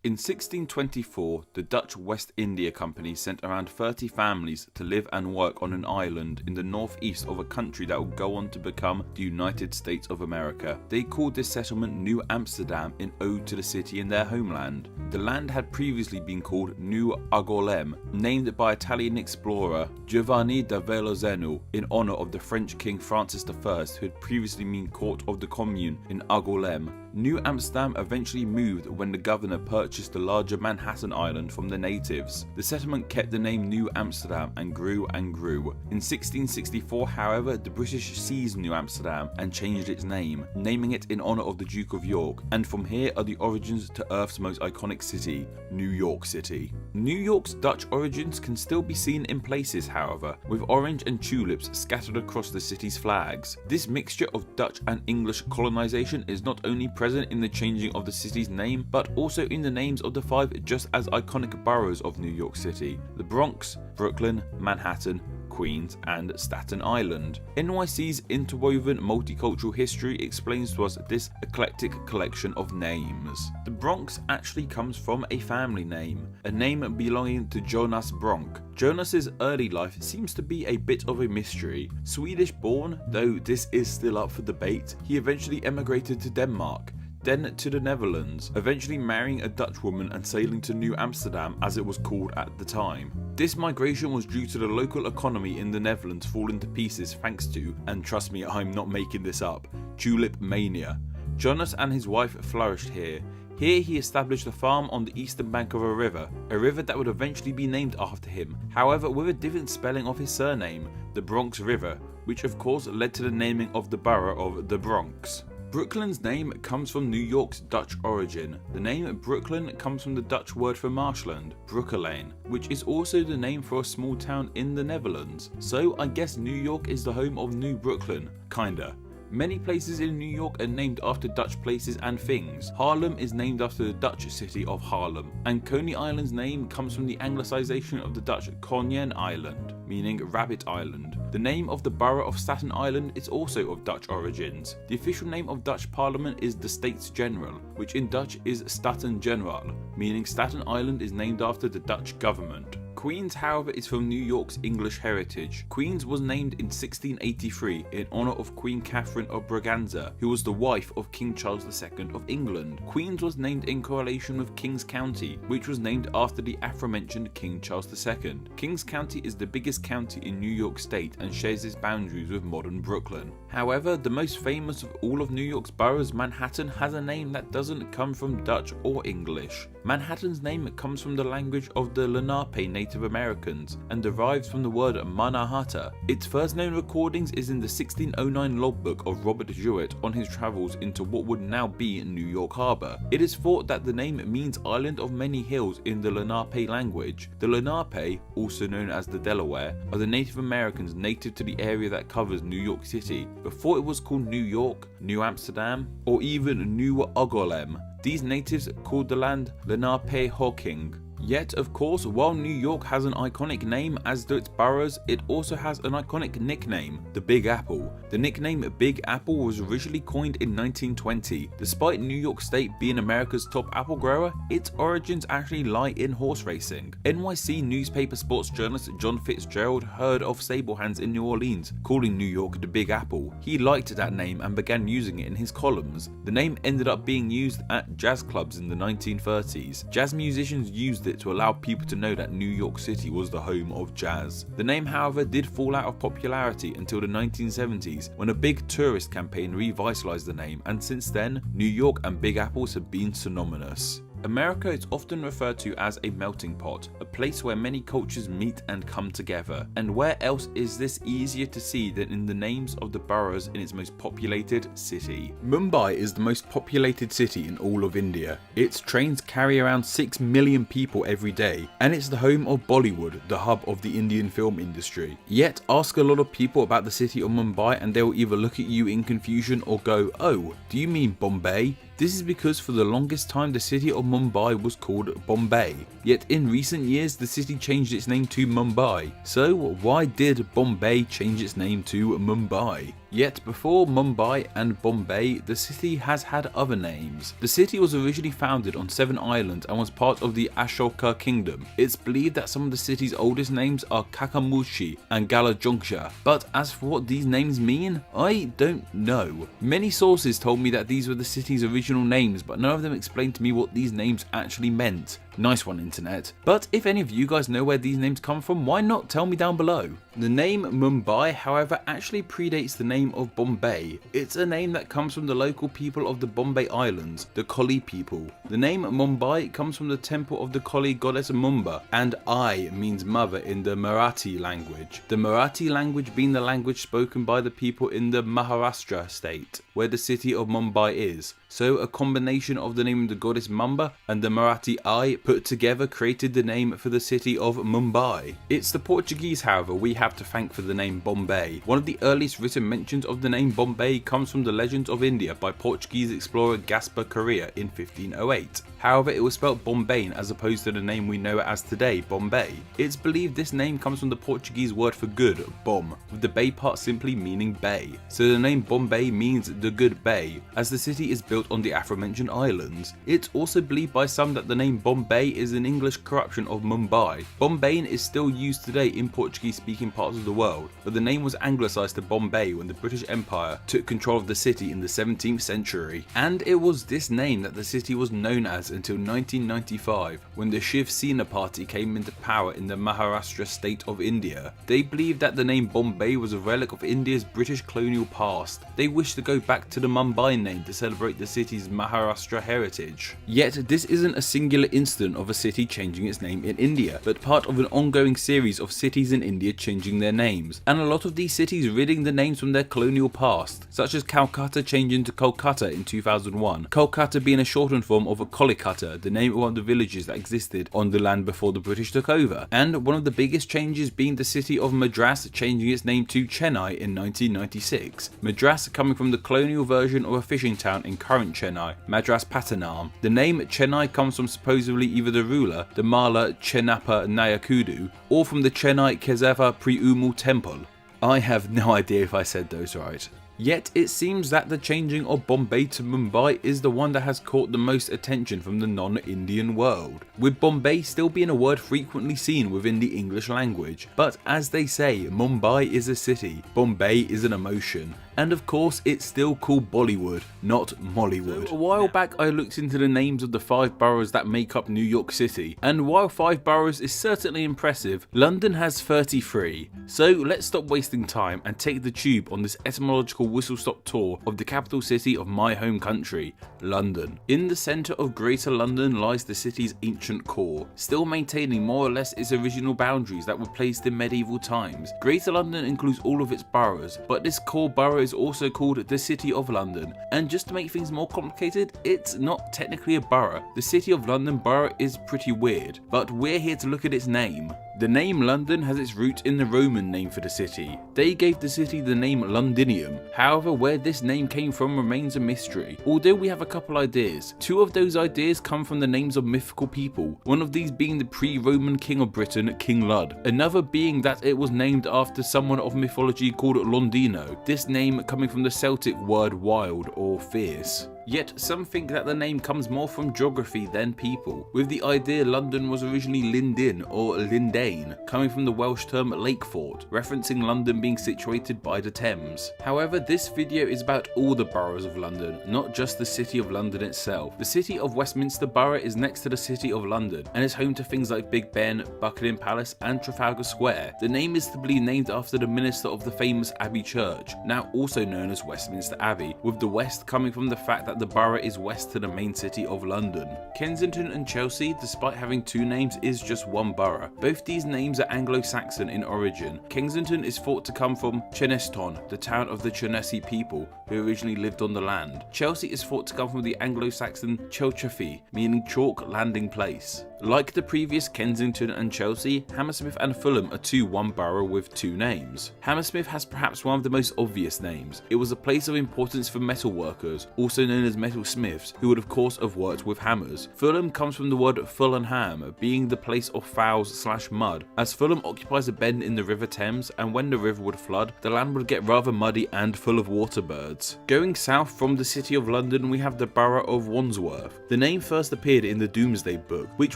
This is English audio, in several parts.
In 1624, the Dutch West India Company sent around 30 families to live and work on an island in the northeast of a country that would go on to become the United States of America. They called this settlement New Amsterdam in ode to the city in their homeland. The land had previously been called New Angoulême, named by Italian explorer Giovanni da Velazeno in honour of the French King Francis I, who had previously been court of the commune in Angoulême. New Amsterdam eventually moved when the governor purchased the larger Manhattan Island from the natives. The settlement kept the name New Amsterdam and grew and grew. In 1664, however, the British seized New Amsterdam and changed its name, naming it in honour of the Duke of York, and from here are the origins to Earth's most iconic city, New York City. New York's Dutch origins can still be seen in places, however, with orange and tulips scattered across the city's flags. This mixture of Dutch and English colonisation is not only present in the changing of the city's name, but also in the names of the 5 just as iconic boroughs of New York City: the Bronx, Brooklyn, Manhattan, Queens, and Staten Island. NYC's interwoven multicultural history explains to us this eclectic collection of names. The Bronx actually comes from a family name, a name belonging to Jonas Bronk. Jonas's early life seems to be a bit of a mystery. Swedish born, though this is still up for debate, he eventually emigrated to Denmark, then to the Netherlands, eventually marrying a Dutch woman and sailing to New Amsterdam as it was called at the time. This migration was due to the local economy in the Netherlands falling to pieces thanks to, and trust me, I'm not making this up, tulip mania. Jonas and his wife flourished here. Here he established a farm on the eastern bank of a river that would eventually be named after him, however with a different spelling of his surname, the Bronx River, which of course led to the naming of the borough of the Bronx. Brooklyn's name comes from New York's Dutch origin. The name Brooklyn comes from the Dutch word for marshland, Broekelane, which is also the name for a small town in the Netherlands. So I guess New York is the home of New Brooklyn, kinda. Many places in New York are named after Dutch places and things. Harlem is named after the Dutch city of Haarlem, and Coney Island's name comes from the anglicisation of the Dutch Konijn Island, meaning Rabbit Island. The name of the borough of Staten Island is also of Dutch origins. The official name of Dutch Parliament is the States General, which in Dutch is Staten Generaal, meaning Staten Island is named after the Dutch government. Queens, however, is from New York's English heritage. Queens was named in 1683 in honour of Queen Catherine of Braganza, who was the wife of King Charles II of England. Queens was named in correlation with Kings County, which was named after the aforementioned King Charles II. Kings County is the biggest county in New York State and shares its boundaries with modern Brooklyn. However, the most famous of all of New York's boroughs, Manhattan, has a name that doesn't come from Dutch or English. Manhattan's name comes from the language of the Lenape Native Americans and derives from the word Mannahatta. Its first known recordings is in the 1609 logbook of Robert Jewett on his travels into what would now be New York Harbor. It is thought that the name means island of many hills in the Lenape language. The Lenape, also known as the Delaware, are the Native Americans native to the area that covers New York City. Before it was called New York, New Amsterdam, or even New Angoulême, these natives called the land Llanfairpwllgwyngyll. Yet, of course, while New York has an iconic name as do its boroughs, it also has an iconic nickname, the Big Apple. The nickname Big Apple was originally coined in 1920. Despite New York State being America's top apple grower, its origins actually lie in horse racing. NYC newspaper sports journalist John Fitzgerald heard of Sablehands in New Orleans, calling New York the Big Apple. He liked that name and began using it in his columns. The name ended up being used at jazz clubs in the 1930s. Jazz musicians used it to allow people to know that New York City was the home of jazz. The name, however, did fall out of popularity until the 1970s when a big tourist campaign revitalized the name, and since then, New York and Big Apples have been synonymous. America is often referred to as a melting pot, a place where many cultures meet and come together. And where else is this easier to see than in the names of the boroughs in its most populated city? Mumbai is the most populated city in all of India. Its trains carry around 6 million people every day, and it's the home of Bollywood, the hub of the Indian film industry. Yet, ask a lot of people about the city of Mumbai and they'll either look at you in confusion or go, "Oh, do you mean Bombay?" This is because for the longest time the city of Mumbai was called Bombay, yet in recent years the city changed its name to Mumbai. So why did Bombay change its name to Mumbai? Yet before Mumbai and Bombay, the city has had other names. The city was originally founded on 7 islands and was part of the Ashoka kingdom. It's believed that some of the city's oldest names are Kakamushi and Galajungsha, but as for what these names mean, I don't know. Many sources told me that these were the city's original names, but none of them explained to me what these names actually meant. Nice one, internet. But if any of you guys know where these names come from, why not tell me down below? The name Mumbai, however, actually predates the name of Bombay. It's a name that comes from the local people of the Bombay Islands, the Koli people. The name Mumbai comes from the temple of the Koli goddess Mumba, and I means mother in the Marathi language. The Marathi language being the language spoken by the people in the Maharashtra state, where the city of Mumbai is. So a combination of the name of the goddess Mumba and the Marathi I put together created the name for the city of Mumbai. It's the Portuguese, however, we have to thank for the name Bombay. One of the earliest written mentions of the name Bombay comes from the Legends of India by Portuguese explorer Gaspar Correa in 1508. However, it was spelt Bombay as opposed to the name we know it as today, Bombay. It's believed this name comes from the Portuguese word for good, bom, with the bay part simply meaning bay. So the name Bombay means the good bay, as the city is built on the aforementioned islands. It's also believed by some that the name Bombay is an English corruption of Mumbai. Bombay is still used today in Portuguese speaking parts of the world, but the name was anglicised to Bombay when the British Empire took control of the city in the 17th century. And it was this name that the city was known as until 1995, when the Shiv Sena party came into power in the Maharashtra state of India. They believed that the name Bombay was a relic of India's British colonial past. They wished to go back to the Mumbai name to celebrate the city's Maharashtra heritage. Yet this isn't a singular incident of a city changing its name in India, but part of an ongoing series of cities in India changing their names, and a lot of these cities ridding the names from their colonial past, such as Calcutta changing to Kolkata in 2001, Kolkata being a shortened form of a Kolikata, the name of one of the villages that existed on the land before the British took over, and one of the biggest changes being the city of Madras changing its name to Chennai in 1996. Madras coming from the colonial version of a fishing town in current Chennai, Madras Pattanam. The name Chennai comes from supposedly either the ruler, the Mala Chennappa Nayakudu, or from the Chennai Kesava Perumal temple. I have no idea if I said those right. Yet it seems that the changing of Bombay to Mumbai is the one that has caught the most attention from the non-Indian world, with Bombay still being a word frequently seen within the English language. But as they say, Mumbai is a city, Bombay is an emotion. And of course, it's still called Bollywood, not Mollywood. So a while back, I looked into the names of the 5 boroughs that make up New York City, and while 5 boroughs is certainly impressive, London has 33. So let's stop wasting time and take the tube on this etymological whistle-stop tour of the capital city of my home country, London. In the centre of Greater London lies the city's ancient core, still maintaining more or less its original boundaries that were placed in medieval times. Greater London includes all of its boroughs, but this core borough is also called the City of London, and just to make things more complicated, it's not technically a borough. The City of London borough is pretty weird, but we're here to look at its name. The name London has its root in the Roman name for the city. They gave the city the name Londinium. However, where this name came from remains a mystery, although we have a couple ideas. 2 of those ideas come from the names of mythical people, one of these being the pre-Roman king of Britain, King Lud, another being that it was named after someone of mythology called Londino, this name coming from the Celtic word wild or fierce. Yet some think that the name comes more from geography than people, with the idea London was originally Lindin or Lindane, coming from the Welsh term Lakefort, referencing London being situated by the Thames. However, this video is about all the boroughs of London, not just the City of London itself. The City of Westminster Borough is next to the City of London, and is home to things like Big Ben, Buckingham Palace and Trafalgar Square. The name is to be named after the minister of the famous Abbey Church, now also known as Westminster Abbey, with the West coming from the fact that the borough is west to the main city of London. Kensington and Chelsea, despite having 2 names, is just one borough. Both these names are Anglo-Saxon in origin. Kensington is thought to come from Cheneston, the town of the Chenesi people who originally lived on the land. Chelsea is thought to come from the Anglo-Saxon Chelchafi, meaning chalk landing place. Like the previous Kensington and Chelsea, Hammersmith and Fulham are one borough with two names. Hammersmith has perhaps one of the most obvious names. It was a place of importance for metal workers, also known as metal smiths, who would of course have worked with hammers. Fulham comes from the word full and ham, being the place of fouls/mud, as Fulham occupies a bend in the River Thames, and when the river would flood, the land would get rather muddy and full of water birds. Going south from the city of London, we have the borough of Wandsworth. The name first appeared in the Domesday Book, which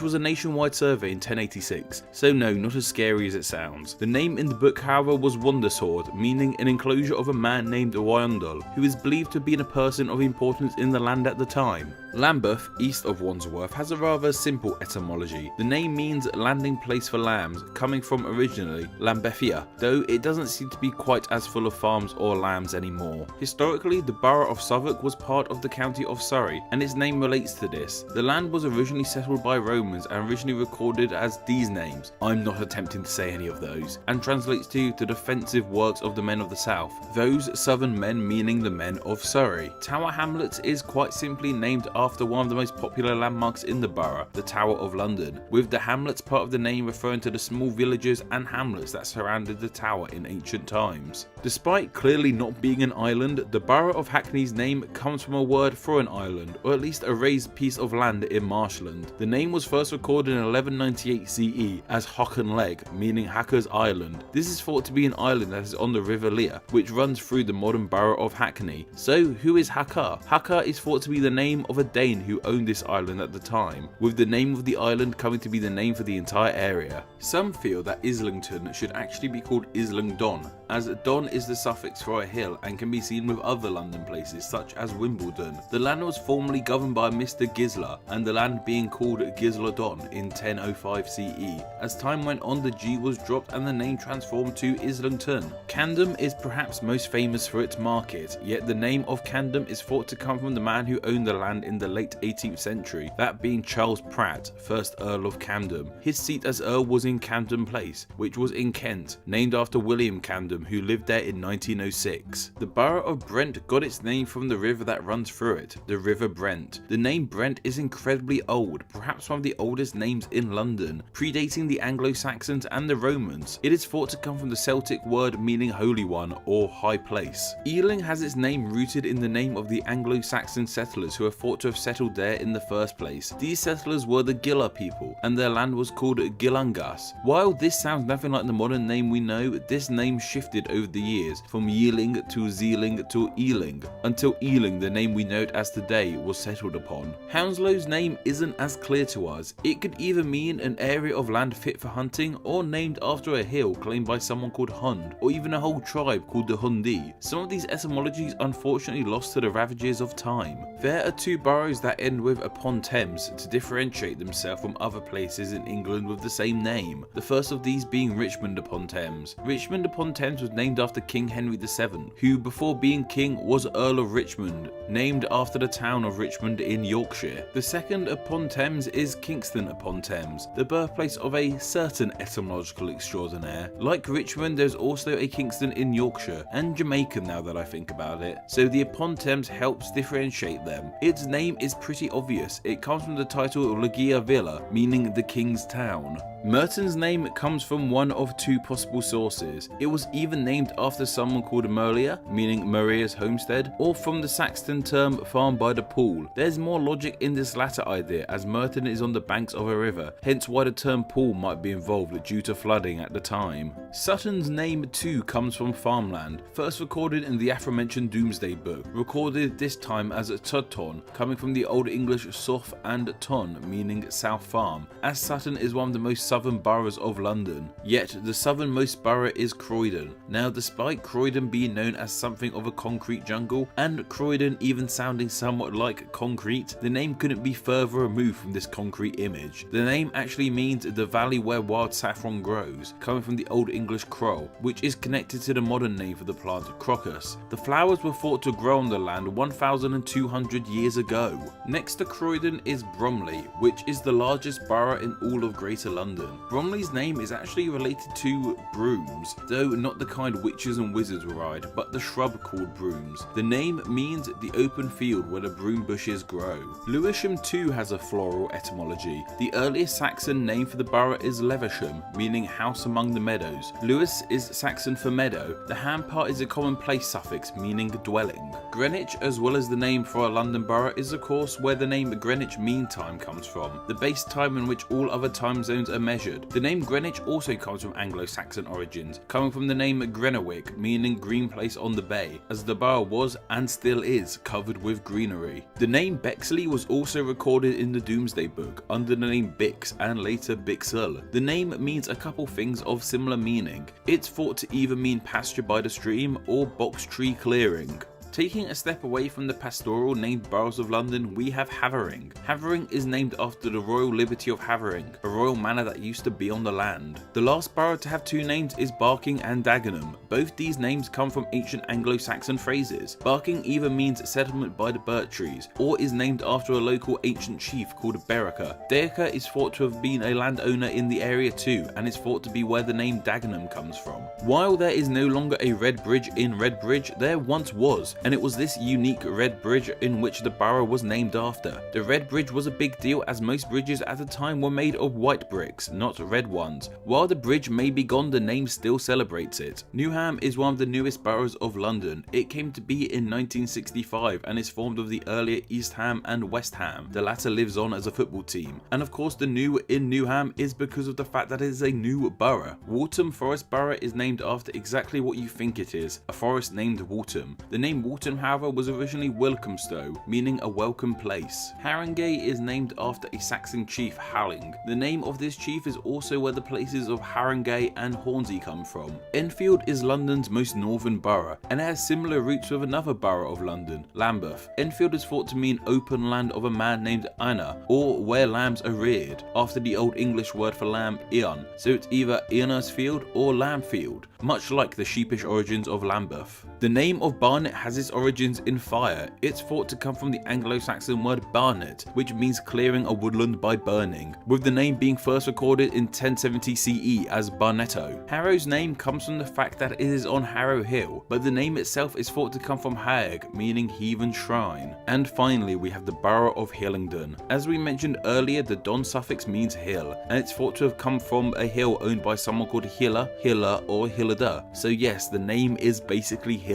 was a nationwide survey in 1086, so no, not as scary as it sounds. The name in the book, however, was Wondersword, meaning an enclosure of a man named Wyondl, who is believed to have been a person of importance in the land at the time. Lambeth, east of Wandsworth, has a rather simple etymology. The name means landing place for lambs, coming from originally Llanfairpwllgwyngyll, though it doesn't seem to be quite as full of farms or lambs anymore. Historically, the borough of Southwark was part of the county of Surrey, and its name relates to this. The land was originally settled by Romans and originally recorded as these names. I'm not attempting to say any of those, and translates to the defensive works of the men of the south, those southern men meaning the men of Surrey. Tower Hamlets is quite simply named after one of the most popular landmarks in the borough, the Tower of London, with the Hamlets part of the name referring to the small villages and hamlets that surrounded the tower in ancient times. Despite clearly not being an island, the borough of Hackney's name comes from a word for an island, or at least a raised piece of land in marshland. The name was first recorded in 1198 CE as Hocken-leg, meaning Hacker's Island. This is thought to be an island that is on the River Lea, which runs through the modern borough of Hackney. So who is Hakkar? Hakkar is thought to be the name of a Dane who owned this island at the time, with the name of the island coming to be the name for the entire area. Some feel that Islington should actually be called Islingdon, as Don is the suffix for a hill and can be seen with other London places such as Wimbledon. The land was formerly governed by Mr. Gisler, and the land being called Gislardon in 1005 CE. As time went on, the G was dropped and the name transformed to Islington. Camden is perhaps most famous for its market, yet the name of Camden is thought to come from the man who owned the land in the late 18th century, that being Charles Pratt, 1st Earl of Camden. His seat as Earl was in Camden Place, which was in Kent, named after William Camden, who lived there in 1906. The borough of Brent got its name from the river that runs through it, the River Brent. The name Brent is incredibly old, perhaps one of the oldest names in London, predating the Anglo-Saxons and the Romans. It is thought to come from the Celtic word meaning holy one or high place. Ealing has its name rooted in the name of the Anglo-Saxon settlers who are thought to have settled there in the first place. These settlers were the Gilla people, and their land was called Gillangas. While this sounds nothing like the modern name we know, this name shifted over the years from Yealing to Zealing to Ealing, until Ealing, the name we know it as today, was settled upon. Hounslow's name isn't as clear to us. It could either mean an area of land fit for hunting, or named after a hill claimed by someone called Hund, or even a whole tribe called the Hundi. Some of these etymologies unfortunately lost to the ravages of time. There are two boroughs that end with upon Thames to differentiate themselves from other places in England with the same name. The first of these being Richmond upon Thames. Richmond upon Thames was named after King Henry VII, who before being king was Earl of Richmond, named after the town of Richmond in Yorkshire. The second upon Thames is Kingston upon Thames, the birthplace of a certain etymological extraordinaire. Like Richmond, there's also a Kingston in Yorkshire, and Jamaica now that I think about it, so the upon Thames helps differentiate them. Its name is pretty obvious. It comes from the title of Legia Villa, meaning the king's town. Merton's name comes from one of two possible sources. It was either named after someone called Merlia, meaning Maria's homestead, or from the Saxon term farm by the pool. There's more logic in this latter idea, as Merton is on the banks of a river, hence why the term pool might be involved due to flooding at the time. Sutton's name too comes from farmland, first recorded in the aforementioned Domesday Book, recorded this time as Tutton, coming from the Old English Soth and Ton, meaning south farm, as Sutton is one of the most southern boroughs of London. Yet the southernmost borough is Croydon. Now, despite Croydon being known as something of a concrete jungle, and Croydon even sounding somewhat like concrete, the name couldn't be further removed from this concrete image. The name actually means the valley where wild saffron grows, coming from the Old English crow, which is connected to the modern name for the plant crocus. The flowers were thought to grow on the land 1,200 years ago. Next to Croydon is Bromley, which is the largest borough in all of Greater London. London. Bromley's name is actually related to brooms, though not the kind witches and wizards will ride, but the shrub called brooms. The name means the open field where the broom bushes grow. Lewisham too has a floral etymology. The earliest Saxon name for the borough is Levisham, meaning house among the meadows. Lewis is Saxon for meadow. The ham part is a commonplace suffix meaning dwelling. Greenwich, as well as the name for a London borough, is of course where the name Greenwich Mean Time comes from, the base time in which all other time zones are measured. The name Greenwich also comes from Anglo-Saxon origins, coming from the name Greenowick, meaning green place on the bay, as the borough was and still is covered with greenery. The name Bexley was also recorded in the Domesday Book under the name Bix and later Bixel. The name means a couple things of similar meaning. It's thought to either mean pasture by the stream or box tree clearing. Taking a step away from the pastoral named boroughs of London, we have Havering. Havering is named after the royal liberty of Havering, a royal manor that used to be on the land. The last borough to have two names is Barking and Dagenham. Both these names come from ancient Anglo-Saxon phrases. Barking either means settlement by the birch trees, or is named after a local ancient chief called Berwicker. Deaker is thought to have been a landowner in the area too, and is thought to be where the name Dagenham comes from. While there is no longer a red bridge in Redbridge, there once was, and it was this unique red bridge in which the borough was named after. The red bridge was a big deal as most bridges at the time were made of white bricks, not red ones. While the bridge may be gone, the name still celebrates it. Newham is one of the newest boroughs of London. It came to be in 1965 and is formed of the earlier East Ham and West Ham. The latter lives on as a football team. And of course the new in Newham is because of the fact that it is a new borough. Waltham Forest Borough is named after exactly what you think it is, a forest named Waltham. The name Waltham, however, was originally Wilcomstow, meaning a welcome place. Haringey is named after a Saxon chief, Halling. The name of this chief is also where the places of Haringey and Hornsey come from. Enfield is London's most northern borough, and it has similar roots with another borough of London, Lambeth. Enfield is thought to mean open land of a man named Anna, or where lambs are reared, after the Old English word for lamb, Eon, so it's either Eona's field or Lambfield, much like the sheepish origins of Lambeth. The name of Barnet has its origins in fire. It's thought to come from the Anglo-Saxon word barnet, which means clearing a woodland by burning, with the name being first recorded in 1070 CE as Barneto. Harrow's name comes from the fact that it is on Harrow Hill, but the name itself is thought to come from Haeg, meaning heathen shrine. And finally, we have the borough of Hillingdon. As we mentioned earlier, the Don suffix means hill, and it's thought to have come from a hill owned by someone called Hilla, Hilla, or Hillada. So yes, the name is basically Hill.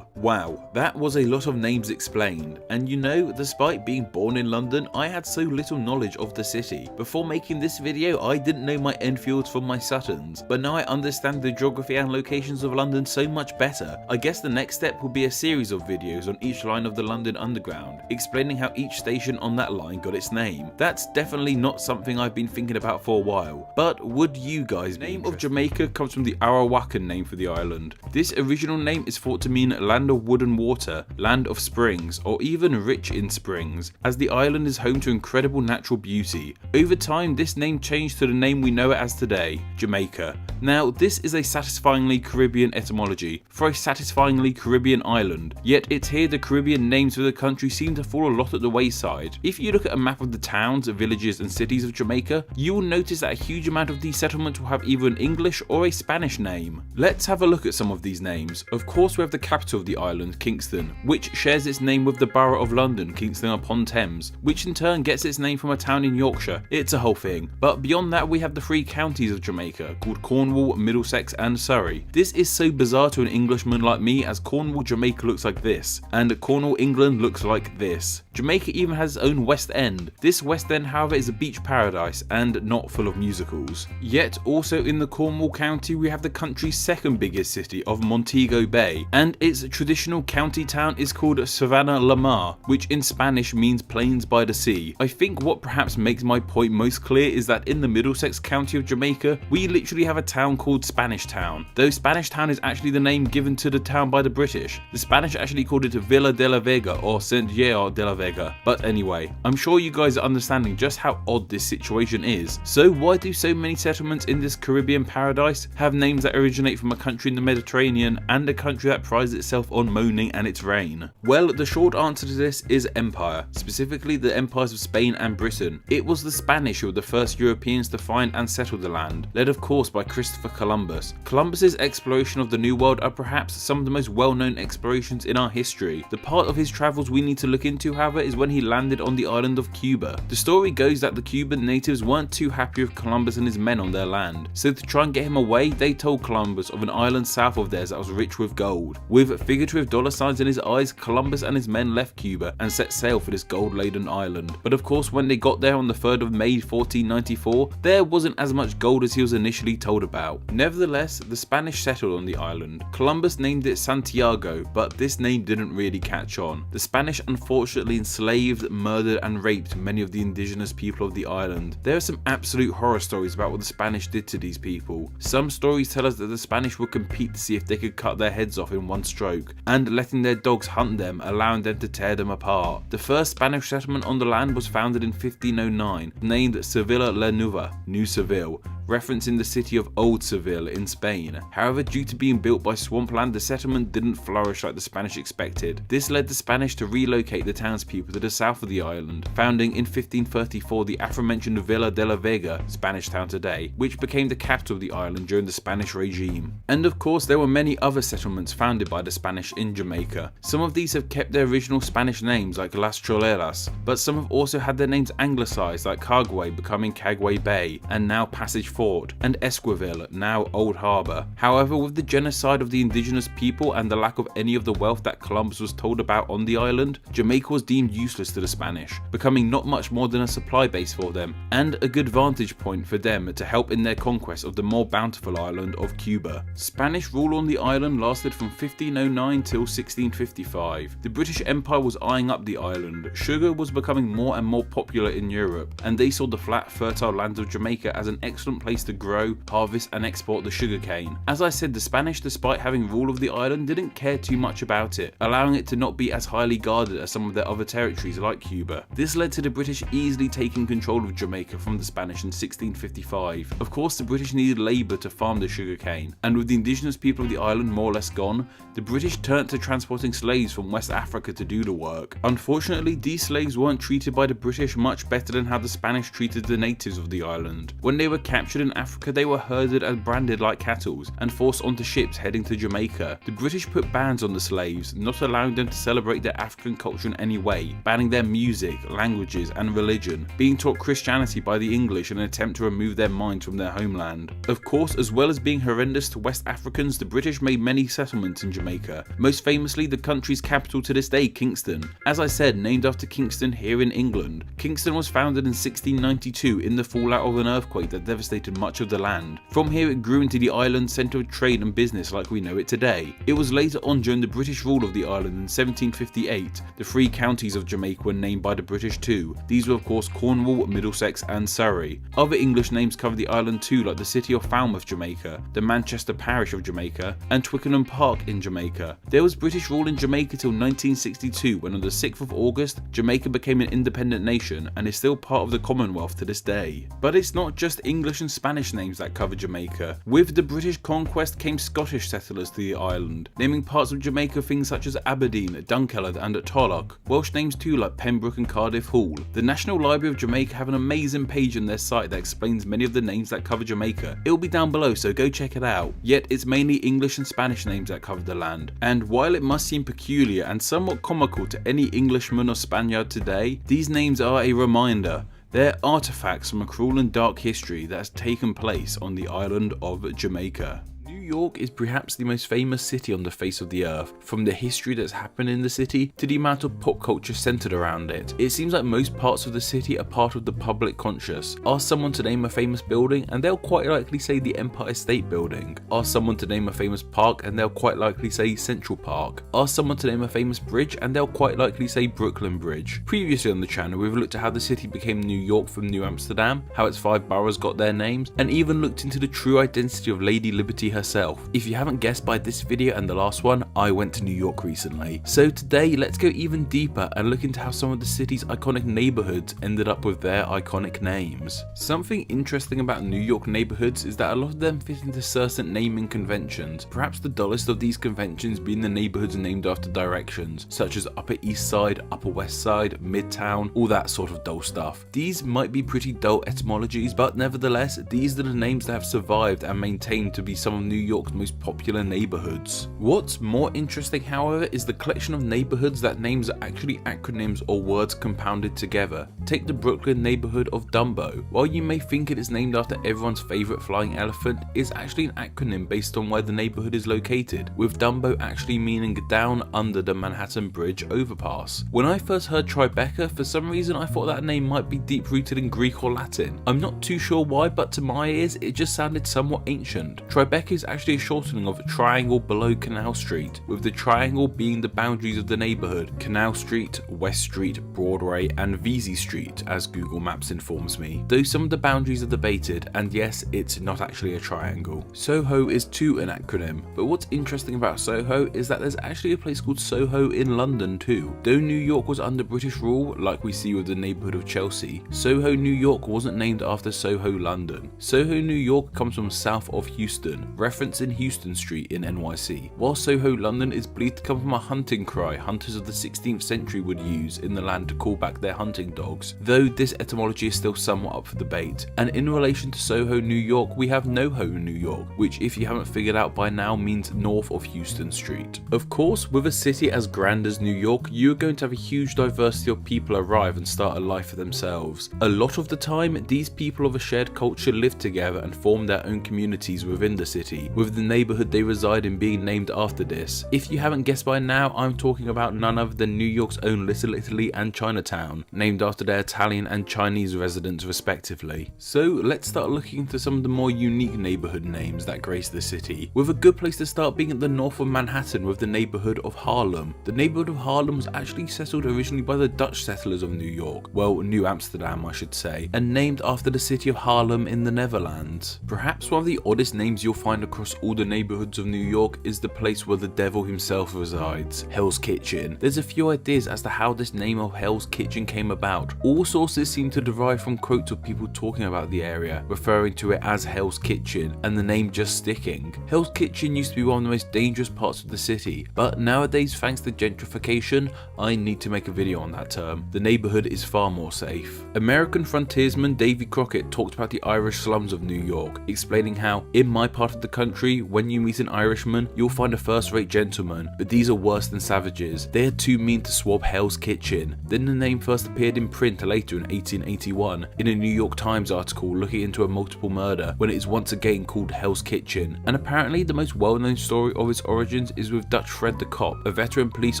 Wow, that was a lot of names explained, and you know, despite being born in London, I had so little knowledge of the city. Before making this video, I didn't know my Enfields from my Suttons, but now I understand the geography and locations of London so much better. I guess the next step will be a series of videos on each line of the London Underground, explaining how each station on that line got its name. That's definitely not something I've been thinking about for a while, but would you guys be interested? The name of Jamaica comes from the Arawakan name for the island. This original name is thought to mean land of wood and water, land of springs, or even rich in springs, as the island is home to incredible natural beauty. Over time, this name changed to the name we know it as today, Jamaica. Now, this is a satisfyingly Caribbean etymology for a satisfyingly Caribbean island, yet it's here the Caribbean names of the country seem to fall a lot at the wayside. If you look at a map of the towns, villages and cities of Jamaica, you will notice that a huge amount of these settlements will have either an English or a Spanish name. Let's have a look at some of these names. Of course, we have the capital of the island, Kingston, which shares its name with the borough of London, Kingston upon Thames, which in turn gets its name from a town in Yorkshire. It's a whole thing. But beyond that, we have the three counties of Jamaica, called Cornwall, Middlesex and Surrey. This is so bizarre to an Englishman like me, as Cornwall, Jamaica looks like this, and Cornwall, England looks like this. Jamaica even has its own West End. This West End, however, is a beach paradise and not full of musicals. Yet also in the Cornwall county, we have the country's second biggest city of Montego Bay, and its traditional county town is called Savannah La Mar, which in Spanish means plains by the sea. I think what perhaps makes my point most clear is that in the Middlesex county of Jamaica, we literally have a town town called Spanish Town, though Spanish Town is actually the name given to the town by the British. The Spanish actually called it Villa de la Vega or Santiago de la Vega. But anyway, I'm sure you guys are understanding just how odd this situation is. So why do so many settlements in this Caribbean paradise have names that originate from a country in the Mediterranean and a country that prides itself on moaning and its rain? Well, the short answer to this is empire, specifically the empires of Spain and Britain. It was the Spanish who were the first Europeans to find and settle the land, led of course by Christopher Columbus. Columbus's exploration of the New World are perhaps some of the most well-known explorations in our history. The part of his travels we need to look into, however, is when he landed on the island of Cuba. The story goes that the Cuban natives weren't too happy with Columbus and his men on their land, so to try and get him away, they told Columbus of an island south of theirs that was rich with gold. With figurative dollar signs in his eyes, Columbus and his men left Cuba and set sail for this gold-laden island. But of course, when they got there on the 3rd of May 1494, there wasn't as much gold as he was initially told about. Nevertheless, the Spanish settled on the island. Columbus named it Santiago, but this name didn't really catch on. The Spanish unfortunately enslaved, murdered and raped many of the indigenous people of the island. There are some absolute horror stories about what the Spanish did to these people. Some stories tell us that the Spanish would compete to see if they could cut their heads off in one stroke, and letting their dogs hunt them, allowing them to tear them apart. The first Spanish settlement on the land was founded in 1509, named Sevilla la Nueva, New Seville, referencing the city of Old Seville in Spain. However, due to being built by swampland, the settlement didn't flourish like the Spanish expected. This led the Spanish to relocate the townspeople to the south of the island, founding in 1534 the aforementioned Villa de la Vega, Spanish Town today, which became the capital of the island during the Spanish regime. And of course, there were many other settlements founded by the Spanish in Jamaica. Some of these have kept their original Spanish names like Las Choleras, but some have also had their names anglicised, like Caguay becoming Caguay Bay, and now Passage Fort, and Esquivel, now Old Harbour. However, with the genocide of the indigenous people and the lack of any of the wealth that Columbus was told about on the island, Jamaica was deemed useless to the Spanish, becoming not much more than a supply base for them, and a good vantage point for them to help in their conquest of the more bountiful island of Cuba. Spanish rule on the island lasted from 1509 till 1655. The British Empire was eyeing up the island. Sugar was becoming more and more popular in Europe, and they saw the flat, fertile lands of Jamaica as an excellent place to grow, harvest and export the sugarcane. As I said, the Spanish, despite having rule of the island, didn't care too much about it, allowing it to not be as highly guarded as some of their other territories like Cuba. This led to the British easily taking control of Jamaica from the Spanish in 1655. Of course, the British needed labour to farm the sugarcane, and with the indigenous people of the island more or less gone, the British turned to transporting slaves from West Africa to do the work. Unfortunately, these slaves weren't treated by the British much better than how the Spanish treated the natives of the island. When they were captured in Africa, they were herded and branded like cattle and forced onto ships heading to Jamaica. The British put bans on the slaves, not allowing them to celebrate their African culture in any way, banning their music, languages and religion, being taught Christianity by the English in an attempt to remove their minds from their homeland. Of course, as well as being horrendous to West Africans, the British made many settlements in Jamaica, most famously the country's capital to this day, Kingston. As I said, named after Kingston here in England. Kingston was founded in 1692 in the fallout of an earthquake that devastated much of the land. From here it grew into the island's centre of trade and business like we know it today. It was later on during the British rule of the island in 1758. The 3 counties of Jamaica were named by the British too. These were of course Cornwall, Middlesex and Surrey. Other English names cover the island too, like the city of Falmouth, Jamaica, the Manchester parish of Jamaica and Twickenham Park in Jamaica. There was British rule in Jamaica till 1962, when on the 6th of August, Jamaica became an independent nation and is still part of the Commonwealth to this day. But it's not just English and Spanish names that cover Jamaica. With the British conquest came Scottish settlers to the island, naming parts of Jamaica things such as Aberdeen, Dunkeld and Torlock. Welsh names too like Pembroke and Cardiff Hall. The National Library of Jamaica have an amazing page on their site that explains many of the names that cover Jamaica. It will be down below, so go check it out. Yet it's mainly English and Spanish names that cover the land. And while it must seem peculiar and somewhat comical to any Englishman or Spaniard today, these names are a reminder. They're artifacts from a cruel and dark history that has taken place on the island of Jamaica. New York is perhaps the most famous city on the face of the earth, from the history that's happened in the city to the amount of pop culture centered around it. It seems like most parts of the city are part of the public conscious. Ask someone to name a famous building and they'll quite likely say the Empire State Building. Ask someone to name a famous park and they'll quite likely say Central Park. Ask someone to name a famous bridge and they'll quite likely say Brooklyn Bridge. Previously on the channel we've looked at how the city became New York from New Amsterdam, how its 5 boroughs got their names, and even looked into the true identity of Lady Liberty herself. If you haven't guessed by this video and the last one, I went to New York recently. So today let's go even deeper and look into how some of the city's iconic neighborhoods ended up with their iconic names. Something interesting about New York neighborhoods is that a lot of them fit into certain naming conventions, perhaps the dullest of these conventions being the neighborhoods named after directions, such as Upper East Side, Upper West Side, Midtown, all that sort of dull stuff. These might be pretty dull etymologies, but nevertheless, these are the names that have survived and maintained to be some of New York's most popular neighborhoods. What's more interesting, however, is the collection of neighborhoods that names are actually acronyms or words compounded together. Take the Brooklyn neighborhood of Dumbo. While you may think it is named after everyone's favorite flying elephant, it's actually an acronym based on where the neighborhood is located, with Dumbo actually meaning down under the Manhattan Bridge overpass. When I first heard Tribeca, for some reason I thought that name might be deep rooted in Greek or Latin. I'm not too sure why, but to my ears it just sounded somewhat ancient. Tribeca is actually a shortening of Triangle Below Canal Street, with the triangle being the boundaries of the neighborhood: Canal Street, West Street, Broadway and Vesey Street, as Google Maps informs me. Though some of the boundaries are debated, and yes, it's not actually a triangle. Soho is too an acronym, but what's interesting about Soho is that there's actually a place called Soho in London too. Though New York was under British rule, like we see with the neighborhood of Chelsea, Soho, New York wasn't named after Soho, London. Soho, New York comes from south of Houston, referencing Houston Street in NYC, while Soho, London is believed to come from a hunting cry hunters of the 16th century would use in the land to call back their hunting dogs, though this etymology is still somewhat up for debate. And in relation to Soho, New York, we have NoHo, New York, which if you haven't figured out by now means north of Houston Street. Of course, with a city as grand as New York, you're going to have a huge diversity of people arrive and start a life for themselves. A lot of the time, these people of a shared culture live together and form their own communities within the city, with the neighborhood they reside in being named after this. If you haven't guessed by now, I'm talking about none other than New York's own Little Italy and Chinatown, named after their Italian and Chinese residents respectively. So let's start looking into some of the more unique neighborhood names that grace the city, with a good place to start being at the north of Manhattan with the neighborhood of Harlem. The neighborhood of Harlem was actually settled originally by the Dutch settlers of New York, well, New Amsterdam I should say, and named after the city of Haarlem in the Netherlands. Perhaps one of the oddest names you'll find across all the neighborhoods of New York is the place where the devil himself resides, Hell's Kitchen. There's a few ideas as to how this name of Hell's Kitchen came about. All sources seem to derive from quotes of people talking about the area, referring to it as Hell's Kitchen, and the name just sticking. Hell's Kitchen used to be one of the most dangerous parts of the city, but nowadays, thanks to gentrification, I need to make a video on that term. The neighborhood is far more safe. American frontiersman Davy Crockett talked about the Irish slums of New York, explaining how, in my part of the country, when you meet an Irishman, you'll find a first-rate gentleman, but these are worse than savages. They are too mean to swab Hell's Kitchen. Then the name first appeared in print later in 1881, in a New York Times article looking into a multiple murder, when it is once again called Hell's Kitchen. And apparently the most well-known story of its origins is with Dutch Fred the Cop, a veteran police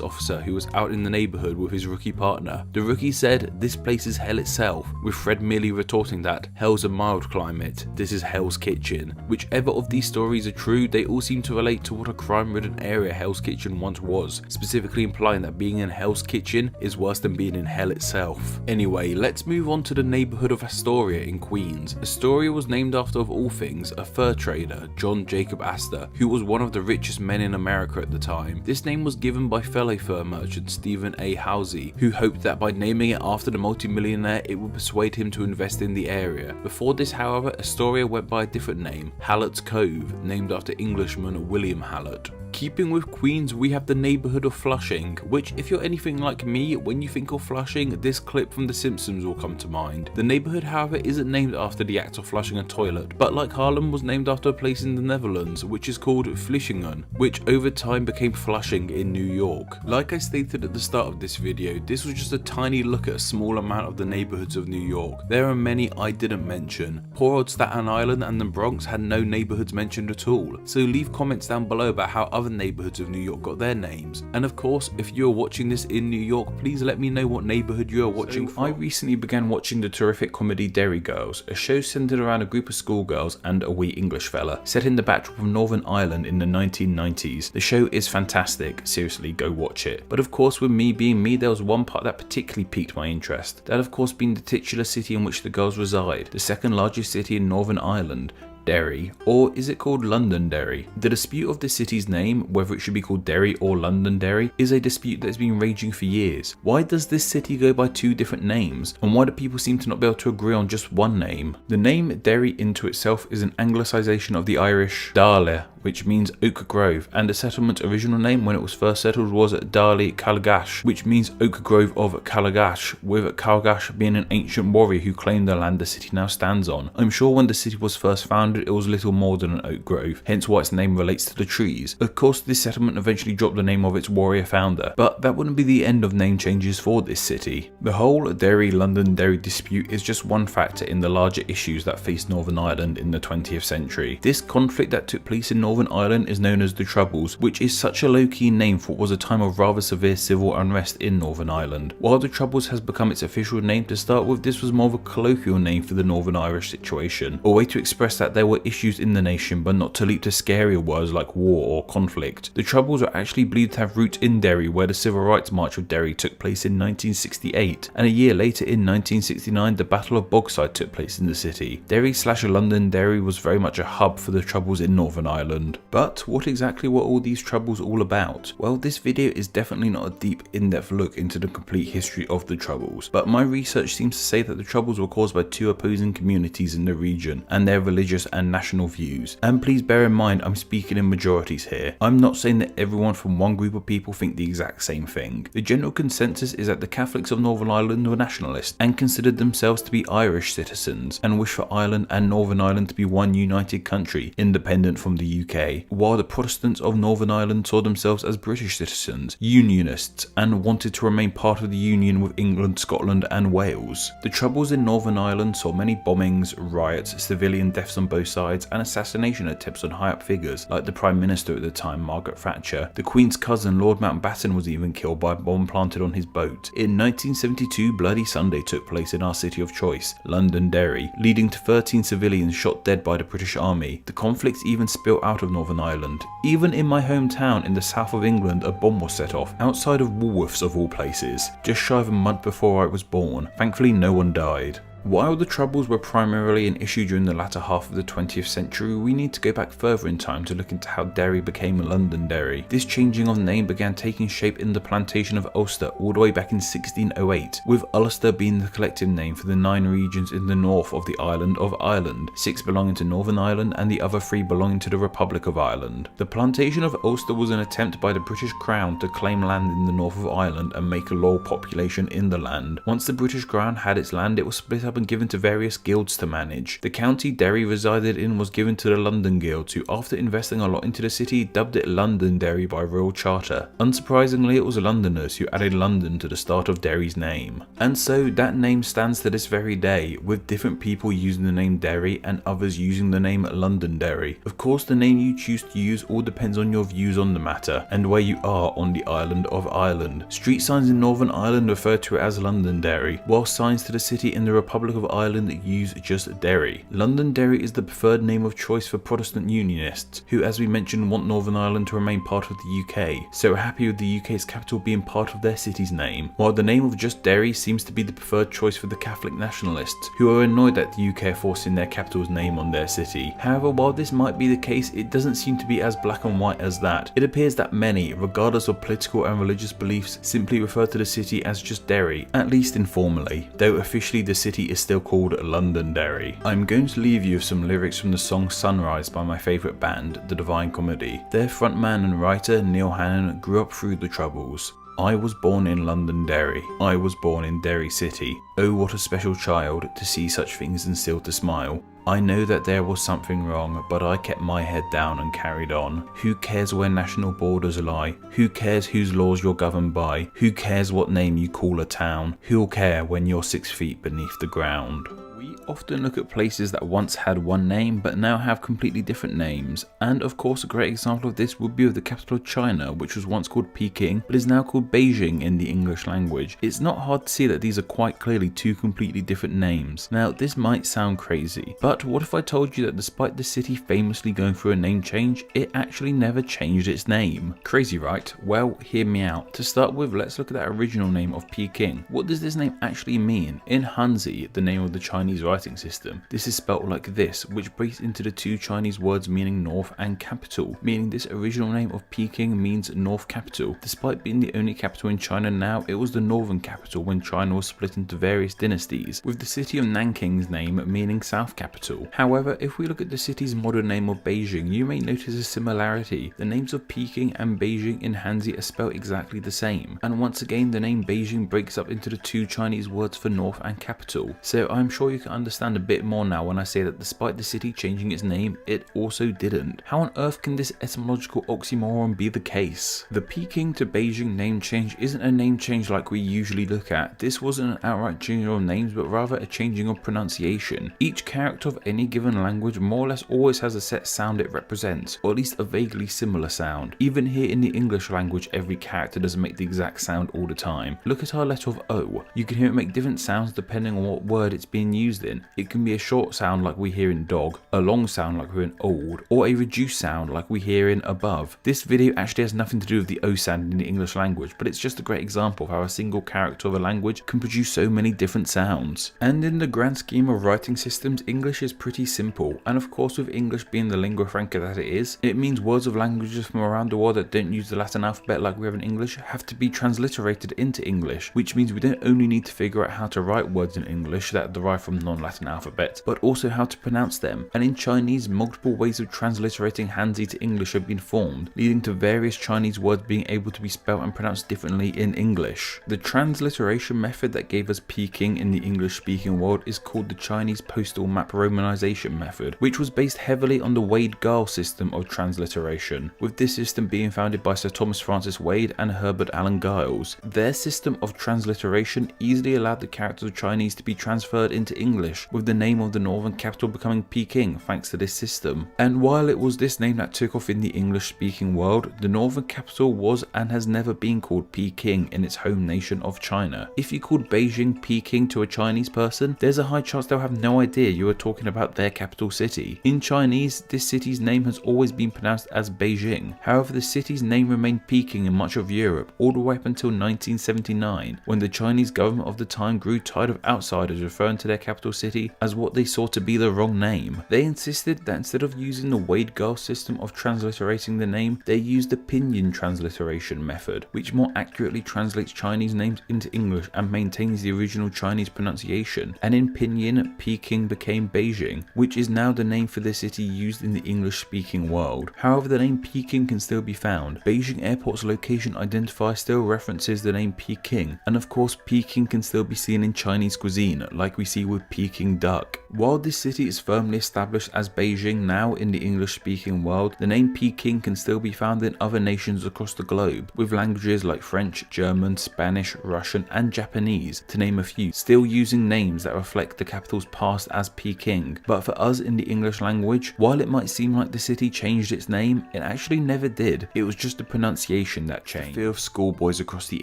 officer who was out in the neighborhood with his rookie partner. The rookie said, "This place is hell itself," with Fred merely retorting that, "Hell's a mild climate, this is Hell's Kitchen." Whichever of these stories are true, they all seem to relate to what a crime-ridden area Hell's Kitchen once was, specifically implying that being in Hell's Kitchen is worse than being in hell itself. Anyway, let's move on to the neighborhood of Astoria in Queens. Astoria was named after, of all things, a fur trader, John Jacob Astor, who was one of the richest men in America at the time. This name was given by fellow fur merchant Stephen A. Housey, who hoped that by naming it after the multimillionaire it would persuade him to invest in the area. Before this, however, Astoria went by a different name, Hallett's Cove, named after Englishman William Hallett. Keeping with Queens, we have the neighbourhood of Flushing, which if you're anything like me, when you think of Flushing, this clip from The Simpsons will come to mind. The neighbourhood, however, isn't named after the act of flushing a toilet, but like Haarlem was named after a place in the Netherlands, which is called Vlissingen, which over time became Flushing in New York. Like I stated at the start of this video, this was just a tiny look at a small amount of the neighbourhoods of New York. There are many I didn't mention. Poor old Staten Island and the Bronx had no neighbourhoods mentioned at all, so leave comments down below about how other neighbourhoods of New York got their names. And of course, if you're watching this in New York, please let me know what neighbourhood you are watching from. I recently began watching the terrific comedy Derry Girls, a show centred around a group of schoolgirls and a wee English fella, set in the backdrop of Northern Ireland in the 1990s. The show is fantastic, seriously go watch it. But of course, with me being me, there was one part that particularly piqued my interest. That of course being the titular city in which the girls reside, the second largest city in Northern Ireland, Derry, or is it called Londonderry? The dispute of the city's name, whether it should be called Derry or Londonderry, is a dispute that has been raging for years. Why does this city go by two different names, and why do people seem to not be able to agree on just one name? The name Derry into itself is an anglicisation of the Irish Darla, which means Oak Grove, and the settlement's original name when it was first settled was Darley Callagash, which means Oak Grove of Callagash, with Callagash being an ancient warrior who claimed the land the city now stands on. I'm sure when the city was first founded it was little more than an oak grove, hence why its name relates to the trees. Of course, this settlement eventually dropped the name of its warrior founder, but that wouldn't be the end of name changes for this city. The whole Derry-Londonderry dispute is just one factor in the larger issues that faced Northern Ireland in the 20th century. This conflict that took place in Northern Ireland is known as the Troubles, which is such a low-key name for what was a time of rather severe civil unrest in Northern Ireland. While the Troubles has become its official name to start with, this was more of a colloquial name for the Northern Irish situation, a way to express that there were issues in the nation but not to leap to scarier words like war or conflict. The Troubles are actually believed to have roots in Derry, where the Civil Rights March of Derry took place in 1968, and a year later in 1969 the Battle of Bogside took place in the city. Derry/Londonderry was very much a hub for the Troubles in Northern Ireland. But what exactly were all these Troubles all about? Well, this video is definitely not a deep in-depth look into the complete history of the Troubles, but my research seems to say that the Troubles were caused by two opposing communities in the region and their religious and national views. And please bear in mind, I'm speaking in majorities here. I'm not saying that everyone from one group of people think the exact same thing. The general consensus is that the Catholics of Northern Ireland were nationalists and considered themselves to be Irish citizens and wished for Ireland and Northern Ireland to be one united country, independent from the UK, while the Protestants of Northern Ireland saw themselves as British citizens, unionists, and wanted to remain part of the union with England, Scotland and Wales. The Troubles in Northern Ireland saw many bombings, riots, civilian deaths on both sides, and assassination attempts on high-up figures like the Prime Minister at the time, Margaret Thatcher. The Queen's cousin, Lord Mountbatten, was even killed by a bomb planted on his boat. In 1972, Bloody Sunday took place in our city of choice, Londonderry, leading to 13 civilians shot dead by the British Army. The conflict even spilled out of Northern Ireland. Even in my hometown in the south of England, a bomb was set off, outside of Woolworths of all places, just shy of a month before I was born. Thankfully, no one died. While the Troubles were primarily an issue during the latter half of the 20th century, we need to go back further in time to look into how Derry became Londonderry. This changing of name began taking shape in the plantation of Ulster all the way back in 1608, with Ulster being the collective name for the 9 regions in the north of the island of Ireland, 6 belonging to Northern Ireland and the other 3 belonging to the Republic of Ireland. The plantation of Ulster was an attempt by the British Crown to claim land in the north of Ireland and make a loyal population in the land. Once the British Crown had its land, it was split up and given to various guilds to manage. The county Derry resided in was given to the London Guilds, who after investing a lot into the city dubbed it Londonderry by royal charter. Unsurprisingly, it was Londoners who added London to the start of Derry's name. And so that name stands to this very day, with different people using the name Derry and others using the name Londonderry. Of course, the name you choose to use all depends on your views on the matter and where you are on the island of Ireland. Street signs in Northern Ireland refer to it as Londonderry, while signs to the city in the Republic of Ireland use just Derry. Londonderry is the preferred name of choice for Protestant Unionists, who as we mentioned want Northern Ireland to remain part of the UK, so are happy with the UK's capital being part of their city's name, while the name of just Derry seems to be the preferred choice for the Catholic nationalists, who are annoyed that the UK are forcing their capital's name on their city. However, while this might be the case, it doesn't seem to be as black and white as that. It appears that many, regardless of political and religious beliefs, simply refer to the city as just Derry, at least informally, though officially the city is still called Londonderry. I'm going to leave you with some lyrics from the song Sunrise by my favourite band, The Divine Comedy. Their frontman and writer, Neil Hannon, grew up through the Troubles. I was born in Londonderry. I was born in Derry City. Oh, what a special child to see such things and still to smile. I know that there was something wrong, but I kept my head down and carried on. Who cares where national borders lie? Who cares whose laws you're governed by? Who cares what name you call a town? Who'll care when you're 6 feet beneath the ground? We often look at places that once had one name but now have completely different names, and of course a great example of this would be with the capital of China, which was once called Peking but is now called Beijing in the English language. It's not hard to see that these are quite clearly two completely different names. Now this might sound crazy, but what if I told you that despite the city famously going through a name change, it actually never changed its name? Crazy, right? Well, hear me out. To start with, let's look at that original name of Peking. What does this name actually mean? In Hanzi, the name of the Chinese writing system, this is spelt like this, which breaks into the two Chinese words meaning north and capital, meaning this original name of Peking means north capital. Despite being the only capital in China now, it was the northern capital when China was split into various dynasties, with the city of Nanking's name meaning south capital. However, if we look at the city's modern name of Beijing, you may notice a similarity. The names of Peking and Beijing in Hanzi are spelled exactly the same, and once again the name Beijing breaks up into the two Chinese words for north and capital. So I'm sure you can understand a bit more now when I say that despite the city changing its name, it also didn't. How on earth can this etymological oxymoron be the case? The Peking to Beijing name change isn't a name change like we usually look at. This wasn't an outright changing of names, but rather a changing of pronunciation. Each character of any given language more or less always has a set sound it represents, or at least a vaguely similar sound. Even here in the English language, every character doesn't make the exact sound all the time. Look at our letter of O. You can hear it make different sounds depending on what word it's being used in. It can be a short sound like we hear in dog, a long sound like we're in old, or a reduced sound like we hear in above. This video actually has nothing to do with the O sound in the English language, but it's just a great example of how a single character of a language can produce so many different sounds. And in the grand scheme of writing systems, English is pretty simple, and of course with English being the lingua franca that it is, it means words of languages from around the world that don't use the Latin alphabet like we have in English have to be transliterated into English, which means we don't only need to figure out how to write words in English that derive from non-Latin alphabet, but also how to pronounce them. And in Chinese, multiple ways of transliterating Hanzi to English have been formed, leading to various Chinese words being able to be spelled and pronounced differently in English. The transliteration method that gave us Peking in the English-speaking world is called the Chinese postal map romanization method, which was based heavily on the Wade-Gall system of transliteration, with this system being founded by Sir Thomas Francis Wade and Herbert Allen Giles. Their system of transliteration easily allowed the characters of Chinese to be transferred into English, with the name of the northern capital becoming Peking thanks to this system. And while it was this name that took off in the English-speaking world, the northern capital was and has never been called Peking in its home nation of China. If you called Beijing Peking to a Chinese person, there's a high chance they'll have no idea you are talking about their capital city. In Chinese, this city's name has always been pronounced as Beijing. However, the city's name remained Peking in much of Europe all the way up until 1979, when the Chinese government of the time grew tired of outsiders referring to their capital city as what they saw to be the wrong name. They insisted that instead of using the Wade-Gall system of transliterating the name, they used the pinyin transliteration method, which more accurately translates Chinese names into English and maintains the original Chinese pronunciation. And in pinyin, Peking became Beijing, which is now the name for the city used in the English-speaking world. However, the name Peking can still be found. Beijing Airport's location identifier still references the name Peking, and of course Peking can still be seen in Chinese cuisine, like we see with Peking duck. While this city is firmly established as Beijing now in the English-speaking world, the name Peking can still be found in other nations across the globe, with languages like French, German, Spanish, Russian, and Japanese, to name a few, still using names that reflect the capital's past as Peking. But for us in the English language, while it might seem like the city changed its name, it actually never did. It was just the pronunciation that changed. The fear of schoolboys across the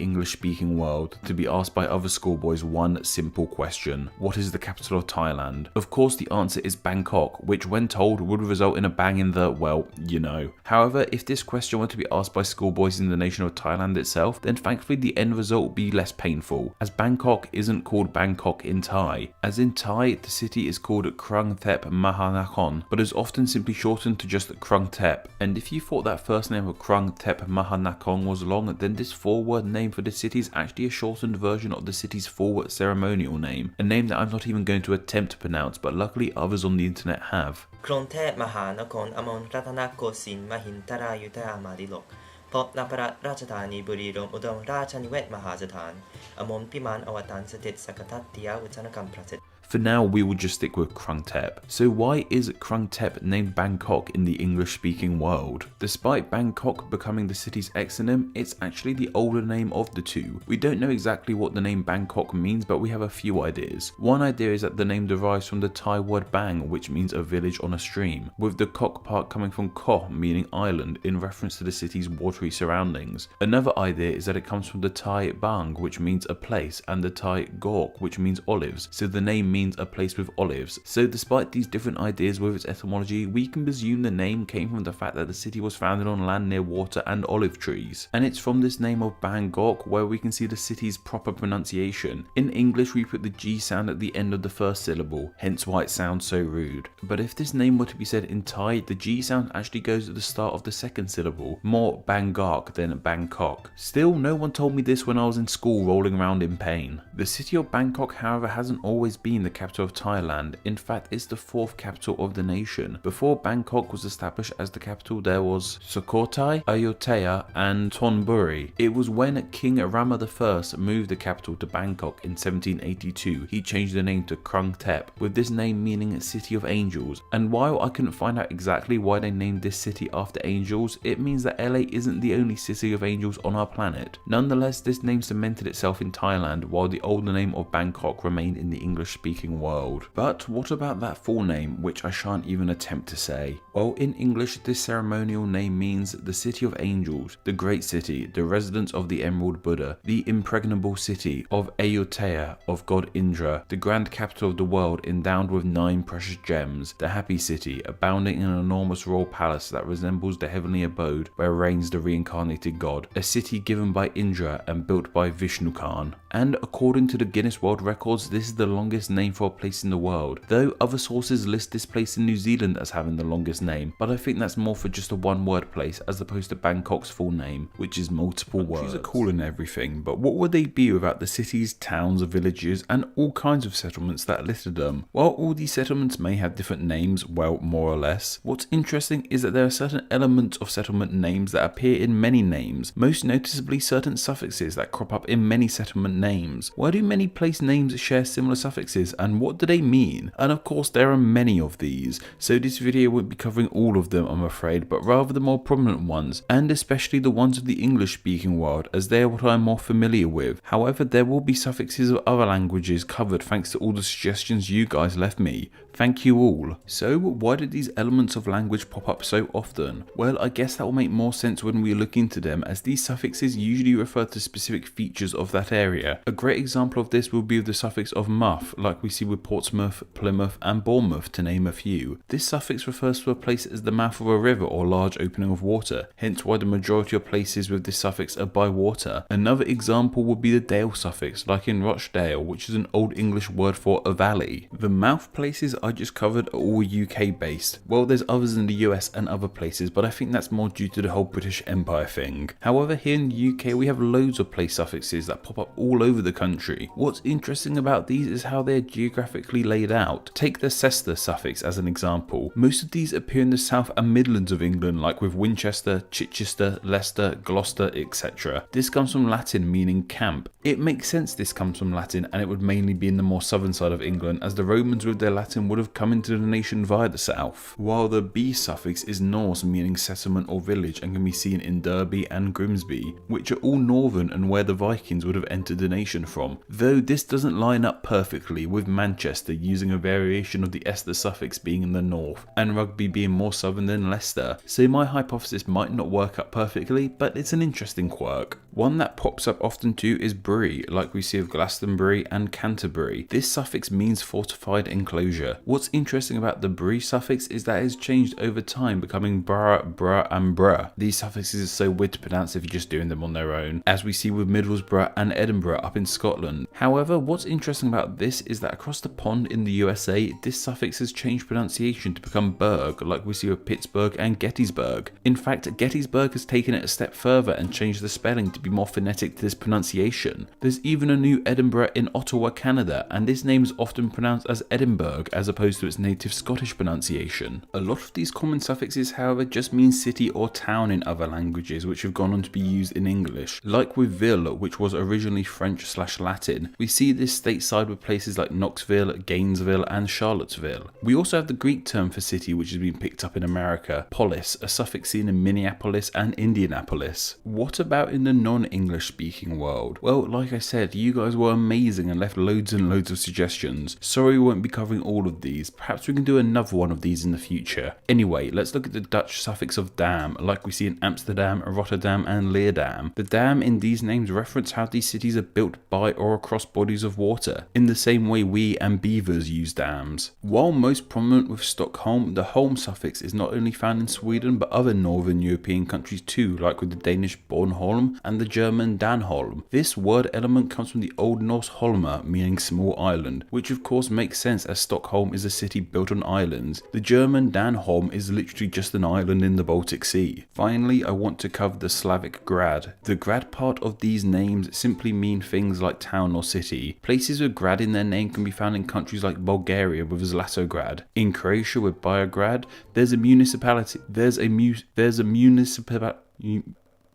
English-speaking world to be asked by other schoolboys one simple question: what is the capital of Thailand? Of course the answer is Bangkok, which when told would result in a bang in the, well, you know. However, if this question were to be asked by schoolboys in the nation of Thailand itself, then thankfully the end result would be less painful, as Bangkok isn't called Bangkok in Thai. As in Thai, the city is called Krung Thep Mahanakhon, but is often simply shortened to just Krung Thep. And if you thought that first name of Krung Thep Mahanakhon was long, then this four-word name for the city is actually a shortened version of the city's four-word ceremonial name, a name that I'm not even even going to attempt to pronounce, but luckily others on the internet have. กรุงเทพมหานครอมรรัตนโกสินทร์มหินทรายุทธยามาดิลกพบนพรัตน์ราชธานีบุรีรัมย์อุดมราชนิเวศมหาสถานอมรพิมานอวตารสถิตสักทัตติยาอุทนกรรมประสิทธิ์ For now, we will just stick with Krung Thep. So why is Krung Thep named Bangkok in the English-speaking world? Despite Bangkok becoming the city's exonym, it's actually the older name of the two. We don't know exactly what the name Bangkok means, but we have a few ideas. One idea is that the name derives from the Thai word bang, which means a village on a stream, with the kok part coming from ko, meaning island, in reference to the city's watery surroundings. Another idea is that it comes from the Thai bang, which means a place, and the Thai gok, which means olives, so the name means a place with olives. So despite these different ideas with its etymology, we can presume the name came from the fact that the city was founded on land near water and olive trees. And it's from this name of Bangkok where we can see the city's proper pronunciation. In English we put the G sound at the end of the first syllable, hence why it sounds so rude. But if this name were to be said in Thai, the G sound actually goes at the start of the second syllable, more Bangkok than Bangkok. Still, no one told me this when I was in school rolling around in pain. The city of Bangkok, however, hasn't always been the capital of Thailand. In fact, it's the fourth capital of the nation. Before Bangkok was established as the capital, there was Sukhothai, Ayutthaya and Thonburi. It was when King Rama I moved the capital to Bangkok in 1782, he changed the name to Krung Thep, with this name meaning City of Angels. And while I couldn't find out exactly why they named this city after angels, it means that LA isn't the only city of angels on our planet. Nonetheless, this name cemented itself in Thailand, while the older name of Bangkok remained in the English-speaking world. But what about that full name, which I shan't even attempt to say? Well, in English, this ceremonial name means the City of Angels, the Great City, the residence of the Emerald Buddha, the impregnable city of Ayutthaya, of God Indra, the grand capital of the world endowed with 9 precious gems, the happy city, abounding in an enormous royal palace that resembles the heavenly abode where reigns the reincarnated god, a city given by Indra and built by Vishnu Khan. And according to the Guinness World Records, this is the longest name for a place in the world, though other sources list this place in New Zealand as having the longest name, but I think that's more for just a one-word place as opposed to Bangkok's full name, which is multiple words. Countries are cool and everything, but what would they be without the cities, towns, villages, and all kinds of settlements that littered them? While all these settlements may have different names, well, more or less, what's interesting is that there are certain elements of settlement names that appear in many names, most noticeably certain suffixes that crop up in many settlement names. Why do many place names share similar suffixes, and what do they mean? And of course there are many of these, so this video won't be covering all of them, I'm afraid, but rather the more prominent ones, and especially the ones of the English speaking world, as they are what I'm more familiar with. However, there will be suffixes of other languages covered thanks to all the suggestions you guys left me. Thank you all. So why did these elements of language pop up so often? Well, I guess that will make more sense when we look into them, as these suffixes usually refer to specific features of that area. A great example of this will be with the suffix of muff, like we see with Portsmouth, Plymouth and Bournemouth, to name a few. This suffix refers to a place as the mouth of a river or large opening of water, hence why the majority of places with this suffix are by water. Another example would be the dale suffix, like in Rochdale, which is an Old English word for a valley. The mouth places I just covered are all UK based. Well, there's others in the US and other places, but I think that's more due to the whole British Empire thing. However, here in the UK we have loads of place suffixes that pop up all over the country. What's interesting about these is how they're geographically laid out. Take the Cester suffix as an example. Most of these appear in the South and Midlands of England, like with Winchester, Chichester, Leicester, Gloucester, etc. This comes from Latin meaning camp. It makes sense this comes from Latin, and it would mainly be in the more southern side of England, as the Romans with their Latin would have come into the nation via the south. While the B suffix is Norse, meaning settlement or village, and can be seen in Derby and Grimsby, which are all northern and where the Vikings would have entered the nation from, though this doesn't line up perfectly with Manchester using a variation of the Ester suffix being in the north, and Rugby being more southern than Leicester, so my hypothesis might not work out perfectly, but it's an interesting quirk. One that pops up often too is Bury, like we see of Glastonbury and Canterbury. This suffix means fortified enclosure. What's interesting about the Bury suffix is that it's changed over time, becoming bra, bruh and bruh. These suffixes are so weird to pronounce if you're just doing them on their own, as we see with Middlesbrough and Edinburgh up in Scotland. However, what's interesting about this is that that across the pond in the USA, this suffix has changed pronunciation to become Berg, like we see with Pittsburgh and Gettysburg. In fact, Gettysburg has taken it a step further and changed the spelling to be more phonetic to this pronunciation. There's even a new Edinburgh in Ottawa, Canada, and this name is often pronounced as Edinburgh as opposed to its native Scottish pronunciation. A lot of these common suffixes, however, just mean city or town in other languages, which have gone on to be used in English. Like with ville, which was originally French/Latin, we see this stateside with places like Knoxville, Gainesville, and Charlottesville. We also have the Greek term for city, which has been picked up in America, polis, a suffix seen in Minneapolis and Indianapolis. What about in the non-English speaking world? Well, like I said, you guys were amazing and left loads and loads of suggestions. Sorry we won't be covering all of these, perhaps we can do another one of these in the future. Anyway, let's look at the Dutch suffix of dam, like we see in Amsterdam, Rotterdam and Leerdam. The dam in these names reference how these cities are built by or across bodies of water, in the same way we and beavers use dams. While most prominent with Stockholm, the holm suffix is not only found in Sweden but other northern European countries too, like with the Danish Bornholm and the German Danholm. This word element comes from the Old Norse holma, meaning small island, which of course makes sense as Stockholm is a city built on islands. The German Danholm is literally just an island in the Baltic Sea. Finally, I want to cover the Slavic grad. The grad part of these names simply mean things like town or city. Places with grad in their name can be found in countries like Bulgaria with Zlatograd. In Croatia with Biograd, there's a municipality.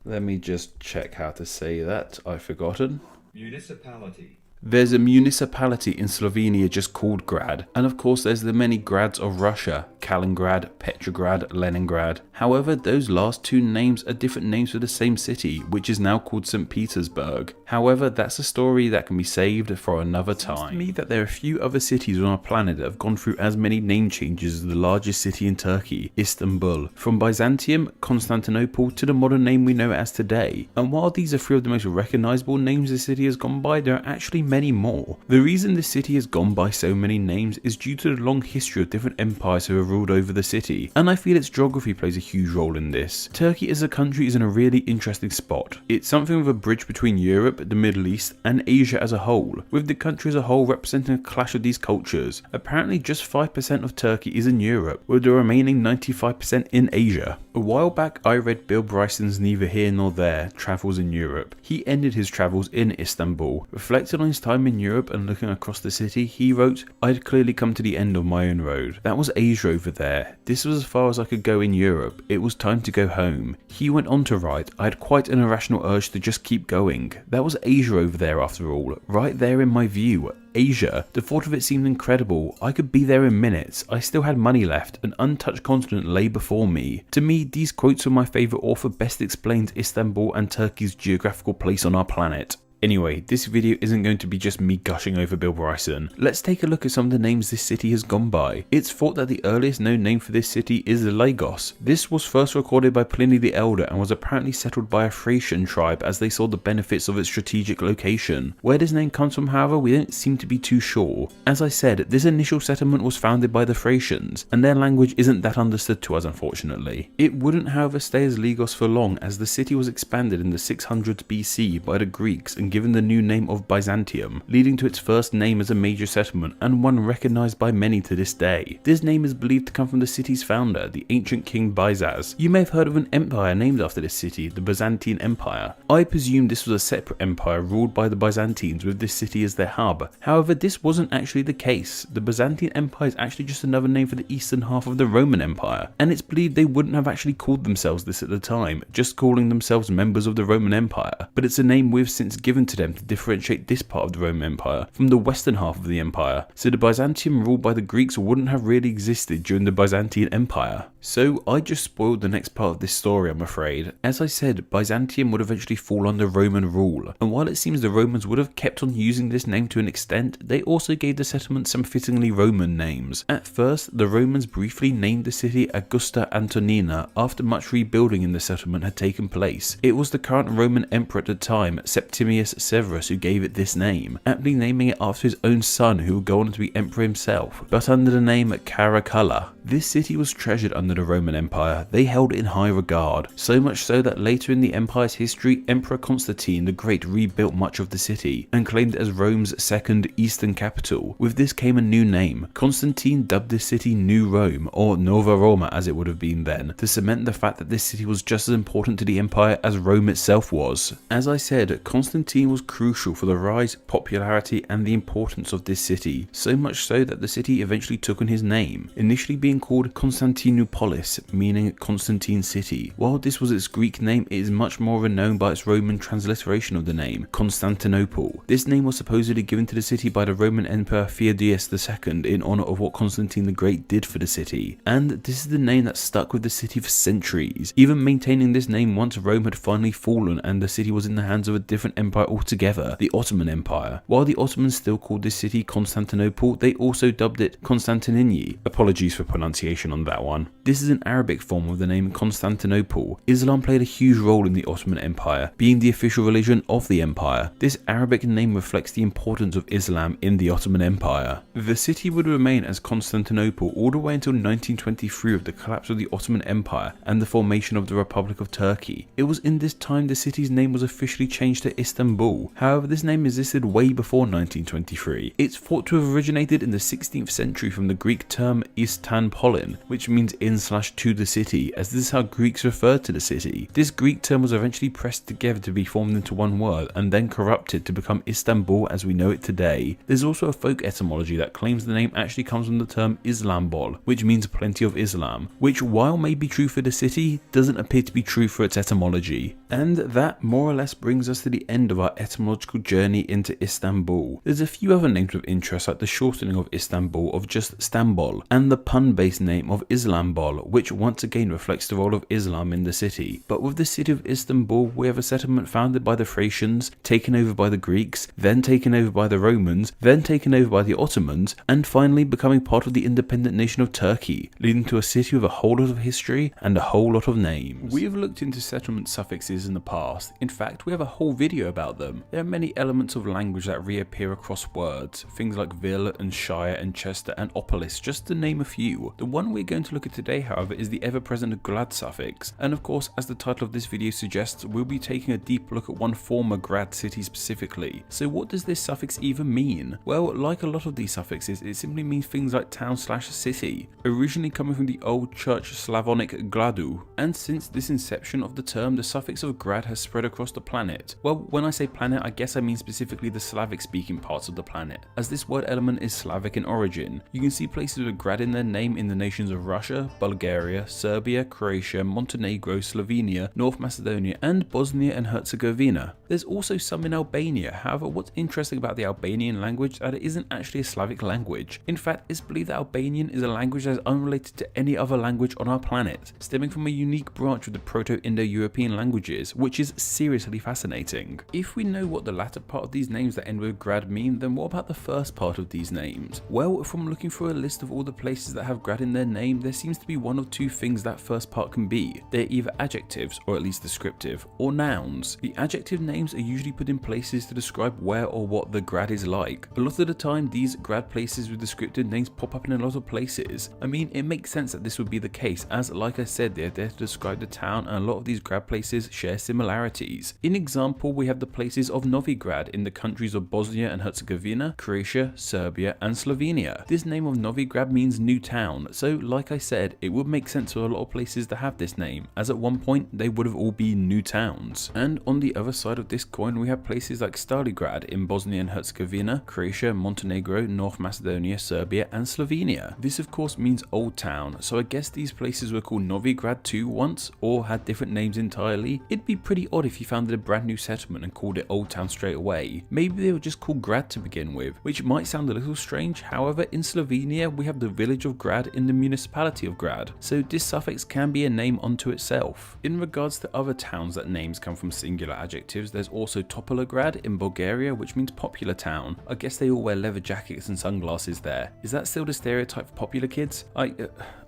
Let me just check how to say that. I've forgotten. Municipality. There's a municipality in Slovenia just called Grad, and of course there's the many grads of Russia, Kaliningrad, Petrograd, Leningrad. However, those last two names are different names for the same city, which is now called St. Petersburg. However, that's a story that can be saved for another time. It seems to me that there are a few other cities on our planet that have gone through as many name changes as the largest city in Turkey, Istanbul, from Byzantium, Constantinople to the modern name we know it as today. And while these are three of the most recognizable names the city has gone by, there are actually many more. The reason this city has gone by so many names is due to the long history of different empires who have ruled over the city, and I feel its geography plays a huge role in this. Turkey as a country is in a really interesting spot. It's something with a bridge between Europe, the Middle East, and Asia as a whole, with the country as a whole representing a clash of these cultures. Apparently just 5% of Turkey is in Europe, with the remaining 95% in Asia. A while back I read Bill Bryson's Neither Here Nor There, Travels in Europe. He ended his travels in Istanbul. Reflecting on his time in Europe and looking across the city, he wrote, "I'd clearly come to the end of my own road. That was Asia over there. This was as far as I could go in Europe. It was time to go home." He went on to write, "I had quite an irrational urge to just keep going. That was Asia over there after all, right there in my view. Asia. The thought of it seemed incredible. I could be there in minutes. I still had money left. An untouched continent lay before me." To me, these quotes from my favourite author best explains Istanbul and Turkey's geographical place on our planet. Anyway, this video isn't going to be just me gushing over Bill Bryson. Let's take a look at some of the names this city has gone by. It's thought that the earliest known name for this city is Lagos. This was first recorded by Pliny the Elder and was apparently settled by a Thracian tribe as they saw the benefits of its strategic location. Where this name comes from, however, we don't seem to be too sure. As I said, this initial settlement was founded by the Thracians, and their language isn't that understood to us, unfortunately. It wouldn't, however, stay as Lagos for long, as the city was expanded in the 600s BC by the Greeks and given the new name of Byzantium, leading to its first name as a major settlement and one recognized by many to this day. This name is believed to come from the city's founder, the ancient king Byzas. You may have heard of an empire named after this city, the Byzantine Empire. I presume this was a separate empire ruled by the Byzantines with this city as their hub. However, this wasn't actually the case. The Byzantine Empire is actually just another name for the eastern half of the Roman Empire, and it's believed they wouldn't have actually called themselves this at the time, just calling themselves members of the Roman Empire, but it's a name we've since given to them to differentiate this part of the Roman Empire from the western half of the empire, so the Byzantium ruled by the Greeks wouldn't have really existed during the Byzantine Empire. So I just spoiled the next part of this story, I'm afraid. As I said, Byzantium would eventually fall under Roman rule, and while it seems the Romans would have kept on using this name to an extent, they also gave the settlement some fittingly Roman names. At first, the Romans briefly named the city Augusta Antonina after much rebuilding in the settlement had taken place. It was the current Roman emperor at the time, Septimius Severus, who gave it this name, aptly naming it after his own son who would go on to be emperor himself, but under the name Caracalla. This city was treasured under the Roman Empire. They held it in high regard, so much so that later in the empire's history, Emperor Constantine the Great rebuilt much of the city and claimed it as Rome's second eastern capital. With this came a new name. Constantine dubbed this city New Rome, or Nova Roma as it would have been then, to cement the fact that this city was just as important to the empire as Rome itself was. As I said, Constantine was crucial for the rise, popularity and the importance of this city, so much so that the city eventually took on his name, initially being called Constantinopolis, meaning Constantine City. While this was its Greek name, it is much more renowned by its Roman transliteration of the name, Constantinople. This name was supposedly given to the city by the Roman Emperor Theodosius II in honour of what Constantine the Great did for the city, and this is the name that stuck with the city for centuries, even maintaining this name once Rome had finally fallen and the city was in the hands of a different empire altogether, the Ottoman Empire. While the Ottomans still called this city Constantinople, they also dubbed it Constantinople. Apologies for pronunciation on that one. This is an Arabic form of the name Constantinople. Islam played a huge role in the Ottoman Empire, being the official religion of the empire. This Arabic name reflects the importance of Islam in the Ottoman Empire. The city would remain as Constantinople all the way until 1923 with the collapse of the Ottoman Empire and the formation of the Republic of Turkey. It was in this time the city's name was officially changed to Istanbul. However, this name existed way before 1923. It's thought to have originated in the 16th century from the Greek term Istanpolin, which means in/to the city, as this is how Greeks referred to the city. This Greek term was eventually pressed together to be formed into one word and then corrupted to become Istanbul as we know it today. There's also a folk etymology that claims the name actually comes from the term Islambol, which means plenty of Islam, which while may be true for the city, doesn't appear to be true for its etymology. And that more or less brings us to the end of our etymological journey into Istanbul. There's a few other names of interest like the shortening of Istanbul of just Stambol, and the pun-based name of Islambol, which once again reflects the role of Islam in the city. But with the city of Istanbul, we have a settlement founded by the Thracians, taken over by the Greeks, then taken over by the Romans, then taken over by the Ottomans, and finally becoming part of the independent nation of Turkey, leading to a city with a whole lot of history and a whole lot of names. We have looked into settlement suffixes in the past. In fact, we have a whole video about them. There are many elements of language that reappear across words, things like ville and shire and chester and opolis, just to name a few. The one we're going to look at today, however, is the ever-present grad suffix, and of course, as the title of this video suggests, we'll be taking a deep look at one former grad city specifically. So what does this suffix even mean? Well, like a lot of these suffixes, it simply means things like town/city, originally coming from the Old Church Slavonic gladu, and since this inception of the term, the suffix of grad has spread across the planet. Well, when I say planet, I guess I mean specifically the Slavic-speaking parts of the planet, as this word element is Slavic in origin. You can see places with grad in their name in the nations of Russia, Bulgaria, Serbia, Croatia, Montenegro, Slovenia, North Macedonia, and Bosnia and Herzegovina. There's also some in Albania. However, what's interesting about the Albanian language is that it isn't actually a Slavic language. In fact, it's believed that Albanian is a language that is unrelated to any other language on our planet, stemming from a unique branch of the Proto-Indo-European languages, which is seriously fascinating. If we know what the latter part of these names that end with grad mean, then what about the first part of these names? Well, from looking through a list of all the places that have grad in their name, there seems to be one of two things that first part can be. They're either adjectives, or at least descriptive, or nouns. The adjective names are usually put in places to describe where or what the grad is like. A lot of the time, these grad places with descriptive names pop up in a lot of places. I mean, it makes sense that this would be the case, as like I said, they're there to describe the town, and a lot of these grad places share similarities. In example, we have the places of Novigrad in the countries of Bosnia and Herzegovina, Croatia, Serbia, and Slovenia. This name of Novigrad means new town, so like I said, it would make sense for a lot of places to have this name, as at one point they would have all been new towns. And on the other side of this coin, we have places like Staligrad in Bosnia and Herzegovina, Croatia, Montenegro, North Macedonia, Serbia, and Slovenia. This of course means old town, so I guess these places were called Novigrad too once, or had different names entirely. It'd be pretty odd if you founded a brand new settlement and called it Old Town straight away. Maybe they were just called Grad to begin with, which might sound a little strange. However, in Slovenia we have the village of Grad in the municipality of Grad, so this suffix can be a name unto itself. In regards to other towns that names come from singular adjectives, there's also Topolograd in Bulgaria, which means popular town. I guess they all wear leather jackets and sunglasses there. Is that still the stereotype for popular kids?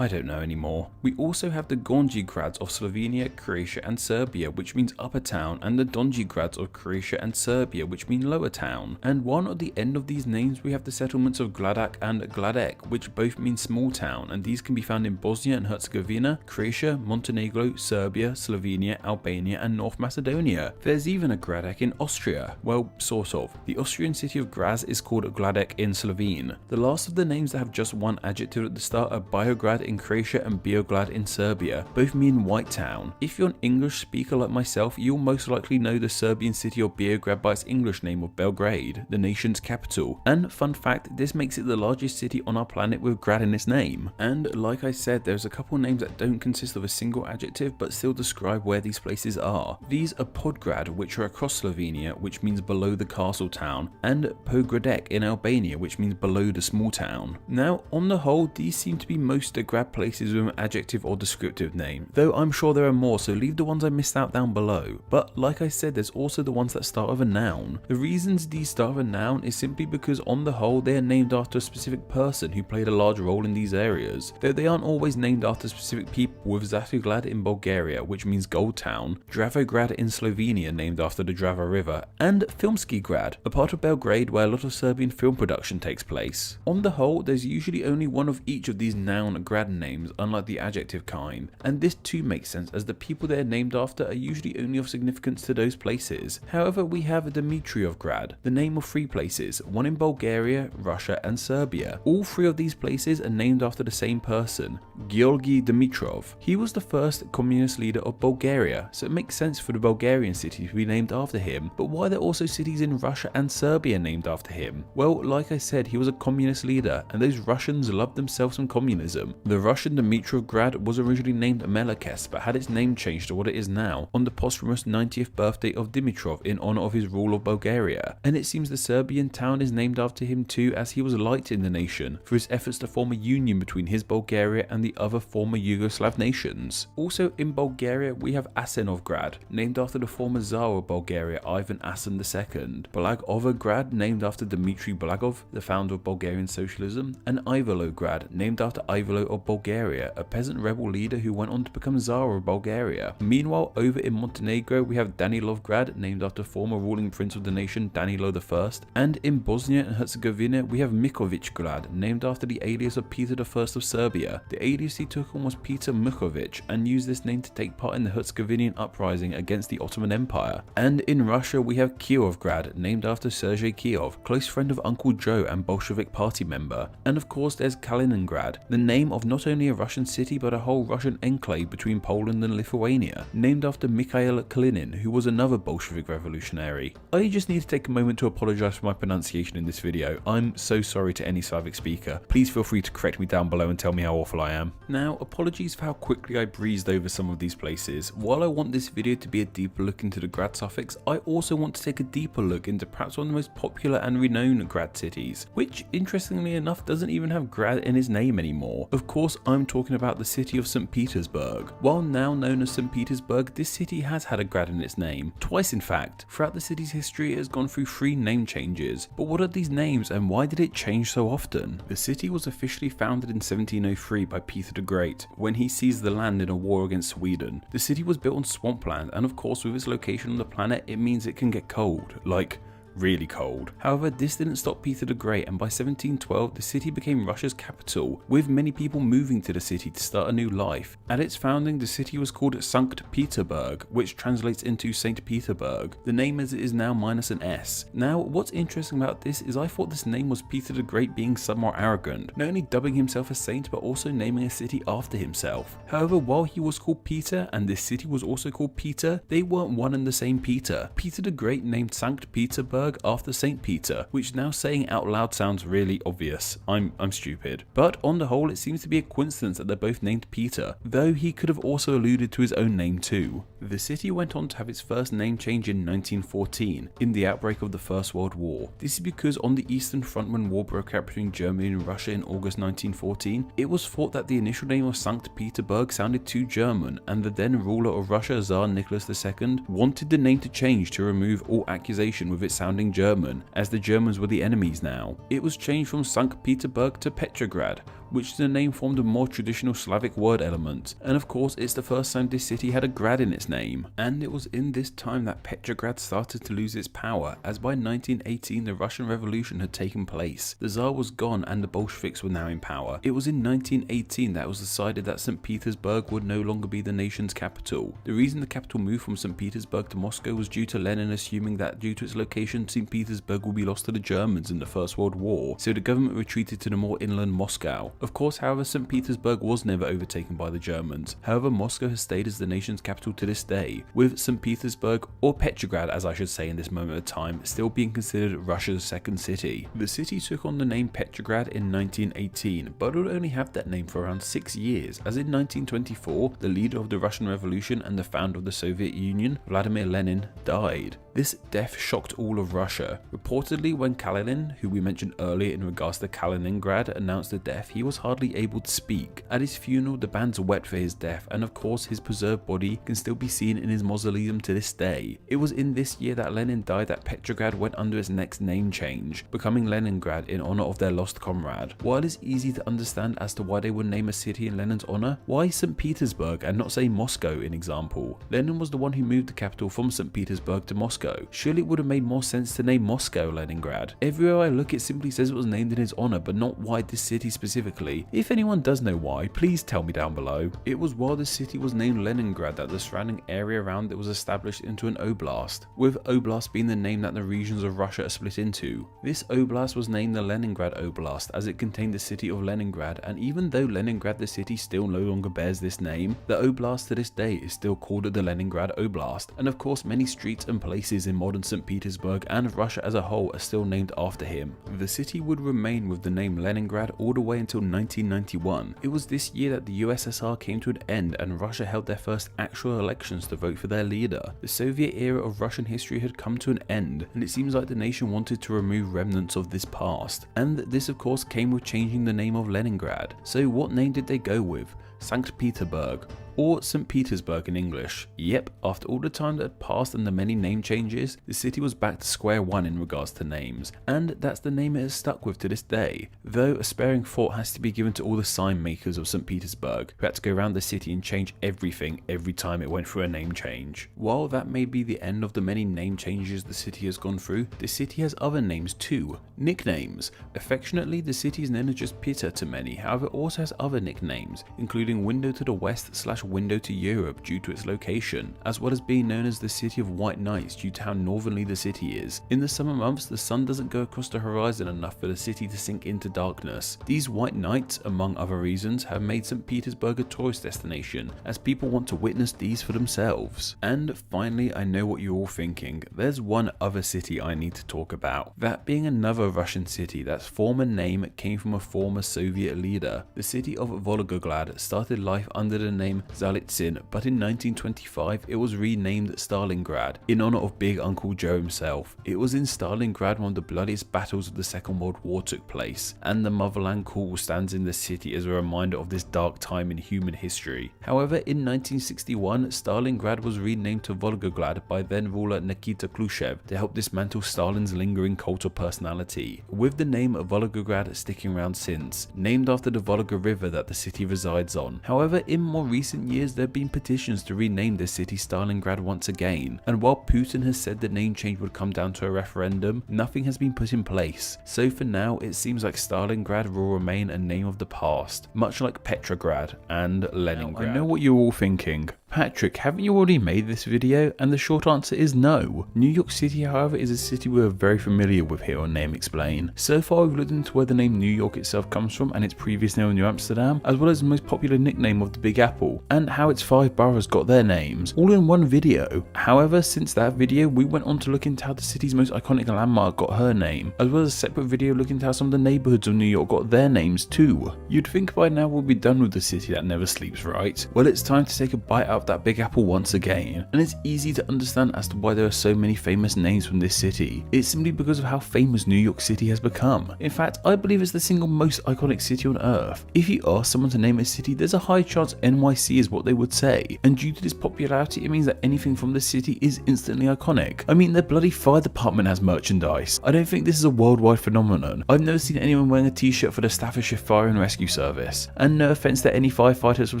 I don't know anymore. We also have the Gornji grads of Slovenia, Croatia and Serbia, which means upper town, and the Donji grads of Croatia and Serbia, which mean lower town. And one at the end of these names we have the settlements of Gladak and Gladek, which both mean small town, and these can be found in Bosnia and Herzegovina, Croatia, Montenegro, Serbia, Slovenia, Albania and North Macedonia. There's even a Gradek in Austria. Well, sort of. The Austrian city of Graz is called Gladek in Slovene. The last of the names that have just one adjective at the start are Biograd in Croatia and Beograd in Serbia. Both mean white town. If you're an English speaker like myself, you'll most likely know the Serbian city of Beograd by its English name of Belgrade, the nation's capital. And fun fact, this makes it the largest city on our planet with grad in its name. And like I said, there's a couple names that don't consist of a single adjective but still describe where these places are. These are Podgrad, which are across Slovenia, which means below the castle town, and Pogradek in Albania, which means below the small town. Now, on the whole, these seem to be most the grad places with an adjective or descriptive name, though I'm sure there are more, so leave the ones I missed out down below. But like I said, there's also the ones that start with a noun. The reasons these start with a noun is simply because on the whole they are named after a specific person who played a large role in these areas, though they aren't always named after specific people, with Zatuglad in Bulgaria, which means gold town, Dravograd in Slovenia named after the Drava river, and Filmski Grad, a part of Belgrade where a lot of Serbian film production takes place. On the whole, there's usually only one of each of these noun grad names, unlike the adjective kind, and this too makes sense as the people they are named after are usually only of significance to those places. However, we have Dimitriov Grad, the name of 3 places, one in Bulgaria, Russia and Serbia. All 3 of these places are named after the same person, Georgy Dimitrov. He was the first communist leader of Bulgaria, so it makes sense for the Bulgarian city to be named after him, but why are there also cities in Russia and Serbia named after him? Well, like I said, he was a communist leader, and those Russians loved themselves some communism. The Russian Dimitrov Grad was originally named Melekes, but had its name changed to what it is now, on the posthumous 90th birthday of Dimitrov in honor of his rule of Bulgaria. And it seems the Serbian town is named after him too, as he was liked in the nation for his efforts to form a union between his Bulgaria and the other former Yugoslav nations. Also in Bulgaria we have Asenovgrad, named after the former Tsar of Bulgaria Ivan Asen II, Blagovograd, named after Dmitry Blagov, the founder of Bulgarian socialism, and Ivolograd, named after Ivolo of Bulgaria, a peasant rebel leader who went on to become Tsar of Bulgaria. Meanwhile, over in Montenegro we have Danilovgrad, named after former ruling prince of the nation Danilo I, and in Bosnia and Herzegovina we have Mikovićgrad, named after the alias of Peter I of Serbia. The alias he took on was Peter Mukovic, and used this name to take part in the Herzegovinian uprising against the Ottoman Empire. And in Russia we have Kirovgrad, named after Sergei Kirov, close friend of Uncle Joe and Bolshevik party member. And of course there's Kaliningrad, the name of not only a Russian city but a whole Russian enclave between Poland and Lithuania, named after Mikhail Kalinin, who was another Bolshevik revolutionary. I just need to take a moment to apologise for my pronunciation in this video. I'm so sorry to any Slavic speaker. Please feel free to correct me down below and tell me how awful I am. Now, apologies for how quickly I breezed over some of these places. While I want this video to be a deeper look into the grad suffix, I also want to take a deeper look into perhaps one of the most popular and renowned grad cities, which interestingly enough doesn't even have grad in its name anymore. Of course, I'm talking about the city of St. Petersburg. While now known as St. Petersburg, this city has had a grad in its name. Twice in fact. Throughout the city's history it has gone through 3 name changes. But what are these names and why did it change so often? The city was officially founded in 1703 by Peter the Great, when he seized the land in a war against Sweden. The city was built on swampland, and of course with its location on the planet it means it can get cold. Like, really cold. However, this didn't stop Peter the Great, and by 1712 the city became Russia's capital, with many people moving to the city to start a new life. At its founding, the city was called Sankt Peterburg, which translates into St. Peterburg, the name as it is now minus an S. Now, what's interesting about this is I thought this name was Peter the Great being somewhat arrogant, not only dubbing himself a saint but also naming a city after himself. However, while he was called Peter and this city was also called Peter, they weren't one and the same Peter. Peter the Great named Sankt Peterburg after St. Peter, which now saying out loud sounds really obvious. I'm stupid. But on the whole, it seems to be a coincidence that they're both named Peter, though he could have also alluded to his own name too. The city went on to have its first name change in 1914, in the outbreak of the First World War. This is because on the Eastern Front, when war broke out between Germany and Russia in August 1914, it was thought that the initial name of Sankt Peterburg sounded too German, and the then ruler of Russia, Tsar Nicholas II, wanted the name to change to remove all accusation with it sounding German, as the Germans were the enemies now. It was changed from Sankt Peterburg to Petrograd, which is a name formed of more traditional Slavic word elements, and of course it's the first time this city had a grad in its name. And it was in this time that Petrograd started to lose its power, as by 1918 the Russian Revolution had taken place. The Tsar was gone and the Bolsheviks were now in power. It was in 1918 that it was decided that St. Petersburg would no longer be the nation's capital. The reason the capital moved from St. Petersburg to Moscow was due to Lenin assuming that due to its location, St. Petersburg would be lost to the Germans in the First World War, so the government retreated to the more inland Moscow. Of course, however, St. Petersburg was never overtaken by the Germans. However, Moscow has stayed as the nation's capital to this day, with St. Petersburg, or Petrograd as I should say in this moment of time, still being considered Russia's second city. The city took on the name Petrograd in 1918, but it would only have that name for around 6 years, as in 1924, the leader of the Russian Revolution and the founder of the Soviet Union, Vladimir Lenin, died. This death shocked all of Russia. Reportedly, when Kalinin, who we mentioned earlier in regards to Kaliningrad, announced the death, he was hardly able to speak. At his funeral, the bands wept for his death, and of course his preserved body can still be seen in his mausoleum to this day. It was in this year that Lenin died that Petrograd went under its next name change, becoming Leningrad in honor of their lost comrade. While it's easy to understand as to why they would name a city in Lenin's honor, why St. Petersburg and not say Moscow in example? Lenin was the one who moved the capital from St. Petersburg to Moscow. Surely it would have made more sense to name Moscow Leningrad. Everywhere I look it simply says it was named in his honor, but not why this city specifically. If anyone does know why, please tell me down below. It was while the city was named Leningrad that the surrounding area around it was established into an oblast, with oblast being the name that the regions of Russia are split into. This oblast was named the Leningrad Oblast as it contained the city of Leningrad, and even though Leningrad the city still no longer bears this name, the oblast to this day is still called the Leningrad Oblast, and of course many streets and places in modern St. Petersburg and Russia as a whole are still named after him. The city would remain with the name Leningrad all the way until 1991. It was this year that the USSR came to an end and Russia held their first actual elections to vote for their leader. The Soviet era of Russian history had come to an end, and it seems like the nation wanted to remove remnants of this past. And this of course came with changing the name of Leningrad. So what name did they go with? St. Petersburg, or St. Petersburg in English. Yep, after all the time that had passed and the many name changes, the city was back to square one in regards to names, and that's the name it has stuck with to this day, though a sparing thought has to be given to all the sign makers of St. Petersburg, who had to go around the city and change everything every time it went through a name change. While that may be the end of the many name changes the city has gone through, the city has other names too, nicknames. Affectionately, the city is known as just Peter to many, however it also has other nicknames, including Window to the West / Window to Europe due to its location, as well as being known as the City of White Nights due to how northerly the city is. In the summer months, the sun doesn't go across the horizon enough for the city to sink into darkness. These white nights, among other reasons, have made St. Petersburg a tourist destination, as people want to witness these for themselves. And finally, I know what you're all thinking, there's one other city I need to talk about, that being another Russian city that's former name came from a former Soviet leader. The city of Volgograd started life under the name Zalitsin, but in 1925 it was renamed Stalingrad in honor of Big Uncle Joe himself. It was in Stalingrad one of the bloodiest battles of the Second World War took place, and the Motherland Call stands in the city as a reminder of this dark time in human history. However, in 1961 Stalingrad was renamed to Volgograd by then ruler Nikita Khrushchev to help dismantle Stalin's lingering cult of personality, with the name Volgograd sticking around since, named after the Volga River that the city resides on. However, in more recent years there have been petitions to rename the city Stalingrad once again, and while Putin has said the name change would come down to a referendum, nothing has been put in place. So for now it seems like Stalingrad will remain a name of the past, much like Petrograd and Leningrad. Now, I know what you're all thinking. Patrick, haven't you already made this video? And the short answer is no. New York City, however, is a city we're very familiar with here on Name Explain. So far we've looked into where the name New York itself comes from and its previous name New Amsterdam, as well as the most popular nickname of the Big Apple, and how its 5 boroughs got their names, all in one video. However, since that video we went on to look into how the city's most iconic landmark got her name, as well as a separate video looking into how some of the neighbourhoods of New York got their names too. You'd think by now we'll be done with the city that never sleeps, right? Well, it's time to take a bite out out that Big Apple once again, and it's easy to understand as to why there are so many famous names from this city. It's simply because of how famous New York City has become. In fact, I believe it's the single most iconic city on earth. If you ask someone to name a city, there's a high chance NYC is what they would say, and due to this popularity, it means that anything from the city is instantly iconic. I mean, their bloody fire department has merchandise. I don't think this is a worldwide phenomenon. I've never seen anyone wearing a t-shirt for the Staffordshire Fire and Rescue Service. And no offense to any firefighters from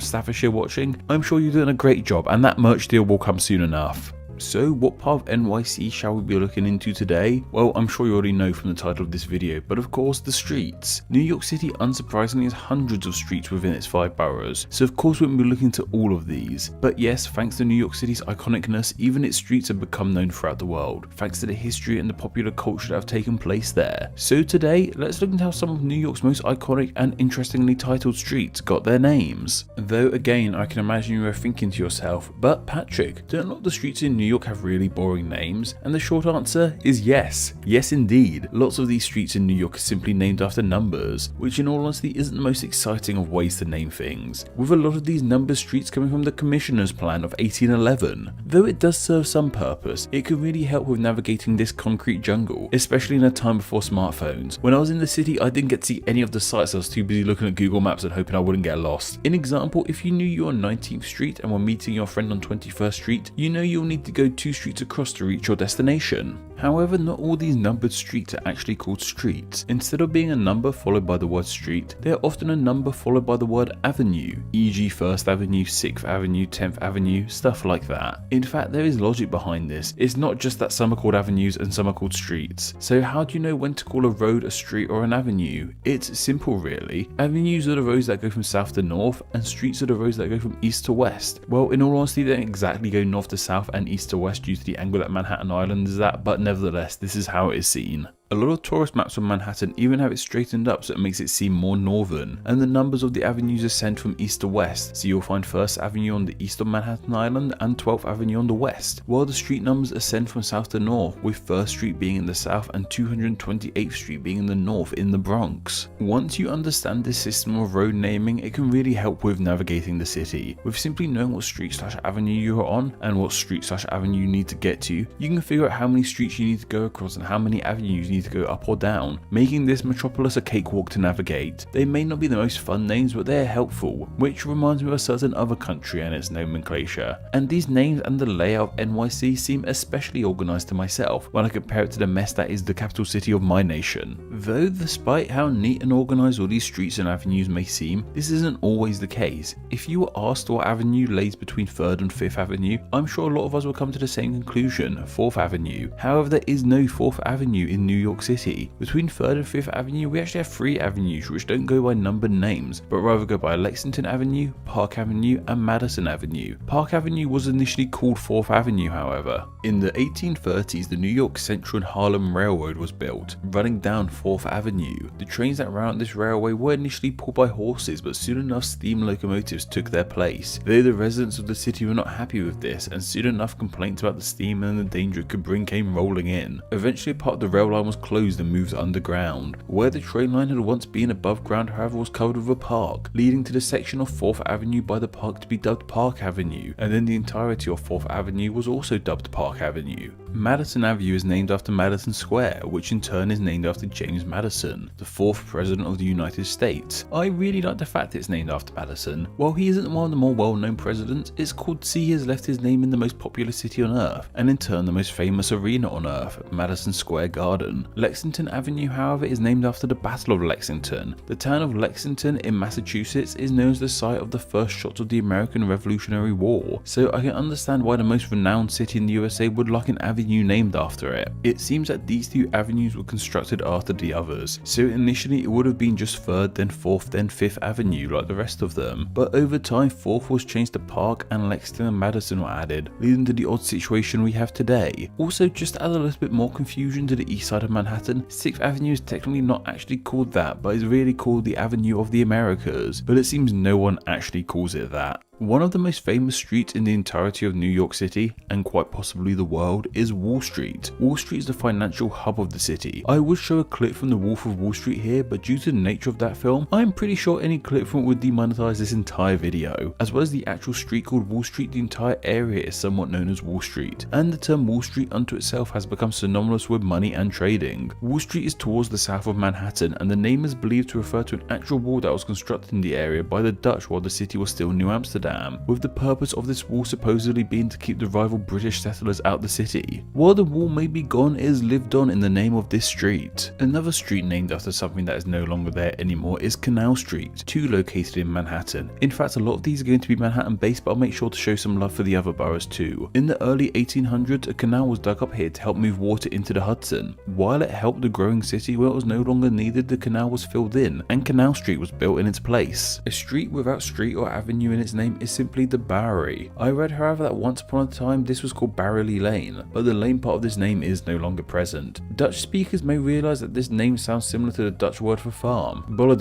Staffordshire watching, I'm sure you're doing a great job and that merch deal will come soon enough. So what part of NYC shall we be looking into today? Well, I'm sure you already know from the title of this video, but of course the streets. New York City unsurprisingly has hundreds of streets within its 5 boroughs, so of course we won't be looking into all of these. But yes, thanks to New York City's iconicness, even its streets have become known throughout the world, thanks to the history and the popular culture that have taken place there. So today, let's look into how some of New York's most iconic and interestingly titled streets got their names. Though again, I can imagine you are thinking to yourself, but Patrick, don't a lot of the streets in New York have really boring names? And the short answer is yes. Yes indeed. Lots of these streets in New York are simply named after numbers, which in all honesty isn't the most exciting of ways to name things, with a lot of these number streets coming from the Commissioner's Plan of 1811. Though it does serve some purpose, it can really help with navigating this concrete jungle, especially in a time before smartphones. When I was in the city, I didn't get to see any of the sights. I was too busy looking at Google Maps and hoping I wouldn't get lost. In example, if you knew you were on 19th Street and were meeting your friend on 21st Street, you know you'll need to go 2 streets across to reach your destination. However, not all these numbered streets are actually called streets. Instead of being a number followed by the word street, they are often a number followed by the word avenue, e.g. 1st Avenue, 6th Avenue, 10th Avenue, stuff like that. In fact, there is logic behind this. It's not just that some are called avenues and some are called streets. So how do you know when to call a road a street or an avenue? It's simple really. Avenues are the roads that go from south to north, and streets are the roads that go from east to west. Well, in all honesty, they don't exactly go north to south and east to west due to the angle that Manhattan Island is at, but nevertheless, this is how it is seen. A lot of tourist maps of Manhattan even have it straightened up so it makes it seem more northern, and the numbers of the avenues ascend from east to west, so you'll find 1st Avenue on the east of Manhattan Island and 12th Avenue on the west, while the street numbers ascend from south to north, with 1st Street being in the south and 228th Street being in the north in the Bronx. Once you understand this system of road naming, it can really help with navigating the city. With simply knowing what street/avenue you are on and what street/avenue you need to get to, you can figure out how many streets you need to go across and how many avenues you need to go up or down, making this metropolis a cakewalk to navigate. They may not be the most fun names, but they are helpful, which reminds me of a certain other country and its nomenclature. And these names and the layout of NYC seem especially organised to myself when I compare it to the mess that is the capital city of my nation. Though despite how neat and organised all these streets and avenues may seem, this isn't always the case. If you were asked what avenue lays between 3rd and 5th Avenue, I'm sure a lot of us will come to the same conclusion, 4th Avenue. However, there is no 4th Avenue in New York City. Between 3rd and 5th Avenue, we actually have 3 avenues which don't go by numbered names, but rather go by Lexington Avenue, Park Avenue, and Madison Avenue. Park Avenue was initially called 4th Avenue, however. In the 1830s, the New York Central and Harlem Railroad was built, running down 4th Avenue. The trains that ran this railway were initially pulled by horses, but soon enough steam locomotives took their place. Though the residents of the city were not happy with this, and soon enough complaints about the steam and the danger it could bring came rolling in. Eventually, part of the rail line was closed and moved underground. Where the train line had once been above ground, however, was covered with a park, leading to the section of 4th Avenue by the park to be dubbed Park Avenue, and then the entirety of 4th Avenue was also dubbed Park Avenue. Madison Avenue is named after Madison Square, which in turn is named after James Madison, the 4th President of the United States. I really like the fact it's named after Madison. While he isn't one of the more well-known presidents, it's cool to see he has left his name in the most popular city on earth, and in turn the most famous arena on earth, Madison Square Garden. Lexington Avenue, however, is named after the Battle of Lexington. The town of Lexington in Massachusetts is known as the site of the first shots of the American Revolutionary War, so I can understand why the most renowned city in the USA would like an avenue named after it. It seems that these 2 avenues were constructed after the others, so initially it would have been just 3rd, then 4th, then 5th Avenue like the rest of them, but over time 4th was changed to Park and Lexington and Madison were added, leading to the odd situation we have today. Also, just to add a little bit more confusion to the east side of Manhattan, 6th Avenue is technically not actually called that, but is really called the Avenue of the Americas, but it seems no one actually calls it that. One of the most famous streets in the entirety of New York City, and quite possibly the world, is Wall Street. Wall Street is the financial hub of the city. I would show a clip from The Wolf of Wall Street here, but due to the nature of that film, I'm pretty sure any clip from it would demonetize this entire video. As well as the actual street called Wall Street, the entire area is somewhat known as Wall Street, and the term Wall Street unto itself has become synonymous with money and trading. Wall Street is towards the south of Manhattan, and the name is believed to refer to an actual wall that was constructed in the area by the Dutch while the city was still New Amsterdam, with the purpose of this wall supposedly being to keep the rival British settlers out the city. While the wall may be gone, it is lived on in the name of this street. Another street named after something that is no longer there anymore is Canal Street, too located in Manhattan. In fact, a lot of these are going to be Manhattan based, but I'll make sure to show some love for the other boroughs too. In the early 1800s, a canal was dug up here to help move water into the Hudson. While it helped the growing city where it was no longer needed, the canal was filled in, and Canal Street was built in its place. A street without street or avenue in its name is simply the Bowery. I read, however, that once upon a time this was called Barreley Lane, but the lane part of this name is no longer present. Dutch speakers may realise that this name sounds similar to the Dutch word for farm, boroughs,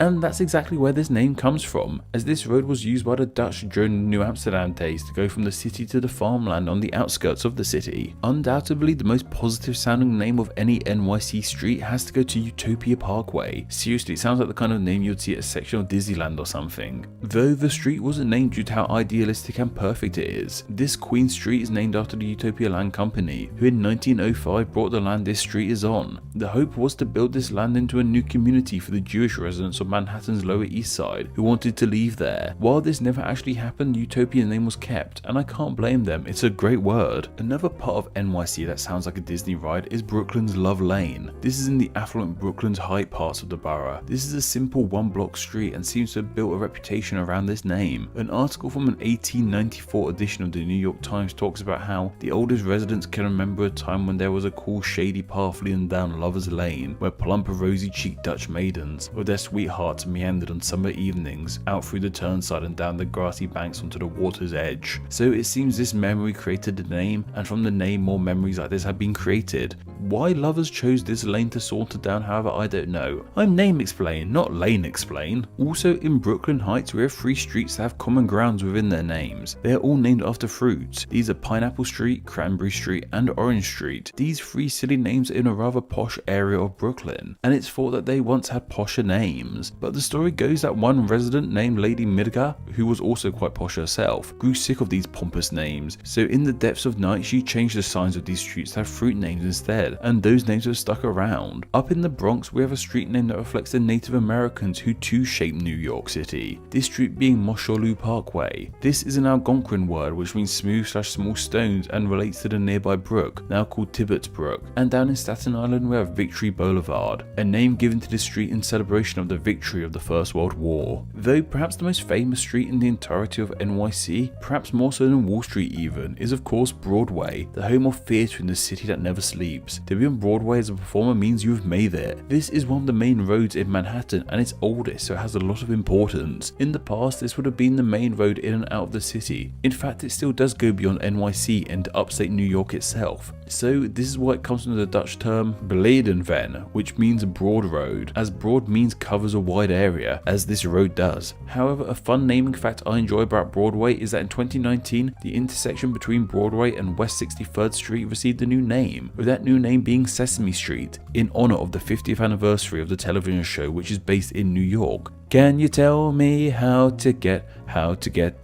and that's exactly where this name comes from, as this road was used by the Dutch during the New Amsterdam days to go from the city to the farmland on the outskirts of the city. Undoubtedly, the most positive sounding name of any NYC street has to go to Utopia Parkway. Seriously, it sounds like the kind of name you'd see at a section of Disneyland or something. Though the street wasn't named due to how idealistic and perfect it is. This Queen Street is named after the Utopia Land Company, who in 1905 bought the land this street is on. The hope was to build this land into a new community for the Jewish residents of Manhattan's Lower East Side who wanted to leave there. While this never actually happened, the Utopia name was kept, and I can't blame them, it's a great word. Another part of NYC that sounds like a Disney ride is Brooklyn's Love Lane. This is in the affluent Brooklyn's Heights parts of the borough. This is a simple one-block street and seems to have built a reputation around this name. An article from an 1894 edition of the New York Times talks about how the oldest residents can remember a time when there was a cool shady path leading down Lover's Lane, where plump rosy-cheeked Dutch maidens with their sweethearts meandered on summer evenings out through the turnstile and down the grassy banks onto the water's edge. So it seems this memory created the name, and from the name more memories like this have been created. Why lovers chose this lane to saunter down, however, I don't know. I'm name explain, not lane explain. Also in Brooklyn Heights we have 3 streets that have common grounds within their names. They are all named after fruits. These are Pineapple Street, Cranberry Street and Orange Street. These 3 silly names are in a rather posh area of Brooklyn, and it's thought that they once had posher names. But the story goes that one resident named Lady Midgar, who was also quite posh herself, grew sick of these pompous names, so in the depths of night she changed the signs of these streets to have fruit names instead, and those names have stuck around. Up in the Bronx we have a street name that reflects the Native Americans who too shaped New York City, this street being Mosholu Parkway. This is an Algonquin word which means smooth/small stones and relates to the nearby brook, now called Tibbetts Brook. And down in Staten Island we have Victory Boulevard, a name given to the street in celebration of the victory of the First World War. Though perhaps the most famous street in the entirety of NYC, perhaps more so than Wall Street even, is of course Broadway, the home of theatre in the city that never sleeps. To be on Broadway as a performer means you have made it. This is one of the main roads in Manhattan and it's oldest, so it has a lot of importance. In the past this would have been the main road in and out of the city. In fact it still does go beyond NYC and upstate New York itself. So this is why it comes from the Dutch term Beledenven, which means broad road, as broad means covers a wide area, as this road does. However, a fun naming fact I enjoy about Broadway is that in 2019 the intersection between Broadway and West 63rd Street received a new name, with that new name being Sesame Street, in honour of the 50th anniversary of the television show which is based in New York. Can you tell me how to get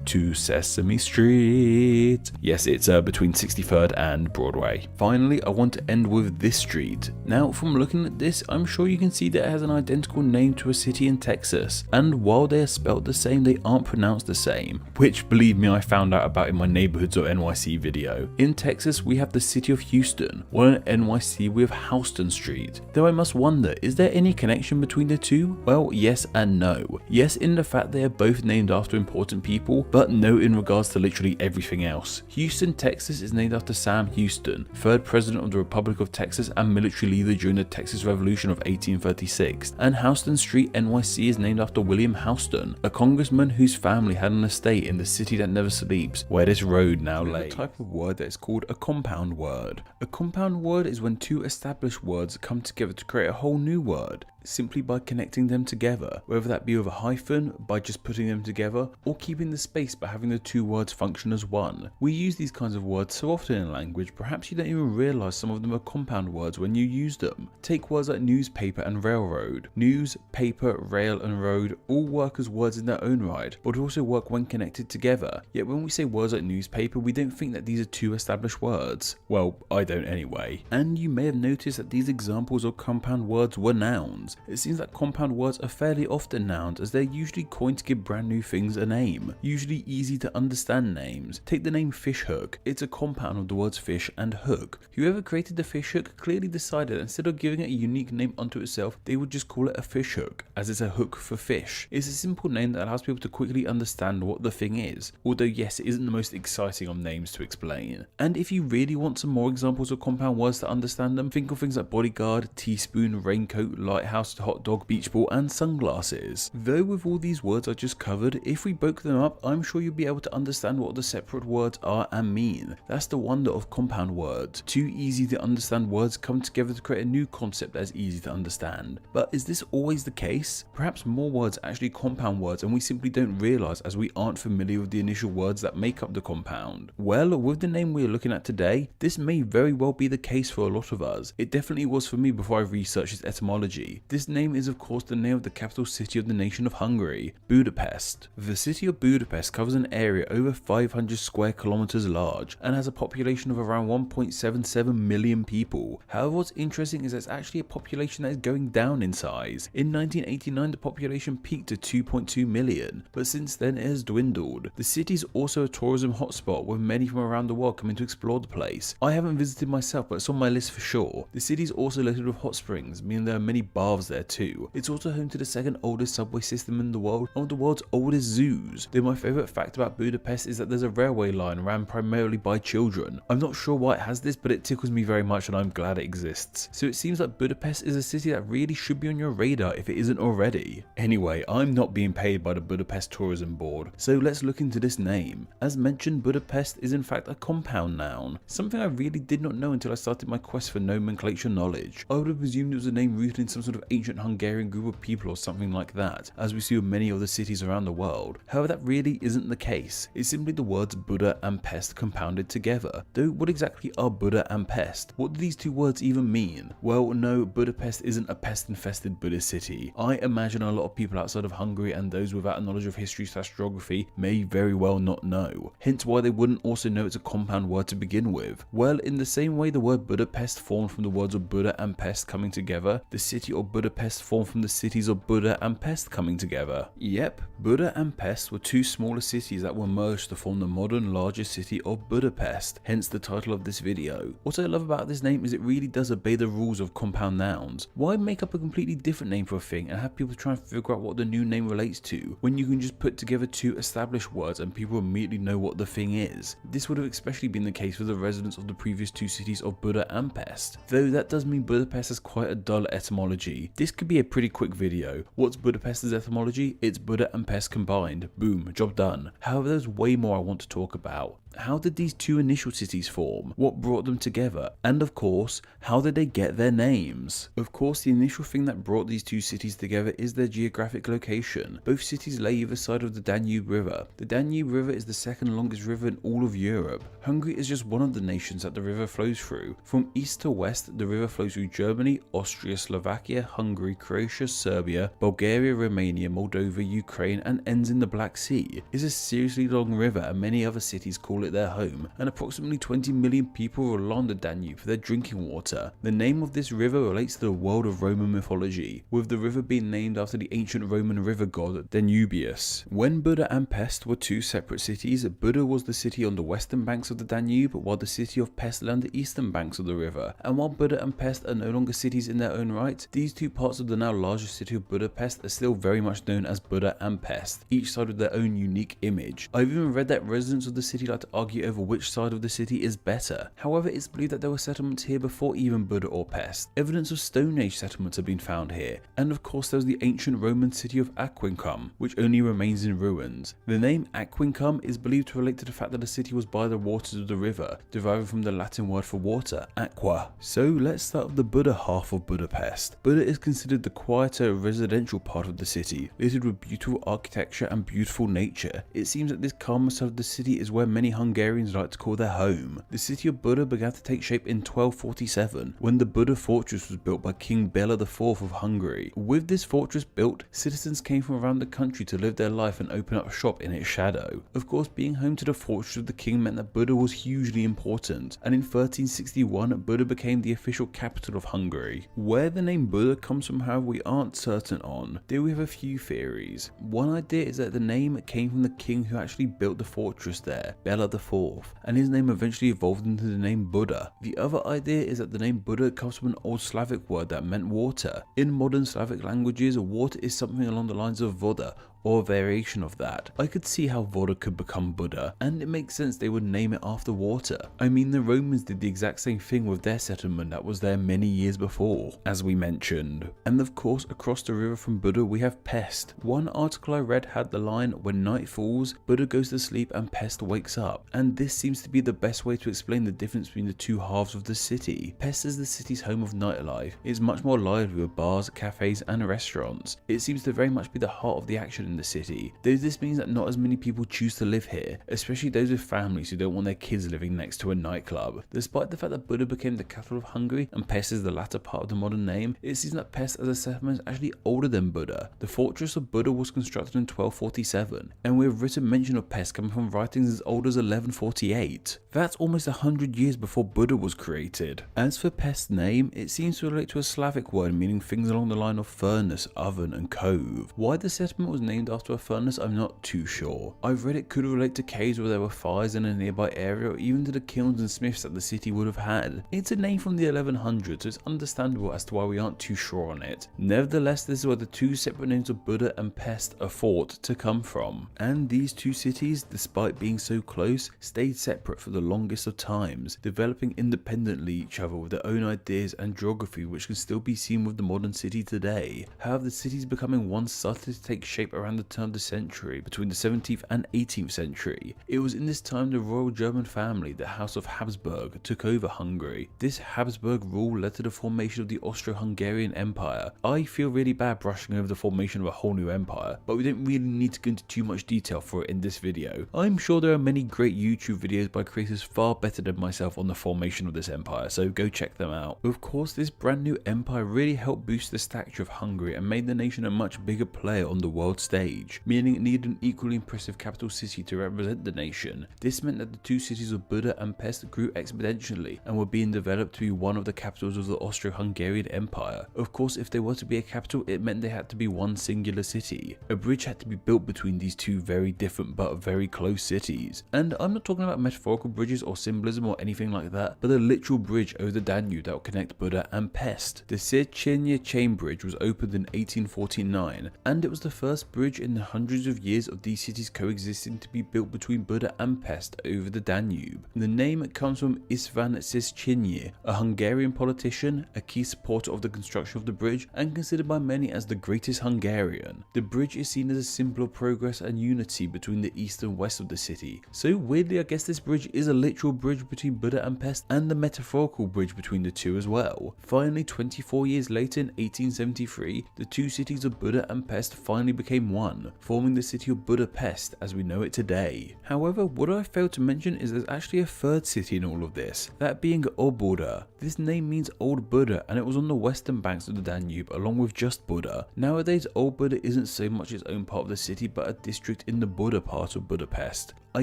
to Sesame Street? Yes, it's between 63rd and Broadway. Finally, I want to end with this street. Now, from looking at this, I'm sure you can see that it has an identical name to a city in Texas, and while they are spelled the same, they aren't pronounced the same, which, believe me, I found out about in my Neighborhoods of NYC video. In Texas, we have the city of Houston, while in NYC we have Houston Street. Though I must wonder, is there any connection between the two? Well, yes and no. Yes, in the fact they are both named after important people, but no in regards to literally everything else. Houston, Texas is named after Sam Houston, 3rd President of the Republic of Texas and military leader during the Texas Revolution of 1836, and Houston Street, NYC is named after William Houston, a congressman whose family had an estate in the city that never sleeps, where this road now lay. A type of word that is called a compound word. A compound word is when 2 established words come together to create a whole new word. simply by connecting them together, whether that be with a hyphen, by just putting them together, or keeping the space by having the two words function as one. We use these kinds of words so often in language, perhaps you don't even realise some of them are compound words when you use them. Take words like newspaper and railroad. News, paper, rail and road all work as words in their own right, but also work when connected together. Yet when we say words like newspaper, we don't think that these are two established words. Well, I don't anyway. And you may have noticed that these examples of compound words were nouns. It seems that compound words are fairly often nouns, as they're usually coined to give brand new things a name, usually easy to understand names. Take the name fishhook. It's a compound of the words fish and hook. Whoever created the fishhook clearly decided instead of giving it a unique name unto itself, they would just call it a fishhook, as it's a hook for fish. It's a simple name that allows people to quickly understand what the thing is, although yes, it isn't the most exciting of names to explain. And if you really want some more examples of compound words to understand them, think of things like bodyguard, teaspoon, raincoat, lighthouse, hot dog, beach ball and sunglasses. Though with all these words I just covered, if we broke them up, I'm sure you'll be able to understand what the separate words are and mean. That's the wonder of compound words. Two easy to understand words come together to create a new concept that is easy to understand. But is this always the case? Perhaps more words are actually compound words and we simply don't realise as we aren't familiar with the initial words that make up the compound. Well, with the name we are looking at today, this may very well be the case for a lot of us. It definitely was for me before I researched its etymology. This name is of course the name of the capital city of the nation of Hungary, Budapest. The city of Budapest covers an area over 500 square kilometers large and has a population of around 1.77 million people. However, what's interesting is that it's actually a population that is going down in size. In 1989 the population peaked to 2.2 million, but since then it has dwindled. The city is also a tourism hotspot with many from around the world coming to explore the place. I haven't visited myself, but it's on my list for sure. The city is also littered with hot springs, meaning there are many baths there too. It's also home to the second oldest subway system in the world and one of the world's oldest zoos. Though my favourite fact about Budapest is that there's a railway line ran primarily by children. I'm not sure why it has this, but it tickles me very much and I'm glad it exists. So it seems like Budapest is a city that really should be on your radar if it isn't already. Anyway, I'm not being paid by the Budapest Tourism Board, so let's look into this name. As mentioned, Budapest is in fact a compound noun, something I really did not know until I started my quest for nomenclature knowledge. I would have presumed it was a name rooted in some sort of ancient Hungarian group of people or something like that, as we see with many other cities around the world. However, that really isn't the case. It's simply the words Buddha and pest compounded together. Though what exactly are Buddha and pest? What do these two words even mean? Well, no, Budapest isn't a pest-infested Buddhist city. I imagine a lot of people outside of Hungary and those without a knowledge of history/geography may very well not know, hence why they wouldn't also know it's a compound word to begin with. Well, in the same way the word Budapest formed from the words of Buddha and pest coming together, the city of Budapest formed from the cities of Buddha and Pest coming together. Yep, Buddha and Pest were two smaller cities that were merged to form the modern largest city of Budapest, hence the title of this video. What I love about this name is it really does obey the rules of compound nouns. Why make up a completely different name for a thing and have people try and figure out what the new name relates to, when you can just put together two established words and people immediately know what the thing is? This would have especially been the case for the residents of the previous two cities of Buddha and Pest, though that does mean Budapest has quite a dull etymology. This could be a pretty quick video. What's Budapest's etymology? It's Buddha and Pest combined. Boom, job done. However, there's way more I want to talk about. How did these two initial cities form? What brought them together? And of course, how did they get their names? Of course, the initial thing that brought these two cities together is their geographic location. Both cities lay either side of the Danube River. The Danube River is the second longest river in all of Europe. Hungary is just one of the nations that the river flows through. From east to west, the river flows through Germany, Austria, Slovakia, Hungary, Croatia, Serbia, Bulgaria, Romania, Moldova, Ukraine, and ends in the Black Sea. It's a seriously long river and many other cities call it their home, and approximately 20 million people rely on the Danube for their drinking water. The name of this river relates to the world of Roman mythology, with the river being named after the ancient Roman river god Danubius. When Buddha and Pest were two separate cities, Buddha was the city on the western banks of the Danube, while the city of Pest lay on the eastern banks of the river. And while Buddha and Pest are no longer cities in their own right, these two parts of the now larger city of Budapest are still very much known as Buddha and Pest, each side with their own unique image. I've even read that residents of the city like to argue over which side of the city is better. However, it's believed that there were settlements here before even Buddha or Pest. Evidence of Stone Age settlements have been found here, and of course there was the ancient Roman city of Aquincum, which only remains in ruins. The name Aquincum is believed to relate to the fact that the city was by the waters of the river, deriving from the Latin word for water, aqua. So let's start with the Buddha half of Budapest. Buddha is considered the quieter residential part of the city, littered with beautiful architecture and beautiful nature. It seems that this calmer side of the city is where many Hungarians like to call their home. The city of Buda began to take shape in 1247 when the Buda fortress was built by King Bela IV of Hungary. With this fortress built, citizens came from around the country to live their life and open up shop in its shadow. Of course, being home to the fortress of the king meant that Buda was hugely important, and in 1361 Buda became the official capital of Hungary. Where the name Buda comes from, however, we aren't certain on. There we have a few theories. One idea is that the name came from the king who actually built the fortress there, Bela IV, and his name eventually evolved into the name Buda. The other idea is that the name Buda comes from an old Slavic word that meant water. In modern Slavic languages, water is something along the lines of voda, or a variation of that. I could see how Voda could become Buddha, and it makes sense they would name it after water. I mean, the Romans did the exact same thing with their settlement that was there many years before, as we mentioned. And of course, across the river from Buda we have Pest. One article I read had the line, when night falls, Buda goes to sleep and Pest wakes up. And this seems to be the best way to explain the difference between the two halves of the city. Pest is the city's home of nightlife. It is much more lively with bars, cafes and restaurants. It seems to very much be the heart of the action in the city, though this means that not as many people choose to live here, especially those with families who don't want their kids living next to a nightclub. Despite the fact that Buda became the capital of Hungary and Pest is the latter part of the modern name, it seems that Pest as a settlement is actually older than Buda. The fortress of Buda was constructed in 1247, and we have written mention of Pest coming from writings as old as 1148. That's almost 100 years before Buda was created. As for Pest's name, it seems to relate to a Slavic word meaning things along the line of furnace, oven and cove. Why the settlement was named after a furnace, I'm not too sure. I've read it could relate to caves where there were fires in a nearby area, or even to the kilns and smiths that the city would have had. It's a name from the 1100s, so it's understandable as to why we aren't too sure on it. Nevertheless, this is where the two separate names of Buda and Pest are thought to come from. And these two cities, despite being so close, stayed separate for the longest of times, developing independently each other with their own ideas and geography, which can still be seen with the modern city today. However, the cities becoming one started to take shape around the turn of the century, between the 17th and 18th century. It was in this time the royal German family, the House of Habsburg, took over Hungary. This Habsburg rule led to the formation of the Austro-Hungarian Empire. I feel really bad brushing over the formation of a whole new empire, but we don't really need to go into too much detail for it in this video. I'm sure there are many great YouTube videos by creators far better than myself on the formation of this empire, so go check them out. Of course, this brand new empire really helped boost the stature of Hungary and made the nation a much bigger player on the world stage, meaning it needed an equally impressive capital city to represent the nation. This meant that the two cities of Buda and Pest grew exponentially and were being developed to be one of the capitals of the Austro-Hungarian Empire. Of course, if they were to be a capital, it meant they had to be one singular city. A bridge had to be built between these two very different but very close cities. And I'm not talking about metaphorical bridges or symbolism or anything like that, but a literal bridge over the Danube that will connect Buda and Pest. The Sirchenia Chain Bridge was opened in 1849, and it was the first bridge in the hundreds of years of these cities coexisting to be built between Buda and Pest over the Danube. The name comes from István Széchenyi, a Hungarian politician, a key supporter of the construction of the bridge, and considered by many as the greatest Hungarian. The bridge is seen as a symbol of progress and unity between the east and west of the city. So weirdly, I guess this bridge is a literal bridge between Buda and Pest, and the metaphorical bridge between the two as well. Finally, 24 years later in 1873, the two cities of Buda and Pest finally became one, forming the city of Budapest as we know it today. However, what I failed to mention is there's actually a third city in all of this, that being Óbuda. This name means Old Buda, and it was on the western banks of the Danube along with just Buda. Nowadays, Old Buda isn't so much its own part of the city but a district in the Buda part of Budapest. I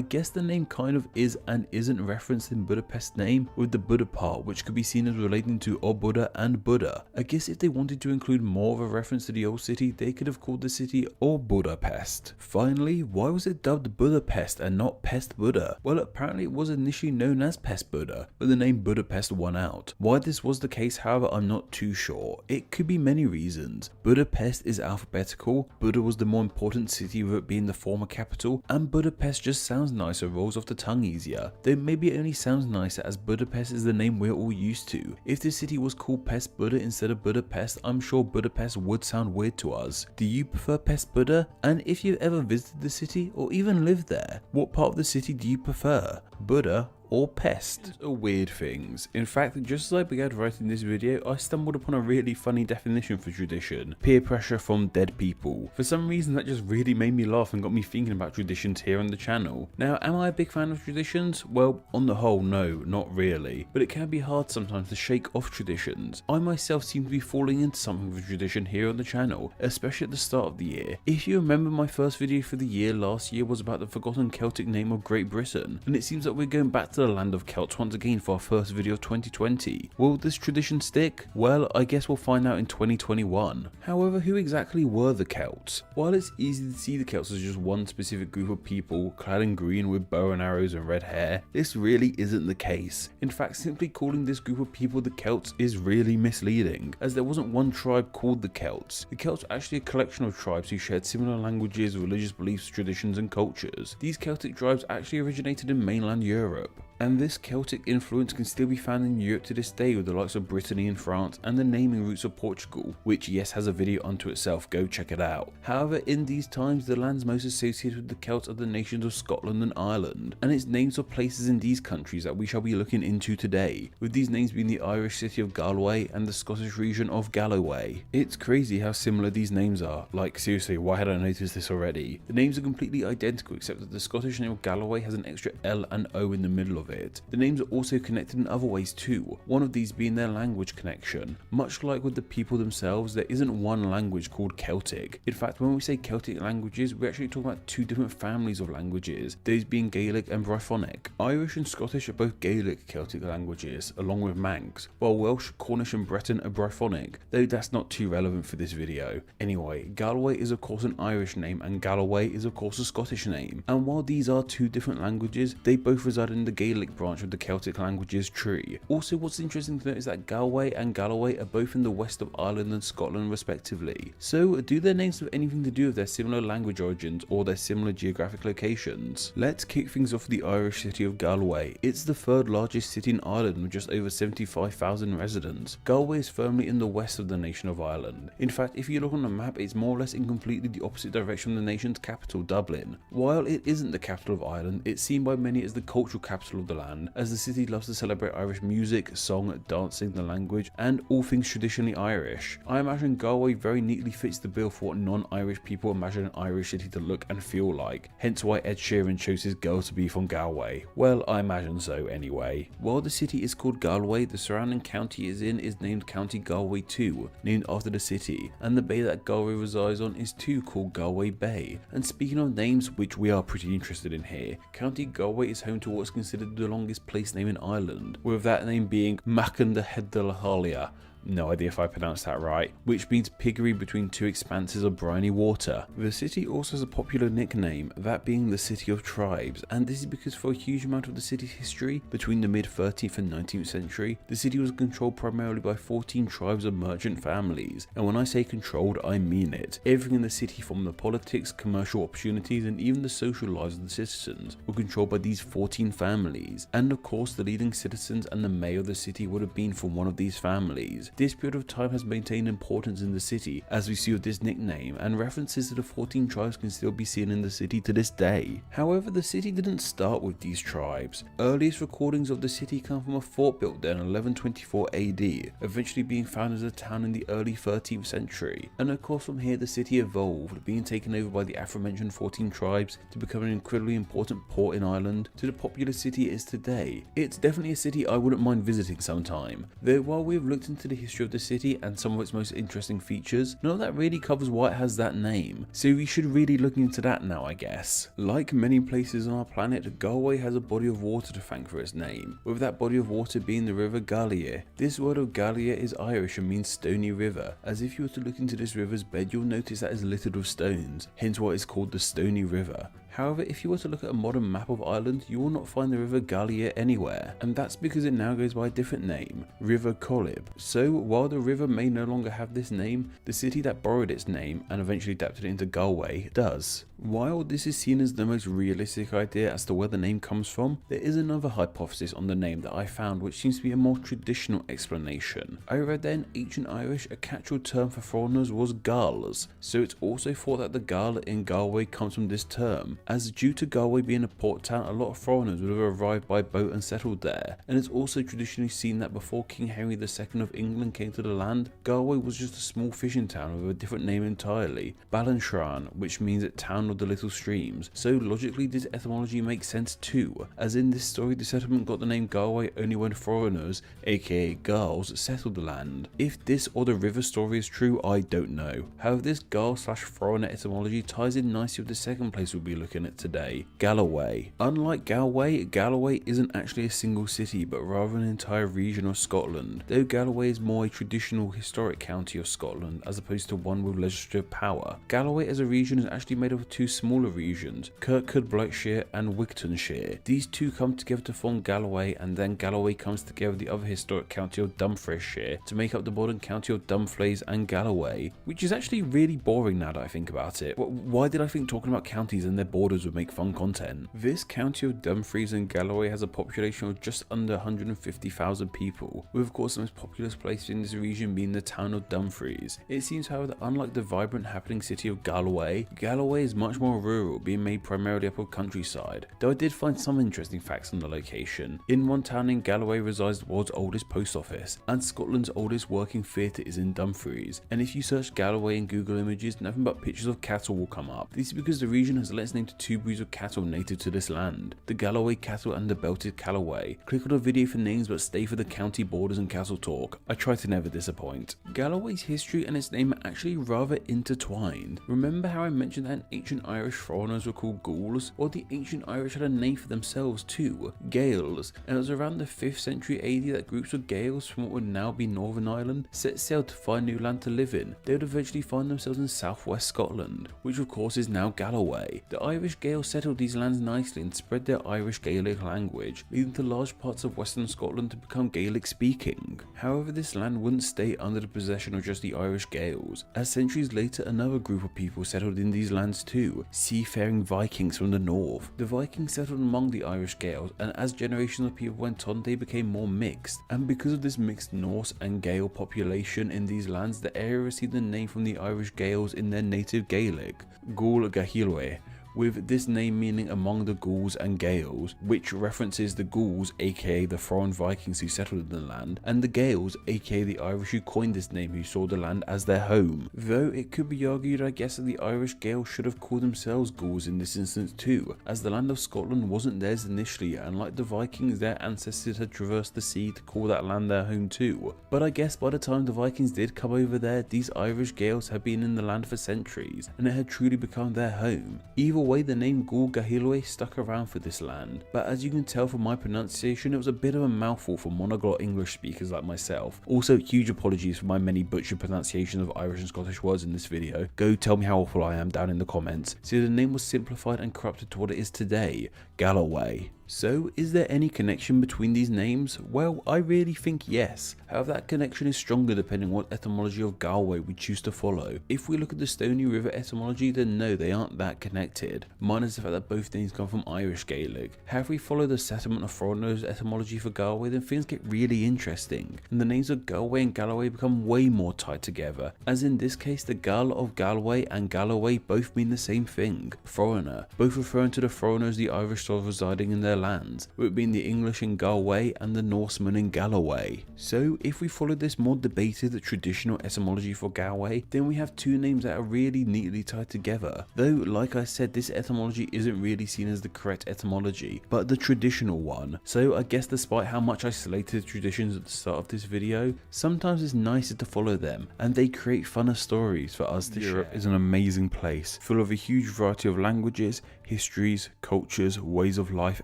guess the name kind of is and isn't referenced in Budapest's name, with the Buda part which could be seen as relating to Óbuda and Buda. I guess if they wanted to include more of a reference to the old city, they could have called the city Budapest. Finally, why was it dubbed Budapest and not Pest Buda? Well, apparently it was initially known as Pest Buda, but the name Budapest won out. Why this was the case, however, I'm not too sure. It could be many reasons. Budapest is alphabetical, Buda was the more important city with it being the former capital, and Budapest just sounds nicer, rolls off the tongue easier. Though maybe it only sounds nicer as Budapest is the name we're all used to. If the city was called Pest Buda instead of Budapest, I'm sure Budapest would sound weird to us. Do you prefer Pest Buda? And if you've ever visited the city or even lived there, what part of the city do you prefer? Buda or pest are weird things. In fact, just as I began writing this video, I stumbled upon a really funny definition for tradition: peer pressure from dead people. For some reason that just really made me laugh and got me thinking about traditions here on the channel. Now, am I a big fan of traditions? Well, on the whole, no, not really, but it can be hard sometimes to shake off traditions. I myself seem to be falling into something of a tradition here on the channel, especially at the start of the year. If you remember, my first video for the year last year was about the forgotten Celtic name of Great Britain, and it seems that we're going back to the land of Celts once again for our first video of 2020. Will this tradition stick? Well, I guess we'll find out in 2021. However, who exactly were the Celts? While it's easy to see the Celts as just one specific group of people clad in green with bow and arrows and red hair, this really isn't the case. In fact, simply calling this group of people the Celts is really misleading, as there wasn't one tribe called the Celts. The Celts were actually a collection of tribes who shared similar languages, religious beliefs, traditions and cultures. These Celtic tribes actually originated in mainland Europe, and this Celtic influence can still be found in Europe to this day with the likes of Brittany and France and the naming roots of Portugal, which yes has a video unto itself, go check it out. However, in these times the lands most associated with the Celts are the nations of Scotland and Ireland, and it's names of places in these countries that we shall be looking into today, with these names being the Irish city of Galway and the Scottish region of Galloway. It's crazy how similar these names are. Like, seriously, why had I noticed this already? The names are completely identical except that the Scottish name of Galloway has an extra L and O in the middle of it. The names are also connected in other ways too, one of these being their language connection. Much like with the people themselves, there isn't one language called Celtic. In fact, when we say Celtic languages, we're actually talking about two different families of languages, those being Gaelic and Brythonic. Irish and Scottish are both Gaelic Celtic languages, along with Manx, while Welsh, Cornish and Breton are Brythonic, though that's not too relevant for this video. Anyway, Galway is of course an Irish name and Galloway is of course a Scottish name, and while these are two different languages, they both reside in the Gaelic branch of the Celtic languages tree. Also, what's interesting to note is that Galway and Galloway are both in the west of Ireland and Scotland respectively. So, do their names have anything to do with their similar language origins or their similar geographic locations? Let's kick things off with the Irish city of Galway. It's the third largest city in Ireland with just over 75,000 residents. Galway is firmly in the west of the nation of Ireland. In fact, if you look on the map, it's more or less in completely the opposite direction from the nation's capital, Dublin. While it isn't the capital of Ireland, it's seen by many as the cultural capital of the land, as the city loves to celebrate Irish music, song, dancing, the language, and all things traditionally Irish. I imagine Galway very neatly fits the bill for what non-Irish people imagine an Irish city to look and feel like, hence why Ed Sheeran chose his girl to be from Galway. Well, I imagine so anyway. While the city is called Galway, the surrounding county it is in is named County Galway too, named after the city, and the bay that Galway resides on is too called Galway Bay. And speaking of names, which we are pretty interested in here, County Galway is home to what's considered the longest place name in Ireland, with that name being Macandahedalhalia. No idea if I pronounced that right, which means piggery between two expanses of briny water. The city also has a popular nickname, that being the City of Tribes, and this is because for a huge amount of the city's history, between the mid 13th and 19th century, the city was controlled primarily by 14 tribes of merchant families, and when I say controlled, I mean it. Everything in the city, from the politics, commercial opportunities, and even the social lives of the citizens, were controlled by these 14 families, and of course the leading citizens and the mayor of the city would have been from one of these families. This period of time has maintained importance in the city, as we see with this nickname, and references to the 14 tribes can still be seen in the city to this day. However, the city didn't start with these tribes. Earliest recordings of the city come from a fort built there in 1124 AD, eventually being found as a town in the early 13th century. And of course from here the city evolved, being taken over by the aforementioned 14 tribes to become an incredibly important port in Ireland to the popular city it is today. It's definitely a city I wouldn't mind visiting sometime, though while we've looked into the history of the city and some of its most interesting features, none of that really covers why it has that name, so we should really look into that now, I guess. Like many places on our planet, Galway has a body of water to thank for its name, with that body of water being the river Gallia. This word of Gallia is Irish and means stony river, as if you were to look into this river's bed you'll notice that it's littered with stones, hence why it's called the Stony River. However, if you were to look at a modern map of Ireland, you will not find the river Gallia anywhere, and that's because it now goes by a different name, River Colib. So while the river may no longer have this name, the city that borrowed its name and eventually adapted it into Galway does. While this is seen as the most realistic idea as to where the name comes from, there is another hypothesis on the name that I found which seems to be a more traditional explanation. I read that in ancient Irish a catch-all term for foreigners was Gals, so it's also thought that the Gall in Galway comes from this term, as due to Galway being a port town, a lot of foreigners would have arrived by boat and settled there, and it's also traditionally seen that before King Henry II of England came to the land, Galway was just a small fishing town with a different name entirely, Ballinshran, which means a town of the little streams, so logically this etymology makes sense too, as in this story the settlement got the name Galway only when foreigners, aka Gals, settled the land. If this or the river story is true, I don't know. However, this Gal/foreigner etymology ties in nicely with the second place we'll be looking at today, Galloway. Unlike Galway, Galloway isn't actually a single city but rather an entire region of Scotland, though Galloway is more a traditional historic county of Scotland as opposed to one with legislative power. Galloway as a region is actually made up of two smaller regions, Kirkcudbrightshire and Wigtonshire. These two come together to form Galloway, and then Galloway comes together with the other historic county of Dumfriesshire to make up the modern county of Dumfries and Galloway, which is actually really boring now that I think about it. Why did I think talking about counties and their borders would make fun content? This county of Dumfries and Galloway has a population of just under 150,000 people, with of course the most populous place in this region being the town of Dumfries. It seems however that unlike the vibrant happening city of Galloway, Galloway is much more rural, being made primarily up of countryside, though I did find some interesting facts on the location. In one town in Galloway resides the world's oldest post office, and Scotland's oldest working theatre is in Dumfries, and if you search Galloway in Google Images, nothing but pictures of cattle will come up. This is because the region has lent its name to two breeds of cattle native to this land, the Galloway cattle and the belted Callaway. Click on the video for names but stay for the county borders and cattle talk. I try to never disappoint. Galloway's history and its name are actually rather intertwined. Remember how I mentioned that ancient Irish foreigners were called Gauls? Well, the ancient Irish had a name for themselves too, Gaels, and it was around the 5th century AD that groups of Gaels from what would now be Northern Ireland set sail to find new land to live in. They would eventually find themselves in southwest Scotland, which of course is now Galloway. The Irish Gaels settled these lands nicely and spread their Irish Gaelic language, leading to large parts of western Scotland to become Gaelic speaking. However, this land wouldn't stay under the possession of just the Irish Gaels, as centuries later another group of people settled in these lands too, seafaring Vikings from the north. The Vikings settled among the Irish Gaels, and as generations of people went on they became more mixed, and because of this mixed Norse and Gael population in these lands, the area received the name from the Irish Gaels in their native Gaelic, Gallway, with this name meaning among the Gauls and Gaels, which references the Gauls aka the foreign Vikings who settled in the land, and the Gaels aka the Irish who coined this name who saw the land as their home. Though it could be argued I guess that the Irish Gaels should have called themselves Gauls in this instance too, as the land of Scotland wasn't theirs initially, and like the Vikings their ancestors had traversed the sea to call that land their home too. But I guess by the time the Vikings did come over there, these Irish Gaels had been in the land for centuries, and it had truly become their home. Either way, the name Gallway stuck around for this land, but as you can tell from my pronunciation, it was a bit of a mouthful for monoglot English speakers like myself. Also, huge apologies for my many butchered pronunciations of Irish and Scottish words in this video. Go tell me how awful I am down in the comments. So the name was simplified and corrupted to what it is today, Galloway. So, is there any connection between these names? Well, I really think yes. However, that connection is stronger depending on what etymology of Galway we choose to follow. If we look at the Stony River etymology, then no, they aren't that connected, minus the fact that both names come from Irish Gaelic. However, if we follow the settlement of foreigners etymology for Galway, then things get really interesting, and the names of Galway and Galloway become way more tied together, as in this case the Gal of Galway and Galloway both mean the same thing, foreigner, both referring to the foreigners the Irish saw residing in their lands, with it being the English in Galway and the Norsemen in Galloway. So if we follow this more debated traditional etymology for Galway, then we have two names that are really neatly tied together, though like I said this etymology isn't really seen as the correct etymology, but the traditional one. So I guess despite how much I slated traditions at the start of this video, sometimes it's nicer to follow them, and they create funner stories for us to share. Europe is an amazing place, full of a huge variety of languages, histories, cultures, ways of life,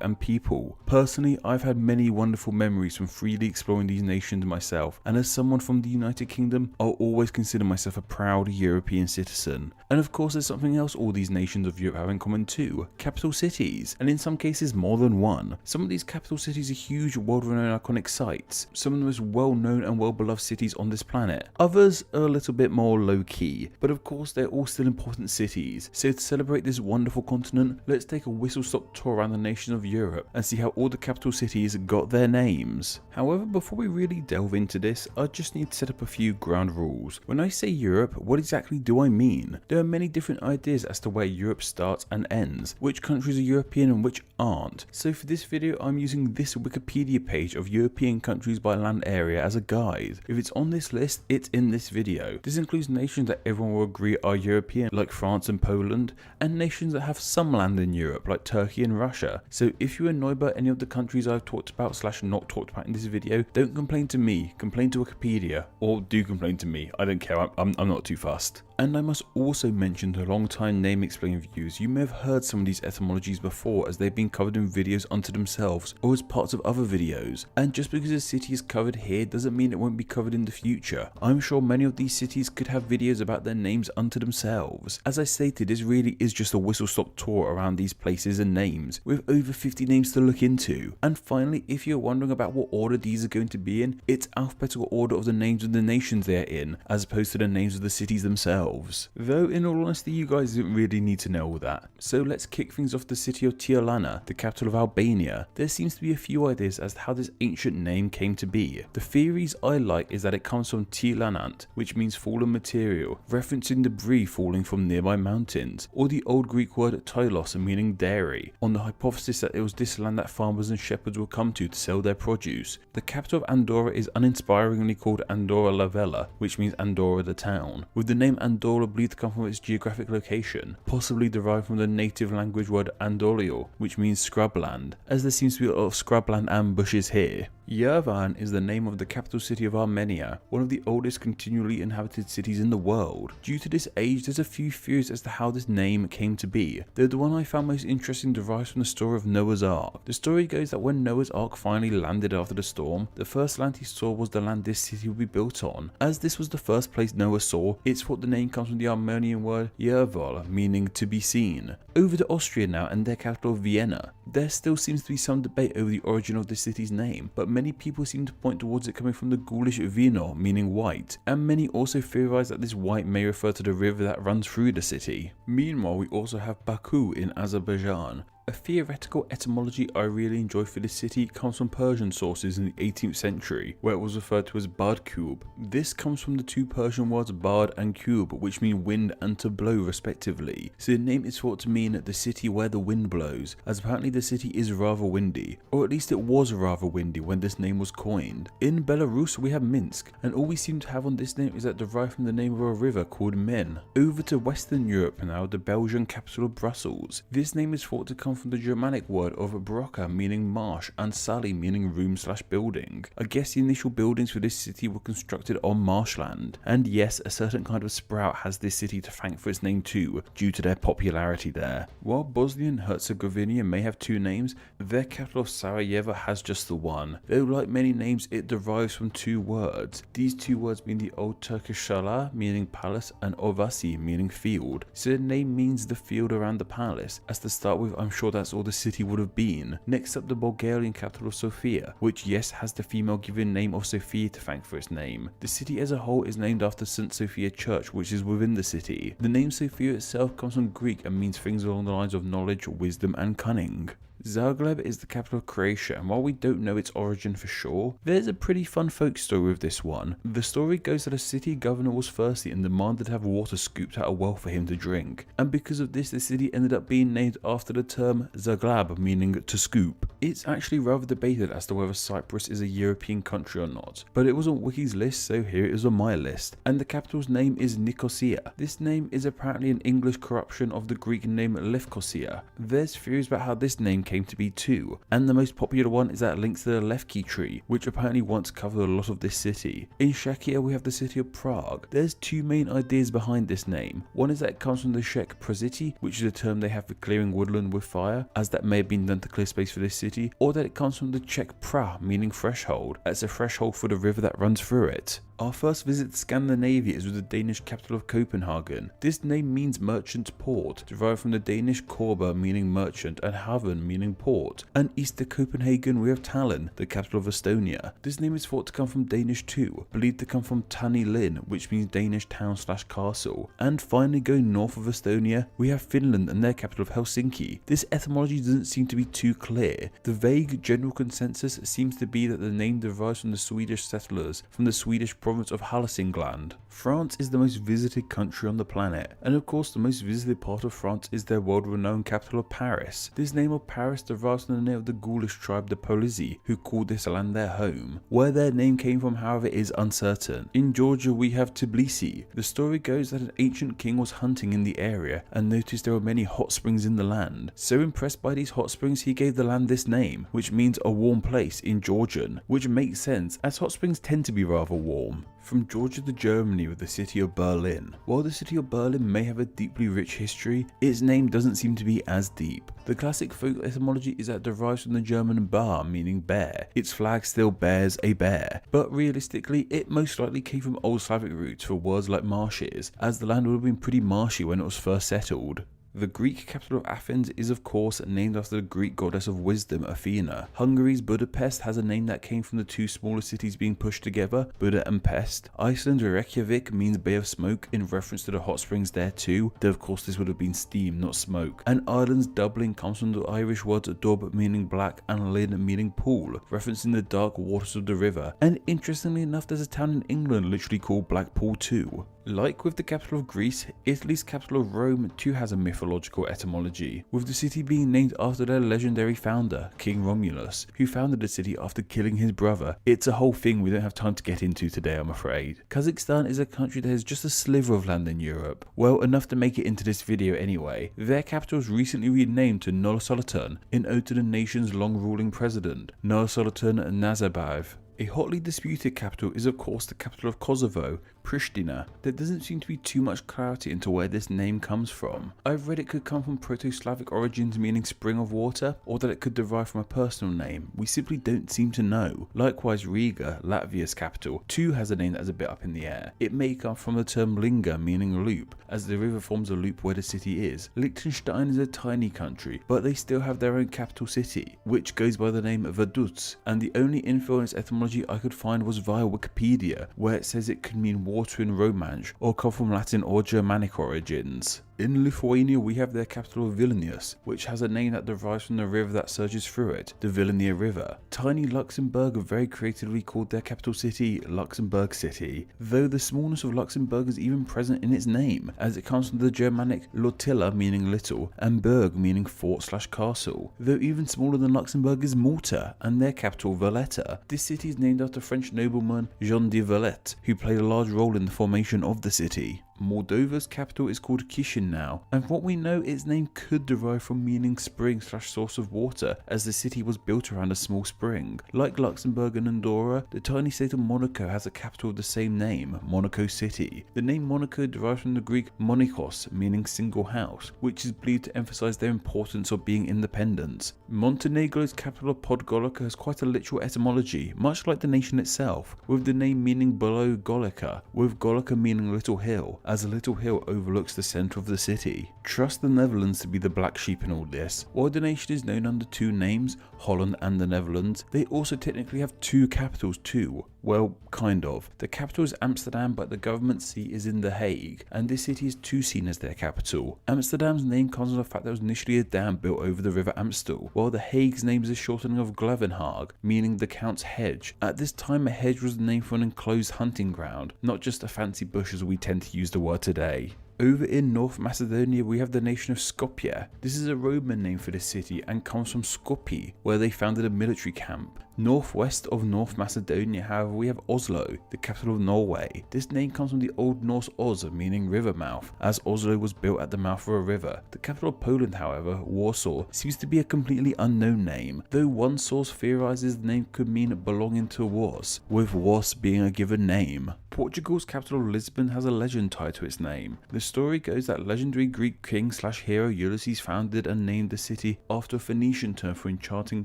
and people. Personally, I've had many wonderful memories from freely exploring these nations myself, and as someone from the United Kingdom, I'll always consider myself a proud European citizen. And of course, there's something else all these nations of Europe have in common too: capital cities, and in some cases more than one. Some of these capital cities are huge, world-renowned iconic sites, some of the most well-known and well-beloved cities on this planet. Others are a little bit more low-key, but of course they're all still important cities. So to celebrate this wonderful continent, let's take a whistle-stop tour around the nation of Europe and see how all the capital cities got their names. However, before we really delve into this, I just need to set up a few ground rules. When I say Europe, what exactly do I mean? There are many different ideas as to where Europe starts and ends, which countries are European and which aren't. So for this video, I'm using this Wikipedia page of European countries by land area as a guide. If it's on this list, it's in this video. This includes nations that everyone will agree are European, like France and Poland, and nations that have some land in Europe, like Turkey and Russia. So if you're annoyed by any of the countries I've talked about / not talked about in this video, don't complain to me, complain to Wikipedia, or do complain to me, I don't care, I'm not too fussed. And I must also mention to long-time name explain viewers, you may have heard some of these etymologies before as they've been covered in videos unto themselves or as parts of other videos. And just because a city is covered here doesn't mean it won't be covered in the future. I'm sure many of these cities could have videos about their names unto themselves. As I stated, this really is just a whistle-stop tour around these places and names, with over 50 names to look into. And finally, if you're wondering about what order these are going to be in, it's alphabetical order of the names of the nations they're in, as opposed to the names of the cities themselves. Though in all honesty, you guys didn't really need to know all that. So let's kick things off the city of Tirana, the capital of Albania. There seems to be a few ideas as to how this ancient name came to be. The theories I like is that it comes from Tilanant, which means fallen material, referencing debris falling from nearby mountains, or the old Greek word tylos meaning dairy, on the hypothesis that it was this land that farmers and shepherds would come to sell their produce. The capital of Andorra is uninspiringly called Andorra la Vella, which means Andorra the town, with the name Andorra believed to come from its geographic location, possibly derived from the native language word Andorrio, which means scrubland, as there seems to be a lot of scrubland and bushes here. Yerevan is the name of the capital city of Armenia, one of the oldest continually inhabited cities in the world. Due to this age, there's a few theories as to how this name came to be, though the one I found most interesting derives from the story of Noah's Ark. The story goes that when Noah's Ark finally landed after the storm, the first land he saw was the land this city would be built on. As this was the first place Noah saw, it's thought the name comes from the Armenian word Yervol, meaning to be seen. Over to Austria now and their capital Vienna. There still seems to be some debate over the origin of this city's name, but many people seem to point towards it coming from the Gaulish vino, meaning white, and many also theorize that this white may refer to the river that runs through the city. Meanwhile, we also have Baku in Azerbaijan. A theoretical etymology I really enjoy for this city comes from Persian sources in the 18th century, where it was referred to as Bardkub. This comes from the two Persian words bard and kub, which mean wind and to blow respectively. So the name is thought to mean the city where the wind blows, as apparently the city is rather windy, or at least it was rather windy when this name was coined. In Belarus we have Minsk, and all we seem to have on this name is that derived from the name of a river called Men. Over to Western Europe now, the Belgian capital of Brussels. This name is thought to come from the Germanic word of brocca meaning marsh and sali meaning room/building. I guess the initial buildings for this city were constructed on marshland, and yes, a certain kind of sprout has this city to thank for its name too, due to their popularity there. While Bosnia and Herzegovina may have two names, their capital of Sarajevo has just the one, though like many names it derives from two words. These two words being the old Turkish sala meaning palace and ovasi meaning field, so the name means the field around the palace. As to start with, I'm sure that's all the city would have been. Next up, the Bulgarian capital of Sofia, which yes has the female given name of Sophia to thank for its name. The city as a whole is named after St. Sophia Church, which is within the city. The name Sophia itself comes from Greek and means things along the lines of knowledge, wisdom and cunning. Zagreb is the capital of Croatia, and while we don't know its origin for sure, there's a pretty fun folk story with this one. The story goes that a city governor was thirsty and demanded to have water scooped out a well for him to drink, and because of this the city ended up being named after the term Zagreb, meaning to scoop. It's actually rather debated as to whether Cyprus is a European country or not, but it was on Wiki's list, so here it is on my list. And the capital's name is Nicosia. This name is apparently an English corruption of the Greek name Lefkosia. There's theories about how this name came to be too, and the most popular one is that links to the Levki tree, which apparently once covered a lot of this city. In Czechia we have the city of Prague. There's two main ideas behind this name. One is that it comes from the Czech prasity, which is a term they have for clearing woodland with fire, as that may have been done to clear space for this city, or that it comes from the Czech pra, meaning threshold. That's a threshold for the river that runs through it. Our first visit to Scandinavia is with the Danish capital of Copenhagen. This name means merchant's port, derived from the Danish korba meaning merchant and haven meaning port. And east of Copenhagen we have Tallinn, the capital of Estonia. This name is thought to come from Danish too, believed to come from Tani Linn, which means Danish town / castle. And finally going north of Estonia, we have Finland and their capital of Helsinki. This etymology doesn't seem to be too clear. The vague general consensus seems to be that the name derives from the Swedish settlers from the Swedish province of Hälsingland. France is the most visited country on the planet, and of course the most visited part of France is their world-renowned capital of Paris. This name of Paris derives from the name of the Gaulish tribe the Polizzi, who called this land their home. Where their name came from, however, is uncertain. In Georgia we have Tbilisi. The story goes that an ancient king was hunting in the area and noticed there were many hot springs in the land. So impressed by these hot springs, he gave the land this name, which means a warm place in Georgian, which makes sense as hot springs tend to be rather warm. From Georgia to Germany with the city of Berlin. While the city of Berlin may have a deeply rich history, its name doesn't seem to be as deep. The classic folk etymology is that it derives from the German bar, meaning bear. Its flag still bears a bear, but realistically it most likely came from Old Slavic roots for words like marshes, as the land would have been pretty marshy when it was first settled. The Greek capital of Athens is of course named after the Greek goddess of wisdom, Athena. Hungary's Budapest has a name that came from the two smaller cities being pushed together, Buda and Pest. Iceland's Reykjavik means Bay of Smoke in reference to the hot springs there too, though of course this would have been steam, not smoke. And Ireland's Dublin comes from the Irish words dub meaning black and linn meaning pool, referencing the dark waters of the river. And interestingly enough, there's a town in England literally called Blackpool too. Like with the capital of Greece, Italy's capital of Rome too has a mythological etymology, with the city being named after their legendary founder, King Romulus, who founded the city after killing his brother. It's a whole thing we don't have time to get into today, I'm afraid. Kazakhstan is a country that has just a sliver of land in Europe, well enough to make it into this video anyway. Their capital was recently renamed to Nur-Sultan in ode to the nation's long-ruling president, Nur-Sultan Nazarbayev. A hotly disputed capital is of course the capital of Kosovo, Pristina. There doesn't seem to be too much clarity into where this name comes from. I've read it could come from Proto-Slavic origins meaning spring of water, or that it could derive from a personal name. We simply don't seem to know. Likewise Riga, Latvia's capital, too has a name that is a bit up in the air. It may come from the term linga meaning loop, as the river forms a loop where the city is. Liechtenstein is a tiny country, but they still have their own capital city, which goes by the name Vaduz, and the only info on its etymology I could find was via Wikipedia, where it says it could mean water in Romansh, or come from Latin or Germanic origins. In Lithuania we have their capital of Vilnius, which has a name that derives from the river that surges through it, the Vilnia River. Tiny Luxembourg very creatively called their capital city Luxembourg City, though the smallness of Luxembourg is even present in its name, as it comes from the Germanic Lotilla meaning little, and Burg meaning fort / castle. Though even smaller than Luxembourg is Malta, and their capital Valletta. This city is named after French nobleman Jean de Valette, who played a large role in the formation of the city. Moldova's capital is called Chisinau, and from what we know its name could derive from meaning spring / source of water, as the city was built around a small spring. Like Luxembourg and Andorra, the tiny state of Monaco has a capital of the same name, Monaco City. The name Monaco derives from the Greek monikos, meaning single house, which is believed to emphasize their importance of being independent. Montenegro's capital of Podgorica has quite a literal etymology, much like the nation itself, with the name meaning below Golica, with Golica meaning little hill, as a little hill overlooks the centre of the city. Trust the Netherlands to be the black sheep in all this. While the nation is known under two names, Holland and the Netherlands, they also technically have two capitals too. Well, kind of. The capital is Amsterdam, but the government seat is in The Hague, and this city is too seen as their capital. Amsterdam's name comes from the fact that it was initially a dam built over the river Amstel, while The Hague's name is a shortening of Glavenhaag, meaning the Count's Hedge. At this time a hedge was the name for an enclosed hunting ground, not just a fancy bush as we tend to use the word today. Over in North Macedonia we have the nation of Skopje. This is a Roman name for the city and comes from Skopje, where they founded a military camp. Northwest of North Macedonia, however, we have Oslo, the capital of Norway. This name comes from the Old Norse Os, meaning river mouth, as Oslo was built at the mouth of a river. The capital of Poland, however, Warsaw, seems to be a completely unknown name, though one source theorizes the name could mean belonging to Wars, with Wars being a given name. Portugal's capital Lisbon has a legend tied to its name. The story goes that legendary Greek king/hero Ulysses founded and named the city after a Phoenician term for enchanting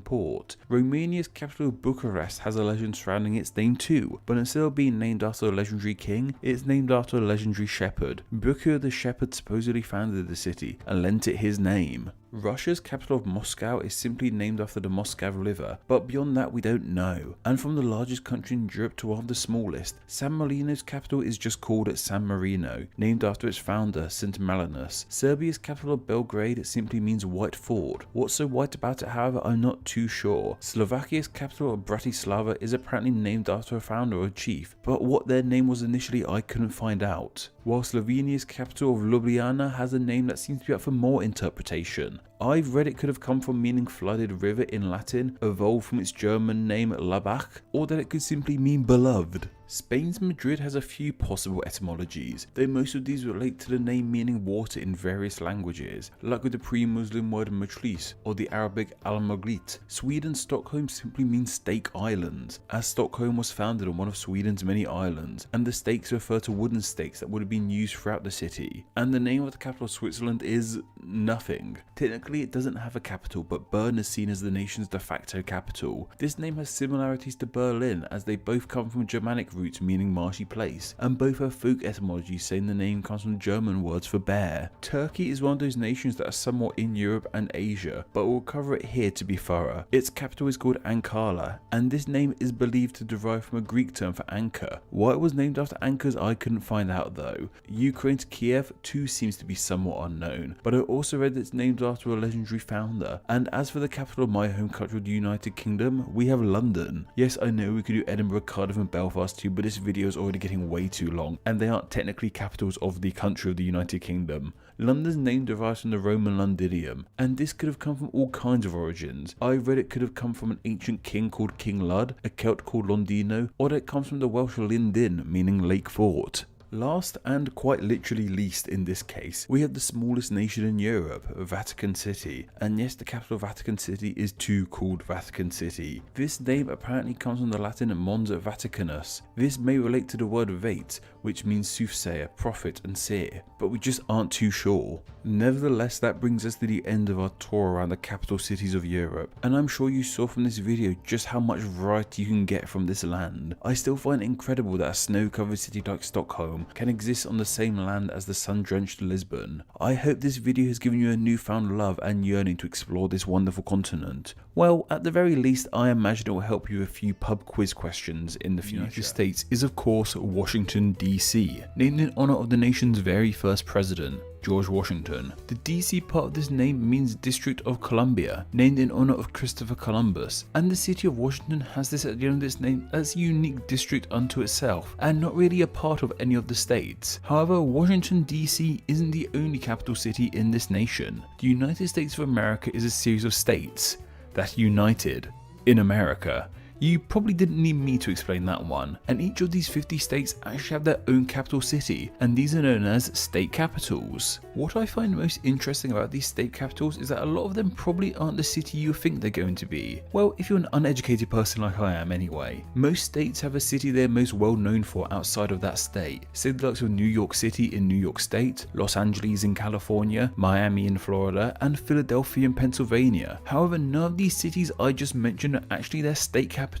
port. Romania's capital Bucharest has a legend surrounding its name too, but instead of being named after a legendary king, it's named after a legendary shepherd. Bucur the shepherd supposedly founded the city and lent it his name. Russia's capital of Moscow is simply named after the Moscow River, but beyond that we don't know. And from the largest country in Europe to one of the smallest, San Marino's capital is just called San Marino, named after its founder, St. Malinus. Serbia's capital of Belgrade simply means white fort. What's so white about it, however, I'm not too sure. Slovakia's capital of Bratislava is apparently named after a founder or chief, but what their name was initially I couldn't find out. While Slovenia's capital of Ljubljana has a name that seems to be up for more interpretation. I've read it could have come from meaning flooded river in Latin, evolved from its German name Labach, or that it could simply mean beloved. Spain's Madrid has a few possible etymologies, though most of these relate to the name meaning water in various languages, like with the pre-Muslim word majlis or the Arabic al-Maglit. Sweden's Stockholm simply means Stake Islands, as Stockholm was founded on one of Sweden's many islands, and the stakes refer to wooden stakes that would have been used throughout the city. And the name of the capital of Switzerland is nothing. Technically it doesn't have a capital, but Bern is seen as the nation's de facto capital. This name has similarities to Berlin, as they both come from Germanic roots meaning marshy place, and both have folk etymologies saying the name comes from German words for bear. Turkey is one of those nations that are somewhat in Europe and Asia, but we'll cover it here to be thorough. Its capital is called Ankara, and this name is believed to derive from a Greek term for anchor. Why it was named after anchors I couldn't find out though. Ukraine's Kiev too seems to be somewhat unknown, but I also read that it's named after a legendary founder. And as for the capital of my home country, the United Kingdom, we have London. Yes, I know we could do Edinburgh, Cardiff and Belfast too, but this video is already getting way too long, and they aren't technically capitals of the country of the United Kingdom. London's name derives from the Roman Londinium, and this could have come from all kinds of origins. I read it could have come from an ancient king called King Lud, a Celt called Londino, or that it comes from the Welsh Llyn, meaning lake fort. Last and quite literally least in this case, we have the smallest nation in Europe, Vatican City. And yes, the capital of Vatican City is too called Vatican City. This name apparently comes from the Latin Mons Vaticanus. This may relate to the word vate, which means soothsayer, prophet and seer, but we just aren't too sure. Nevertheless, that brings us to the end of our tour around the capital cities of Europe, and I'm sure you saw from this video just how much variety you can get from this land. I still find it incredible that a snow-covered city like Stockholm can exist on the same land as the sun-drenched Lisbon. I hope this video has given you a newfound love and yearning to explore this wonderful continent. Well, at the very least, I imagine it will help you with a few pub quiz questions in the future. The United States is of course Washington DC, named in honor of the nation's very first president, George Washington. The DC part of this name means District of Columbia, named in honor of Christopher Columbus, and the city of Washington has this at the end of its name as a unique district unto itself, and not really a part of any of the states. However, Washington DC isn't the only capital city in this nation. The United States of America is a series of states that united in America. You probably didn't need me to explain that one, and each of these 50 states actually have their own capital city, and these are known as state capitals. What I find most interesting about these state capitals is that a lot of them probably aren't the city you think they're going to be. Well, if you're an uneducated person like I am anyway. Most states have a city they're most well known for outside of that state. Say the likes of New York City in New York State, Los Angeles in California, Miami in Florida, and Philadelphia in Pennsylvania. However, none of these cities I just mentioned are actually their state capitals.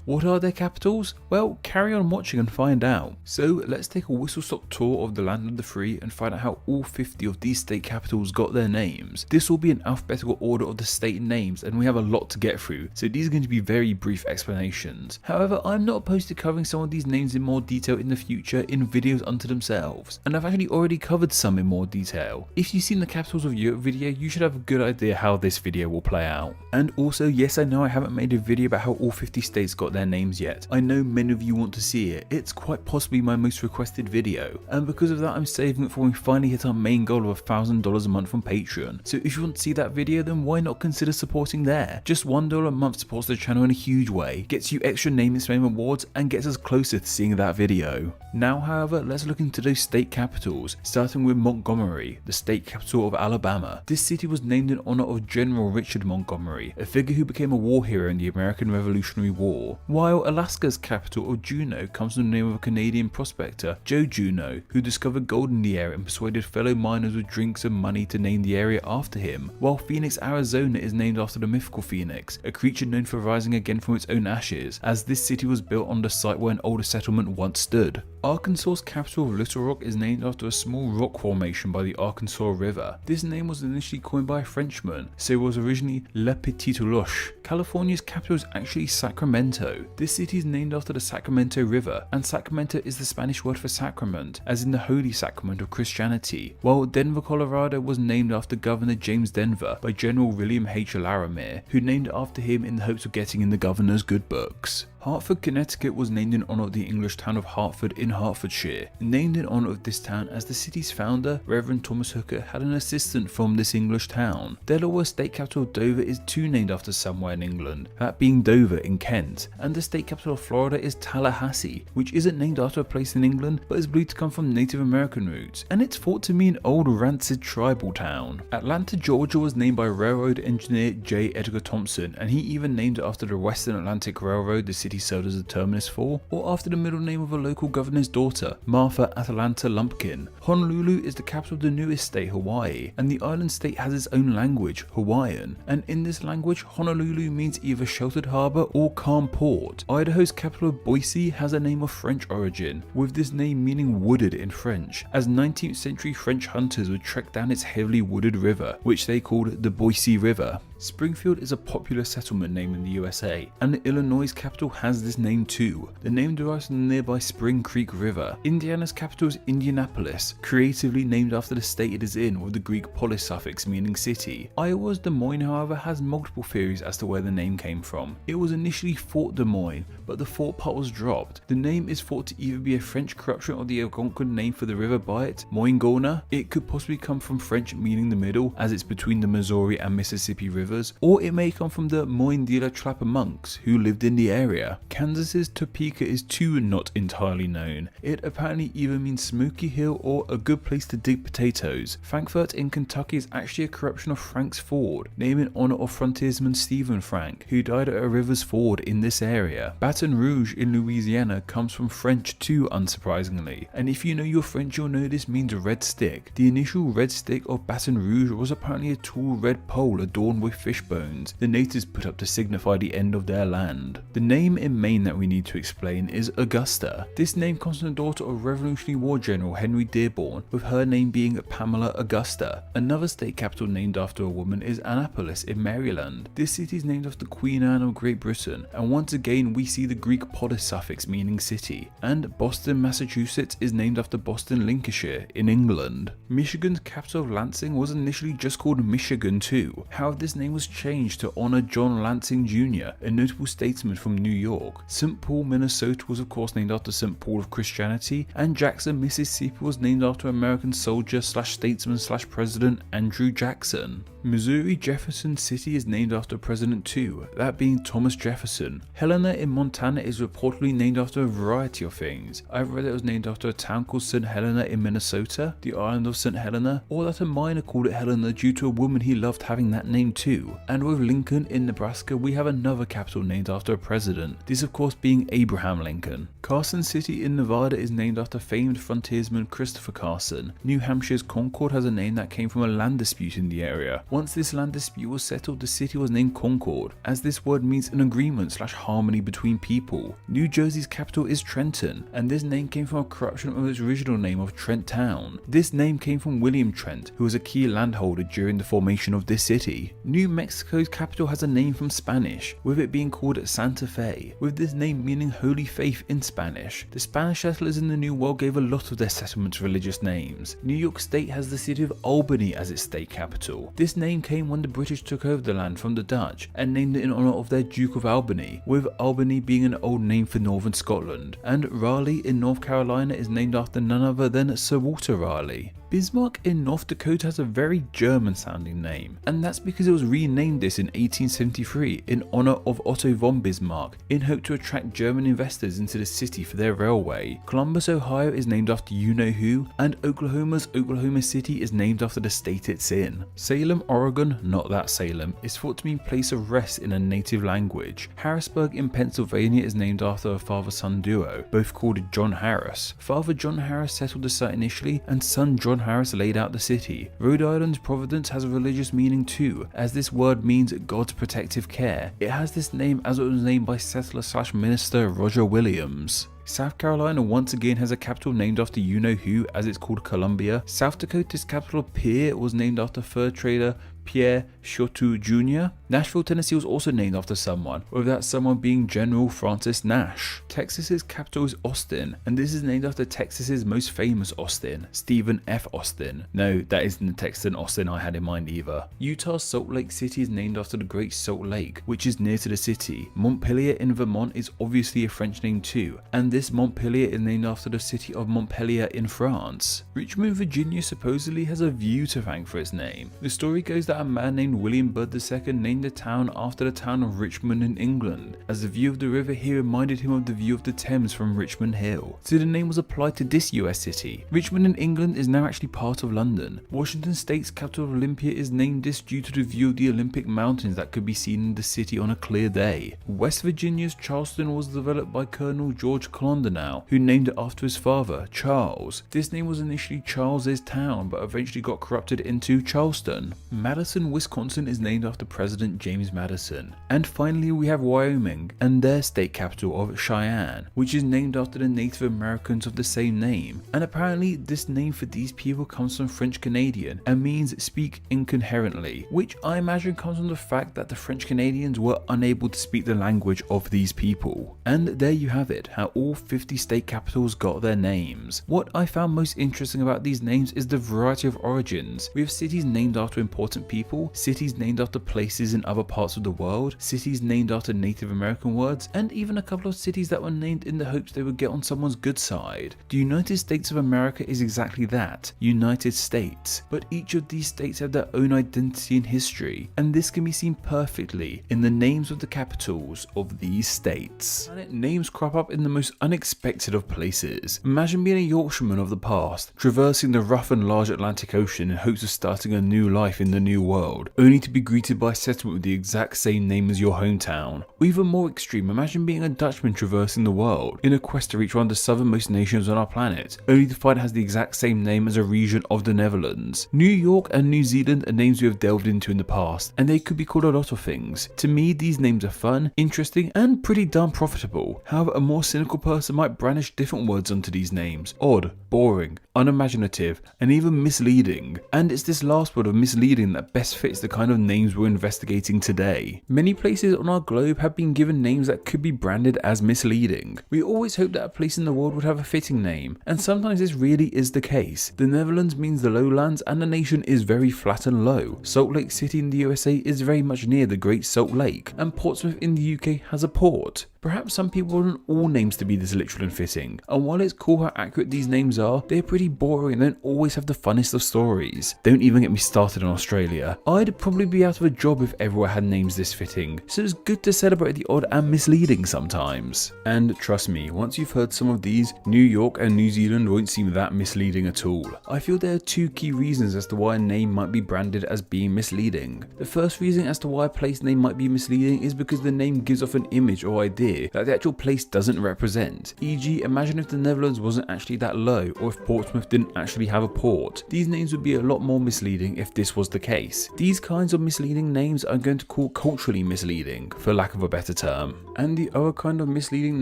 What are their capitals? Well, carry on watching and find out. So let's take a whistle-stop tour of the land of the free and find out how all 50 of these state capitals got their names. This will be in alphabetical order of the state names, and we have a lot to get through, so these are going to be very brief explanations. However, I'm not opposed to covering some of these names in more detail in the future in videos unto themselves, and I've actually already covered some in more detail. If you've seen the Capitals of Europe video, you should have a good idea how this video will play out. And also, yes, I know I haven't made a video about how all 50 50 states got their names yet. I know many of you want to see it. It's quite possibly my most requested video, and because of that I'm saving it for when we finally hit our main goal of $1,000 a month on Patreon. So if you want to see that video, then why not consider supporting there? Just $1 a month supports the channel in a huge way, gets you extra name and fame awards, and gets us closer to seeing that video. Now however, let's look into those state capitals, starting with Montgomery, the state capital of Alabama. This city was named in honor of General Richard Montgomery, a figure who became a war hero in the American Revolutionary War, while Alaska's capital of Juneau comes from the name of a Canadian prospector, Joe Juneau, who discovered gold in the area and persuaded fellow miners with drinks and money to name the area after him, while Phoenix, Arizona is named after the mythical phoenix, a creature known for rising again from its own ashes, as this city was built on the site where an older settlement once stood. Arkansas's capital of Little Rock is named after a small rock formation by the Arkansas River. This name was initially coined by a Frenchman, so it was originally La Petite Roche. California's capital is actually Sacramento. This city is named after the Sacramento River, and Sacramento is the Spanish word for sacrament, as in the Holy Sacrament of Christianity, while Denver, Colorado was named after Governor James Denver by General William H. Laramie, who named it after him in the hopes of getting in the governor's good books. Hartford, Connecticut was named in honor of the English town of Hartford in Hertfordshire, named in honor of this town as the city's founder, Reverend Thomas Hooker, had an assistant from this English town. Delaware's state capital of Dover is too named after somewhere in England, that being Dover in Kent, and the state capital of Florida is Tallahassee, which isn't named after a place in England but is believed to come from Native American roots, and it's thought to mean old rancid tribal town. Atlanta, Georgia was named by railroad engineer J. Edgar Thompson, and he even named it after the Western Atlantic Railroad the city served as a terminus for, or after the middle name of a local governor's daughter, Martha Atlanta Lumpkin. Honolulu is the capital of the newest state, Hawaii, and the island state has its own language, Hawaiian, and in this language, Honolulu means either sheltered harbour or calm port. Idaho's capital of Boise has a name of French origin, with this name meaning wooded in French, as 19th century French hunters would trek down its heavily wooded river, which they called the Boise River. Springfield is a popular settlement name in the USA, and the Illinois capital has this name too. The name derives from the nearby Spring Creek River. Indiana's capital is Indianapolis, creatively named after the state it is in, with the Greek polis suffix meaning city. Iowa's Des Moines, however, has multiple theories as to where the name came from. It was initially Fort Des Moines, but the Fort part was dropped. The name is thought to either be a French corruption of the Algonquin name for the river by it, Moingona. It could possibly come from French meaning the middle, as it's between the Missouri and Mississippi rivers, or it may come from the Moine de la Trappe monks who lived in the area. Kansas's Topeka is too not entirely known. It apparently either means smoky hill or a good place to dig potatoes. Frankfort in Kentucky is actually a corruption of Frank's Ford, named in honor of frontiersman Stephen Frank, who died at a river's ford in this area. Baton Rouge in Louisiana comes from French too, unsurprisingly, and if you know your French you'll know this means red stick. The initial red stick of Baton Rouge was apparently a tall red pole adorned with fish bones the natives put up to signify the end of their land. The name in Maine that we need to explain is Augusta. This name comes from the daughter of Revolutionary War General Henry Dearborn, with her name being Pamela Augusta. Another state capital named after a woman is Annapolis in Maryland. This city is named after Queen Anne of Great Britain, and once again we see the Greek polis suffix meaning city. And Boston, Massachusetts is named after Boston, Lincolnshire in England. Michigan's capital of Lansing was initially just called Michigan too. However, this name was changed to honor John Lansing Jr., a notable statesman from New York. St. Paul, Minnesota was of course named after St. Paul of Christianity, and Jackson, Mississippi was named after American soldier slash statesman slash president Andrew Jackson. Missouri, Jefferson City is named after President too, that being Thomas Jefferson. Helena in Montana is reportedly named after a variety of things. I've read it was named after a town called St. Helena in Minnesota, the island of St. Helena, or that a miner called it Helena due to a woman he loved having that name too. And with Lincoln in Nebraska we have another capital named after a president, this of course being Abraham Lincoln. Carson City in Nevada is named after famed frontiersman Christopher Carson. New Hampshire's Concord has a name that came from a land dispute in the area. Once this land dispute was settled, the city was named Concord, as this word means an agreement slash harmony between people. New Jersey's capital is Trenton, and this name came from a corruption of its original name of Trent Town. This name came from William Trent, who was a key landholder during the formation of this city. New New Mexico's capital has a name from Spanish, with it being called Santa Fe, with this name meaning Holy Faith in Spanish. The Spanish settlers in the New World gave a lot of their settlements religious names. New York State has the city of Albany as its state capital. This name came when the British took over the land from the Dutch and named it in honour of their Duke of Albany, with Albany being an old name for northern Scotland, and Raleigh in North Carolina is named after none other than Sir Walter Raleigh. Bismarck in North Dakota has a very German sounding name, and that's because it was renamed this in 1873 in honour of Otto von Bismarck, in hope to attract German investors into the city for their railway. Columbus, Ohio is named after you-know-who, and Oklahoma's Oklahoma City is named after the state it's in. Salem, Oregon, not that Salem, is thought to mean place of rest in a native language. Harrisburg in Pennsylvania is named after a father-son duo, both called John Harris. Father John Harris settled the site initially, and son John Harris laid out the city. Rhode Island's Providence has a religious meaning too, as this word means God's protective care. It has this name as it was named by settler/minister Roger Williams. South Carolina once again has a capital named after you-know-who, as it's called Columbia. South Dakota's capital Pierre was named after fur trader Pierre Choteau Jr. Nashville, Tennessee was also named after someone, with that someone being General Francis Nash. Texas's capital is Austin, and this is named after Texas's most famous Austin, Stephen F. Austin. No, that isn't the Texan Austin I had in mind either. Utah's Salt Lake City is named after the Great Salt Lake, which is near to the city. Montpelier in Vermont is obviously a French name too, and this Montpelier is named after the city of Montpellier in France. Richmond, Virginia supposedly has a view to thank for its name. The story goes that a man named William Bud II named the town after the town of Richmond in England, as the view of the river here reminded him of the view of the Thames from Richmond Hill. So the name was applied to this US city. Richmond in England is now actually part of London. Washington State's capital of Olympia is named this due to the view of the Olympic Mountains that could be seen in the city on a clear day. West Virginia's Charleston was developed by Colonel George Colonel, who named it after his father, Charles. This name was initially Charles's Town, but eventually got corrupted into Charleston. Madison, Wisconsin is named after President James Madison. And finally we have Wyoming, and their state capital of Cheyenne, which is named after the Native Americans of the same name. And apparently this name for these people comes from French Canadian and means speak incoherently, which I imagine comes from the fact that the French Canadians were unable to speak the language of these people. And there you have it, how all 50 state capitals got their names. What I found most interesting about these names is the variety of origins. We have cities named after important people, cities named after places in other parts of the world, cities named after Native American words, and even a couple of cities that were named in the hopes they would get on someone's good side. The United States of America is exactly that, United States, but each of these states have their own identity and history, and this can be seen perfectly in the names of the capitals of these states. And names crop up in the most unexpected of places. Imagine being a Yorkshireman of the past, traversing the rough and large Atlantic Ocean in hopes of starting a new life in the New World, only to be greeted by a settlement with the exact same name as your hometown. Or even more extreme, imagine being a Dutchman traversing the world in a quest to reach one of the southernmost nations on our planet, only to find it has the exact same name as a region of the Netherlands. New York and New Zealand are names we have delved into in the past, and they could be called a lot of things. To me, these names are fun, interesting, and pretty darn profitable. However, a more cynical person might brandish different words onto these names: odd, boring, unimaginative, and even misleading. And it's this last word of misleading that best fits the kind of names we're investigating today. Many places on our globe have been given names that could be branded as misleading. We always hoped that a place in the world would have a fitting name, and sometimes this really is the case. The Netherlands means the lowlands, and the nation is very flat and low. Salt Lake City in the USA is very much near the Great Salt Lake, and Portsmouth in the UK has a port. Perhaps some people want all names to be this literal and fitting, and while it's cool how accurate these names are, they're pretty boring and don't always have the funnest of stories. Don't even get me started on Australia. I'd probably be out of a job if everyone had names this fitting, so it's good to celebrate the odd and misleading sometimes. And trust me, once you've heard some of these, New York and New Zealand won't seem that misleading at all. I feel there are two key reasons as to why a name might be branded as being misleading. The first reason as to why a place name might be misleading is because the name gives off an image or idea idea that the actual place doesn't represent. E.g., imagine if the Netherlands wasn't actually that low, or if Portsmouth didn't actually have a port. These names would be a lot more misleading if this was the case. These kinds of misleading names I'm going to call culturally misleading, for lack of a better term. And the other kind of misleading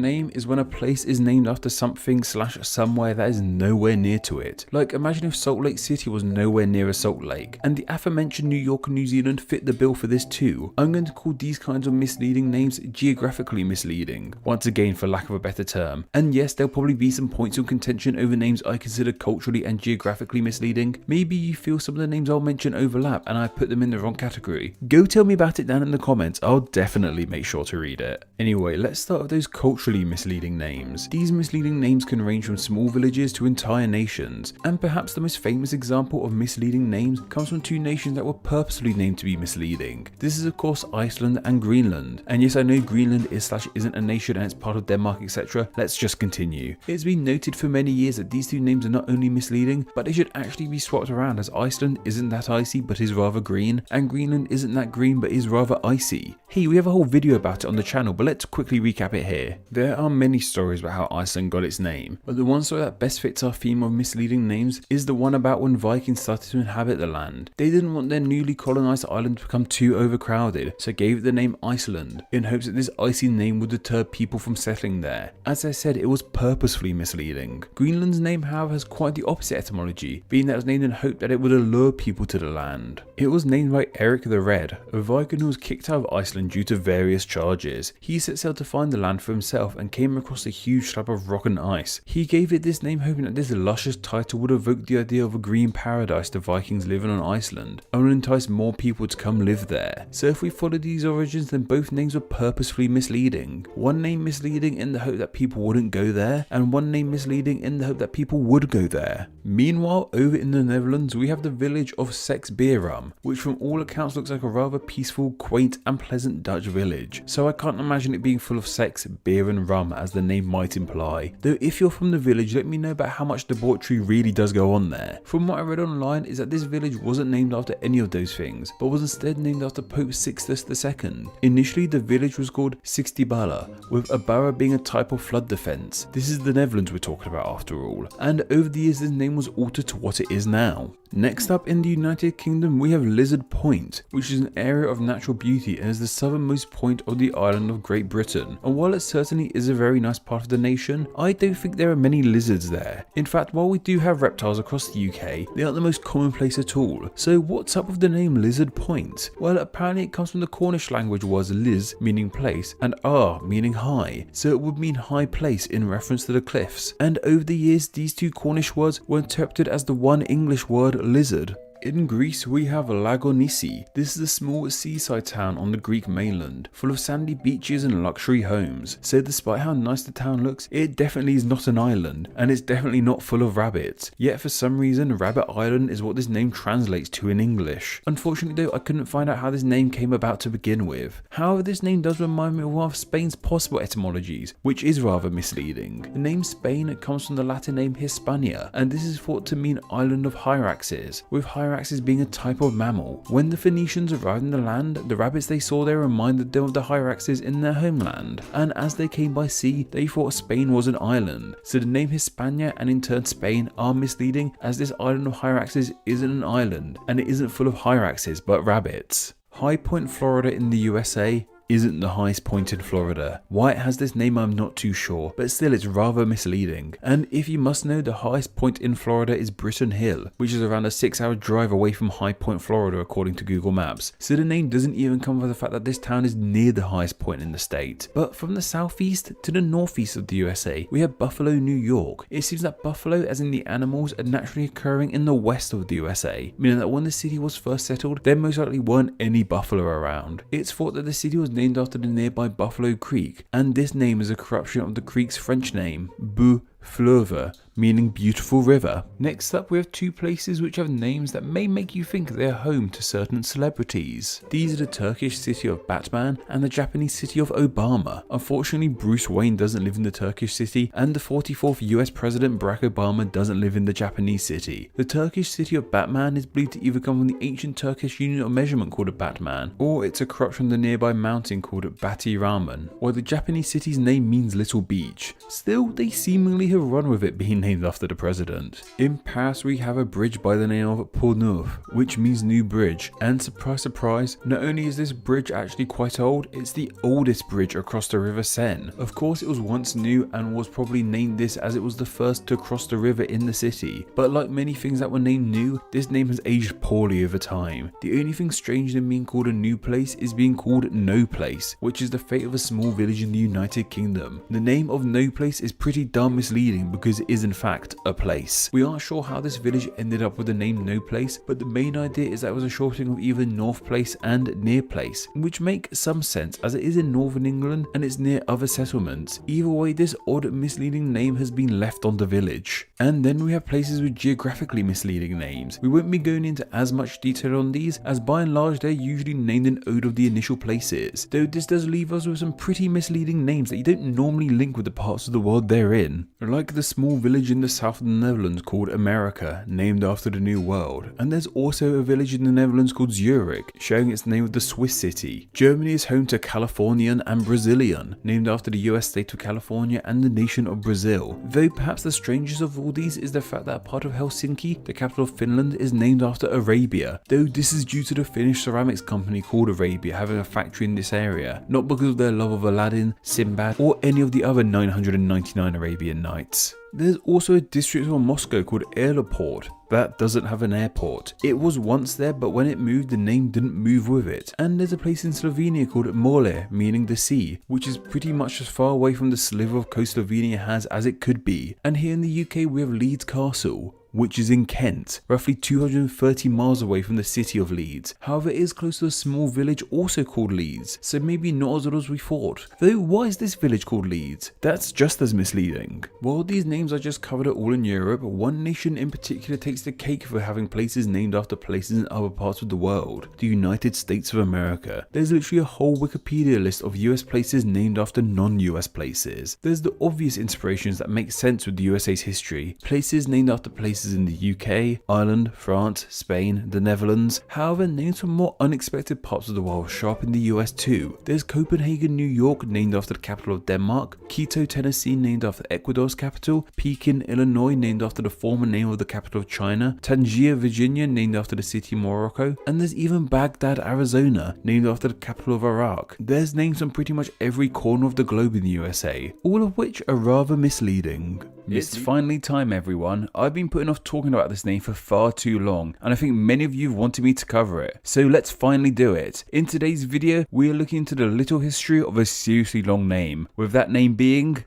name is when a place is named after something / somewhere that is nowhere near to it. Like, imagine if Salt Lake City was nowhere near a Salt Lake, and the aforementioned New York and New Zealand fit the bill for this too. I'm going to call these kinds of misleading names geographically misleading, once again for lack of a better term. And yes, there'll probably be some points of contention over names I consider culturally and geographically misleading. Maybe you feel some of the names I'll mention overlap and I put them in the wrong category. Go tell me about it down in the comments, I'll definitely make sure to read it. Anyway, let's start with those culturally misleading names. These misleading names can range from small villages to entire nations, and perhaps the most famous example of misleading names comes from two nations that were purposely named to be misleading. This is of course Iceland and Greenland. And yes, I know Greenland is / isn't a nation and it's part of Denmark, etc. Let's just continue. It's been noted for many years that these two names are not only misleading, but they should actually be swapped around, as Iceland isn't that icy but is rather green, and Greenland isn't that green but is rather icy. Hey, we have a whole video about it on the channel, but let's quickly recap it here. There are many stories about how Iceland got its name, but the one story that best fits our theme of misleading names is the one about when Vikings started to inhabit the land. They didn't want their newly colonized island to become too overcrowded, so gave it the name Iceland, in hopes that this icy name would deter people from settling there. As I said, it was purposefully misleading. Greenland's name, however, has quite the opposite etymology, being that it was named in hope that it would allure people to the land. It was named by Eric the Red, a Viking who was kicked out of Iceland due to various charges. He set sail to find the land for himself and came across a huge slab of rock and ice. He gave it this name hoping that this luscious title would evoke the idea of a green paradise to Vikings living on Iceland, and would entice more people to come live there. So if we follow these origins, then both names were purposefully misleading. One name misleading in the hope that people wouldn't go there, and one name misleading in the hope that people would go there. Meanwhile, over in the Netherlands, we have the village of Seksberum, which from all accounts looks like a rather peaceful, quaint and pleasant Dutch village. So I can't imagine it being full of sex, beer and rum as the name might imply. Though if you're from the village, let me know about how much debauchery really does go on there. From what I read online is that this village wasn't named after any of those things, but was instead named after Pope Sixtus II. Initially, the village was called Sixtibala, with a borough being a type of flood defense. This is the Netherlands we're talking about after all. And over the years, this name was altered to what it is now. Next up in the United Kingdom, we have Lizard Point, which is an area of natural beauty and is the southernmost point of the island of Great Britain. And while it certainly is a very nice part of the nation, I don't think there are many lizards there. In fact, while we do have reptiles across the UK, they aren't the most commonplace at all. So what's up with the name Lizard Point? Well, apparently it comes from the Cornish language words liz, meaning place, and ar, meaning high. So it would mean high place in reference to the cliffs. And over the years, these two Cornish words were interpreted as the one English word lizard. In Greece, we have Lagonissi. This is a small seaside town on the Greek mainland, full of sandy beaches and luxury homes. So despite how nice the town looks, it definitely is not an island, and it's definitely not full of rabbits. Yet for some reason, Rabbit Island is what this name translates to in English. Unfortunately though, I couldn't find out how this name came about to begin with. However, this name does remind me of one of Spain's possible etymologies, which is rather misleading. The name Spain comes from the Latin name Hispania, and this is thought to mean island of hyraxes, with hyraxes being a type of mammal. When the Phoenicians arrived in the land, the rabbits they saw there reminded them of the hyraxes in their homeland, and as they came by sea, they thought Spain was an island. So the name Hispania and in turn Spain are misleading, as this island of hyraxes isn't an island, and it isn't full of hyraxes but rabbits. High Point, Florida in the USA isn't the highest point in Florida. Why it has this name I'm not too sure, but still it's rather misleading. And if you must know, the highest point in Florida is Britton Hill, which is around a 6-hour drive away from High Point, Florida according to Google Maps. So the name doesn't even come from the fact that this town is near the highest point in the state. But from the southeast to the northeast of the USA, we have Buffalo, New York. It seems that buffalo, as in the animals, are naturally occurring in the west of the USA, meaning that when the city was first settled, there most likely weren't any buffalo around. It's thought that the city was named after the nearby Buffalo Creek, and this name is a corruption of the creek's French name, Bu Fleuve, meaning beautiful river. Next up, we have two places which have names that may make you think they are home to certain celebrities. These are the Turkish city of Batman and the Japanese city of Obama. Unfortunately, Bruce Wayne doesn't live in the Turkish city, and the 44th US President Barack Obama doesn't live in the Japanese city. The Turkish city of Batman is believed to either come from the ancient Turkish unit of measurement called a Batman, or it's a corruption of the nearby mountain called Bati Raman, while the Japanese city's name means little beach. Still, they seemingly have run with it being named after the president. In Paris, we have a bridge by the name of Pont Neuf, which means new bridge, and surprise surprise, not only is this bridge actually quite old, it's the oldest bridge across the River Seine. Of course, it was once new and was probably named this as it was the first to cross the river in the city, but like many things that were named new, this name has aged poorly over time. The only thing strange than being called a new place is being called no place, which is the fate of a small village in the United Kingdom. The name of no place is pretty darn misleading because it is in fact a place. We aren't sure how this village ended up with the name no place, but the main idea is that it was a shortening of either North Place and Near Place, which make some sense as it is in northern England and it's near other settlements. Either way, this odd misleading name has been left on the village. And then we have places with geographically misleading names. We won't be going into as much detail on these, as by and large they're usually named in ode of the initial places, though this does leave us with some pretty misleading names that you don't normally link with the parts of the world they're in. Like the small village in the south of the Netherlands called America, named after the New World, and there's also a village in the Netherlands called Zurich, sharing its name with the Swiss city. Germany is home to Californian and Brazilian, named after the US state of California and the nation of Brazil, though perhaps the strangest of all these is the fact that part of Helsinki, the capital of Finland, is named after Arabia, though this is due to the Finnish ceramics company called Arabia having a factory in this area, not because of their love of Aladdin, Sinbad, or any of the other 999 Arabian Nights. There's also a district of Moscow called Airport that doesn't have an airport. It was once there, but when it moved, the name didn't move with it. And there's a place in Slovenia called More, meaning the sea, which is pretty much as far away from the sliver of coast Slovenia has as it could be. And here in the UK, we have Leeds Castle, which is in Kent, roughly 230 miles away from the city of Leeds. However, it is close to a small village also called Leeds, so maybe not as odd as we thought. Though, why is this village called Leeds? That's just as misleading. While these names I just covered are all in Europe, one nation in particular takes the cake for having places named after places in other parts of the world: the United States of America. There's literally a whole Wikipedia list of US places named after non-US places. There's the obvious inspirations that make sense with the USA's history, places named after places in the UK, Ireland, France, Spain, the Netherlands. However, names from more unexpected parts of the world show up in the US too. There's Copenhagen, New York, named after the capital of Denmark, Quito, Tennessee, named after Ecuador's capital, Pekin, Illinois, named after the former name of the capital of China, Tangier, Virginia, named after the city of Morocco, and there's even Baghdad, Arizona, named after the capital of Iraq. There's names from pretty much every corner of the globe in the USA, all of which are rather misleading. It's finally time, everyone. I've been putting off talking about this name for far too long, and I think many of you have wanted me to cover it, so let's finally do it. In today's video, we are looking into the little history of a seriously long name, with that name being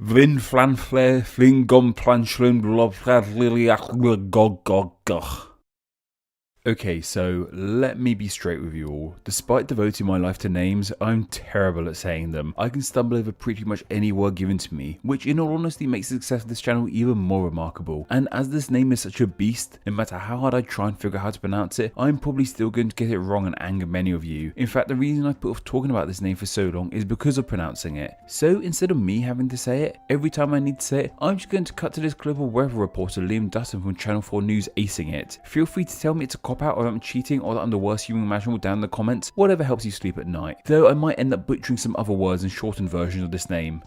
Llanfairpwllgwyngyll. Okay, so let me be straight with you all. Despite devoting my life to names, I'm terrible at saying them. I can stumble over pretty much any word given to me, which in all honesty makes the success of this channel even more remarkable. And as this name is such a beast, no matter how hard I try and figure out how to pronounce it, I'm probably still going to get it wrong and anger many of you. In fact, the reason I put off talking about this name for so long is because of pronouncing it. So instead of me having to say it, every time I need to say it, I'm just going to cut to this clip of weather reporter Liam Dutton from Channel 4 News acing it. Feel free to tell me it's a cop out, or I'm cheating, or that I'm the worst human imaginable down in the comments, whatever helps you sleep at night. Though I might end up butchering some other words and shortened versions of this name.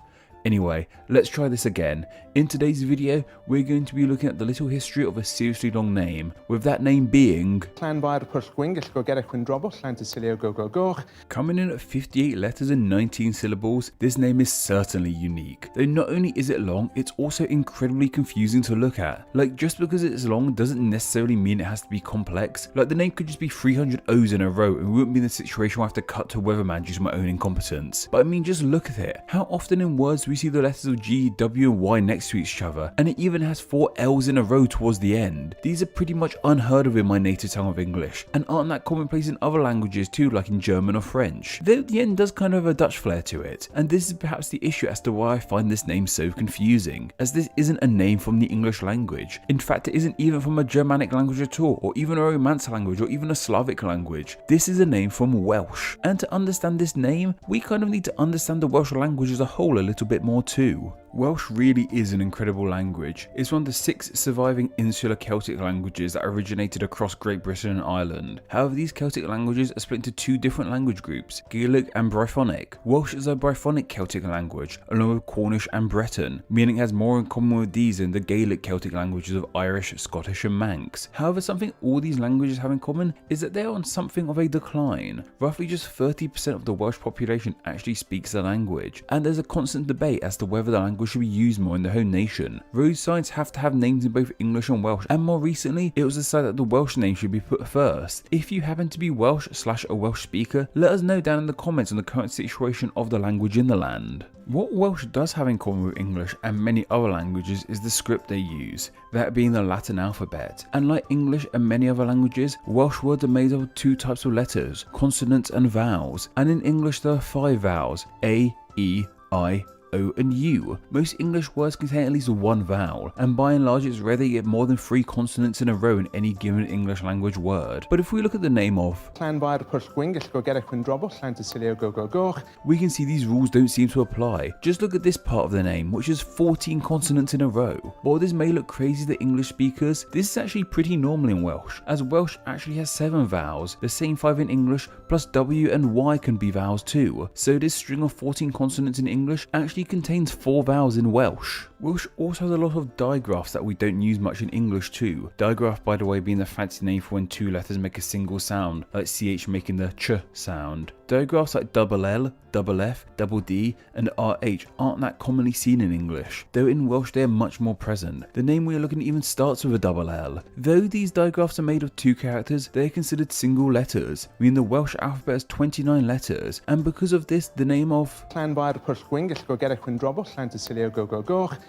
Anyway, let's try this again. In today's video, we're going to be looking at the little history of a seriously long name, with that name being Llanfairpwllgwyngyll. Coming in at 58 letters and 19 syllables, this name is certainly unique. Though not only is it long, it's also incredibly confusing to look at. Like, just because it's long doesn't necessarily mean it has to be complex. Like, the name could just be 300 O's in a row and we wouldn't be in the situation where I have to cut to weatherman due to my own incompetence. But I mean, just look at it. How often in words do we see the letters of G, W and Y next to each other, and it even has 4 L's in a row towards the end. These are pretty much unheard of in my native tongue of English, and aren't that commonplace in other languages too, like in German or French, though the end does kind of have a Dutch flair to it, and this is perhaps the issue as to why I find this name so confusing, as this isn't a name from the English language. In fact, it isn't even from a Germanic language at all, or even a Romance language, or even a Slavic language. This is a name from Welsh, and to understand this name, we kind of need to understand the Welsh language as a whole a little bit more too. Welsh really is an incredible language. It's one of the 6 surviving insular Celtic languages that originated across Great Britain and Ireland. However, these Celtic languages are split into 2 different language groups, Gaelic and Brythonic. Welsh is a Brythonic Celtic language, along with Cornish and Breton, meaning it has more in common with these than the Gaelic Celtic languages of Irish, Scottish and Manx. However, something all these languages have in common is that they are on something of a decline. Roughly just 30% of the Welsh population actually speaks the language, and there's a constant debate as to whether the language should be used more in the home nation. Road signs have to have names in both English and Welsh, and more recently it was decided that the Welsh name should be put first. If you happen to be Welsh / a Welsh speaker, let us know down in the comments on the current situation of the language in the land. What Welsh does have in common with English and many other languages is the script they use, that being the Latin alphabet. And like English and many other languages, Welsh words are made up of 2 types of letters, consonants and vowels, and in English there are 5 vowels, A, E, I, O and U. Most English words contain at least 1 vowel, and by and large it's rare that you get more than 3 consonants in a row in any given English language word. But if we look at the name of Llanfairpwllgwyngyll, we can see these rules don't seem to apply. Just look at this part of the name, which is 14 consonants in a row. While this may look crazy to English speakers, this is actually pretty normal in Welsh, as Welsh actually has 7 vowels, the same 5 in English, plus W and Y can be vowels too. So this string of 14 consonants in English actually contains 4 vowels in Welsh. Welsh also has a lot of digraphs that we don't use much in English too. Digraph, by the way, being the fancy name for when 2 letters make a single sound, like CH making the ch sound. Digraphs like double L, double F, double D and RH aren't that commonly seen in English, though in Welsh they are much more present. The name we are looking at even starts with a double L. Though these digraphs are made of 2 characters, they are considered single letters, meaning the Welsh alphabet has 29 letters, and because of this, the name of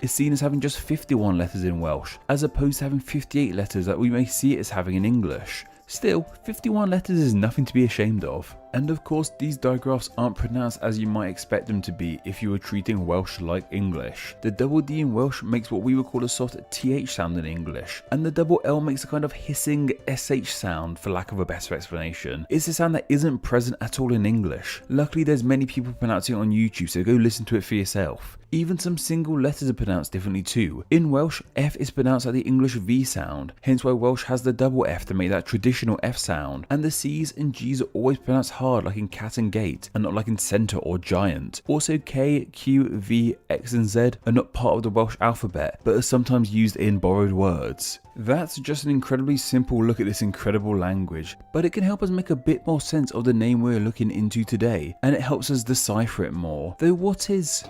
is seen as having just 51 letters in Welsh, as opposed to having 58 letters that we may see it as having in English. Still, 51 letters is nothing to be ashamed of. And of course, these digraphs aren't pronounced as you might expect them to be if you were treating Welsh like English. The double D in Welsh makes what we would call a soft TH sound in English, and the double L makes a kind of hissing SH sound for lack of a better explanation. It's a sound that isn't present at all in English. Luckily, there's many people pronouncing it on YouTube, so go listen to it for yourself. Even some single letters are pronounced differently too. In Welsh, F is pronounced like the English V sound, hence why Welsh has the double F to make that traditional F sound, and the C's and G's are always pronounced hard like in cat and gate, and not like in centre or giant. Also K, Q, V, X and Z are not part of the Welsh alphabet, but are sometimes used in borrowed words. That's just an incredibly simple look at this incredible language, but it can help us make a bit more sense of the name we're looking into today, and it helps us decipher it more. Though what is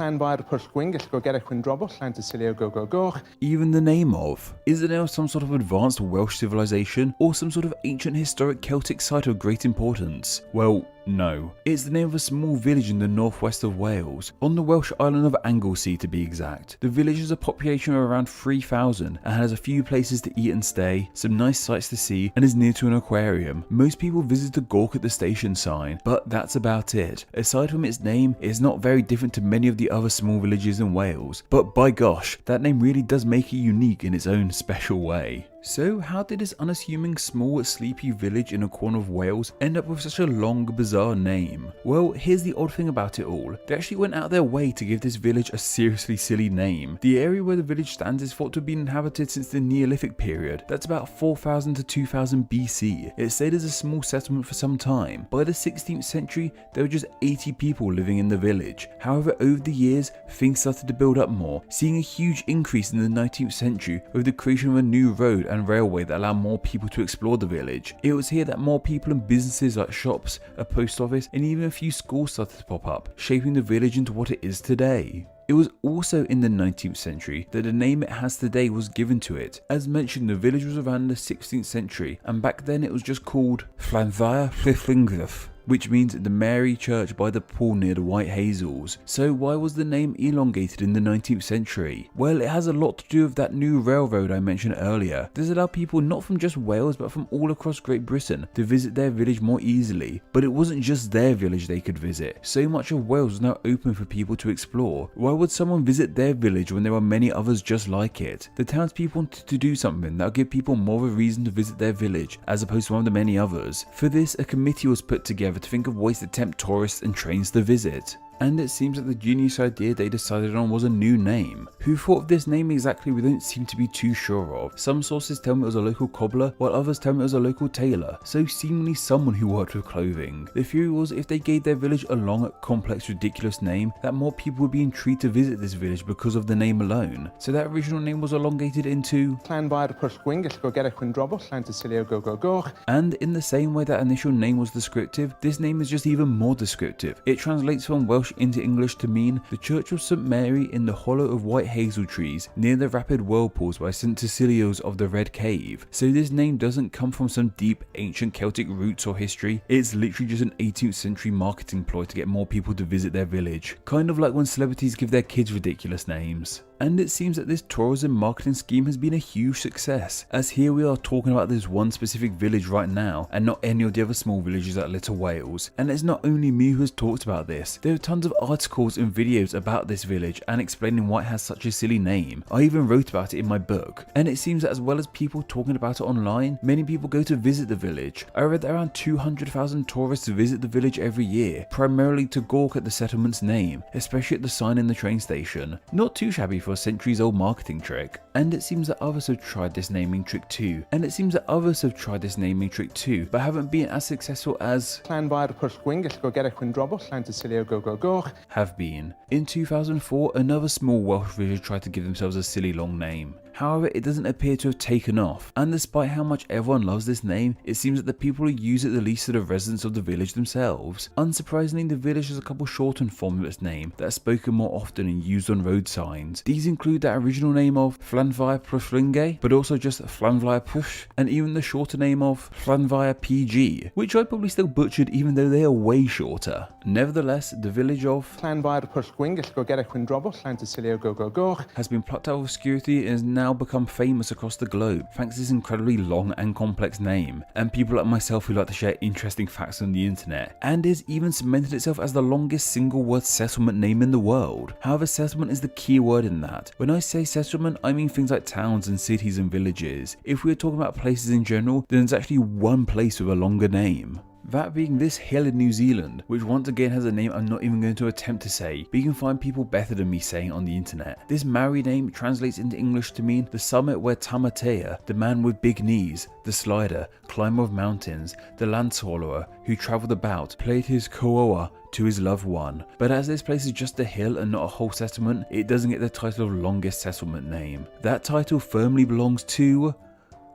even the name of? Is the name of some sort of advanced Welsh civilization, or some sort of ancient historic Celtic site of great importance? Well, no. It's the name of a small village in the northwest of Wales, on the Welsh island of Anglesey to be exact. The village has a population of around 3,000 and has a few places to eat and stay, some nice sights to see, and is near to an aquarium. Most people visit the Gawk at the station sign, but that's about it. Aside from its name, it's not very different to many of the other small villages in Wales, but by gosh, that name really does make it unique in its own special way. So how did this unassuming small sleepy village in a corner of Wales end up with such a long bizarre name? Well, here's the odd thing about it all. They actually went out their way to give this village a seriously silly name. The area where the village stands is thought to have been inhabited since the Neolithic period. That's about 4000 to 2000 BC. It stayed as a small settlement for some time. By the 16th century, there were just 80 people living in the village. However, over the years, things started to build up more, seeing a huge increase in the 19th century with the creation of a new road and railway that allowed more people to explore the village. It was here that more people and businesses like shops, a post office, and even a few schools started to pop up, shaping the village into what it is today. It was also in the 19th century that the name it has today was given to it. As mentioned, the village was around the 16th century, and back then it was just called Llanfairpwllgwyngyll, which means the Mary Church by the pool near the White Hazels. So why was the name elongated in the 19th century? Well, it has a lot to do with that new railroad I mentioned earlier. This allowed people not from just Wales but from all across Great Britain to visit their village more easily. But it wasn't just their village they could visit. So much of Wales was now open for people to explore. Why would someone visit their village when there are many others just like it? The townspeople wanted to do something that would give people more of a reason to visit their village as opposed to one of the many others. For this, a committee was put together to think of ways to tempt tourists and trains to visit. And it seems that the genius idea they decided on was a new name. Who thought of this name exactly we don't seem to be too sure of. Some sources tell me it was a local cobbler, while others tell me it was a local tailor, so seemingly someone who worked with clothing. The theory was if they gave their village a long, complex, ridiculous name, that more people would be intrigued to visit this village because of the name alone. So that original name was elongated into Llanfairpwllgwyngyll. And in the same way that initial name was descriptive, this name is just even more descriptive. It translates from Welsh into English to mean the Church of St Mary in the hollow of white hazel trees near the rapid whirlpools by St Cecilios of the Red Cave. So this name doesn't come from some deep ancient Celtic roots or history, it's literally just an 18th century marketing ploy to get more people to visit their village. Kind of like when celebrities give their kids ridiculous names. And it seems that this tourism marketing scheme has been a huge success, as here we are talking about this one specific village right now and not any of the other small villages at Little Wales. And it's not only me who has talked about this, there are tons of articles and videos about this village and explaining why it has such a silly name. I even wrote about it in my book. And it seems that as well as people talking about it online, many people go to visit the village. I read that around 200,000 tourists visit the village every year, primarily to gawk at the settlement's name, especially at the sign in the train station. Not too shabby for a centuries old marketing trick. And it seems that others have tried this naming trick too, but haven't been as successful as have been. In 2004, another small Welsh village tried to give themselves a silly long name. However, it doesn't appear to have taken off, and despite how much everyone loves this name, it seems that the people who use it the least are the residents of the village themselves. Unsurprisingly, the village has a couple shortened forms of its name that are spoken more often and used on road signs. These include that original name of Llanfairpwllgwyngyll, but also just Llanfairpwll, and even the shorter name of Llanfairpwllgwyngyll, which I probably still butchered even though they are way shorter. Nevertheless, the village of Llanfairpwllgwyngyll has been plucked out of obscurity and is now become famous across the globe thanks to this incredibly long and complex name, and people like myself who like to share interesting facts on the internet, and is even cemented itself as the longest single word settlement name in the world. However, settlement is the key word in that. When I say settlement, I mean things like towns and cities and villages. If we are talking about places in general, then there's actually one place with a longer name. That being this hill in New Zealand, which once again has a name I'm not even going to attempt to say, but you can find people better than me saying on the internet. This Maori name translates into English to mean the summit where Tamatea, the man with big knees, the slider, climber of mountains, the land swallower who travelled about, played his koa to his loved one. But as this place is just a hill and not a whole settlement, it doesn't get the title of longest settlement name. That title firmly belongs to...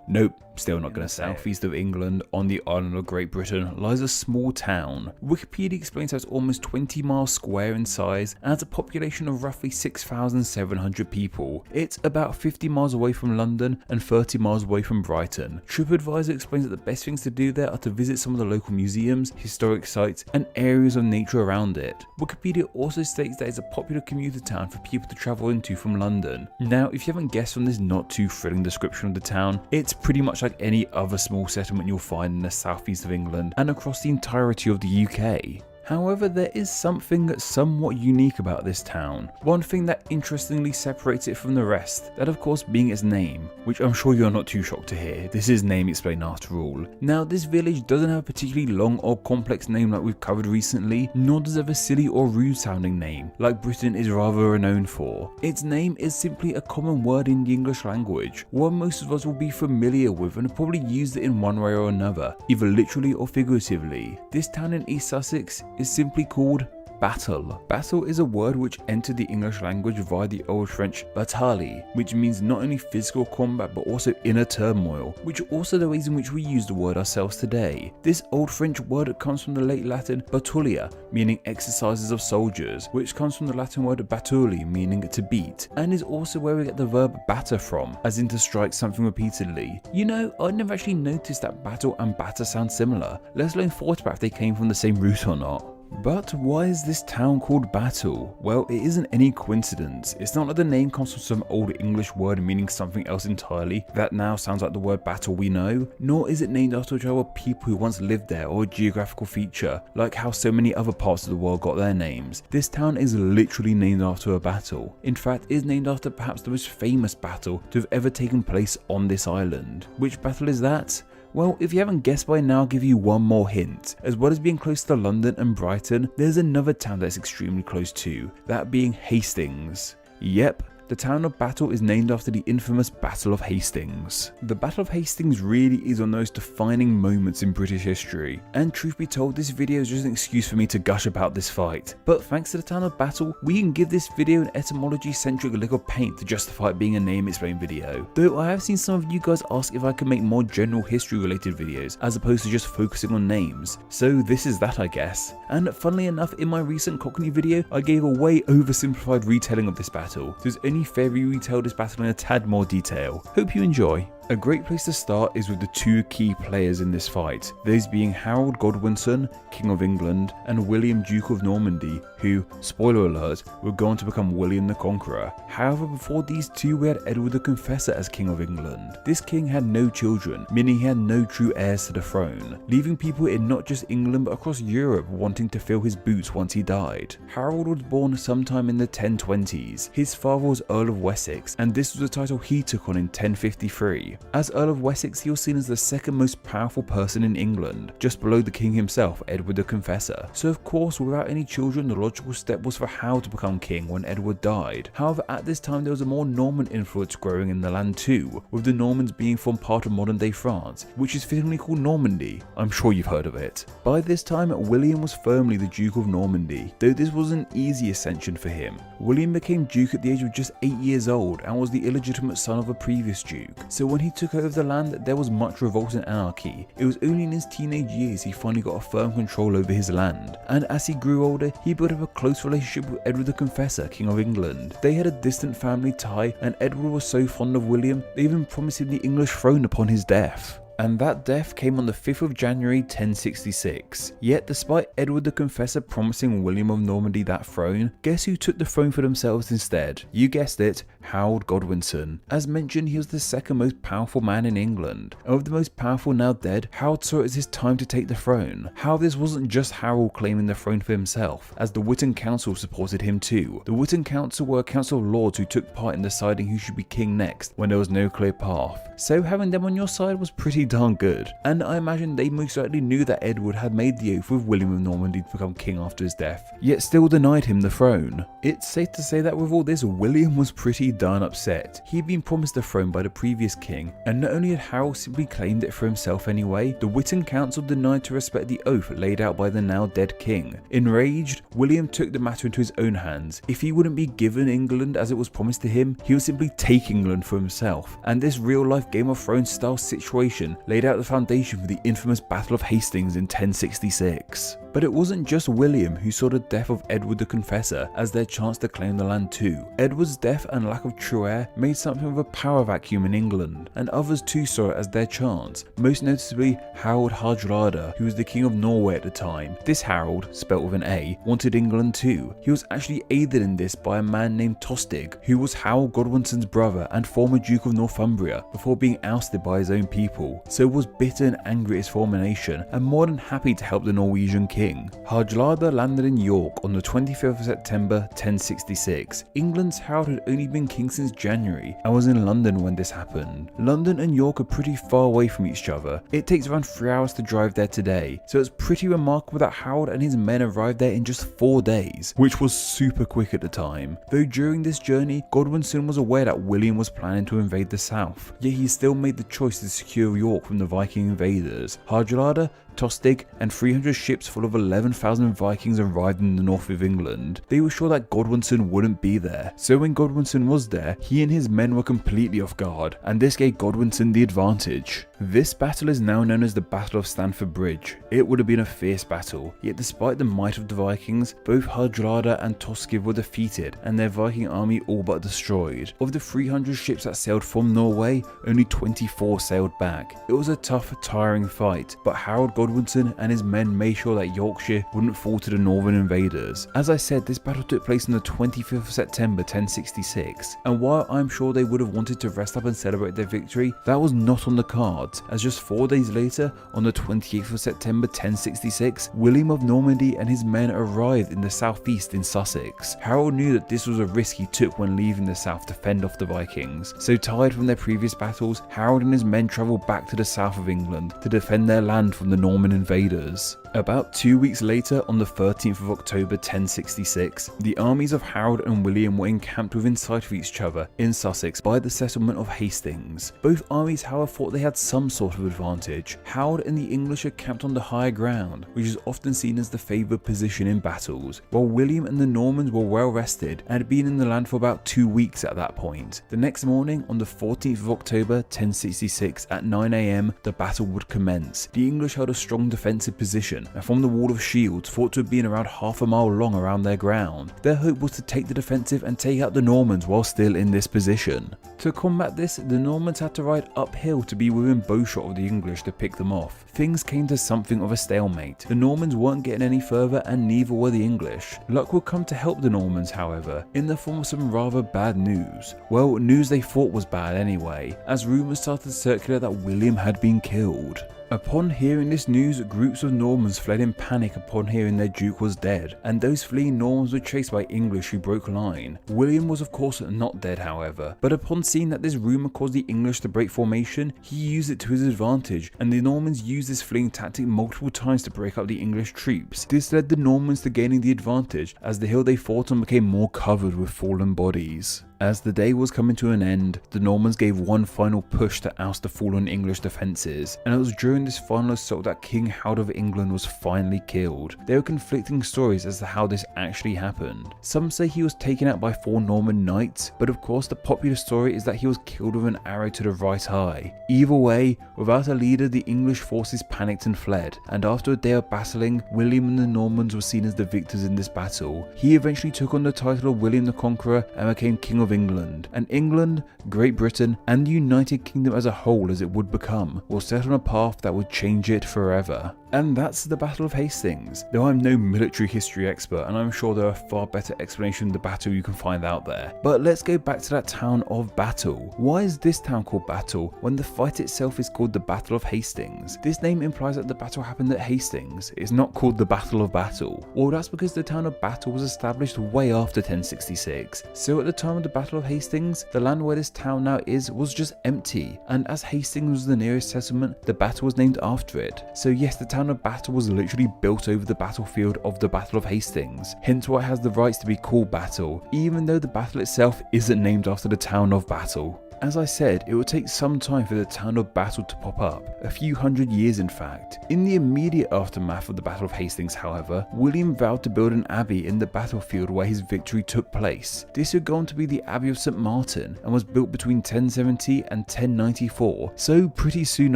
Nope, still not going to say. Southeast of England, on the island of Great Britain, lies a small town. Wikipedia explains how it's almost 20 miles square in size and has a population of roughly 6,700 people. It's about 50 miles away from London and 30 miles away from Brighton. TripAdvisor explains that the best things to do there are to visit some of the local museums, historic sites, and areas of nature around it. Wikipedia also states that it's a popular commuter town for people to travel into from London. Now, if you haven't guessed from this not too thrilling description of the town, it's pretty much like any other small settlement you'll find in the southeast of England and across the entirety of the UK. However, there is something somewhat unique about this town. One thing that interestingly separates it from the rest, that of course being its name, which I'm sure you're not too shocked to hear. This is Name Explained after all. Now, this village doesn't have a particularly long or complex name like we've covered recently, nor does it have a silly or rude sounding name, like Britain is rather renowned for. Its name is simply a common word in the English language, one most of us will be familiar with and have probably used it in one way or another, either literally or figuratively. This town in East Sussex is simply called battle. Battle is a word which entered the English language via the Old French bataille, which means not only physical combat but also inner turmoil, which are also the ways in which we use the word ourselves today. This Old French word comes from the late Latin batulia, meaning exercises of soldiers, which comes from the Latin word batuli, meaning to beat, and is also where we get the verb batter from, as in to strike something repeatedly. You know, I never actually noticed that battle and batter sound similar, let alone thought about if they came from the same root or not. But why is this town called Battle? Well, it isn't any coincidence. It's not like the name comes from some old English word meaning something else entirely that now sounds like the word battle we know, nor is it named after a tribe of people who once lived there or a geographical feature, like how so many other parts of the world got their names. This town is literally named after a battle. In fact, it is named after perhaps the most famous battle to have ever taken place on this island. Which battle is that? Well, if you haven't guessed by now, I'll give you one more hint. As well as being close to London and Brighton, there's another town that's extremely close too, that being Hastings. Yep. The town of Battle is named after the infamous Battle of Hastings. The Battle of Hastings really is one of those defining moments in British history, and truth be told, this video is just an excuse for me to gush about this fight. But thanks to the town of Battle, we can give this video an etymology-centric lick of paint to justify it being a name explain video. Though I have seen some of you guys ask if I can make more general history related videos, as opposed to just focusing on names. So this is that, I guess. And funnily enough, in my recent Cockney video, I gave a way oversimplified retelling of this battle. There's only fair we retell this battle in a tad more detail. Hope you enjoy. A great place to start is with the two key players in this fight, those being Harold Godwinson, King of England, and William, Duke of Normandy, who, spoiler alert, would go on to become William the Conqueror. However, before these two we had Edward the Confessor as King of England. This king had no children, meaning he had no true heirs to the throne, leaving people in not just England but across Europe wanting to fill his boots once he died. Harold was born sometime in the 1020s. His father was Earl of Wessex, and this was a title he took on in 1053. As Earl of Wessex, he was seen as the second most powerful person in England, just below the king himself, Edward the Confessor. So of course, without any children, the logical step was for Harold to become king when Edward died. However, at this time there was a more Norman influence growing in the land too, with the Normans being from part of modern day France, which is fittingly called Normandy. I'm sure you've heard of it. By this time, William was firmly the Duke of Normandy, though this was an easy ascension for him. William became Duke at the age of just 8 years old and was the illegitimate son of a previous Duke. So when he took over the land, there was much revolt and anarchy. It was only in his teenage years he finally got a firm control over his land, and as he grew older, he built up a close relationship with Edward the Confessor, King of England. They had a distant family tie, and Edward was so fond of William, they even promised him the English throne upon his death. And that death came on the 5th of January 1066. Yet despite Edward the Confessor promising William of Normandy that throne, guess who took the throne for themselves instead? You guessed it, Harold Godwinson. As mentioned, he was the second most powerful man in England, and with the most powerful now dead, Harold saw it as his time to take the throne. However, this wasn't just Harold claiming the throne for himself, as the Witten Council supported him too. The Witten Council were a council of lords who took part in deciding who should be king next when there was no clear path. So having them on your side was pretty darn good, and I imagine they most likely knew that Edward had made the oath with William of Normandy to become king after his death, yet still denied him the throne. It's safe to say that with all this, William was pretty darn upset. He'd been promised the throne by the previous king, and not only had Harold simply claimed it for himself anyway, the Witten Council denied to respect the oath laid out by the now dead king. Enraged, William took the matter into his own hands. If he wouldn't be given England as it was promised to him, he would simply take England for himself, and this real life Game of Thrones style situation laid out the foundation for the infamous Battle of Hastings in 1066. But it wasn't just William who saw the death of Edward the Confessor as their chance to claim the land too. Edward's death and lack of true heir made something of a power vacuum in England, and others too saw it as their chance, most noticeably Harold Hardrada, who was the king of Norway at the time. This Harold, spelt with an A, wanted England too. He was actually aided in this by a man named Tostig, who was Harold Godwinson's brother and former Duke of Northumbria before being ousted by his own people, so was bitter and angry at his former nation and more than happy to help the Norwegian king. Hardrada landed in York on the 25th of September 1066. England's Harold had only been king since January and was in London when this happened. London and York are pretty far away from each other. It takes around 3 hours to drive there today, so it's pretty remarkable that Harold and his men arrived there in just 4 days, which was super quick at the time. Though during this journey, Godwinson was aware that William was planning to invade the south, yet he still made the choice to secure York from the Viking invaders. Hardrada, Tostig, and 300 ships full of of 11,000 Vikings arrived in the north of England, they were sure that Godwinson wouldn't be there. So when Godwinson was there, he and his men were completely off guard, and this gave Godwinson the advantage. This battle is now known as the Battle of Stamford Bridge. It would have been a fierce battle, yet despite the might of the Vikings, both Hardrada and Toskiv were defeated and their Viking army all but destroyed. Of the 300 ships that sailed from Norway, only 24 sailed back. It was a tough, tiring fight, but Harold Godwinson and his men made sure that Yorkshire wouldn't fall to the northern invaders. As I said, this battle took place on the 25th of September 1066, and while I'm sure they would have wanted to rest up and celebrate their victory, that was not on the cards, as just 4 days later, on the 28th of September 1066, William of Normandy and his men arrived in the southeast in Sussex. Harold knew that this was a risk he took when leaving the south to fend off the Vikings, so tired from their previous battles, Harold and his men travelled back to the south of England to defend their land from the Norman invaders. About 2 weeks later, on the 13th of October 1066, the armies of Harold and William were encamped within sight of each other in Sussex by the settlement of Hastings. Both armies, however, thought they had some sort of advantage. Harold and the English had camped on the higher ground, which is often seen as the favoured position in battles, while William and the Normans were well rested and had been in the land for about 2 weeks at that point. The next morning, on the 14th of October 1066 at 9 AM, the battle would commence. The English held a strong defensive position, and from the wall of shields thought to have been around half a mile long around their ground. Their hope was to take the defensive and take out the Normans while still in this position. To combat this, the Normans had to ride uphill to be within bowshot of the English to pick them off. Things came to something of a stalemate. The Normans weren't getting any further and neither were the English. Luck would come to help the Normans, however, in the form of some rather bad news. Well, news they thought was bad anyway, as rumours started to circulate that William had been killed. Upon hearing this news, groups of Normans fled in panic upon hearing their duke was dead, and those fleeing Normans were chased by English who broke line. William was of course not dead, however, but upon seeing that this rumour caused the English to break formation, he used it to his advantage, and the Normans used this fleeing tactic multiple times to break up the English troops. This led the Normans to gaining the advantage, as the hill they fought on became more covered with fallen bodies. As the day was coming to an end, the Normans gave one final push to oust the fallen English defences, and it was during this final assault that King Harold of England was finally killed. There were conflicting stories as to how this actually happened. Some say he was taken out by 4 Norman knights, but of course the popular story is that he was killed with an arrow to the right eye. Either way, without a leader, the English forces panicked and fled, and after a day of battling, William and the Normans were seen as the victors in this battle. He eventually took on the title of William the Conqueror and became King of England, and England, Great Britain, and the United Kingdom as a whole, as it would become, will set on a path that would change it forever. And that's the Battle of Hastings. Though I'm no military history expert, and I'm sure there are far better explanations of the battle you can find out there. But let's go back to that town of Battle. Why is this town called Battle when the fight itself is called the Battle of Hastings? This name implies that the battle happened at Hastings. It's not called the Battle of Battle. Well, that's because the town of Battle was established way after 1066. So at the time of the Battle of Hastings, the land where this town now is was just empty, and as Hastings was the nearest settlement, the battle was named after it. So yes, the town of Battle was literally built over the battlefield of the Battle of Hastings, hence why it has the rights to be called Battle, even though the battle itself isn't named after the town of Battle. As I said, it would take some time for the town of Battle to pop up, a few hundred years in fact. In the immediate aftermath of the Battle of Hastings, however, William vowed to build an abbey in the battlefield where his victory took place. This would go on to be the Abbey of St Martin, and was built between 1070 and 1094, so pretty soon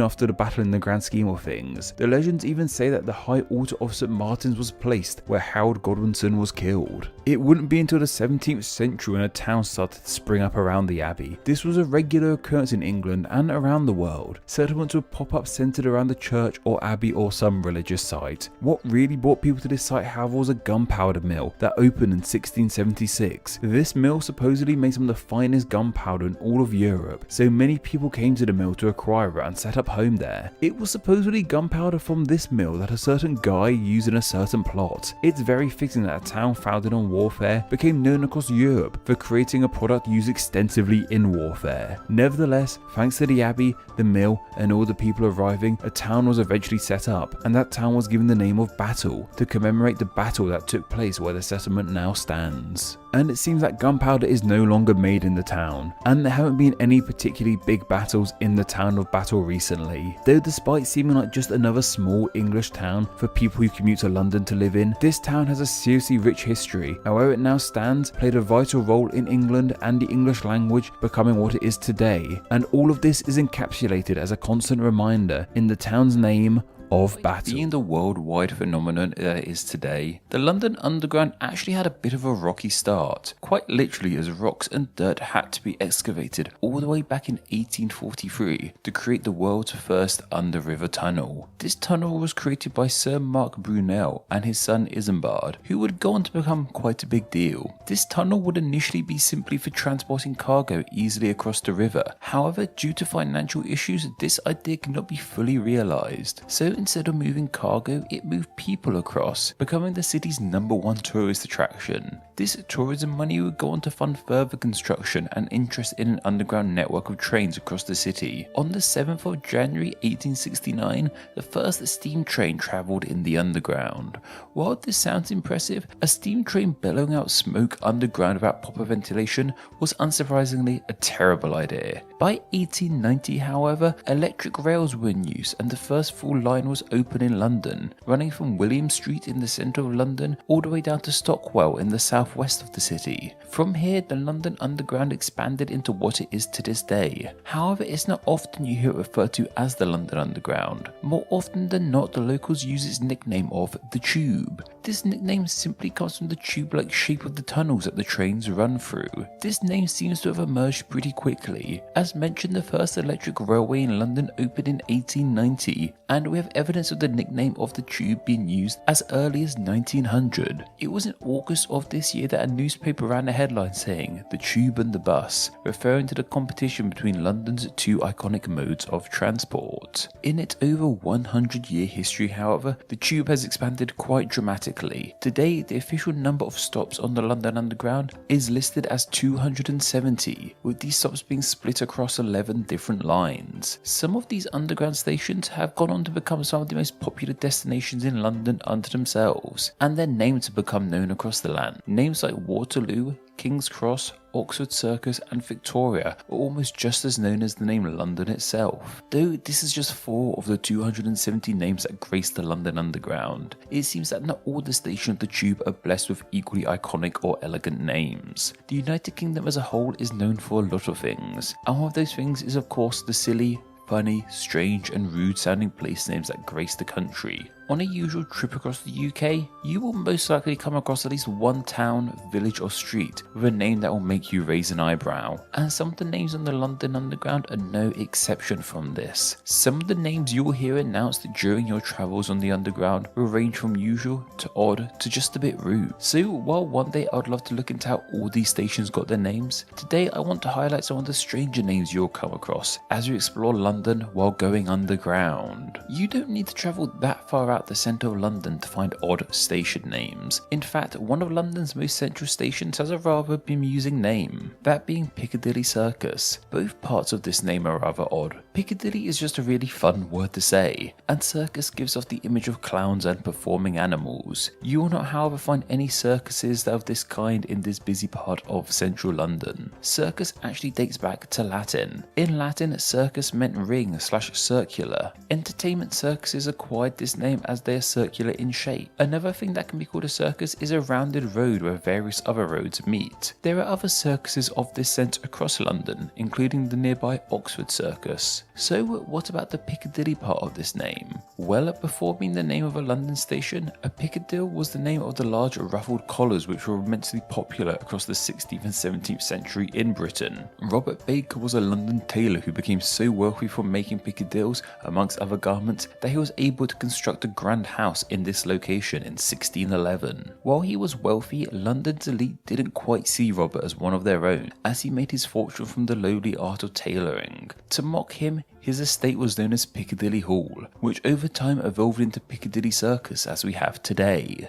after the battle in the grand scheme of things. The legends even say that the high altar of St Martin's was placed where Harold Godwinson was killed. It wouldn't be until the 17th century when a town started to spring up around the abbey. This was a regular occurrence in England and around the world. Settlements would pop up centered around the church or abbey or some religious site. What really brought people to this site, however, was a gunpowder mill that opened in 1676. This mill supposedly made some of the finest gunpowder in all of Europe, so many people came to the mill to acquire it and set up home there. It was supposedly gunpowder from this mill that a certain guy used in a certain plot. It's very fitting that a town founded on warfare became known across Europe for creating a product used extensively in warfare. Nevertheless, thanks to the abbey, the mill, and all the people arriving, a town was eventually set up, and that town was given the name of Battle to commemorate the battle that took place where the settlement now stands. and it seems that gunpowder is no longer made in the town, and there haven't been any particularly big battles in the town of Battle recently. Though despite seeming like just another small English town for people who commute to London to live in, this town has a seriously rich history, and where it now stands played a vital role in England and the English language becoming what it is today, and all of this is encapsulated as a constant reminder in the town's name of Battle. Being the worldwide phenomenon that it is today, the London Underground actually had a bit of a rocky start, quite literally, as rocks and dirt had to be excavated all the way back in 1843 to create the world's first under-river tunnel. This tunnel was created by Sir Mark Brunel and his son Isambard, who would go on to become quite a big deal. This tunnel would initially be simply for transporting cargo easily across the river. However, due to financial issues, this idea could not be fully realised. So instead of moving cargo, it moved people across, becoming the city's #1 tourist attraction. This tourism money would go on to fund further construction and interest in an underground network of trains across the city. On the 7th of January 1869, the first steam train travelled in the underground. While this sounds impressive, a steam train bellowing out smoke underground without proper ventilation was unsurprisingly a terrible idea. By 1890, however, electric rails were in use and the first full line was open in London, running from William Street in the centre of London all the way down to Stockwell in the southwest of the city. From here, the London Underground expanded into what it is to this day. However, it's not often you hear it referred to as the London Underground. More often than not, the locals use its nickname of the Tube. This nickname simply comes from the tube-like shape of the tunnels that the trains run through. This name seems to have emerged pretty quickly. As mentioned, the first electric railway in London opened in 1890, and we have evidence of the nickname of the Tube being used as early as 1900. It was in August of this year that a newspaper ran a headline saying, "The Tube and the Bus," referring to the competition between London's two iconic modes of transport. In its over 100-year history, however, the Tube has expanded quite dramatically. Today, the official number of stops on the London Underground is listed as 270, with these stops being split across 11 different lines. Some of these underground stations have gone on to become some of the most popular destinations in London unto themselves, and their names have become known across the land. Names like Waterloo, King's Cross, Oxford Circus and Victoria are almost just as known as the name London itself. Though this is just 4 of the 270 names that grace the London Underground, it seems that not all the stations of the Tube are blessed with equally iconic or elegant names. The United Kingdom as a whole is known for a lot of things, and one of those things is of course the silly, funny, strange and rude sounding place names that grace the country. On a usual trip across the UK, you will most likely come across at least one town, village or street with a name that will make you raise an eyebrow, and some of the names on the London Underground are no exception from this. Some of the names you will hear announced during your travels on the Underground will range from usual to odd to just a bit rude. So while one day I'd love to look into how all these stations got their names, today I want to highlight some of the stranger names you'll come across as you explore London while going underground. You don't need to travel that far out the centre of London to find odd station names. In fact, one of London's most central stations has a rather bemusing name, that being Piccadilly Circus. Both parts of this name are rather odd. Piccadilly is just a really fun word to say, and circus gives off the image of clowns and performing animals. You will not however find any circuses of this kind in this busy part of central London. Circus actually dates back to Latin. In Latin, circus meant ring/circular. Entertainment circuses acquired this name as they are circular in shape. Another thing that can be called a circus is a rounded road where various other roads meet. There are other circuses of this sense across London, including the nearby Oxford Circus. So what about the Piccadilly part of this name? Well, before being the name of a London station, a Piccadille was the name of the large ruffled collars which were immensely popular across the 16th and 17th century in Britain. Robert Baker was a London tailor who became so wealthy from making piccadilles, amongst other garments, that he was able to construct a grand house in this location in 1611. While he was wealthy, London's elite didn't quite see Robert as one of their own, as he made his fortune from the lowly art of tailoring. To mock him, his estate was known as Piccadilly Hall, which over time evolved into Piccadilly Circus as we have today.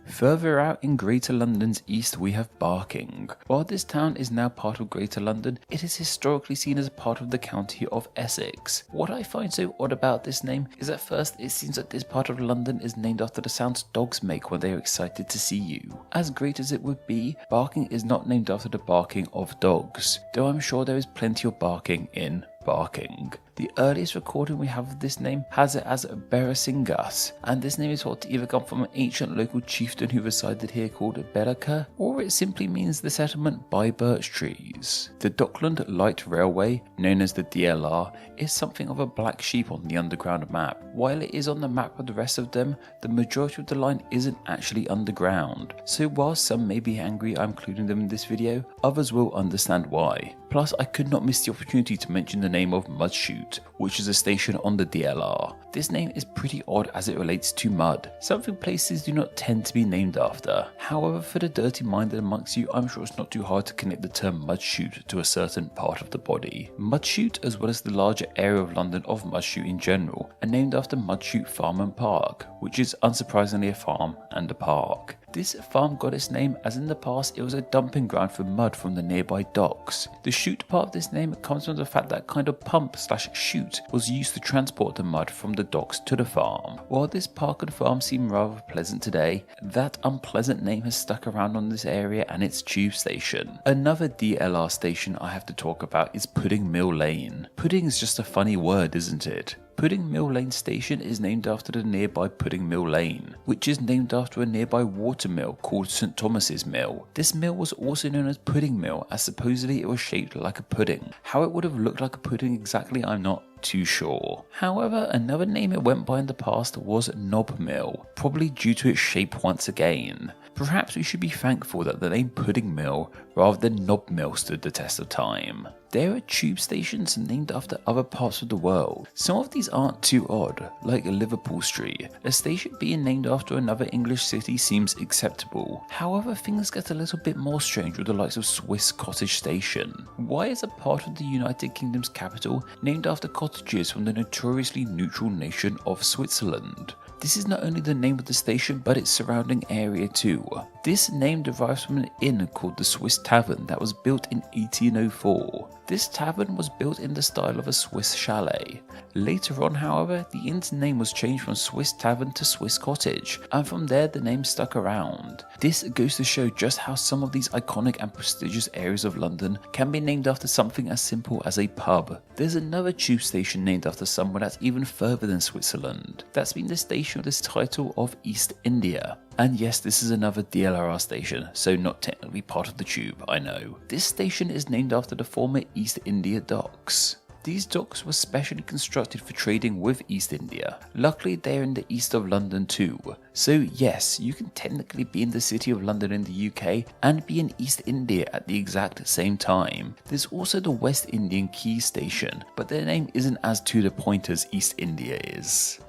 Further out in Greater London's east we have Barking. While this town is now part of Greater London, it is historically seen as a part of the county of Essex. What I find so odd about this name is at first it seems that this part of London is named after the sounds dogs make when they are excited to see you. As great as it would be, Barking is not named after the barking of dogs, though I'm sure there is plenty of barking in Barking. The earliest recording we have of this name has it as Berasingas, and this name is thought to either come from an ancient local chieftain who resided here called Beraka, or it simply means the settlement by birch trees. The Dockland Light Railway, known as the DLR, is something of a black sheep on the underground map. While it is on the map of the rest of them, the majority of the line isn't actually underground, so while some may be angry I'm including them in this video, others will understand why. Plus, I could not miss the opportunity to mention the name of Mudchute, which is a station on the DLR. This name is pretty odd as it relates to mud, something places do not tend to be named after. However, for the dirty-minded amongst you, I'm sure it's not too hard to connect the term Mudchute to a certain part of the body. Mudchute, as well as the larger area of London of Mudchute in general, are named after Mudchute Farm and Park, which is unsurprisingly a farm and a park. This farm got its name as in the past it was a dumping ground for mud from the nearby docks. The chute part of this name comes from the fact that kind of pump/chute was used to transport the mud from the docks to the farm. While this park and farm seem rather pleasant today, that unpleasant name has stuck around on this area and its tube station. Another DLR station I have to talk about is Pudding Mill Lane. Pudding is just a funny word, isn't it? Pudding Mill Lane Station is named after the nearby Pudding Mill Lane, which is named after a nearby water mill called St Thomas's Mill. This mill was also known as Pudding Mill as supposedly it was shaped like a pudding. How it would have looked like a pudding exactly I'm not too sure. However, another name it went by in the past was Knob Mill, probably due to its shape once again. Perhaps we should be thankful that the name Pudding Mill rather than Knob Mill stood the test of time. There are tube stations named after other parts of the world. Some of these aren't too odd, like Liverpool Street. A station being named after another English city seems acceptable. However, things get a little bit more strange with the likes of Swiss Cottage Station. Why is a part of the United Kingdom's capital named after cottages from the notoriously neutral nation of Switzerland? This is not only the name of the station, but its surrounding area too. This name derives from an inn called the Swiss Tavern that was built in 1804. This tavern was built in the style of a Swiss chalet. Later on, however, the inn's name was changed from Swiss Tavern to Swiss Cottage, and from there the name stuck around. This goes to show just how some of these iconic and prestigious areas of London can be named after something as simple as a pub. There's another tube station named after somewhere that's even further than Switzerland. That's been the station with this title of East India. And yes, this is another DLR station, so not technically part of the tube, I know. This station is named after the former East India docks. These docks were specially constructed for trading with East India. Luckily they're in the east of London too. So yes, you can technically be in the city of London in the UK and be in East India at the exact same time. There's also the West Indian Quay station, but their name isn't as to the point as East India is.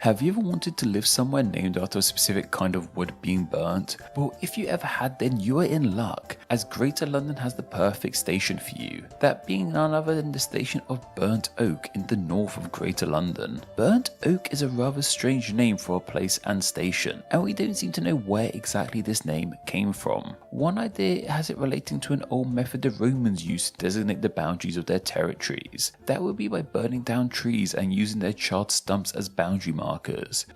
Have you ever wanted to live somewhere named after a specific kind of wood being burnt? Well, if you ever had, then you are in luck, as Greater London has the perfect station for you, that being none other than the station of Burnt Oak in the north of Greater London. Burnt Oak is a rather strange name for a place and station, and we don't seem to know where exactly this name came from. One idea has it relating to an old method the Romans used to designate the boundaries of their territories. That would be by burning down trees and using their charred stumps as boundary markers.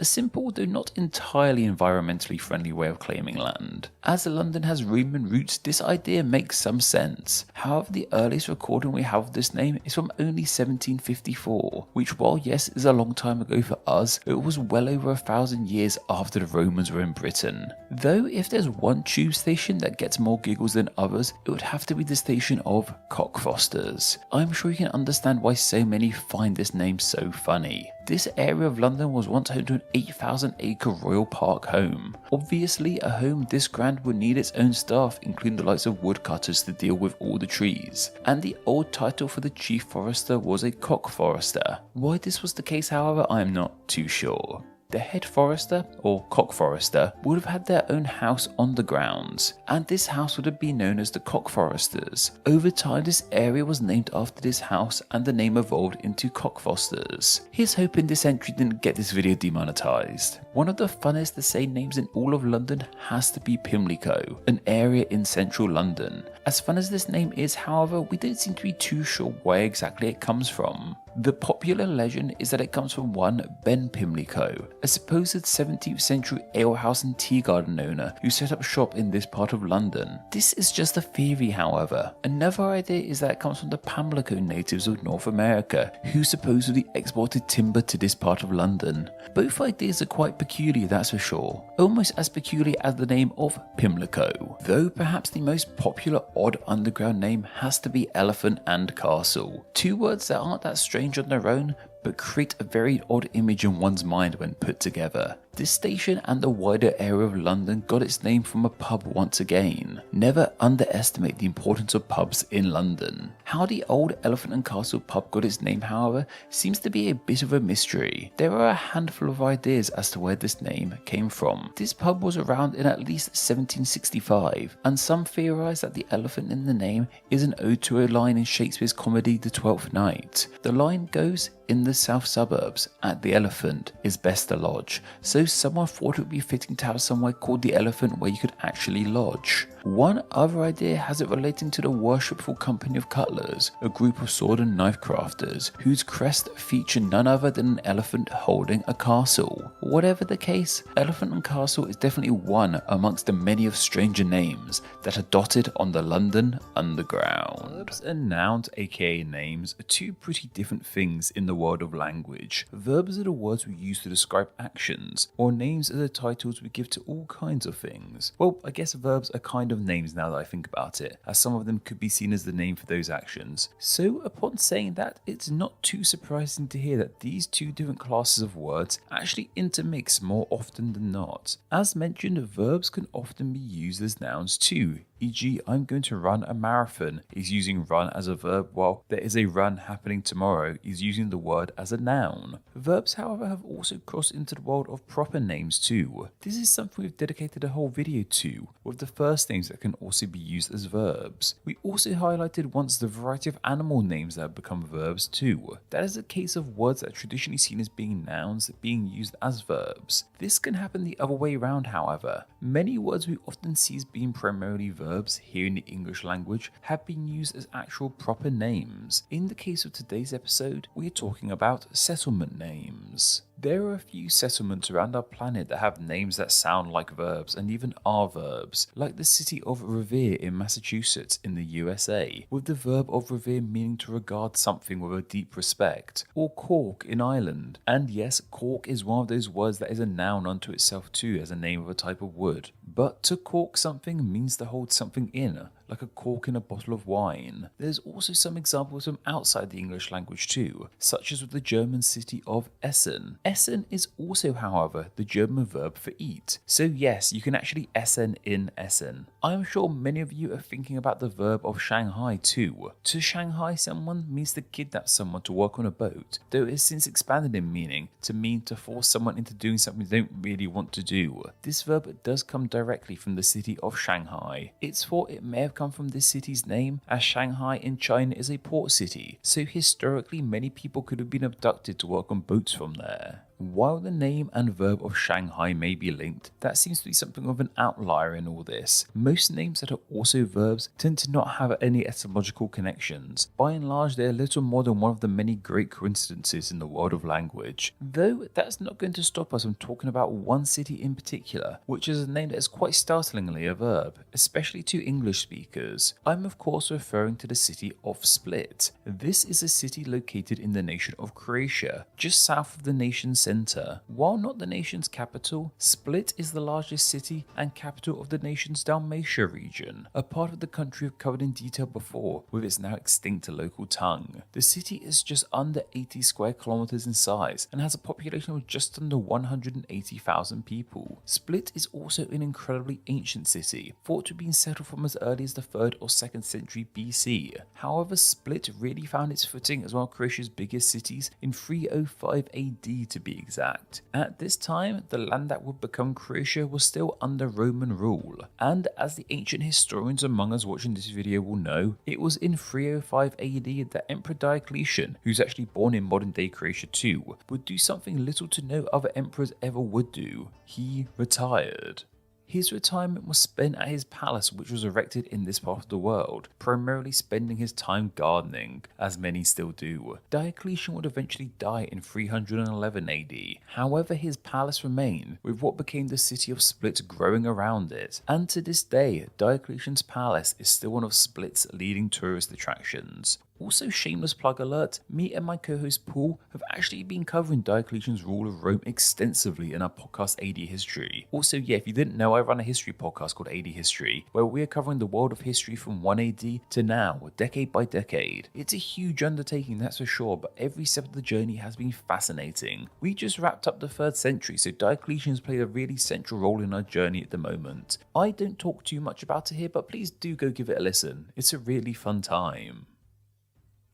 A simple, though not entirely environmentally friendly way of claiming land. As London has Roman roots, this idea makes some sense. However, the earliest recording we have of this name is from only 1754, which while yes is a long time ago for us, it was well over 1,000 years after the Romans were in Britain. Though if there's one tube station that gets more giggles than others, it would have to be the station of Cockfosters. I'm sure you can understand why so many find this name so funny. This area of London was once home to an 8,000-acre royal park home. Obviously, a home this grand would need its own staff, including the likes of woodcutters to deal with all the trees. And the old title for the chief forester was a cock forester. Why this was the case, however, I am not too sure. The head forester, or cock forester, would have had their own house on the grounds, and this house would have been known as the cock foresters. Over time, this area was named after this house and the name evolved into cockfosters. Here's hoping this entry didn't get this video demonetized. One of the funnest to say names in all of London has to be Pimlico, an area in central London. As fun as this name is, however, we don't seem to be too sure where exactly it comes from. The popular legend is that it comes from one Ben Pimlico, a supposed 17th century alehouse and tea garden owner who set up shop in this part of London. This is just a theory, however. Another idea is that it comes from the Pamlico natives of North America, who supposedly exported timber to this part of London. Both ideas are quite peculiar, that's for sure, almost as peculiar as the name of Pimlico, though perhaps the most popular odd underground name has to be Elephant and Castle, two words that aren't that strange on their own, but create a very odd image in one's mind when put together. This station and the wider area of London got its name from a pub once again. Never underestimate the importance of pubs in London. How the old Elephant and Castle pub got its name, however, seems to be a bit of a mystery. There are a handful of ideas as to where this name came from. This pub was around in at least 1765, and some theorise that the elephant in the name is an ode to a line in Shakespeare's comedy The Twelfth Night. The line goes, "In the south suburbs, at the Elephant, is best to lodge," so someone thought it would be fitting to have somewhere called the Elephant where you could actually lodge. One other idea has it relating to the Worshipful Company of Cutlers, a group of sword and knife crafters, whose crest featured none other than an elephant holding a castle. Whatever the case, Elephant and Castle is definitely one amongst the many of stranger names that are dotted on the London Underground. Verbs and nouns, aka names, are two pretty different things in the world of language. Verbs are the words we use to describe actions, or names are the titles we give to all kinds of things. Well, I guess verbs are kind of names now that I think about it, as some of them could be seen as the name for those actions. So upon saying that, it's not too surprising to hear that these two different classes of words actually intermix more often than not. As mentioned, verbs can often be used as nouns too. E.g., I'm going to run a marathon is using run as a verb, while there is a run happening tomorrow is using the word as a noun. Verbs, however, have also crossed into the world of proper names too. This is something we've dedicated a whole video to, with the first names that can also be used as verbs. We also highlighted once the variety of animal names that have become verbs too. That is a case of words that are traditionally seen as being nouns being used as verbs. This can happen the other way around, however. Many words we often see as being primarily verbs here in the English language have been used as actual proper names. In the case of today's episode, we are talking about settlement names. There are a few settlements around our planet that have names that sound like verbs and even are verbs, like the city of Revere in Massachusetts in the USA, with the verb of revere meaning to regard something with a deep respect, or Cork in Ireland. And yes, Cork is one of those words that is a noun unto itself too as a name of a type of wood. But to cork something means to hold something in, like a cork in a bottle of wine. There's also some examples from outside the English language too, such as with the German city of Essen. Essen is also, however, the German verb for eat. So yes, you can actually Essen in Essen. I am sure many of you are thinking about the verb of Shanghai too. To Shanghai someone means to kidnap someone to work on a boat, though it has since expanded in meaning to mean to force someone into doing something they don't really want to do. This verb does come directly from the city of Shanghai. It's thought it may have come from this city's name, as Shanghai in China is a port city, so historically many people could have been abducted to work on boats from there. While the name and verb of Shanghai may be linked, that seems to be something of an outlier in all this. Most names that are also verbs tend to not have any etymological connections. By and large, they're little more than one of the many great coincidences in the world of language. Though that's not going to stop us from talking about one city in particular, which is a name that is quite startlingly a verb, especially to English speakers. I'm of course referring to the city of Split. This is a city located in the nation of Croatia, just south of the nation's centre. While not the nation's capital, Split is the largest city and capital of the nation's Dalmatia region, a part of the country we've covered in detail before with its now extinct local tongue. The city is just under 80 square kilometers in size and has a population of just under 180,000 people. Split is also an incredibly ancient city, thought to have been settled from as early as the 3rd or 2nd century BC. However, Split really found its footing as one of Croatia's biggest cities in 305 AD to be exact. At this time, the land that would become Croatia was still under Roman rule, and as the ancient historians among us watching this video will know, it was in 305 AD that Emperor Diocletian, who's actually born in modern day Croatia too, would do something little to no other emperors ever would do. He retired. His retirement was spent at his palace, which was erected in this part of the world, primarily spending his time gardening, as many still do. Diocletian would eventually die in 311 AD. However, his palace remained, with what became the city of Split growing around it. And to this day, Diocletian's palace is still one of Split's leading tourist attractions. Also, shameless plug alert, me and my co-host Paul have actually been covering Diocletian's rule of Rome extensively in our podcast AD History. Also, yeah, if you didn't know, I run a history podcast called AD History, where we are covering the world of history from 1 AD to now, decade by decade. It's a huge undertaking, that's for sure, but every step of the journey has been fascinating. We just wrapped up the 3rd century, so Diocletian has played a really central role in our journey at the moment. I don't talk too much about it here, but please do go give it a listen. It's a really fun time.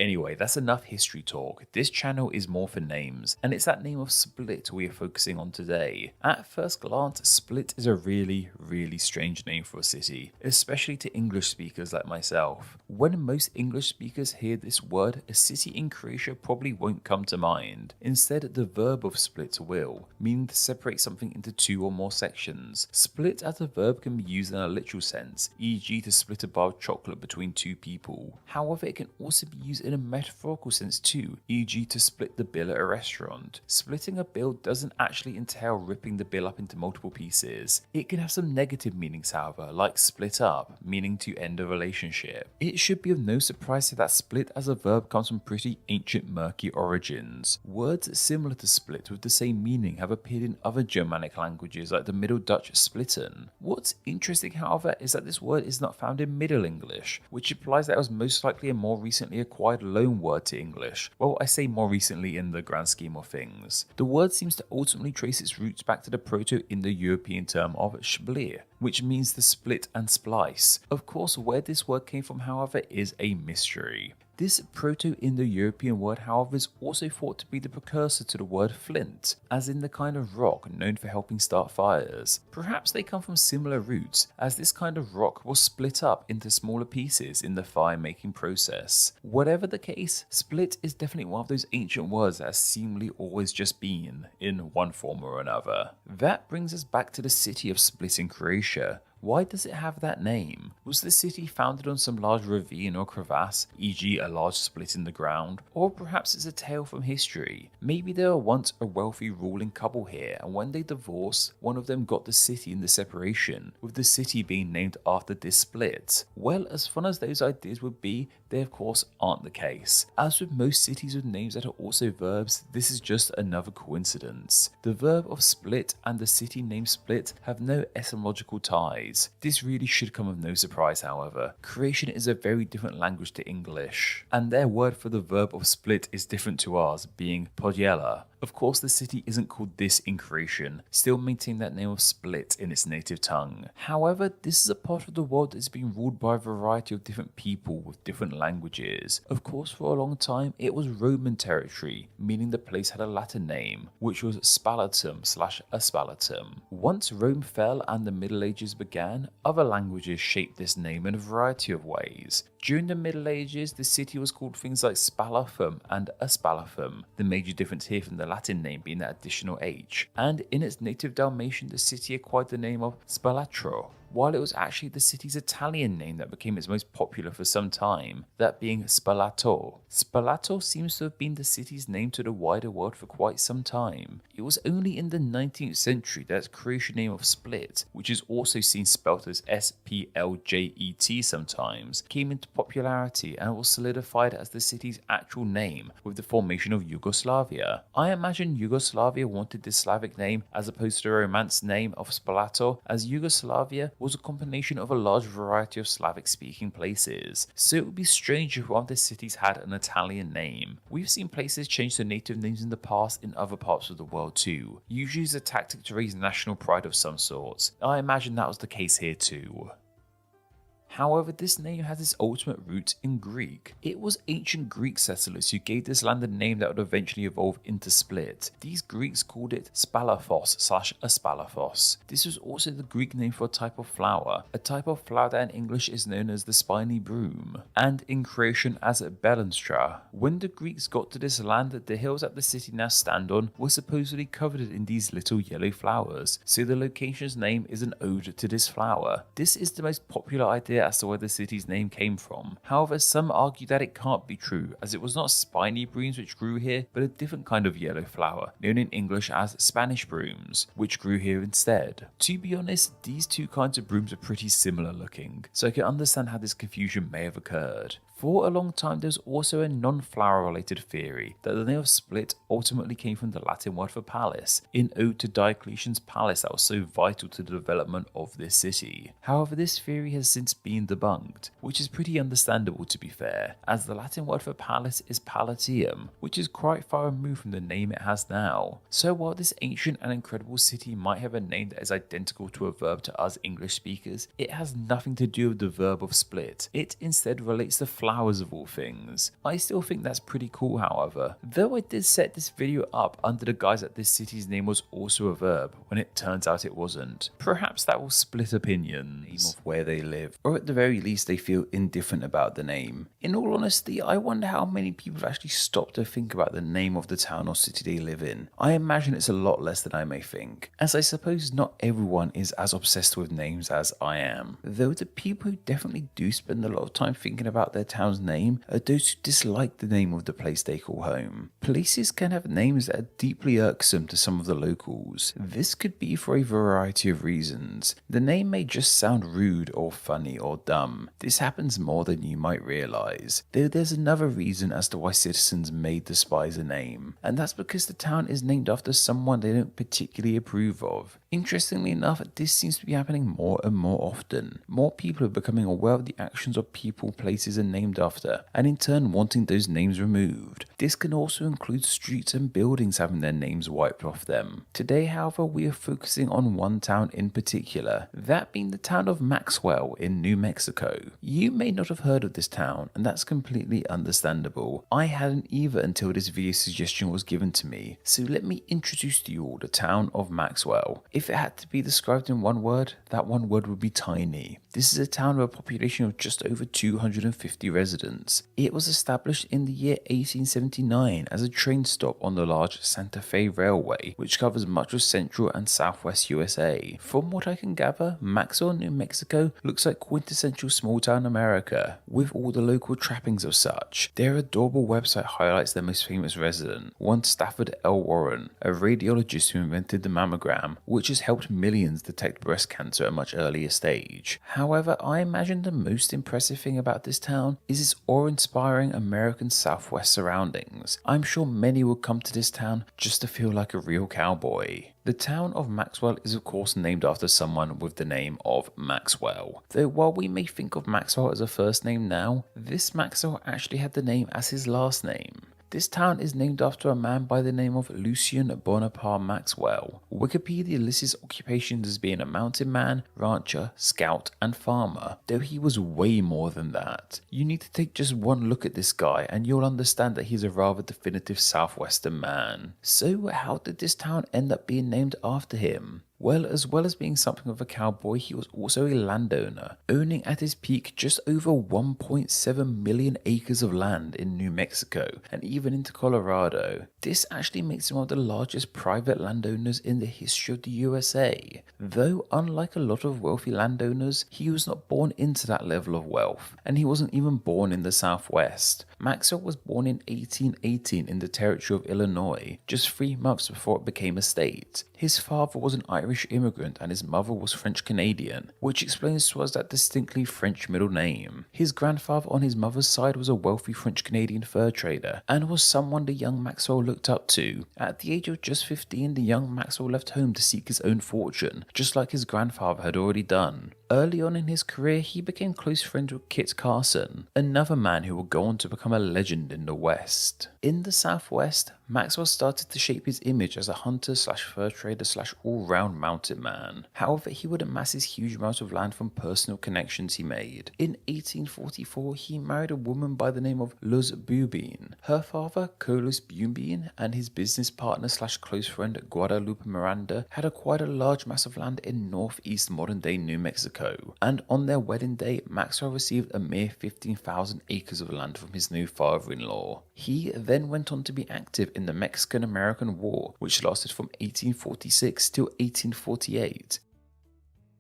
Anyway, that's enough history talk. This channel is more for names, and it's that name of Split we are focusing on today. At first glance, Split is a really strange name for a city, especially to English speakers like myself. When most English speakers hear this word, a city in Croatia probably won't come to mind. Instead, the verb of split will, meaning to separate something into 2 or more sections. Split as a verb can be used in a literal sense, e.g. to split a bar of chocolate between 2 people. However, it can also be used in a metaphorical sense too, e.g. to split the bill at a restaurant. Splitting a bill doesn't actually entail ripping the bill up into multiple pieces. It can have some negative meanings however, like split up, meaning to end a relationship. It should be of no surprise that split as a verb comes from pretty ancient murky origins. Words similar to split with the same meaning have appeared in other Germanic languages like the Middle Dutch splitten. What's interesting however is that this word is not found in Middle English, which implies that it was most likely a more recently acquired loan word to English. Well, I say more recently in the grand scheme of things. The word seems to ultimately trace its roots back to the Proto-Indo-European term of shblir, which means to split and splice. Of course, where this word came from, however, is a mystery. This Proto-Indo-European word, however, is also thought to be the precursor to the word flint, as in the kind of rock known for helping start fires. Perhaps they come from similar roots, as this kind of rock was split up into smaller pieces in the fire-making process. Whatever the case, split is definitely one of those ancient words that has seemingly always just been, in one form or another. That brings us back to the city of Split in Croatia. Why does it have that name? Was the city founded on some large ravine or crevasse, e.g. a large split in the ground? Or perhaps it's a tale from history. Maybe there were once a wealthy ruling couple here, and when they divorced, one of them got the city in the separation, with the city being named after this split. Well, as fun as those ideas would be, they of course aren't the case. As with most cities with names that are also verbs, this is just another coincidence. The verb of split and the city name Split have no etymological ties. This really should come of no surprise, however. Croatian is a very different language to English, and their word for the verb of split is different to ours, being podjela. Of course, the city isn't called this in Croatian, still maintaining that name of Split in its native tongue. However, this is a part of the world that is being ruled by a variety of different people with different languages. Of course, for a long time, it was Roman territory, meaning the place had a Latin name, which was Spalatum/Aspalatum. Once Rome fell and the Middle Ages began, other languages shaped this name in a variety of ways. During the Middle Ages, the city was called things like Spalathum and Aspalathum, the major difference here from the Latin name being that additional H. And in its native Dalmatian, the city acquired the name of Spalatro, while it was actually the city's Italian name that became its most popular for some time, that being Spalato. Spalato seems to have been the city's name to the wider world for quite some time. It was only in the 19th century that its Croatian name of Split, which is also seen spelt as Spljet sometimes, came into popularity and was solidified as the city's actual name with the formation of Yugoslavia. I imagine Yugoslavia wanted this Slavic name as opposed to the Romance name of Spalato, as Yugoslavia was a combination of a large variety of Slavic-speaking places, so it would be strange if one of the cities had an Italian name. We've seen places change their native names in the past in other parts of the world too, usually as a tactic to raise national pride of some sort. I imagine that was the case here too. However, this name has its ultimate roots in Greek. It was ancient Greek settlers who gave this land a name that would eventually evolve into Split. These Greeks called it Spalathos/Aspalathos. This was also the Greek name for a type of flower that in English is known as the spiny broom, and in Croatian as Belenstra. When the Greeks got to this land, the hills that the city now stand on were supposedly covered in these little yellow flowers, so the location's name is an ode to this flower. This is the most popular idea as to where the city's name came from. However, some argue that it can't be true, as it was not spiny brooms which grew here, but a different kind of yellow flower, known in English as Spanish brooms, which grew here instead. To be honest, these two kinds of brooms are pretty similar looking, so I can understand how this confusion may have occurred. For a long time, there was also a non-flower related theory that the name of Split ultimately came from the Latin word for palace, in ode to Diocletian's palace that was so vital to the development of this city. However, this theory has since been debunked, which is pretty understandable to be fair, as the Latin word for palace is palatium, which is quite far removed from the name it has now. So while this ancient and incredible city might have a name that is identical to a verb to us English speakers, it has nothing to do with the verb of split. It instead relates to flowers of all things. I still think that's pretty cool, however, though I did set this video up under the guise that this city's name was also a verb, when it turns out it wasn't. Perhaps that will split opinions of where they live, or at the very least they feel indifferent about the name. In all honesty, I wonder how many people have actually stopped to think about the name of the town or city they live in. I imagine it's a lot less than I may think, as I suppose not everyone is as obsessed with names as I am, though the people who definitely do spend a lot of time thinking about their town's name are those who dislike the name of the place they call home. Places can have names that are deeply irksome to some of the locals. This could be for a variety of reasons. The name may just sound rude or funny or dumb. This happens more than you might realise, though there's another reason as to why citizens may despise a name, and that's because the town is named after someone they don't particularly approve of. Interestingly enough, this seems to be happening more and more often. More people are becoming aware of the actions of people places are named after, and in turn wanting those names removed. This can also include streets and buildings having their names wiped off them. Today, however, we are focusing on one town in particular, that being the town of Maxwell in New Mexico. You may not have heard of this town, and that's completely understandable. I hadn't either until this video suggestion was given to me, so let me introduce to you all the town of Maxwell. If it had to be described in one word, that one word would be tiny. This is a town with a population of just over 250 residents. It was established in the year 1879 as a train stop on the large Santa Fe Railway, which covers much of central and southwest USA. From what I can gather, Maxwell, New Mexico looks like quintessential small town America, with all the local trappings of such. Their adorable website highlights their most famous resident, one Stafford L. Warren, a radiologist who invented the mammogram, which has helped millions detect breast cancer at a much earlier stage. However, I imagine the most impressive thing about this town is its awe-inspiring American Southwest surroundings. I'm sure many will come to this town just to feel like a real cowboy. The town of Maxwell is of course named after someone with the name of Maxwell. Though while we may think of Maxwell as a first name now, this Maxwell actually had the name as his last name. This town is named after a man by the name of Lucien Bonaparte Maxwell. Wikipedia lists his occupations as being a mountain man, rancher, scout, and farmer, though he was way more than that. You need to take just one look at this guy and you'll understand that he's a rather definitive southwestern man. So how did this town end up being named after him? Well as being something of a cowboy, he was also a landowner, owning at his peak just over 1.7 million acres of land in New Mexico and even into Colorado. This actually makes him one of the largest private landowners in the history of the USA. Though unlike a lot of wealthy landowners, he was not born into that level of wealth, and he wasn't even born in the Southwest. Maxwell was born in 1818 in the territory of Illinois, just 3 months before it became a state. His father was an Irish immigrant and his mother was French Canadian, which explains to us that distinctly French middle name. His grandfather on his mother's side was a wealthy French Canadian fur trader and was someone the young Maxwell looked up to. At the age of just 15, the young Maxwell left home to seek his own fortune, just like his grandfather had already done. Early on in his career, he became close friends with Kit Carson, another man who would go on to become a legend in the West. In the Southwest, Maxwell started to shape his image as a hunter slash fur trader slash all-round mountain man. However, he would amass his huge amount of land from personal connections he made. In 1844, he married a woman by the name of Luz Bubin. Her father, Colas Bubin, and his business partner slash close friend Guadalupe Miranda had acquired a large mass of land in northeast modern-day New Mexico, and on their wedding day, Maxwell received a mere 15,000 acres of land from his new father-in-law. He then went on to be active in the Mexican-American War, which lasted from 1846 till 1848.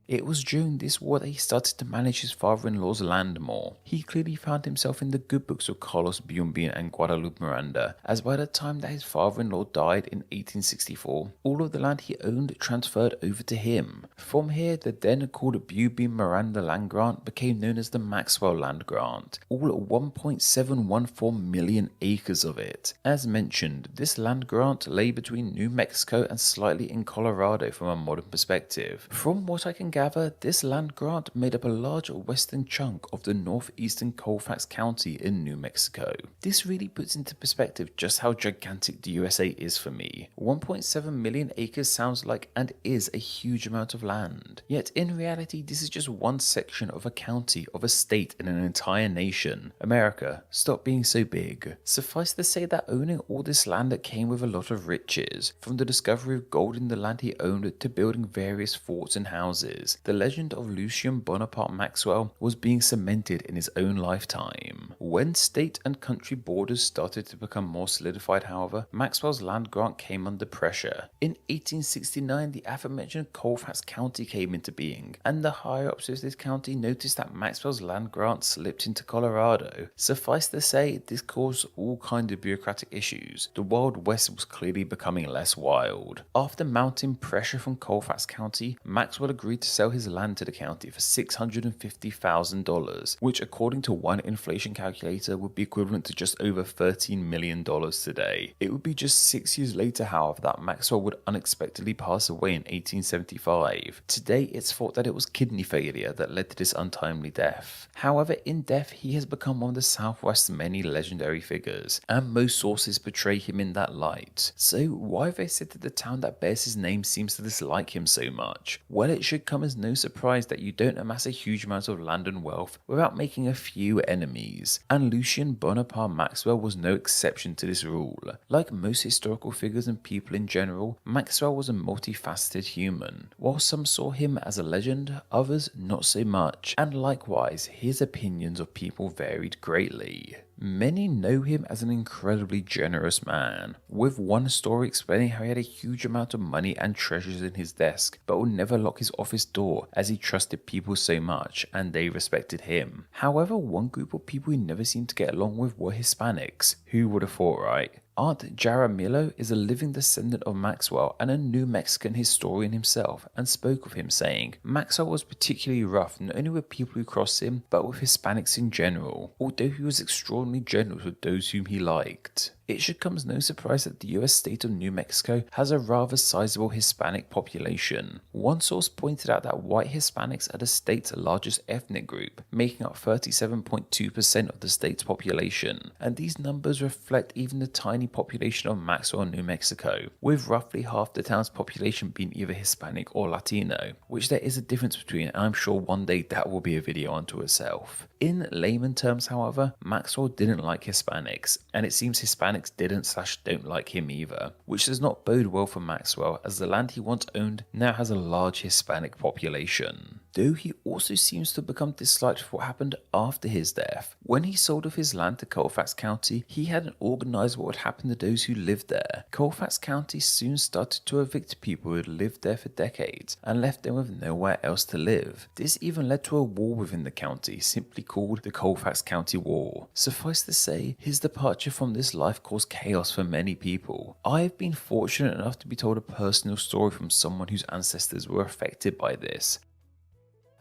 It was during this war that he started to manage his father-in-law's land more. He clearly found himself in the good books of Carlos Bumbin and Guadalupe Miranda, as by the time that his father-in-law died in 1864, all of the land he owned transferred over to him. From here, the then called Bumbin Miranda land grant became known as the Maxwell land grant, all 1.714 million acres of it. As mentioned, this land grant lay between New Mexico and slightly in Colorado from a modern perspective. From what I can gather, this land grant made up a large western chunk of the northeastern Colfax County in New Mexico. This really puts into perspective just how gigantic the USA is for me. 1.7 million acres sounds like and is a huge amount of land. Yet in reality, this is just one section of a county of a state in an entire nation. America, stop being so big. Suffice to say that owning all this land came with a lot of riches, from the discovery of gold in the land he owned to building various forts and houses. The legend of Lucien Bonaparte Maxwell was being cemented in his own lifetime. When state and country borders started to become more solidified, however, Maxwell's land grant came under pressure. In 1869, the aforementioned Colfax County came into being, and the higher-ups of this county noticed that Maxwell's land grant slipped into Colorado. Suffice to say, this caused all kinds of bureaucratic issues. The Wild West was clearly becoming less wild. After mounting pressure from Colfax County, Maxwell agreed to sell his land to the county for $650,000, which according to one inflation calculator would be equivalent to just over $13 million today. It would be just 6 years later, however, that Maxwell would unexpectedly pass away in 1875. Today, it's thought that it was kidney failure that led to this untimely death. However, in death, he has become one of the Southwest's many legendary figures, and most sources portray him in that light. So why have they said that the town that bears his name seems to dislike him so much? Well, it should come as no surprise that you don't amass a huge amount of land and wealth without making a few enemies, and Lucien Bonaparte Maxwell was no exception to this rule. Like most historical figures and people in general, Maxwell was a multifaceted human. While some saw him as a legend, others not so much, and likewise his opinions of people varied greatly. Many know him as an incredibly generous man, with one story explaining how he had a huge amount of money and treasures in his desk, but would never lock his office door as he trusted people so much and they respected him. However, one group of people he never seemed to get along with were Hispanics. Who would have thought, right? Aunt Jaramillo is a living descendant of Maxwell and a New Mexican historian himself, and spoke of him saying, Maxwell was particularly rough not only with people who crossed him, but with Hispanics in general, although he was extraordinarily generous with those whom he liked. It should come as no surprise that the US state of New Mexico has a rather sizable Hispanic population. One source pointed out that white Hispanics are the state's largest ethnic group, making up 37.2% of the state's population, and these numbers reflect even the tiny population of Maxwell, New Mexico, with roughly half the town's population being either Hispanic or Latino, which there is a difference between, and I'm sure one day that will be a video unto itself. In layman terms, however, Maxwell didn't like Hispanics, and it seems Hispanics didn't/don't like him either, which does not bode well for Maxwell, as the land he once owned now has a large Hispanic population. Though he also seems to have become disliked for what happened after his death. When he sold off his land to Colfax County, he hadn't organised what would happen to those who lived there. Colfax County soon started to evict people who had lived there for decades and left them with nowhere else to live. This even led to a war within the county, simply called the Colfax County War. Suffice to say, his departure from this life caused chaos for many people. I have been fortunate enough to be told a personal story from someone whose ancestors were affected by this.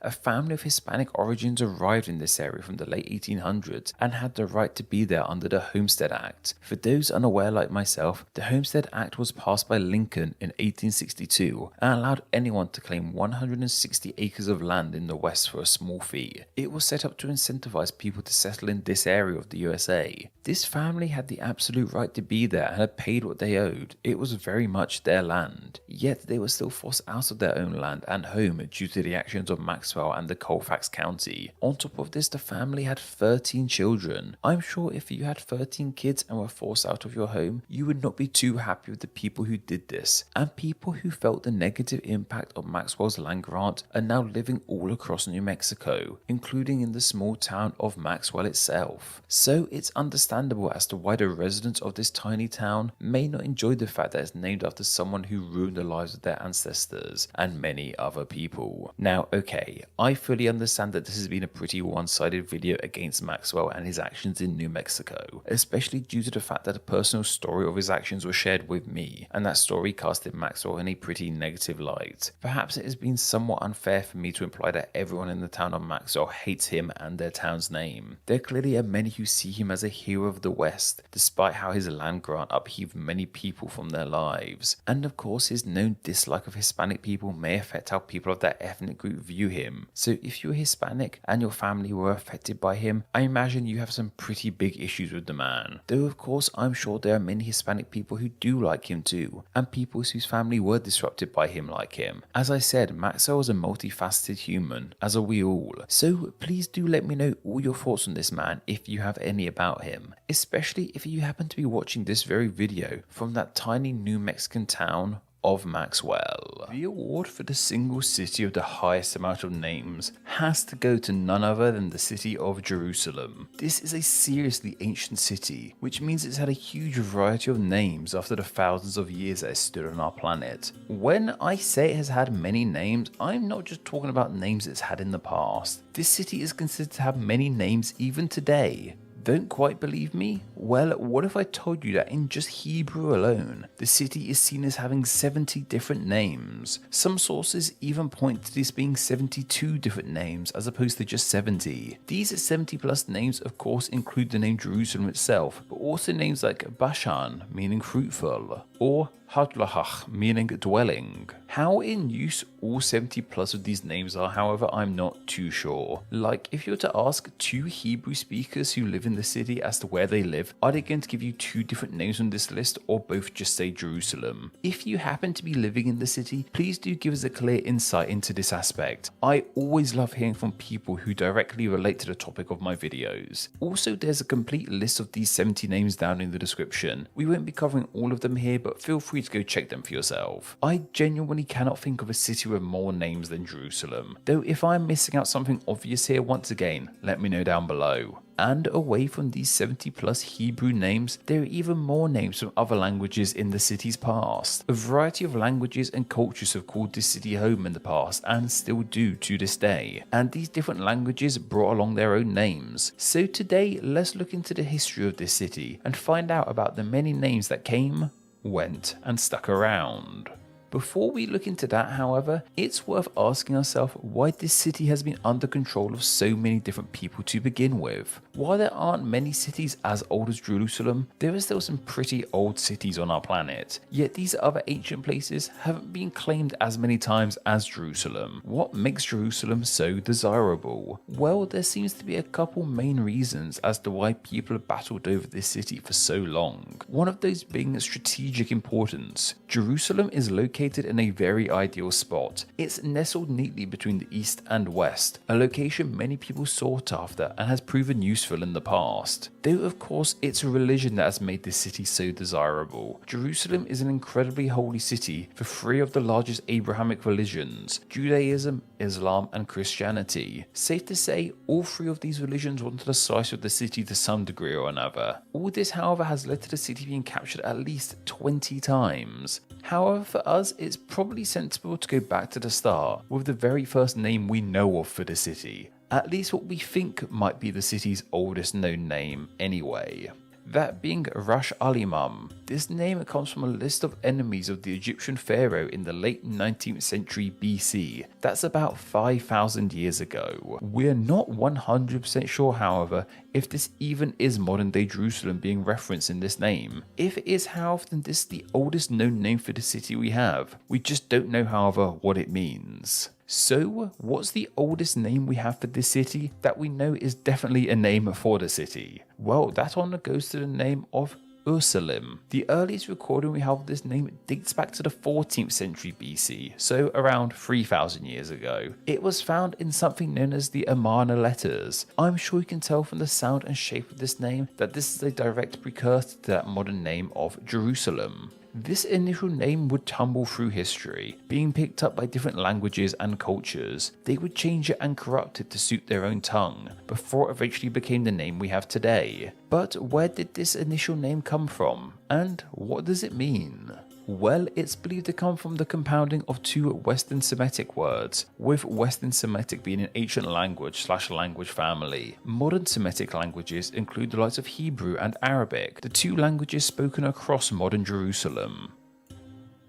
A family of Hispanic origins arrived in this area from the late 1800s and had the right to be there under the Homestead Act. For those unaware like myself, the Homestead Act was passed by Lincoln in 1862 and allowed anyone to claim 160 acres of land in the West for a small fee. It was set up to incentivize people to settle in this area of the USA. This family had the absolute right to be there and had paid what they owed. It was very much their land. Yet they were still forced out of their own land and home due to the actions of Maxwell and the Colfax County. On top of this, the family had 13 children. I'm sure if you had 13 kids and were forced out of your home, you would not be too happy with the people who did this. And people who felt the negative impact of Maxwell's land grant are now living all across New Mexico, including in the small town of Maxwell itself. So it's understandable as to why the residents of this tiny town may not enjoy the fact that it's named after someone who ruined the lives of their ancestors and many other people. Now, okay, I fully understand that this has been a pretty one-sided video against Maxwell and his actions in New Mexico, especially due to the fact that a personal story of his actions was shared with me, and that story casted Maxwell in a pretty negative light. Perhaps it has been somewhat unfair for me to imply that everyone in the town of Maxwell hates him and their town's name. There clearly are many who see him as a hero of the West, despite how his land grant upheaved many people from their lives. And of course, his known dislike of Hispanic people may affect how people of that ethnic group view him. So if you're Hispanic and your family were affected by him, I imagine you have some pretty big issues with the man. Though of course, I'm sure there are many Hispanic people who do like him too, and people whose family were disrupted by him like him. As I said, Maxwell is a multifaceted human, as are we all. So please do let me know all your thoughts on this man if you have any about him, especially if you happen to be watching this very video from that tiny New Mexican town of Maxwell. The award for the single city of the highest amount of names has to go to none other than the city of Jerusalem. This is a seriously ancient city, which means it's had a huge variety of names after the thousands of years that it stood on our planet. When I say it has had many names, I'm not just talking about names it's had in the past. This city is considered to have many names even today. Don't quite believe me? Well, what if I told you that in just Hebrew alone, the city is seen as having 70 different names? Some sources even point to this being 72 different names as opposed to just 70. These 70 plus names of course include the name Jerusalem itself, but also names like Bashan, meaning fruitful, or Hadlahach, meaning dwelling. How in use all 70 plus of these names are, however, I'm not too sure. Like, if you were to ask 2 Hebrew speakers who live in the city as to where they live, are they going to give you 2 different names on this list, or both just say Jerusalem? If you happen to be living in the city, please do give us a clear insight into this aspect. I always love hearing from people who directly relate to the topic of my videos. Also, there's a complete list of these 70 names down in the description. We won't be covering all of them here, but feel free to go check them for yourself. I genuinely cannot think of a city with more names than Jerusalem, though if I'm missing out something obvious here, once again, let me know down below. And away from these 70 plus Hebrew names, there are even more names from other languages in the city's past. A variety of languages and cultures have called this city home in the past and still do to this day, and these different languages brought along their own names. So today, let's look into the history of this city and find out about the many names that came, went, and stuck around. Before we look into that, however, it's worth asking ourselves why this city has been under control of so many different people to begin with. While there aren't many cities as old as Jerusalem, there are still some pretty old cities on our planet, yet these other ancient places haven't been claimed as many times as Jerusalem. What makes Jerusalem so desirable? Well, there seems to be a couple main reasons as to why people have battled over this city for so long. One of those being strategic importance. Jerusalem is located in a very ideal spot. It's nestled neatly between the east and west, a location many people sought after and has proven useful in the past. Though of course it's religion that has made this city so desirable. Jerusalem is an incredibly holy city for 3 of the largest Abrahamic religions, Judaism, Islam and Christianity. Safe to say, all 3 of these religions wanted a slice of the city to some degree or another. All this however has led to the city being captured at least 20 times. However, for us, it's probably sensible to go back to the start with the very first name we know of for the city. At least what we think might be the city's oldest known name anyway. that being Rash Alimam. This name comes from a list of enemies of the Egyptian pharaoh in the late 19th century BC. That's about 5,000 years ago. We're not 100% sure, however, if this even is modern day Jerusalem being referenced in this name. If it is, however, then this is the oldest known name for the city we have. We just don't know, however, what it means. So, what's the oldest name we have for this city that we know is definitely a name for the city? Well, that one goes to the name of Ursalim. The earliest recording we have of this name dates back to the 14th century BC, so around 3,000 years ago. It was found in something known as the Amarna letters. I'm sure you can tell from the sound and shape of this name that this is a direct precursor to that modern name of Jerusalem. This initial name would tumble through history, being picked up by different languages and cultures. They would change it and corrupt it to suit their own tongue, before it eventually became the name we have today. But where did this initial name come from? And what does it mean? Well, it's believed to come from the compounding of two Western Semitic words, with Western Semitic being an ancient language/language family. Modern Semitic languages include the likes of Hebrew and Arabic, the two languages spoken across modern Jerusalem.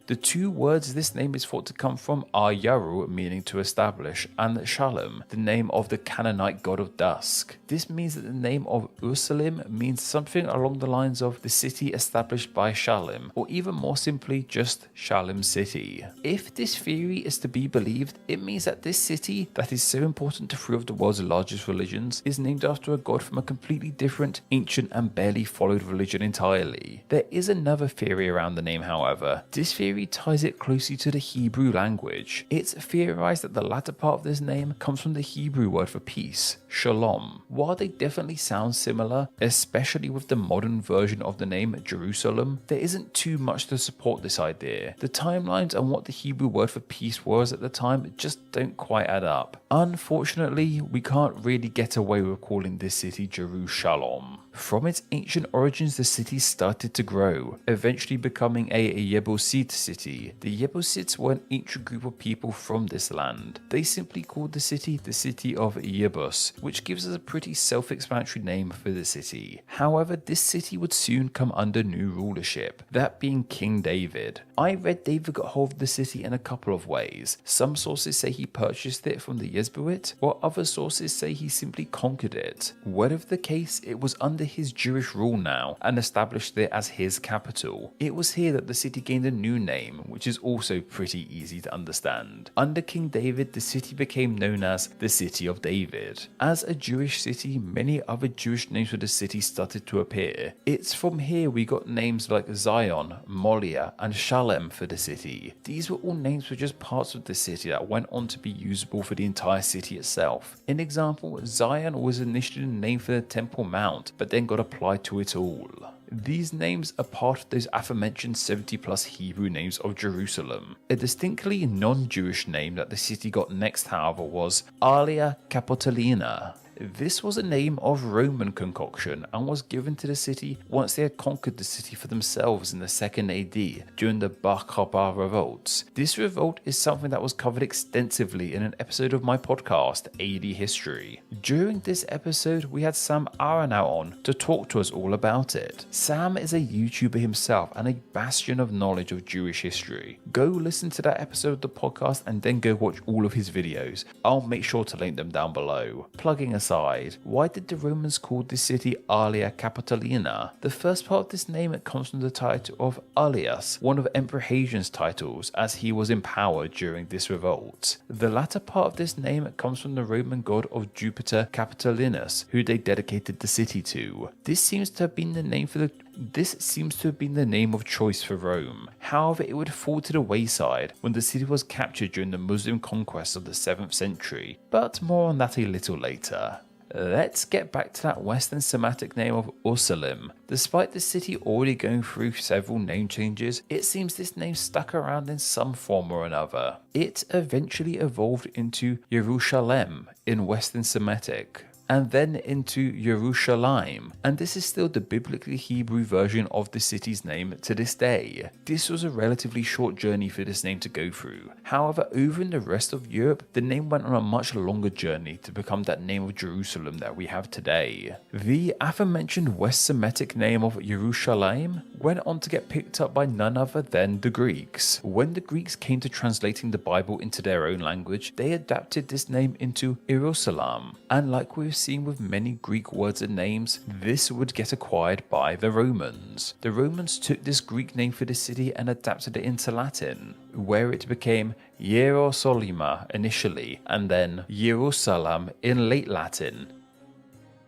The two words this name is thought to come from are Yaru, meaning to establish, and Shalom, the name of the Canaanite god of dusk. This means that the name of Ursalim means something along the lines of the city established by Shalom, or even more simply, just Shalom City. If this theory is to be believed, it means that this city, that is so important to three of the world's largest religions, is named after a god from a completely different, ancient and barely followed religion entirely. There is another theory around the name, however. This theory ties it closely to the Hebrew language. It's theorized that the latter part of this name comes from the Hebrew word for peace, shalom. While they definitely sound similar, especially with the modern version of the name Jerusalem, there isn't too much to support this idea. The timelines and what the Hebrew word for peace was at the time just don't quite add up. Unfortunately, we can't really get away with calling this city Jerusalem. From its ancient origins, the city started to grow, eventually becoming a Yebusit city. The Yebusites were an ancient group of people from this land. They simply called the city of Yebus, which gives us a pretty self-explanatory name for the city. However, this city would soon come under new rulership, that being King David. I read David got hold of the city in a couple of ways. Some sources say he purchased it from the Yezbuit, while other sources say he simply conquered it. Whatever the case, it was under his Jewish rule now and established it as his capital. It was here that the city gained a new name, which is also pretty easy to understand. Under King David, the city became known as the City of David. As a Jewish city, many other Jewish names for the city started to appear. It's from here we got names like Zion, Moliah, and Shalem for the city. These were all names for just parts of the city that went on to be usable for the entire city itself. An example, Zion was initially the name for the Temple Mount, but then got applied to it all. These names are part of those aforementioned 70 plus Hebrew names of Jerusalem. A distinctly non-Jewish name that the city got next, however, was Alia Capitolina. This was a name of Roman concoction and was given to the city once they had conquered the city for themselves in the 2nd AD during the Bar Kokhba revolts. This revolt is something that was covered extensively in an episode of my podcast, AD History. During this episode, we had Sam Aranau on to talk to us all about it. Sam is a YouTuber himself and a bastion of knowledge of Jewish history. Go listen to that episode of the podcast and then go watch all of his videos. I'll make sure to link them down below. Plugging aside, why did the Romans call this city Alia Capitolina? The first part of this name comes from the title of Aelius, one of Emperor Hadrian's titles, as he was empowered during this revolt. The latter part of this name comes from the Roman god of Jupiter Capitolinus, who they dedicated the city to. This seems to have been the name of choice for Rome. However, it would fall to the wayside when the city was captured during the Muslim conquest of the 7th century, but more on that a little later. Let's get back to that Western Semitic name of Ursalim. Despite the city already going through several name changes, it seems this name stuck around in some form or another. It eventually evolved into Yerushalem in Western Semitic. and then into Jerusalem, and this is still the biblically Hebrew version of the city's name to this day. This was a relatively short journey for this name to go through. However, over in the rest of Europe, the name went on a much longer journey to become that name of Jerusalem that we have today. The aforementioned West Semitic name of Jerusalem went on to get picked up by none other than the Greeks. When the Greeks came to translating the Bible into their own language, they adapted this name into Jerusalem, and like we've seen with many Greek words and names, this would get acquired by the Romans. The Romans took this Greek name for the city and adapted it into Latin, where it became Hierosolima initially, and then Jerusalem in late Latin.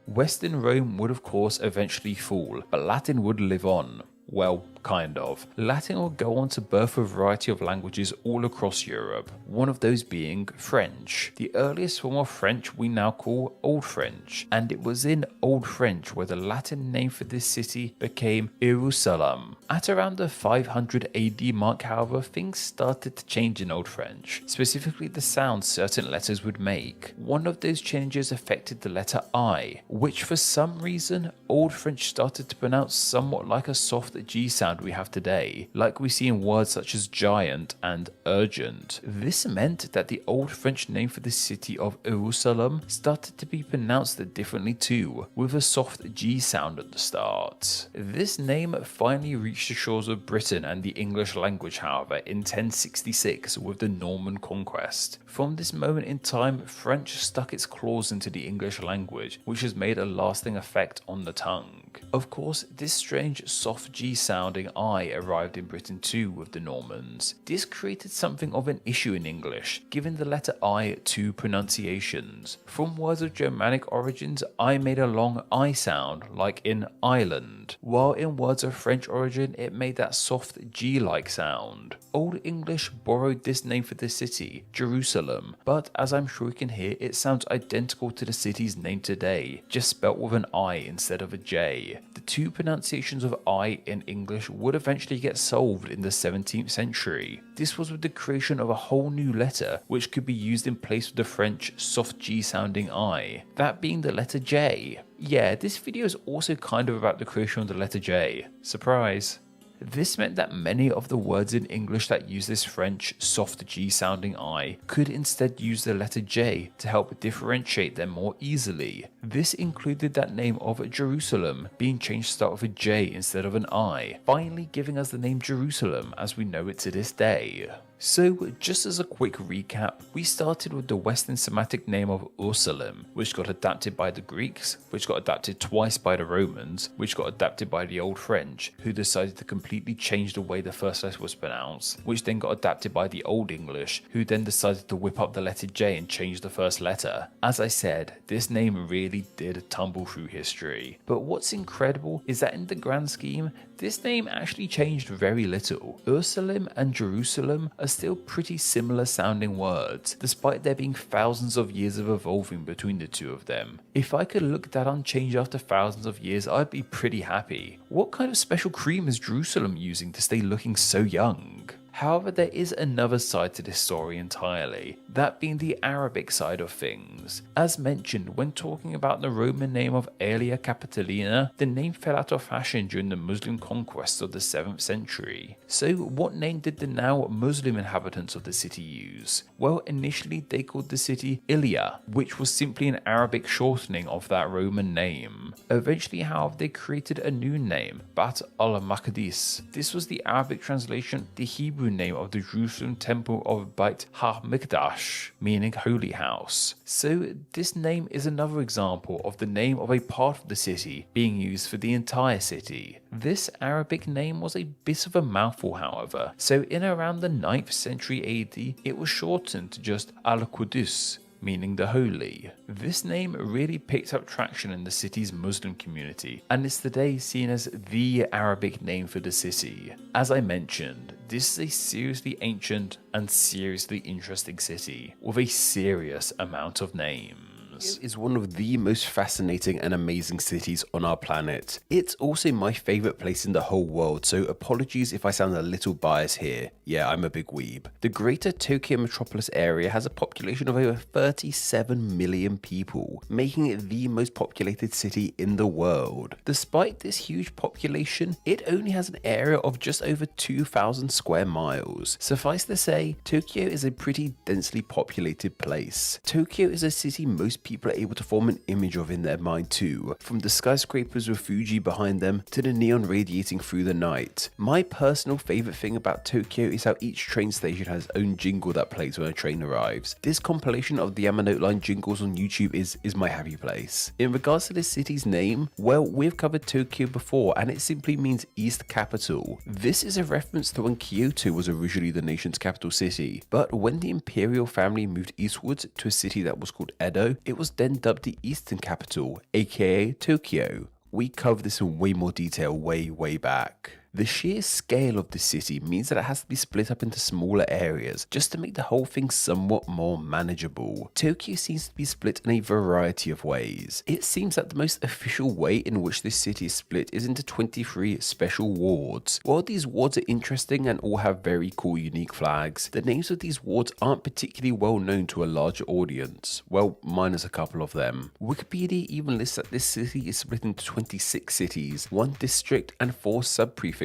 Western Rome would of course eventually fall, but Latin would live on. Well, kind of. Latin would go on to birth a variety of languages all across Europe, one of those being French. The earliest form of French we now call Old French, and it was in Old French where the Latin name for this city became Jerusalem. At around the 500 AD mark, however, things started to change in Old French, specifically the sounds certain letters would make. One of those changes affected the letter I, which for some reason Old French started to pronounce somewhat like a soft G sound we have today, like we see in words such as giant and urgent. This meant that the Old French name for the city of Jerusalem started to be pronounced differently too, with a soft G sound at the start. This name finally reached the shores of Britain and the English language, however, in 1066 with the Norman conquest. From this moment in time, French stuck its claws into the English language, which has made a lasting effect on the tongue. Of course, this strange soft G sounding I arrived in Britain too with the Normans. This created something of an issue in English, giving the letter I two pronunciations. From words of Germanic origins, I made a long I sound, like in island, while in words of French origin, it made that soft G-like sound. Old English borrowed this name for the city, Jerusalem, but as I'm sure you can hear, it sounds identical to the city's name today, just spelt with an I instead of a J. The two pronunciations of I in English would eventually get solved in the 17th century. This was with the creation of a whole new letter which could be used in place of the French soft G sounding I, that being the letter J. Yeah, this video is also kind of about the creation of the letter J. Surprise. This meant that many of the words in English that use this French soft G sounding I could instead use the letter J to help differentiate them more easily. This included that name of Jerusalem being changed to start with a J instead of an I, finally giving us the name Jerusalem as we know it to this day. So, just as a quick recap, we started with the Western Semitic name of Ursalim, which got adapted by the Greeks, which got adapted twice by the Romans, which got adapted by the Old French, who decided to completely change the way the first letter was pronounced, which then got adapted by the Old English, who then decided to whip up the letter J and change the first letter. As I said, this name really did tumble through history. But what's incredible is that in the grand scheme, this name actually changed very little. Ursalim and Jerusalem are still pretty similar sounding words, despite there being thousands of years of evolving between the two of them. If I could look that unchanged after thousands of years, I'd be pretty happy. What kind of special cream is Jerusalem using to stay looking so young? However, there is another side to this story entirely, that being the Arabic side of things. As mentioned, when talking about the Roman name of Aelia Capitolina, the name fell out of fashion during the Muslim conquest of the 7th century. So what name did the now Muslim inhabitants of the city use? Well, initially they called the city Ilia, which was simply an Arabic shortening of that Roman name. Eventually, however, they created a new name, Bat al-Maqdis. This was the Arabic translation, the Hebrew name of the Jerusalem temple of Beit HaMikdash, meaning holy house. So this name is another example of the name of a part of the city being used for the entire city. This Arabic name was a bit of a mouthful, however, so in around the 9th century AD it was shortened to just Al-Qudus, meaning the holy. This name really picked up traction in the city's Muslim community and is today seen as the Arabic name for the city. As I mentioned, this is a seriously ancient and seriously interesting city with a serious amount of names. listeners. Is one of the most fascinating and amazing cities on our planet. It's also my favourite place in the whole world, so apologies if I sound a little biased here. Yeah, I'm a big weeb. The Greater Tokyo metropolis area has a population of over 37 million people, making it the most populated city in the world. Despite this huge population, it only has an area of just over 2,000 square miles. Suffice to say, Tokyo is a pretty densely populated place. Tokyo is a city most people are able to form an image of in their mind too, from the skyscrapers with Fuji behind them to the neon radiating through the night. My personal favourite thing about Tokyo is how each train station has its own jingle that plays when a train arrives. This compilation of the Yamanote Line jingles on YouTube is my happy place. In regards to this city's name, well, we've covered Tokyo before and it simply means East Capital. This is a reference to when Kyoto was originally the nation's capital city, but when the imperial family moved eastwards to a city that was called Edo, it was then dubbed the Eastern Capital, aka Tokyo. We covered this in way more detail way back. The sheer scale of the city means that it has to be split up into smaller areas just to make the whole thing somewhat more manageable. Tokyo seems to be split in a variety of ways. It seems that the most official way in which this city is split is into 23 special wards. While these wards are interesting and all have very cool unique flags, the names of these wards aren't particularly well known to a larger audience. Well, minus a couple of them. Wikipedia even lists that this city is split into 26 cities, 1 district and 4 sub-prefectures,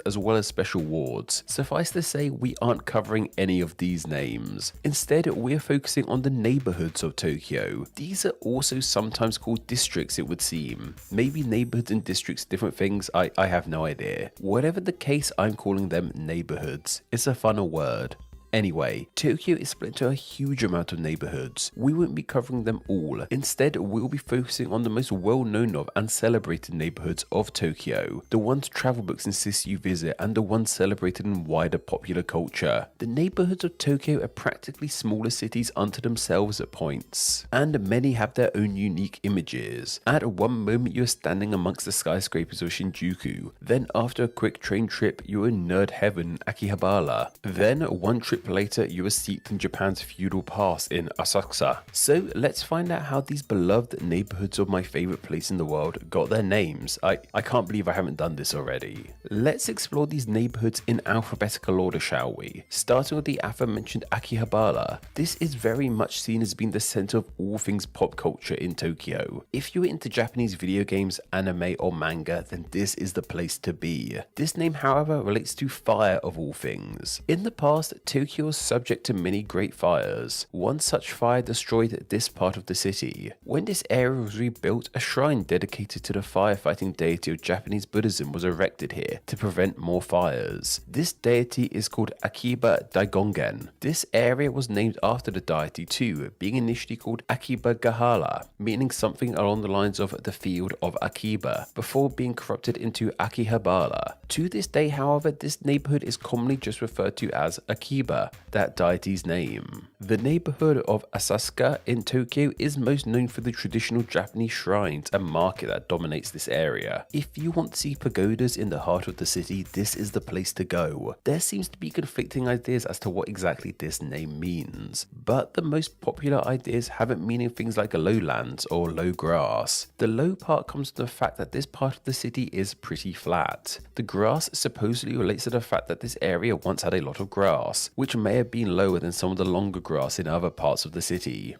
as well as special wards. Suffice to say, we aren't covering any of these names. Instead, we're focusing on the neighborhoods of Tokyo. These are also sometimes called districts, it would seem. Maybe neighborhoods and districts different things, I have no idea. Whatever the case, I'm calling them neighborhoods. It's a funner word. Anyway, Tokyo is split into a huge amount of neighborhoods. We won't be covering them all. Instead, we'll be focusing on the most well known of and celebrated neighborhoods of Tokyo, the ones travel books insist you visit and the ones celebrated in wider popular culture. The neighborhoods of Tokyo are practically smaller cities unto themselves at points, and many have their own unique images. At one moment you're standing amongst the skyscrapers of Shinjuku, then after a quick train trip you're in nerd heaven Akihabara, then one trip later you are steeped in Japan's feudal past in Asakusa. So let's find out how these beloved neighborhoods of my favorite place in the world got their names. I can't believe I haven't done this already. Let's explore these neighborhoods in alphabetical order, shall we? Starting with the aforementioned Akihabara. This is very much seen as being the center of all things pop culture in Tokyo. If you are into Japanese video games, anime or manga, then this is the place to be. This name, however, relates to fire of all things. In the past, Tokyo was subject to many great fires. One such fire destroyed this part of the city. When this area was rebuilt, a shrine dedicated to the firefighting deity of Japanese Buddhism was erected here to prevent more fires. This deity is called Akiba Daigongen. This area was named after the deity too, being initially called Akibagahara, meaning something along the lines of the field of Akiba, before being corrupted into Akihabara. To this day, however, this neighborhood is commonly just referred to as Akiba, that deity's name. The neighborhood of Asakusa in Tokyo is most known for the traditional Japanese shrines and market that dominates this area. If you want to see pagodas in the heart of the city, this is the place to go. There seems to be conflicting ideas as to what exactly this name means, but the most popular ideas have it meaning things like lowlands or low grass. The low part comes from the fact that this part of the city is pretty flat. The grass supposedly relates to the fact that this area once had a lot of grass, which may have been lower than some of the longer grass in other parts of the city.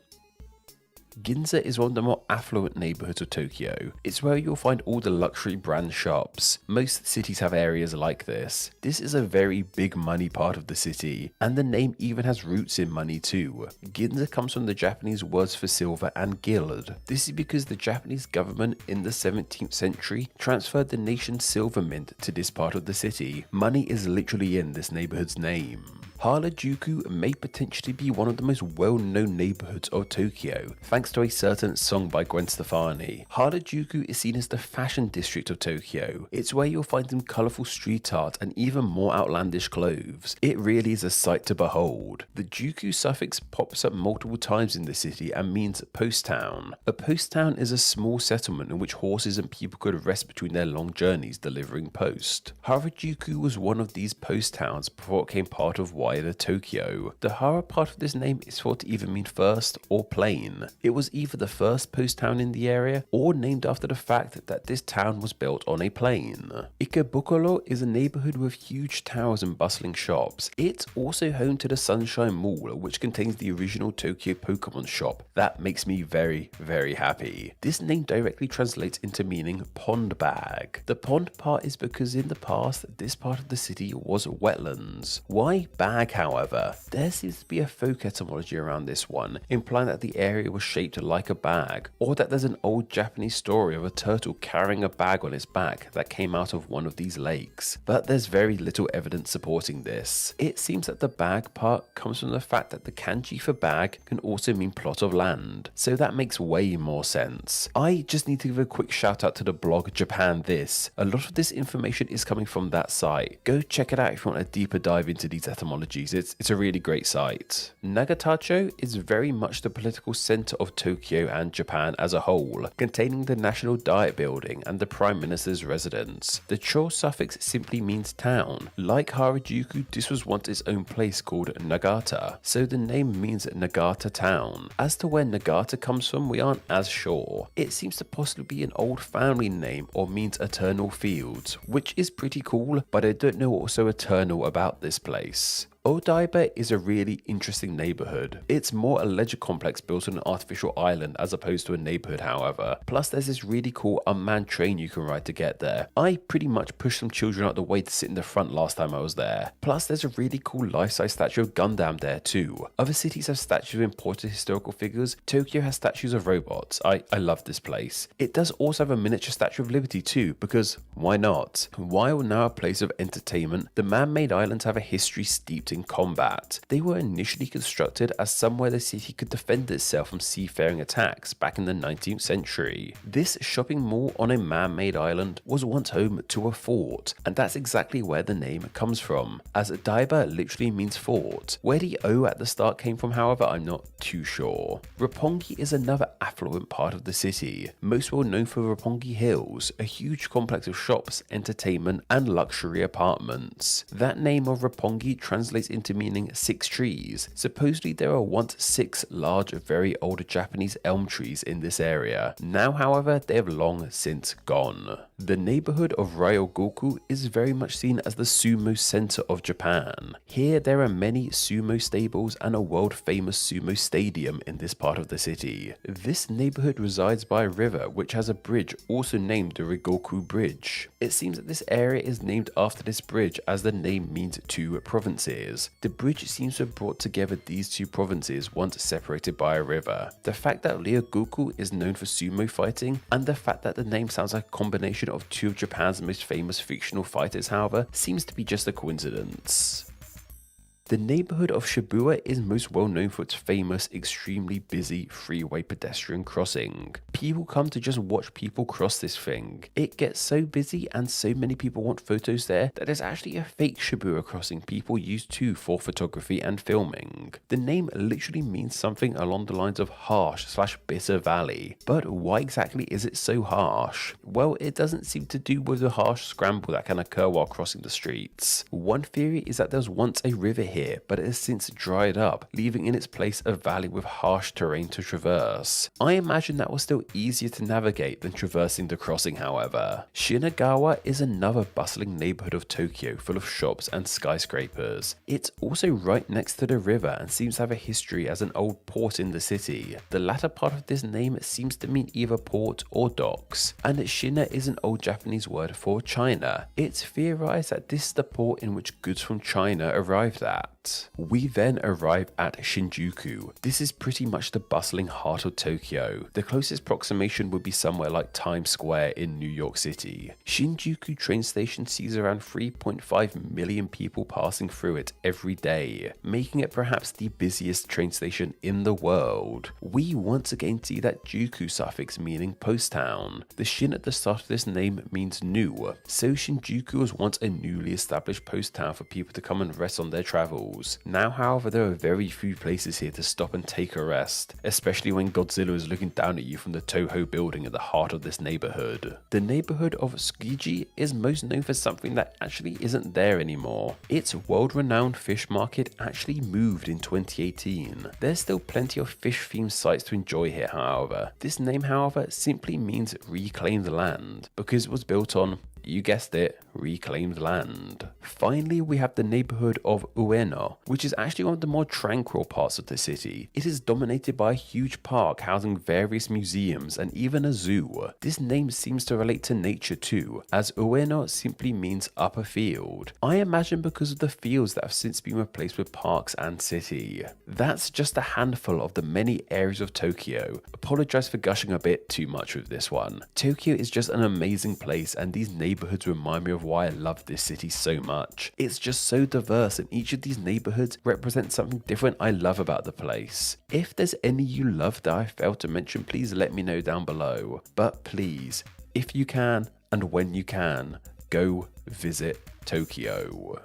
Ginza is one of the more affluent neighborhoods of Tokyo. It's where you'll find all the luxury brand shops. Most cities have areas like this. This is a very big money part of the city, and the name even has roots in money too. Ginza comes from the Japanese words for silver and guild. This is because the Japanese government in the 17th century transferred the nation's silver mint to this part of the city. Money is literally in this neighborhood's name. Harajuku may potentially be one of the most well-known neighborhoods of Tokyo, thanks to a certain song by Gwen Stefani. Harajuku is seen as the fashion district of Tokyo. It's where you'll find some colourful street art and even more outlandish clothes. It really is a sight to behold. The Juku suffix pops up multiple times in the city and means post town. A post town is a small settlement in which horses and people could rest between their long journeys delivering post. Harajuku was one of these post towns before it became part of wider Tokyo. The Hara part of this name is thought to either mean first or plain. It was either the first post town in the area or named after the fact that this town was built on a plain. Ikebukuro is a neighborhood with huge towers and bustling shops. It's also home to the Sunshine Mall, which contains the original Tokyo Pokemon shop. That makes me very, very happy. This name directly translates into meaning pond bag. The pond part is because in the past, this part of the city was wetlands. Why bag, however? There seems to be a folk etymology around this one, implying that the area was shaped like a bag, or that there's an old Japanese story of a turtle carrying a bag on its back that came out of one of these lakes. But there's very little evidence supporting this. It seems that the bag part comes from the fact that the kanji for bag can also mean plot of land, so that makes way more sense. I just need to give a quick shout out to the blog Japan This. A lot of this information is coming from that site. Go check it out if you want a deeper dive into these etymologies. It's a really great site. Nagatacho is very much the political center of Tokyo and Japan as a whole, containing the National Diet Building and the Prime Minister's residence. The cho suffix simply means town. Like Harajuku, this was once its own place called Nagata, so the name means Nagata town. As to where Nagata comes from, we aren't as sure. It seems to possibly be an old family name or means eternal fields, which is pretty cool, but I don't know what's so eternal about this place. Odaiba is a really interesting neighborhood. It's more a leisure complex built on an artificial island as opposed to a neighborhood, however. Plus there's this really cool unmanned train you can ride to get there. I pretty much pushed some children out the way to sit in the front last time I was there. Plus there's a really cool life-size statue of Gundam there too. Other cities have statues of important historical figures. Tokyo has statues of robots. I love this place. It does also have a miniature Statue of Liberty too, because why not? While now a place of entertainment, the man-made islands have a history steeped in combat. They were initially constructed as somewhere the city could defend itself from seafaring attacks back in the 19th century. This shopping mall on a man-made island was once home to a fort, and that's exactly where the name comes from, as Daiba literally means fort. Where the O at the start came from, however, I'm not too sure. Roppongi is another affluent part of the city, most well known for Roppongi Hills, a huge complex of shops, entertainment, and luxury apartments. That name of Roppongi translates into meaning 6 trees. Supposedly there are once 6 large, very old Japanese elm trees in this area. Now, however, they have long since gone. The neighborhood of Ryogoku is very much seen as the sumo center of Japan. Here there are many sumo stables and a world famous sumo stadium in this part of the city. This neighborhood resides by a river which has a bridge also named the Ryogoku Bridge. It seems that this area is named after this bridge as the name means 2 provinces. The bridge seems to have brought together these 2 provinces once separated by a river. The fact that Ryogoku is known for sumo fighting, and the fact that the name sounds like a combination of 2 of Japan's most famous fictional fighters, however, seems to be just a coincidence. The neighborhood of Shibuya is most well known for its famous, extremely busy freeway pedestrian crossing. People come to just watch people cross this thing. It gets so busy and so many people want photos there that there's actually a fake Shibuya crossing people use too for photography and filming. The name literally means something along the lines of harsh/bitter valley. But why exactly is it so harsh? Well, it doesn't seem to do with the harsh scramble that can occur while crossing the streets. One theory is that there was once a river here, but it has since dried up, leaving in its place a valley with harsh terrain to traverse. I imagine that was still easier to navigate than traversing the crossing, however. Shinagawa is another bustling neighborhood of Tokyo full of shops and skyscrapers. It's also right next to the river and seems to have a history as an old port in the city. The latter part of this name seems to mean either port or docks, and Shina is an old Japanese word for China. It's theorized that this is the port in which goods from China arrived at. We then arrive at Shinjuku. This is pretty much the bustling heart of Tokyo. The closest approximation would be somewhere like Times Square in New York City. Shinjuku train station sees around 3.5 million people passing through it every day, making it perhaps the busiest train station in the world. We once again see that Juku suffix meaning post town. The Shin at the start of this name means new, so Shinjuku was once a newly established post town for people to come and rest on their travels. locals. Now, however, there are very few places here to stop and take a rest, especially when Godzilla is looking down at you from the Toho building at the heart of this neighborhood. The neighborhood of Skiji is most known for something that actually isn't there anymore. Its world-renowned fish market actually moved in 2018. There's still plenty of fish-themed sites to enjoy here, however. This name, however, simply means reclaimed land, because it was built on, you guessed it, reclaimed land. Finally, we have the neighborhood of Ueno, which is actually one of the more tranquil parts of the city. It is dominated by a huge park housing various museums and even a zoo. This name seems to relate to nature too, as Ueno simply means upper field. I imagine because of the fields that have since been replaced with parks and city. That's just a handful of the many areas of Tokyo. Apologize for gushing a bit too much with this one. Tokyo is just an amazing place, and these neighborhoods remind me of why I love this city so much. It's just so diverse, and each of these neighborhoods represents something different I love about the place. If there's any you love that I failed to mention, please let me know down below. But please, if you can and when you can, go visit Tokyo.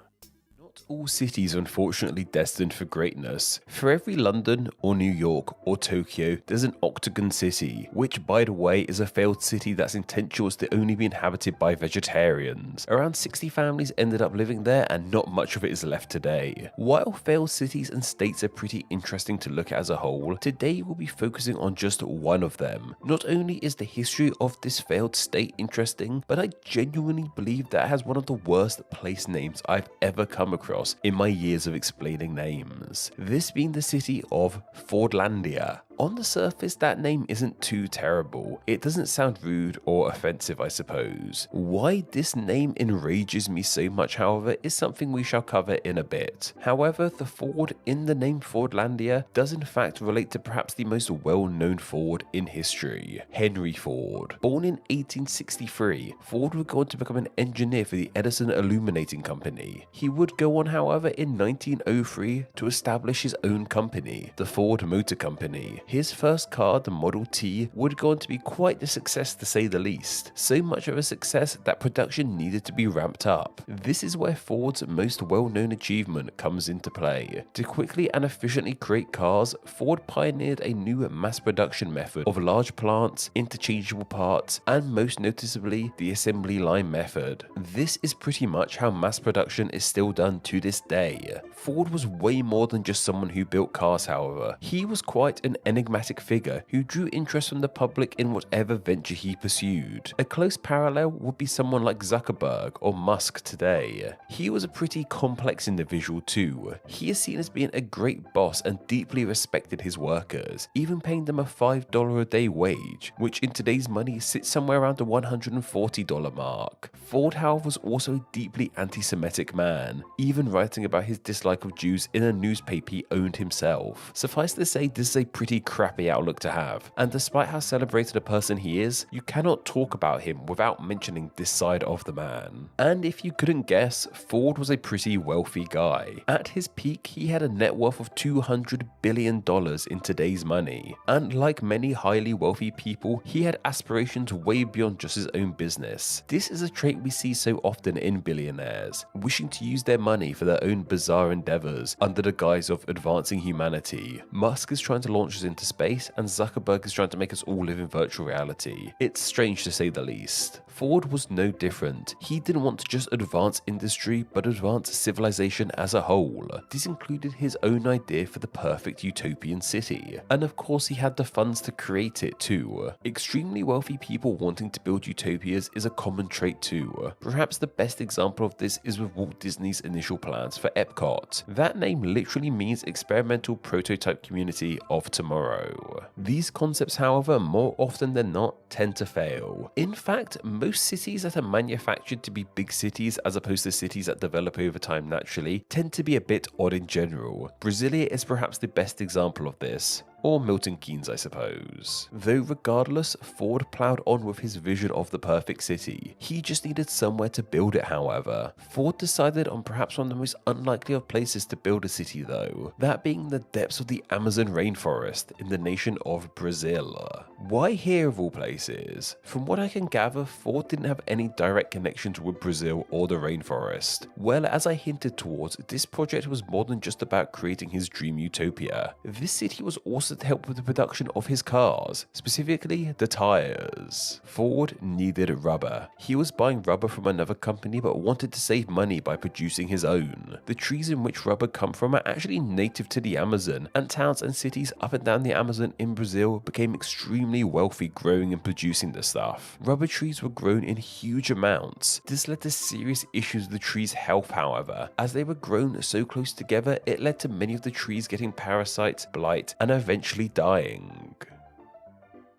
All cities are unfortunately destined for greatness. For every London or New York or Tokyo, there's an octagon city, which by the way is a failed city that's intentional to only be inhabited by vegetarians. Around 60 families ended up living there, and not much of it is left today. While failed cities and states are pretty interesting to look at as a whole, today we'll be focusing on just one of them. Not only is the history of this failed state interesting, but I genuinely believe that it has one of the worst place names I've ever come across in my years of explaining names. This being the city of Fordlandia. On the surface, that name isn't too terrible. It doesn't sound rude or offensive, I suppose. Why this name enrages me so much, however, is something we shall cover in a bit. However, the Ford in the name Fordlandia does in fact relate to perhaps the most well-known Ford in history, Henry Ford. Born in 1863, Ford would go on to become an engineer for the Edison Illuminating Company. He would go on, however, in 1903 to establish his own company, the Ford Motor Company. His first car, the Model T, would go on to be quite a success to say the least. So much of a success that production needed to be ramped up. This is where Ford's most well-known achievement comes into play. To quickly and efficiently create cars, Ford pioneered a new mass production method of large plants, interchangeable parts, and most noticeably, the assembly line method. This is pretty much how mass production is still done to this day. Ford was way more than just someone who built cars, however. He was quite an enigmatic figure who drew interest from the public in whatever venture he pursued. A close parallel would be someone like Zuckerberg or Musk today. He was a pretty complex individual too. He is seen as being a great boss and deeply respected his workers, even paying them a $5 a day wage, which in today's money sits somewhere around the $140 mark. Ford, however, was also a deeply anti-Semitic man, even writing about his dislike of Jews in a newspaper he owned himself. Suffice to say, this is a pretty crappy outlook to have, and despite how celebrated a person he is, you cannot talk about him without mentioning this side of the man. And if you couldn't guess, Ford was a pretty wealthy guy. At his peak, he had a net worth of $200 billion in today's money, and like many highly wealthy people, he had aspirations way beyond just his own business. This is a trait we see so often in billionaires, wishing to use their money for their own bizarre endeavors under the guise of advancing humanity. Musk is trying to launch us into space, and Zuckerberg is trying to make us all live in virtual reality. It's strange to say the least. Ford was no different. He didn't want to just advance industry, but advance civilization as a whole. This included his own idea for the perfect utopian city. And of course he had the funds to create it too. Extremely wealthy people wanting to build utopias is a common trait too. Perhaps the best example of this is with Walt Disney's initial plans for Epcot. That name literally means experimental prototype community of tomorrow. These concepts, however, more often than not, tend to fail. In fact, most cities that are manufactured to be big cities as opposed to cities that develop over time naturally tend to be a bit odd in general. Brasilia is perhaps the best example of this. Or Milton Keynes, I suppose. Though regardless, Ford ploughed on with his vision of the perfect city. He just needed somewhere to build it, however. Ford decided on perhaps one of the most unlikely of places to build a city though, that being the depths of the Amazon rainforest in the nation of Brazil. Why here of all places? From what I can gather, Ford didn't have any direct connections with Brazil or the rainforest. Well, as I hinted towards, this project was more than just about creating his dream utopia. This city was also to help with the production of his cars, specifically the tires. Ford needed rubber. He was buying rubber from another company but wanted to save money by producing his own. The trees in which rubber come from are actually native to the Amazon, and towns and cities up and down the Amazon in Brazil became extremely wealthy growing and producing the stuff. Rubber trees were grown in huge amounts. This led to serious issues with the trees' health, however. As they were grown so close together, it led to many of the trees getting parasites, blight, and eventually dying.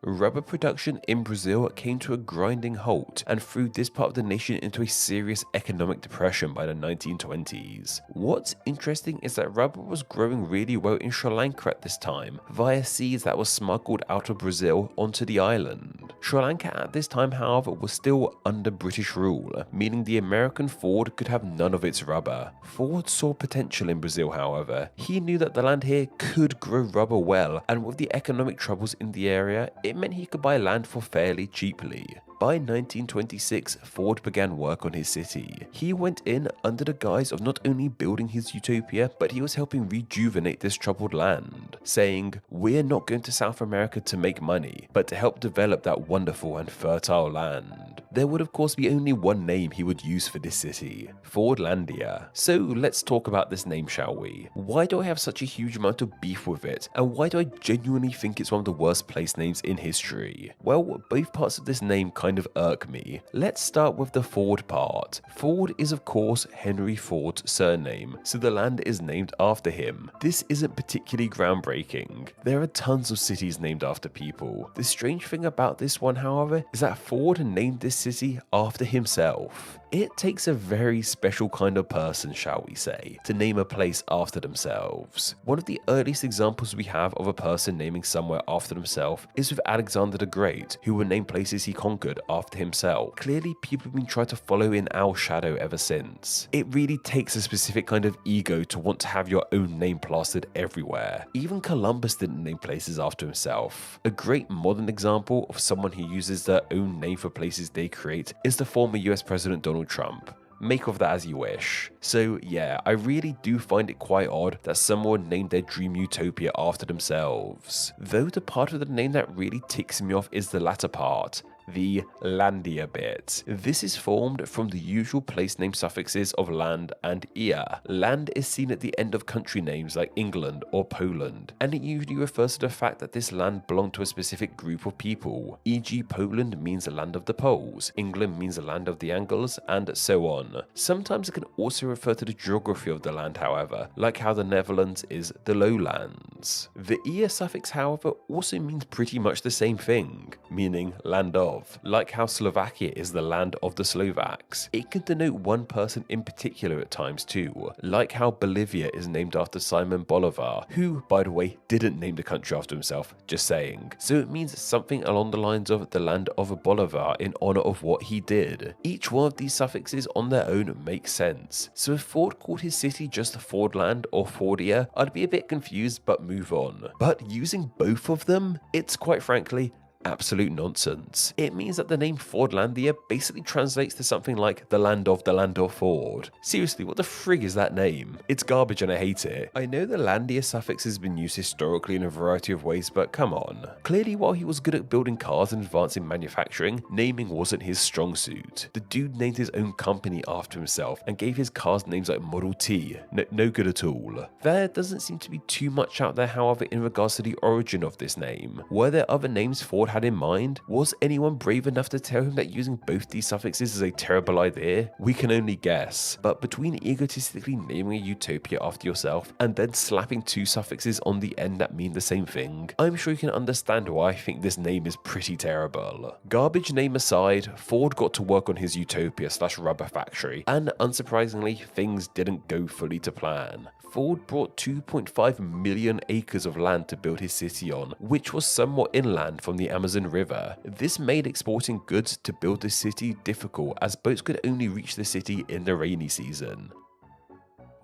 Rubber production in Brazil came to a grinding halt and threw this part of the nation into a serious economic depression by the 1920s. What's interesting is that rubber was growing really well in Sri Lanka at this time, via seeds that were smuggled out of Brazil onto the island. Sri Lanka at this time, however, was still under British rule, meaning the American Ford could have none of its rubber. Ford saw potential in Brazil, however. He knew that the land here could grow rubber well, and with the economic troubles in the area, it meant he could buy land for fairly cheaply. By 1926, Ford began work on his city. He went in under the guise of not only building his utopia, but he was helping rejuvenate this troubled land, saying, "We're not going to South America to make money, but to help develop that wonderful and fertile land." There would of course be only one name he would use for this city, Fordlandia. So let's talk about this name, shall we? Why do I have such a huge amount of beef with it, and why do I genuinely think it's one of the worst place names in history? Well, both parts of this name kind of irk me. Let's start with the Ford part. Ford is of course Henry Ford's surname, so the land is named after him. This isn't particularly groundbreaking. There are tons of cities named after people. The strange thing about this one, however, is that Ford named this city after himself. It takes a very special kind of person, shall we say, to name a place after themselves. One of the earliest examples we have of a person naming somewhere after themselves is with Alexander the Great, who would name places he conquered after himself. Clearly, people have been trying to follow in our shadow ever since. It really takes a specific kind of ego to want to have your own name plastered everywhere. Even Columbus didn't name places after himself. A great modern example of someone who uses their own name for places they create is the former US President Donald Trump. Make of that as you wish. So yeah, I really do find it quite odd that someone named their dream utopia after themselves. Though the part of the name that really ticks me off is the latter part, the Landia bit. This is formed from the usual place name suffixes of land and ia. Land is seen at the end of country names like England or Poland, and it usually refers to the fact that this land belonged to a specific group of people, e.g. Poland means the land of the Poles, England means the land of the Angles, and so on. Sometimes it can also refer to the geography of the land, however, like how the Netherlands is the lowlands. The ia suffix, however, also means pretty much the same thing, meaning land of. Like how Slovakia is the land of the Slovaks. It can denote one person in particular at times too, like how Bolivia is named after Simon Bolivar, who, by the way, didn't name the country after himself, just saying. So it means something along the lines of the land of a Bolivar in honor of what he did. Each one of these suffixes on their own makes sense. So if Ford called his city just Fordland or Fordia, I'd be a bit confused but move on. But using both of them, it's quite frankly absolute nonsense. It means that the name Fordlandia basically translates to something like the land of Ford. Seriously, what the frig is that name? It's garbage and I hate it. I know the Landia suffix has been used historically in a variety of ways, but come on. Clearly, while he was good at building cars and advancing manufacturing, naming wasn't his strong suit. The dude named his own company after himself and gave his cars names like Model T. No good at all. There doesn't seem to be too much out there, however, in regards to the origin of this name. Were there other names Ford had in mind? Was anyone brave enough to tell him that using both these suffixes is a terrible idea? We can only guess, but between egotistically naming a utopia after yourself and then slapping two suffixes on the end that mean the same thing, I'm sure you can understand why I think this name is pretty terrible. Garbage name aside, Ford got to work on his utopia/rubber factory, and unsurprisingly, things didn't go fully to plan. Ford brought 2.5 million acres of land to build his city on, which was somewhat inland from the Amazon River. This made exporting goods to build the city difficult, as boats could only reach the city in the rainy season.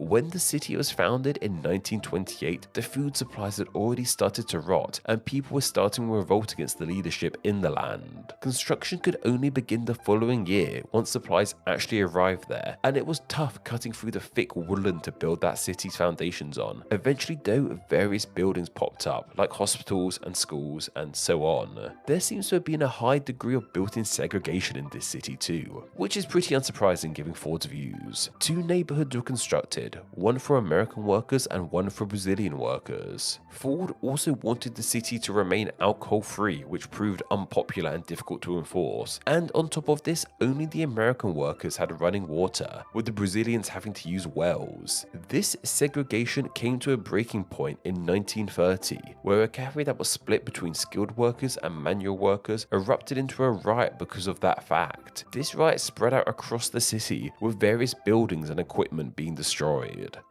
When the city was founded in 1928, the food supplies had already started to rot, and people were starting to revolt against the leadership in the land. Construction could only begin the following year once supplies actually arrived there, and it was tough cutting through the thick woodland to build that city's foundations on. Eventually though, various buildings popped up, like hospitals and schools and so on. There seems to have been a high degree of built-in segregation in this city too, which is pretty unsurprising given Ford's views. Two neighborhoods were constructed, one for American workers and one for Brazilian workers. Ford also wanted the city to remain alcohol-free, which proved unpopular and difficult to enforce. And on top of this, only the American workers had running water, with the Brazilians having to use wells. This segregation came to a breaking point in 1930, where a cafe that was split between skilled workers and manual workers erupted into a riot because of that fact. This riot spread out across the city, with various buildings and equipment being destroyed.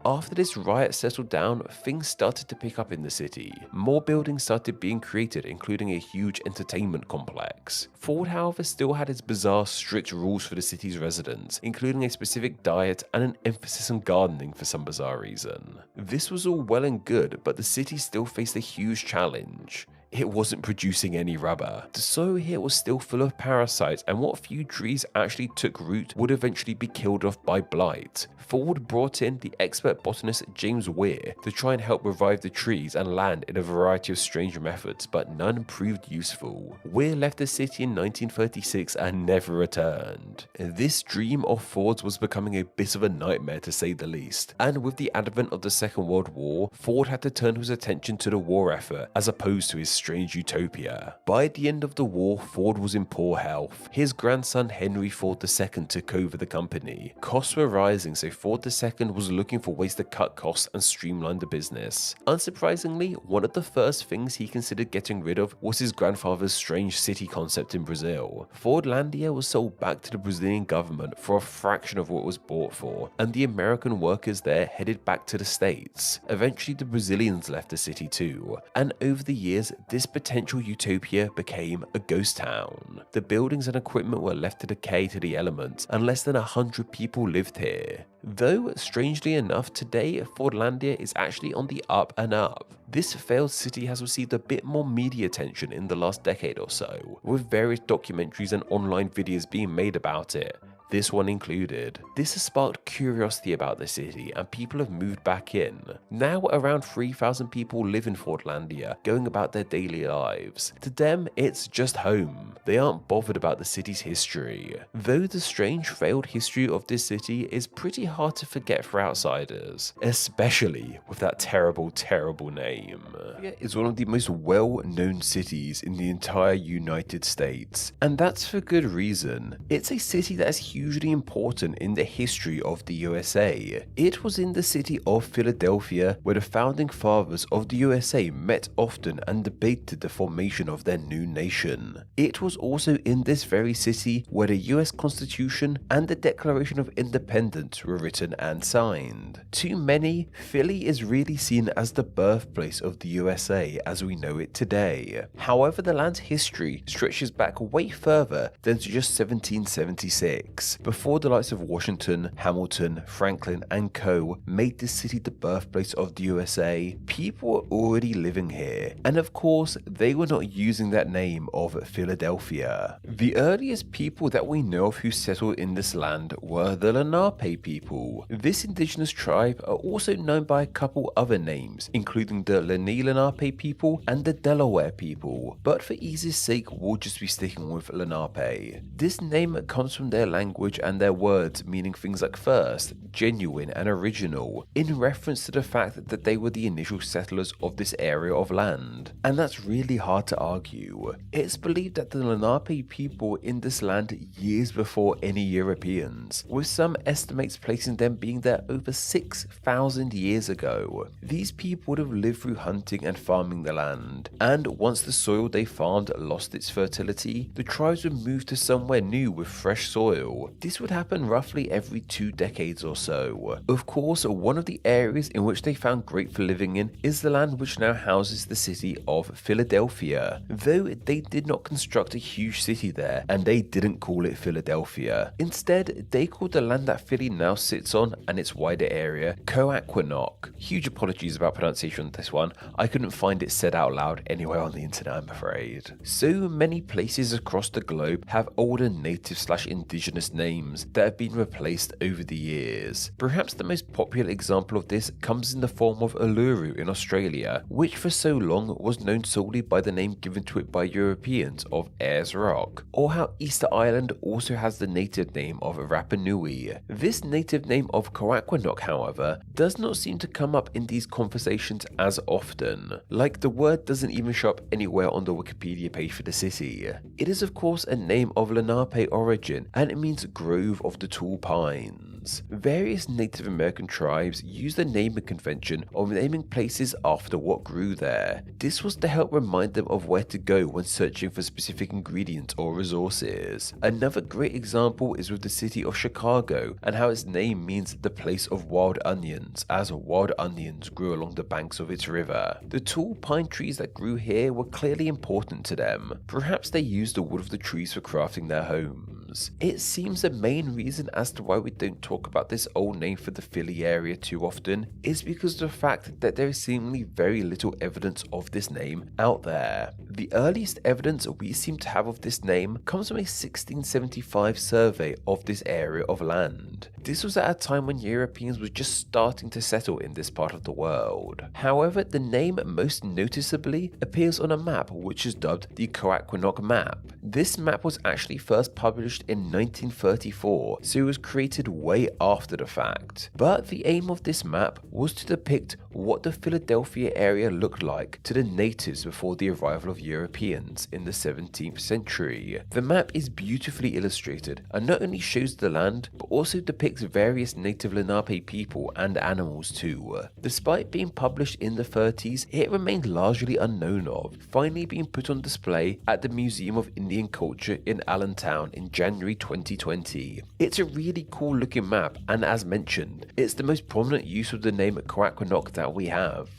After this riot settled down, things started to pick up in the city. More buildings started being created, including a huge entertainment complex. Ford, however, still had its bizarre, strict rules for the city's residents, including a specific diet and an emphasis on gardening for some bizarre reason. This was all well and good, but the city still faced a huge challenge. It wasn't producing any rubber. The soil here was still full of parasites, and what few trees actually took root would eventually be killed off by blight. Ford brought in the expert botanist James Weir to try and help revive the trees and land in a variety of strange methods, but none proved useful. Weir left the city in 1936 and never returned. This dream of Ford's was becoming a bit of a nightmare to say the least, and with the advent of the Second World War, Ford had to turn his attention to the war effort as opposed to his strange utopia. By the end of the war, Ford was in poor health. His grandson Henry Ford II took over the company. Costs were rising, so Ford II was looking for ways to cut costs and streamline the business. Unsurprisingly, one of the first things he considered getting rid of was his grandfather's strange city concept in Brazil. Fordlandia was sold back to the Brazilian government for a fraction of what it was bought for, and the American workers there headed back to the States. Eventually, the Brazilians left the city too, and over the years, this potential utopia became a ghost town. The buildings and equipment were left to decay to the elements, and less than 100 people lived here. Though, strangely enough, today Fordlandia is actually on the up and up. This failed city has received a bit more media attention in the last decade or so, with various documentaries and online videos being made about it. This one included. This has sparked curiosity about the city, and people have moved back in. Now around 3,000 people live in Fordlandia, going about their daily lives. To them, it's just home. They aren't bothered about the city's history. Though the strange failed history of this city is pretty hard to forget for outsiders, especially with that terrible, terrible name. It's one of the most well-known cities in the entire United States, and that's for good reason. It's a city that is hugely important in the history of the USA. It was in the city of Philadelphia where the founding fathers of the USA met often and debated the formation of their new nation. It was also in this very city where the US Constitution and the Declaration of Independence were written and signed. To many, Philly is really seen as the birthplace of the USA as we know it today. However, the land's history stretches back way further than to just 1776. Before the likes of Washington, Hamilton, Franklin, and Co. made this city the birthplace of the USA, people were already living here, and of course, they were not using that name of Philadelphia. The earliest people that we know of who settled in this land were the Lenape people. This indigenous tribe are also known by a couple other names, including the Lenape people and the Delaware people, but for ease's sake, we'll just be sticking with Lenape. This name comes from their language language and their words meaning things like first, genuine and original, in reference to the fact that they were the initial settlers of this area of land. And that's really hard to argue. It's believed that the Lenape people in this land years before any Europeans, with some estimates placing them being there over 6,000 years ago. These people would have lived through hunting and farming the land, and once the soil they farmed lost its fertility, the tribes would move to somewhere new with fresh soil. This would happen roughly every 2 decades or so. Of course, one of the areas in which they found great for living in is the land which now houses the city of Philadelphia, though they did not construct a huge city there, and they didn't call it Philadelphia. Instead, they called the land that Philly now sits on and its wider area Coaquinock. Huge apologies about pronunciation on this one, I couldn't find it said out loud anywhere on the internet, I'm afraid. So many places across the globe have older native/indigenous names that have been replaced over the years. Perhaps the most popular example of this comes in the form of Uluru in Australia, which for so long was known solely by the name given to it by Europeans of Ayers Rock, or how Easter Island also has the native name of Rapa Nui. This native name of Coaquinock, however, does not seem to come up in these conversations as often, like the word doesn't even show up anywhere on the Wikipedia page for the city. It is of course a name of Lenape origin, and it means grove of the tall pines. Various Native American tribes use the naming convention of naming places after what grew there. This was to help remind them of where to go when searching for specific ingredients or resources. Another great example is with the city of Chicago and how its name means the place of wild onions, as wild onions grew along the banks of its river. The tall pine trees that grew here were clearly important to them. Perhaps they used the wood of the trees for crafting their homes. It seems the main reason as to why we don't talk about this old name for the Philly area too often is because of the fact that there is seemingly very little evidence of this name out there. The earliest evidence we seem to have of this name comes from a 1675 survey of this area of land. This was at a time when Europeans were just starting to settle in this part of the world. However, the name most noticeably appears on a map which is dubbed the Coaquinock map. This map was actually first published in 1934, so it was created way after the fact. But the aim of this map was to depict what the Philadelphia area looked like to the natives before the arrival of Europeans in the 17th century. The map is beautifully illustrated and not only shows the land, but also depicts various native Lenape people and animals too. Despite being published in the 30s, it remained largely unknown of, finally being put on display at the Museum of Indian Culture in Allentown in January 2020. It's a really cool looking map, and as mentioned, it's the most prominent use of the name Coaquinock that we have.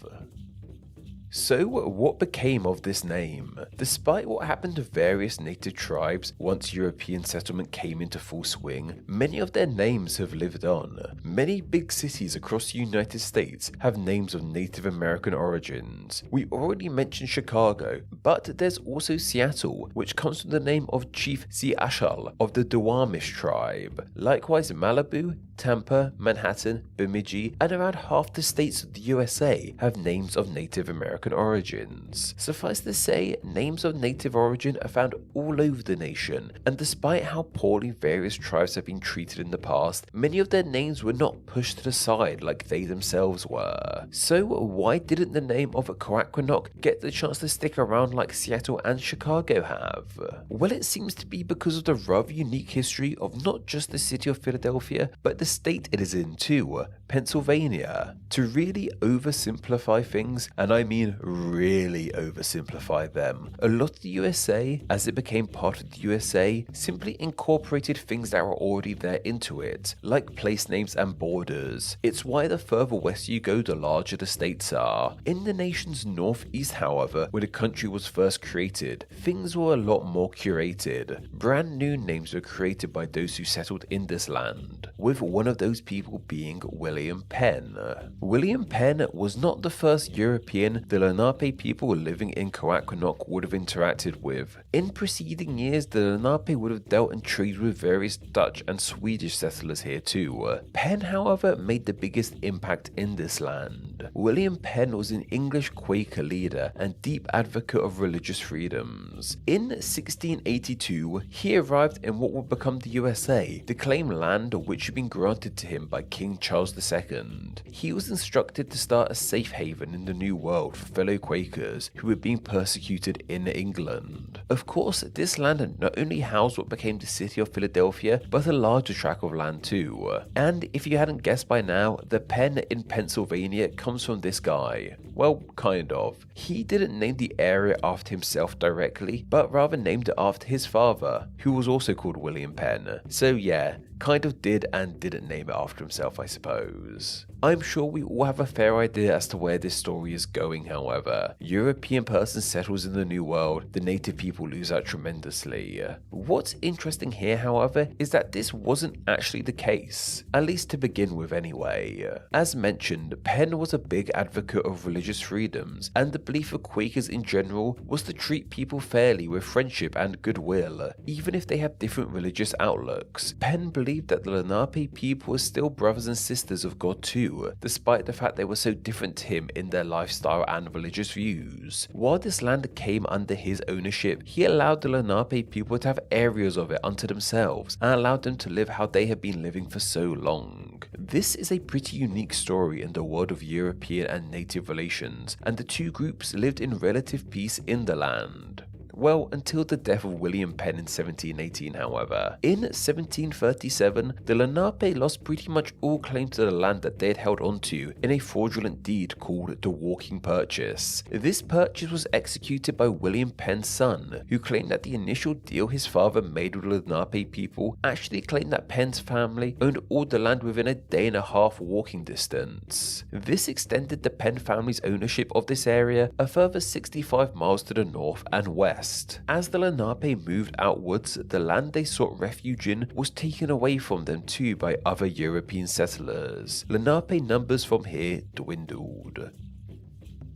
So what became of this name? Despite what happened to various native tribes once European settlement came into full swing, many of their names have lived on. Many big cities across the United States have names of Native American origins. We already mentioned Chicago, but there's also Seattle, which comes from the name of Chief Seashal of the Duwamish tribe. Likewise, Malibu, Tampa, Manhattan, Bemidji, and around half the states of the USA have names of Native American origins. Suffice to say, names of native origin are found all over the nation, and despite how poorly various tribes have been treated in the past, many of their names were not pushed to the side like they themselves were. So why didn't the name of Coaquinock get the chance to stick around like Seattle and Chicago have? Well, it seems to be because of the rather unique history of not just the city of Philadelphia, but the state it is in too, Pennsylvania. To really oversimplify things, and I mean really oversimplify them, a lot of the USA, as it became part of the USA, simply incorporated things that were already there into it, like place names and borders. It's why the further west you go, the larger the states are. In the nation's northeast, however, where the country was first created, things were a lot more curated. Brand new names were created by those who settled in this land, with one of those people being William Penn. William Penn was not the first European the the Lenape people living in Coaquinoc would have interacted with. In preceding years, the Lenape would have dealt and traded with various Dutch and Swedish settlers here too. Penn, however, made the biggest impact in this land. William Penn was an English Quaker leader and deep advocate of religious freedoms. In 1682, he arrived in what would become the USA, to claim land which had been granted to him by King Charles II. He was instructed to start a safe haven in the New World for fellow Quakers who were being persecuted in England. Of course, this land not only housed what became the city of Philadelphia, but a larger tract of land too. And if you hadn't guessed by now, the Penn in Pennsylvania comes from this guy. Well, kind of. He didn't name the area after himself directly, but rather named it after his father, who was also called William Penn. So yeah, kind of did and didn't name it after himself, I suppose. I'm sure we all have a fair idea as to where this story is going, however. European person settles in the New World, the native people lose out tremendously. What's interesting here, however, is that this wasn't actually the case, at least to begin with anyway. As mentioned, Penn was a big advocate of religious freedoms, and the belief of Quakers in general was to treat people fairly with friendship and goodwill, even if they have different religious outlooks. Penn believed that the Lenape people were still brothers and sisters of God too, despite the fact they were so different to him in their lifestyle and religious views. While this land came under his ownership, he allowed the Lenape people to have areas of it unto themselves and allowed them to live how they had been living for so long. This is a pretty unique story in the world of European and native relations, and the two groups lived in relative peace in the land. Well, until the death of William Penn in 1718, however. In 1737, the Lenape lost pretty much all claim to the land that they had held onto in a fraudulent deed called the Walking Purchase. This purchase was executed by William Penn's son, who claimed that the initial deal his father made with the Lenape people actually claimed that Penn's family owned all the land within a day-and-a-half walking distance. This extended the Penn family's ownership of this area a further 65 miles to the north and west. As the Lenape moved outwards, the land they sought refuge in was taken away from them too by other European settlers. Lenape numbers from here dwindled.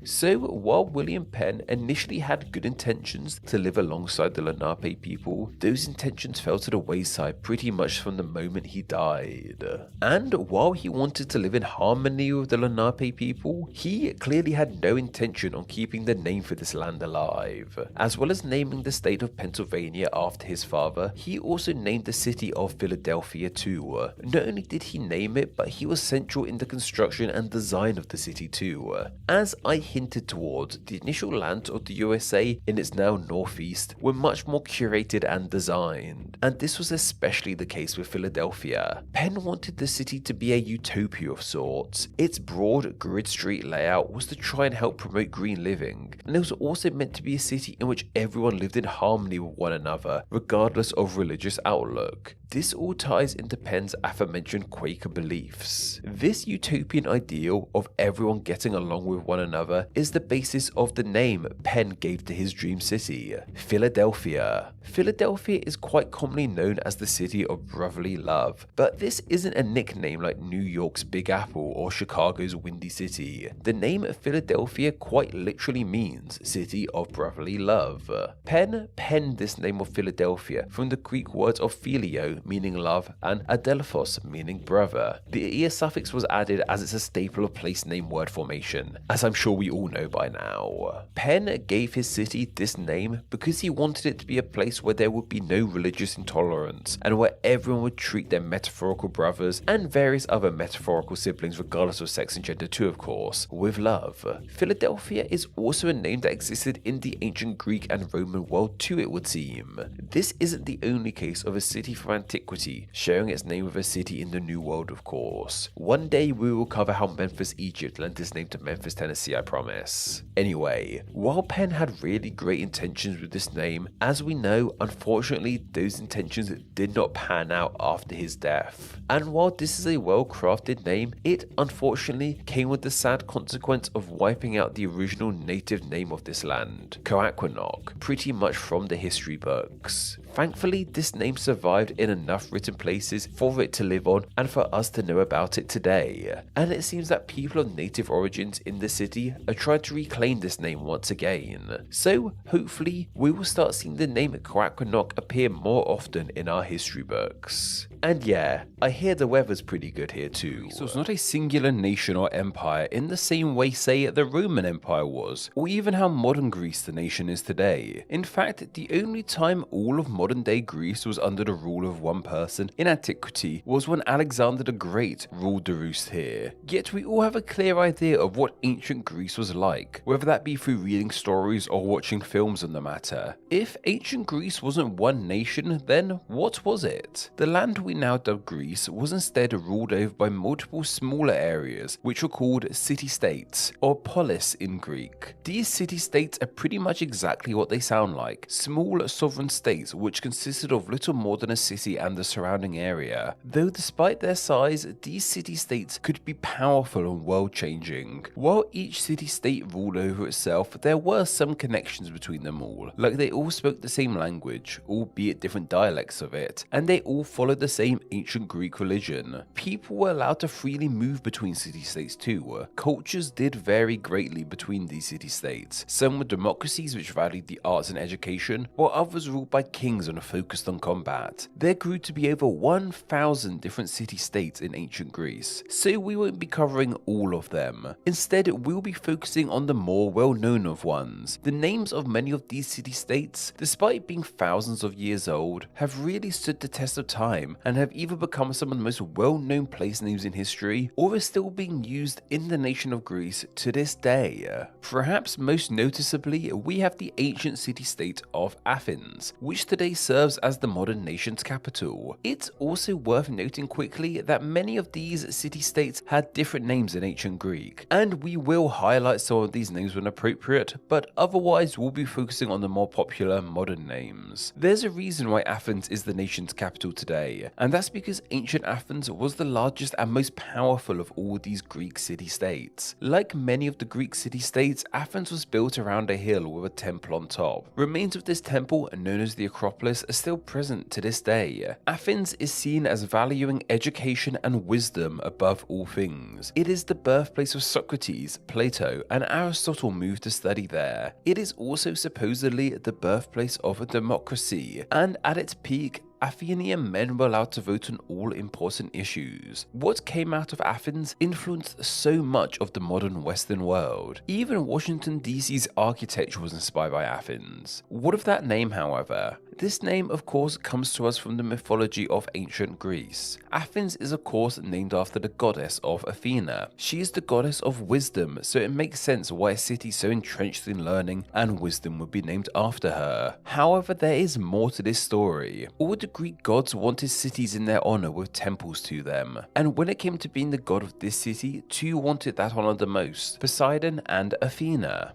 So, while William Penn initially had good intentions to live alongside the Lenape people, those intentions fell to the wayside pretty much from the moment he died. And while he wanted to live in harmony with the Lenape people, he clearly had no intention on keeping the name for this land alive. As well as naming the state of Pennsylvania after his father, he also named the city of Philadelphia too. Not only did he name it, but he was central in the construction and design of the city too. As I hinted towards, the initial lands of the USA in its now northeast were much more curated and designed, and this was especially the case with Philadelphia. Penn wanted the city to be a utopia of sorts. Its broad grid street layout was to try and help promote green living, and it was also meant to be a city in which everyone lived in harmony with one another, regardless of religious outlook. This all ties into Penn's aforementioned Quaker beliefs. This utopian ideal of everyone getting along with one another is the basis of the name Penn gave to his dream city, Philadelphia. Philadelphia is quite commonly known as the city of brotherly love, but this isn't a nickname like New York's Big Apple or Chicago's Windy City. The name Philadelphia quite literally means city of brotherly love. Penn penned this name of Philadelphia from the Greek words of phileo, meaning love, and adelphos, meaning brother. The ear suffix was added as it's a staple of place name word formation, as I'm sure we all know by now. Penn gave his city this name because he wanted it to be a place where there would be no religious intolerance, and where everyone would treat their metaphorical brothers and various other metaphorical siblings, regardless of sex and gender too, of course, with love. Philadelphia is also a name that existed in the ancient Greek and Roman world too, it would seem. This isn't the only case of a city from antiquity sharing its name with a city in the New World, of course. One day we will cover how Memphis, Egypt lent its name to Memphis, Tennessee, I promise. Anyway, while Penn had really great intentions with this name, as we know, unfortunately those intentions did not pan out after his death. And while this is a well-crafted name, it unfortunately came with the sad consequence of wiping out the original native name of this land, Coaquinoc, pretty much from the history books. Thankfully, this name survived in enough written places for it to live on and for us to know about it today. And it seems that people of native origins in the city are trying to reclaim this name once again. So hopefully we will start seeing the name Cracknock appear more often in our history books. And yeah, I hear the weather's pretty good here too. Greece was not a singular nation or empire in the same way, say, the Roman Empire was, or even how modern Greece the nation is today. In fact, the only time all of modern day Greece was under the rule of one person in antiquity was when Alexander the Great ruled the roost here. Yet we all have a clear idea of what ancient Greece was like, whether that be through reading stories or watching films on the matter. If ancient Greece wasn't one nation, then what was it? The land we now dub Greece was instead ruled over by multiple smaller areas, which were called city-states, or polis in Greek. These city-states are pretty much exactly what they sound like, small sovereign states which consisted of little more than a city and the surrounding area. Though despite their size, these city-states could be powerful and world-changing. While each city-state ruled over itself, there were some connections between them all, like they all spoke the same language, albeit different dialects of it, and they all followed the same ancient Greek religion. People were allowed to freely move between city-states too. Cultures did vary greatly between these city-states. Some were democracies which valued the arts and education, while others ruled by kings and focused on combat. There grew to be over 1,000 different city-states in ancient Greece, so we won't be covering all of them. Instead, we'll be focusing on the more well-known of ones. The names of many of these city-states, despite being thousands of years old, have really stood the test of time and have either become some of the most well-known place names in history, or are still being used in the nation of Greece to this day. Perhaps most noticeably, we have the ancient city-state of Athens, which today serves as the modern nation's capital. It's also worth noting quickly that many of these city-states had different names in ancient Greek, and we will highlight some of these names when appropriate, but otherwise we'll be focusing on the more popular modern names. There's a reason why Athens is the nation's capital today, and that's because ancient Athens was the largest and most powerful of all these Greek city-states. Like many of the Greek city-states, Athens was built around a hill with a temple on top. Remains of this temple, known as the Acropolis, are still present to this day. Athens is seen as valuing education and wisdom above all things. It is the birthplace of Socrates, Plato, and Aristotle moved to study there. It is also supposedly the birthplace of a democracy, and at its peak, Athenian men were allowed to vote on all important issues. What came out of Athens influenced so much of the modern Western world. Even Washington DC's architecture was inspired by Athens. What of that name, however? This name, of course, comes to us from the mythology of ancient Greece. Athens is, of course, named after the goddess of Athena. She is the goddess of wisdom, so it makes sense why a city so entrenched in learning and wisdom would be named after her. However, there is more to this story. All the Greek gods wanted cities in their honor with temples to them, and when it came to being the god of this city, two wanted that honor the most: Poseidon and Athena.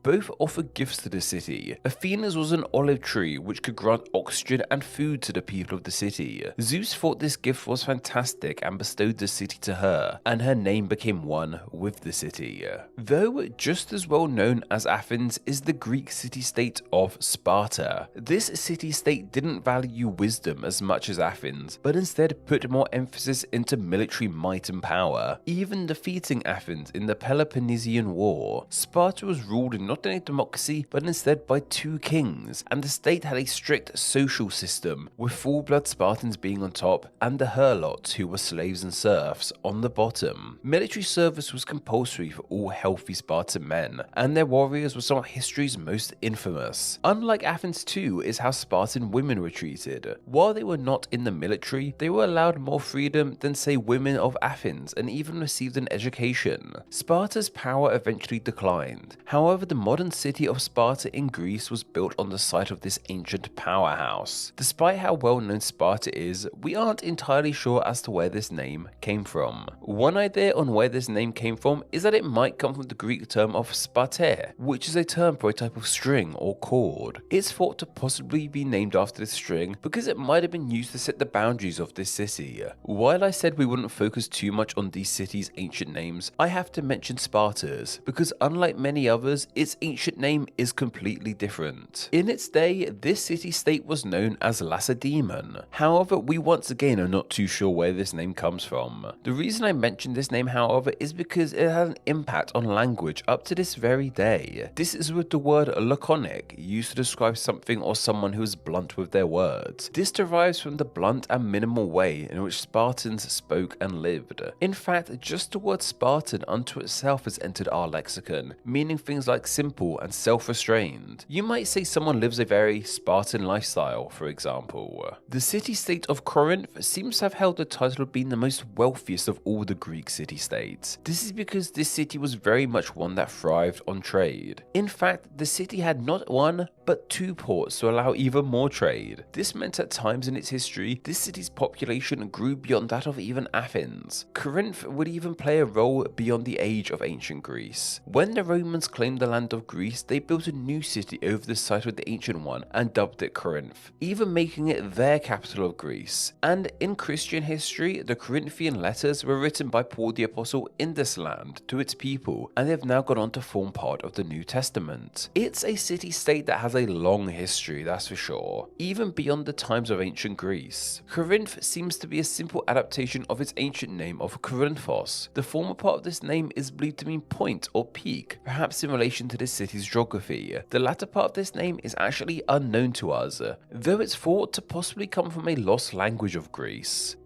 Both offered gifts to the city. Athena's was an olive tree which could grant oxygen and food to the people of the city. Zeus thought this gift was fantastic and bestowed the city to her, and her name became one with the city. Though just as well known as Athens is the Greek city-state of Sparta. This city-state didn't value wisdom as much as Athens, but instead put more emphasis into military might and power, even defeating Athens in the Peloponnesian War. Sparta was ruled not in a democracy, but instead by two kings, and the state had a strict social system, with full-blood Spartans being on top, and the Helots, who were slaves and serfs, on the bottom. Military service was compulsory for all healthy Spartan men, and their warriors were some of history's most infamous. Unlike Athens too is how Spartan women were treated. While they were not in the military, they were allowed more freedom than, say, women of Athens, and even received an education. Sparta's power eventually declined. However, the modern city of Sparta in Greece was built on the site of this ancient powerhouse. Despite how well known Sparta is, we aren't entirely sure as to where this name came from. One idea on where this name came from is that it might come from the Greek term of sparte, which is a term for a type of string or chord. It's thought to possibly be named after this string because it might have been used to set the boundaries of this city. While I said we wouldn't focus too much on these cities' ancient names, I have to mention Sparta's, because unlike many others, its its ancient name is completely different. In its day, this city-state was known as Lacedaemon. However, we once again are not too sure where this name comes from. The reason I mention this name, however, is because it has an impact on language up to this very day. This is with the word laconic, used to describe something or someone who is blunt with their words. This derives from the blunt and minimal way in which Spartans spoke and lived. In fact, just the word Spartan unto itself has entered our lexicon, meaning things like simple and self-restrained. You might say someone lives a very Spartan lifestyle, for example. The city-state of Corinth seems to have held the title of being the most wealthiest of all the Greek city-states. This is because this city was very much one that thrived on trade. In fact, the city had not one, but two ports to allow even more trade. This meant at times in its history, this city's population grew beyond that of even Athens. Corinth would even play a role beyond the age of ancient Greece. When the Romans claimed the land of Greece, they built a new city over the site of the ancient one and dubbed it Corinth, even making it their capital of Greece. And in Christian history, the Corinthian letters were written by Paul the Apostle in this land to its people, and they have now gone on to form part of the New Testament. It's a city-state that has a long history, that's for sure, even beyond the times of ancient Greece. Corinth seems to be a simple adaptation of its ancient name of Corinthos. The former part of this name is believed to mean point or peak, perhaps in relation to this city's geography. The latter part of this name is actually unknown to us, though it's thought to possibly come from a lost language of Greece.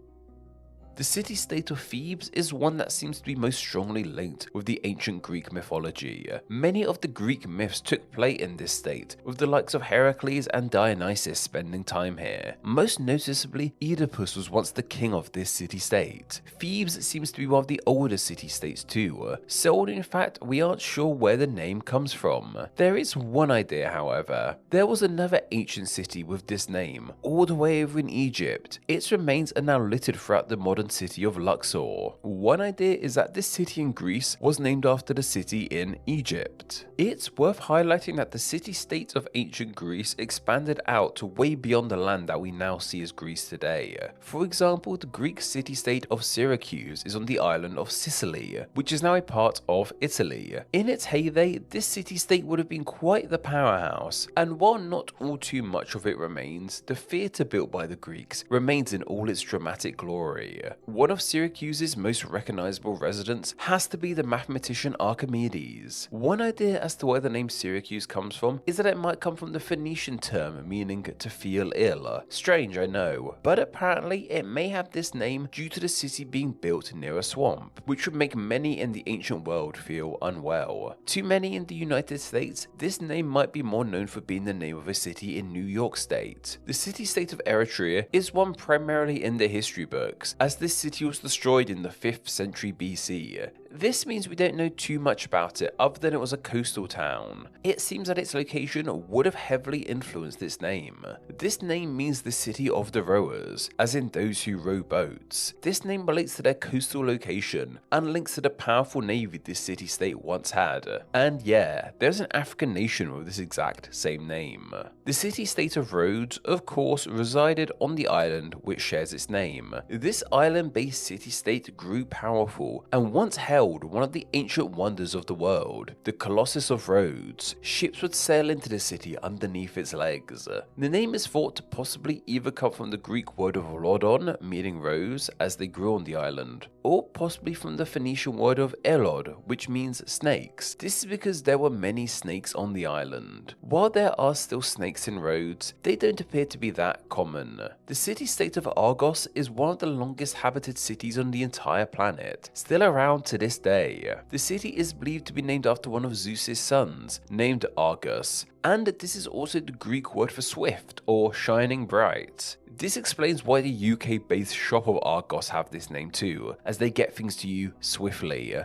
The city-state of Thebes is one that seems to be most strongly linked with the ancient Greek mythology. Many of the Greek myths took place in this state, with the likes of Heracles and Dionysus spending time here. Most noticeably, Oedipus was once the king of this city-state. Thebes seems to be one of the older city-states too, so old in fact we aren't sure where the name comes from. There is one idea, however. There was another ancient city with this name, all the way over in Egypt. Its remains are now littered throughout the modern city of Luxor. One idea is that this city in Greece was named after the city in Egypt. It's worth highlighting that the city-states of ancient Greece expanded out to way beyond the land that we now see as Greece today. For example, the Greek city-state of Syracuse is on the island of Sicily, which is now a part of Italy. In its heyday, this city-state would have been quite the powerhouse, and while not all too much of it remains, the theatre built by the Greeks remains in all its dramatic glory. One of Syracuse's most recognizable residents has to be the mathematician Archimedes. One idea as to where the name Syracuse comes from is that it might come from the Phoenician term meaning to feel ill. Strange, I know, but apparently it may have this name due to the city being built near a swamp, which would make many in the ancient world feel unwell. To many in the United States, this name might be more known for being the name of a city in New York State. The city-state of Eritrea is one primarily in the history books, as this city was destroyed in the 5th century BC. This means we don't know too much about it other than it was a coastal town. It seems that its location would have heavily influenced its name. This name means the city of the rowers, as in those who row boats. This name relates to their coastal location and links to the powerful navy this city-state once had. And yeah, there's an African nation with this exact same name. The city-state of Rhodes, of course, resided on the island which shares its name. This island-based city-state grew powerful and once held one of the ancient wonders of the world, the Colossus of Rhodes. Ships would sail into the city underneath its legs. The name is thought to possibly either come from the Greek word of Rhodon, meaning rose, as they grew on the island, or possibly from the Phoenician word of Elod, which means snakes. This is because there were many snakes on the island. While there are still snakes in Rhodes, they don't appear to be that common. The city-state of Argos is one of the longest habited cities on the entire planet, still around to this day. The city is believed to be named after one of Zeus's sons, named Argus, and this is also the Greek word for swift or shining bright. This explains why the UK-based shop of Argos have this name too, as they get things to you swiftly.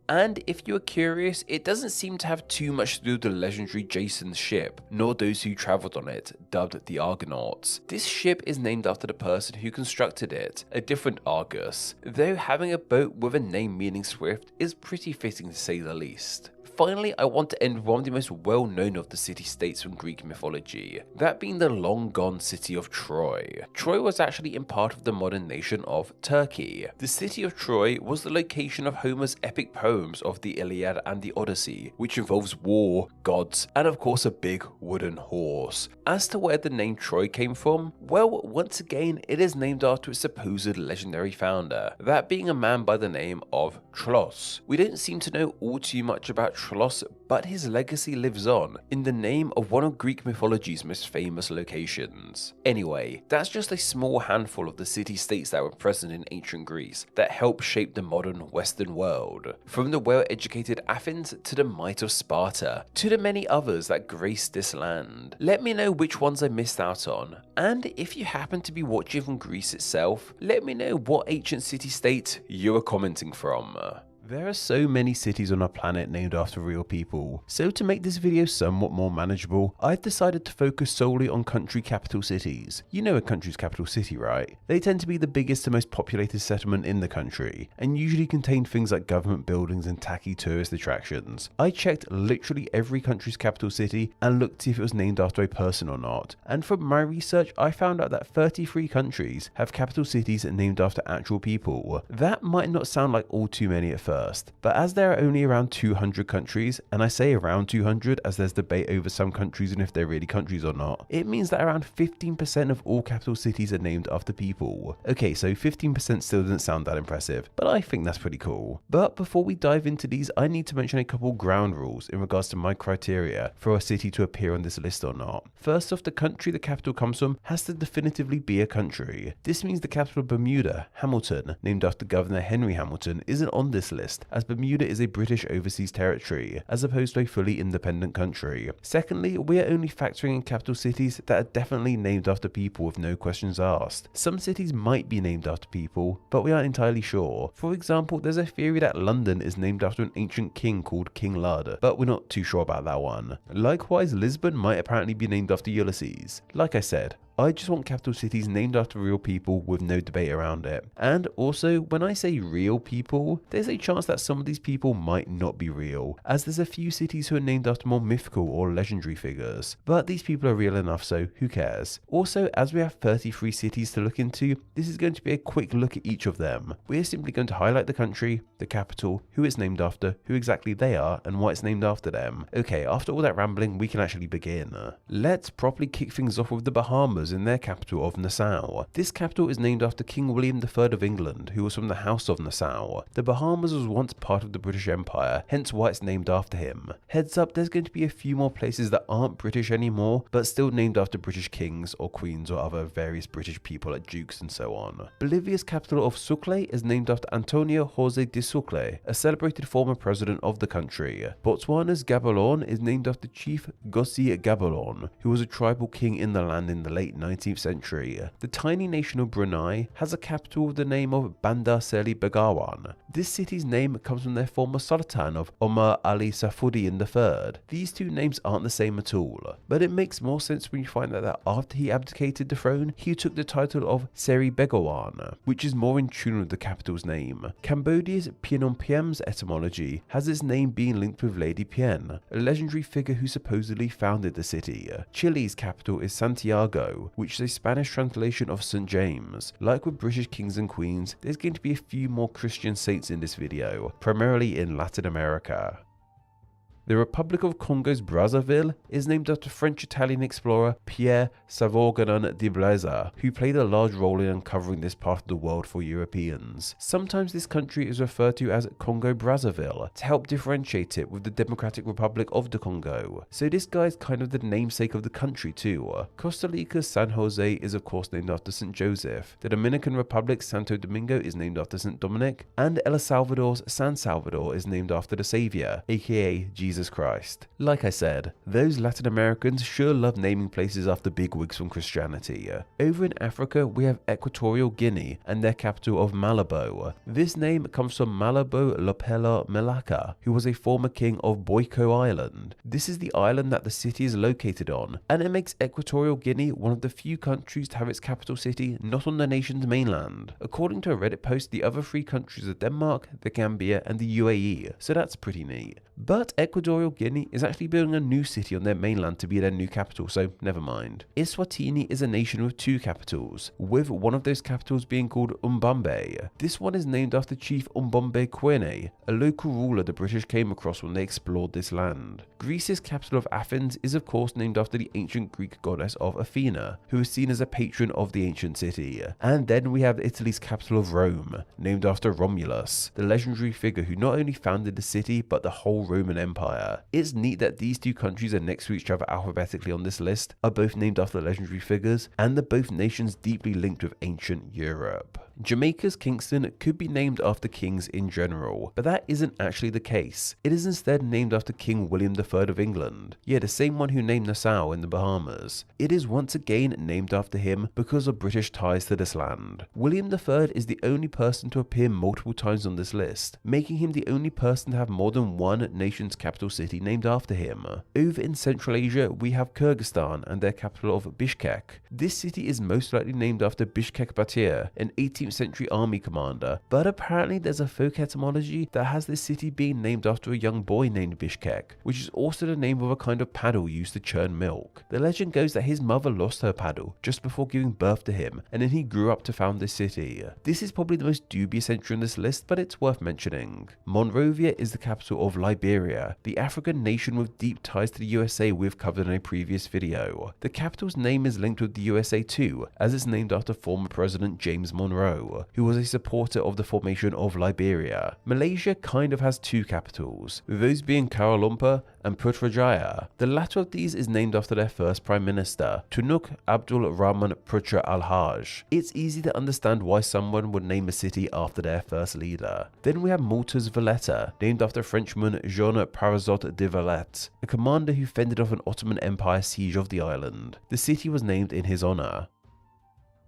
And if you're curious, it doesn't seem to have too much to do with the legendary Jason's ship, nor those who travelled on it, dubbed the Argonauts. This ship is named after the person who constructed it, a different Argus, though having a boat with a name meaning swift is pretty fitting to say the least. Finally, I want to end with one of the most well-known of the city-states from Greek mythology, that being the long-gone city of Troy. Troy was actually in part of the modern nation of Turkey. The city of Troy was the location of Homer's epic poems of the Iliad and the Odyssey, which involves war, gods, and of course a big wooden horse. As to where the name Troy came from, well, once again, it is named after its supposed legendary founder, that being a man by the name of Tros. We don't seem to know all too much about Tros, but his legacy lives on in the name of one of Greek mythology's most famous locations. Anyway, that's just a small handful of the city-states that were present in ancient Greece that helped shape the modern Western world. From the well-educated Athens to the might of Sparta, to the many others that graced this land. Let me know which ones I missed out on, and if you happen to be watching from Greece itself, let me know what ancient city-state you are commenting from. There are so many cities on our planet named after real people, so to make this video somewhat more manageable, I've decided to focus solely on country capital cities. You know a country's capital city, right? They tend to be the biggest and most populated settlement in the country, and usually contain things like government buildings and tacky tourist attractions. I checked literally every country's capital city and looked to see if it was named after a person or not, and from my research I found out that 33 countries have capital cities named after actual people. That might not sound like all too many at first, but as there are only around 200 countries, and I say around 200 as there's debate over some countries and if they're really countries or not, it means that around 15% of all capital cities are named after people. Okay, so 15% still doesn't sound that impressive, but I think that's pretty cool. But before we dive into these, I need to mention a couple ground rules in regards to my criteria for a city to appear on this list or not. First off, the country the capital comes from has to definitively be a country. This means the capital of Bermuda, Hamilton, named after Governor Henry Hamilton, isn't on this list, as Bermuda is a British overseas territory, as opposed to a fully independent country. Secondly, we are only factoring in capital cities that are definitely named after people with no questions asked. Some cities might be named after people, but we aren't entirely sure. For example, there's a theory that London is named after an ancient king called King Lud, but we're not too sure about that one. Likewise, Lisbon might apparently be named after Ulysses. Like I said, I just want capital cities named after real people with no debate around it. And also, when I say real people, there's a chance that some of these people might not be real, as there's a few cities who are named after more mythical or legendary figures. But these people are real enough, so who cares? Also, as we have 33 cities to look into, this is going to be a quick look at each of them. We're simply going to highlight the country, the capital, who it's named after, who exactly they are, and why it's named after them. Okay, after all that rambling, we can actually begin. Let's properly kick things off with the Bahamas in their capital of Nassau. This capital is named after King William III of England, who was from the House of Nassau. The Bahamas was once part of the British Empire, hence why it's named after him. Heads up, there's going to be a few more places that aren't British anymore, but still named after British kings or queens or other various British people like dukes and so on. Bolivia's capital of Sucre is named after Antonio Jose de Sucre, a celebrated former president of the country. Botswana's Gaborone is named after Chief Gossi Gaborone, who was a tribal king in the land in the late 19th century. The tiny nation of Brunei has a capital with the name of Bandar Seri Begawan. This city's name comes from their former sultan of Omar Ali Saifuddin III. These two names aren't the same at all, but it makes more sense when you find out that after he abdicated the throne, he took the title of Seri Begawan, which is more in tune with the capital's name. Cambodia's Phnom Phem's etymology has its name being linked with Lady Phien, a legendary figure who supposedly founded the city. Chile's capital is Santiago, which is a Spanish translation of St. James. Like with British kings and queens, there's going to be a few more Christian saints in this video, primarily in Latin America. The Republic of Congo's Brazzaville is named after French-Italian explorer Pierre Savorgnan de Blaza, who played a large role in uncovering this part of the world for Europeans. Sometimes this country is referred to as Congo-Brazzaville to help differentiate it with the Democratic Republic of the Congo. So this guy is kind of the namesake of the country too. Costa Rica's San Jose is of course named after St. Joseph. The Dominican Republic's Santo Domingo is named after St. Dominic, and El Salvador's San Salvador is named after the Savior, aka Jesus Jesus Christ. Like I said, those Latin Americans sure love naming places after bigwigs from Christianity. Over in Africa, we have Equatorial Guinea and their capital of Malabo. This name comes from Malabo Lopela Melaka, who was a former king of Boyko Island. This is the island that the city is located on, and it makes Equatorial Guinea one of the few countries to have its capital city not on the nation's mainland. According to a Reddit post, the other 3 countries are Denmark, the Gambia, and the UAE, so that's pretty neat. But Equatorial Guinea is actually building a new city on their mainland to be their new capital, so never mind. Eswatini is a nation with 2 capitals, with one of those capitals being called Umbambe. This one is named after Chief Umbambe Kwene, a local ruler the British came across when they explored this land. Greece's capital of Athens is of course named after the ancient Greek goddess of Athena, who is seen as a patron of the ancient city. And then we have Italy's capital of Rome, named after Romulus, the legendary figure who not only founded the city but the whole Roman Empire. It's neat that these 2 countries are next to each other alphabetically on this list, are both named after legendary figures, and are both nations deeply linked with ancient Europe. Jamaica's Kingston could be named after kings in general, but that isn't actually the case. It is instead named after King William III of England, yeah, the same one who named Nassau in the Bahamas. It is once again named after him because of British ties to this land. William III is the only person to appear multiple times on this list, making him the only person to have more than one nation's capital city named after him. Over in Central Asia, we have Kyrgyzstan and their capital of Bishkek. This city is most likely named after Bishkek Batir, an 18th century army commander, but apparently there's a folk etymology that has this city being named after a young boy named Bishkek, which is also the name of a kind of paddle used to churn milk. The legend goes that his mother lost her paddle just before giving birth to him, and then he grew up to found this city. This is probably the most dubious entry on this list, but it's worth mentioning. Monrovia is the capital of Liberia, the African nation with deep ties to the USA we've covered in a previous video. The capital's name is linked with the USA too, as it's named after former President James Monroe, who was a supporter of the formation of Liberia. Malaysia kind of has 2 capitals, with those being Kuala Lumpur and Putrajaya. The latter of these is named after their first Prime Minister, Tunuk Abdul Rahman Putra Al-Haj. It's easy to understand why someone would name a city after their first leader. Then we have Malta's Valletta, named after Frenchman Jean Parazot de Valette, a commander who fended off an Ottoman Empire siege of the island. The city was named in his honour.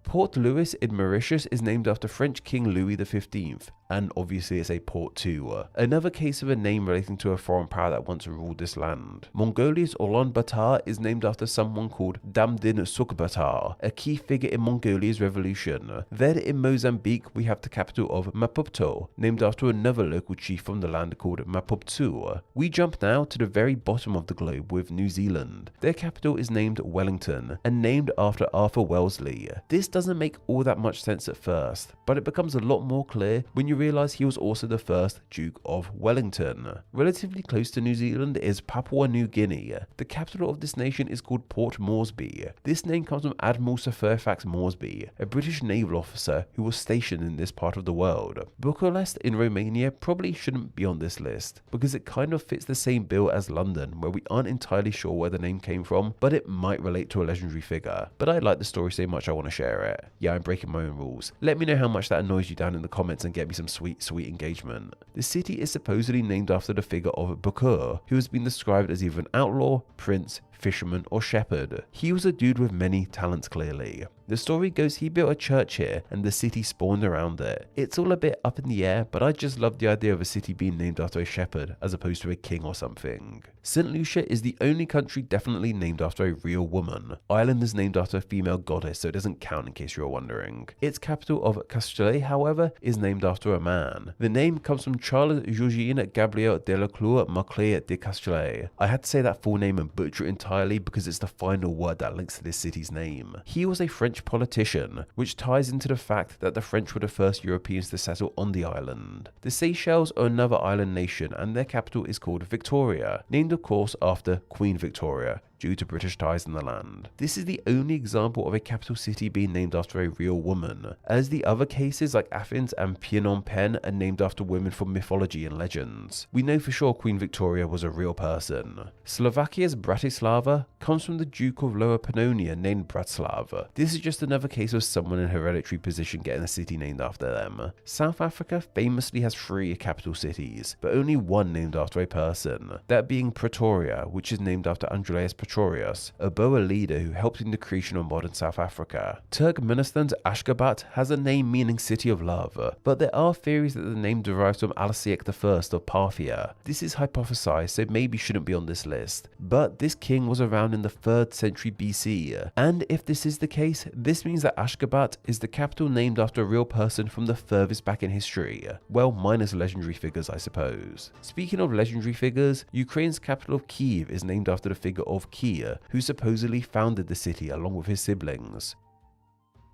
Port Louis in Mauritius is named after French King Louis XV, and obviously it's a port too. Another case of a name relating to a foreign power that once ruled this land. Mongolia's Ulaanbaatar is named after someone called Damdin Sukbatar, a key figure in Mongolia's revolution. Then in Mozambique we have the capital of Maputo, named after another local chief from the land called Mapuptu. We jump now to the very bottom of the globe with New Zealand. Their capital is named Wellington, and named after Arthur Wellesley. This doesn't make all that much sense at first, but it becomes a lot more clear when you realise he was also the first Duke of Wellington. Relatively close to New Zealand is Papua New Guinea. The capital of this nation is called Port Moresby. This name comes from Admiral Sir Fairfax Moresby, a British naval officer who was stationed in this part of the world. Bucharest in Romania probably shouldn't be on this list, because it kind of fits the same bill as London, where we aren't entirely sure where the name came from, but it might relate to a legendary figure. But I like the story so much I want to share it. Yeah, I'm breaking my own rules. Let me know how much that annoys you down in the comments and get me some sweet engagement. The city is supposedly named after the figure of Bukur, who has been described as either an outlaw, prince, fisherman or shepherd. He was a dude with many talents clearly. The story goes he built a church here and the city spawned around it. It's all a bit up in the air, but I just love the idea of a city being named after a shepherd as opposed to a king or something. St. Lucia is the only country definitely named after a real woman. Ireland is named after a female goddess, so it doesn't count in case you're wondering. Its capital of Castile, however, is named after a man. The name comes from Charles Eugène Gabriel de la Cour Maclay de Castile. I had to say that full name and butcher it entirely because it's the final word that links to this city's name. He was a French politician, which ties into the fact that the French were the first Europeans to settle on the island. The Seychelles are another island nation and their capital is called Victoria, named of course after Queen Victoria, due to British ties in the land. This is the only example of a capital city being named after a real woman, as the other cases like Athens and Phnom Penh are named after women from mythology and legends. We know for sure Queen Victoria was a real person. Slovakia's Bratislava comes from the Duke of Lower Pannonia named Bratislav. This is just another case of someone in a hereditary position getting a city named after them. South Africa famously has 3 capital cities, but only one named after a person, that being Pretoria, which is named after Andreas Pretorius, a Boer leader who helped in the creation of modern South Africa. Turkmenistan's Ashgabat has a name meaning city of love, but there are theories that the name derives from Alasiak I of Parthia. This is hypothesized, so maybe shouldn't be on this list, but this king was around in the 3rd century BC, and if this is the case, this means that Ashgabat is the capital named after a real person from the furthest back in history. Well, minus legendary figures, I suppose. Speaking of legendary figures, Ukraine's capital of Kyiv is named after the figure of Kyiv, who supposedly founded the city along with his siblings.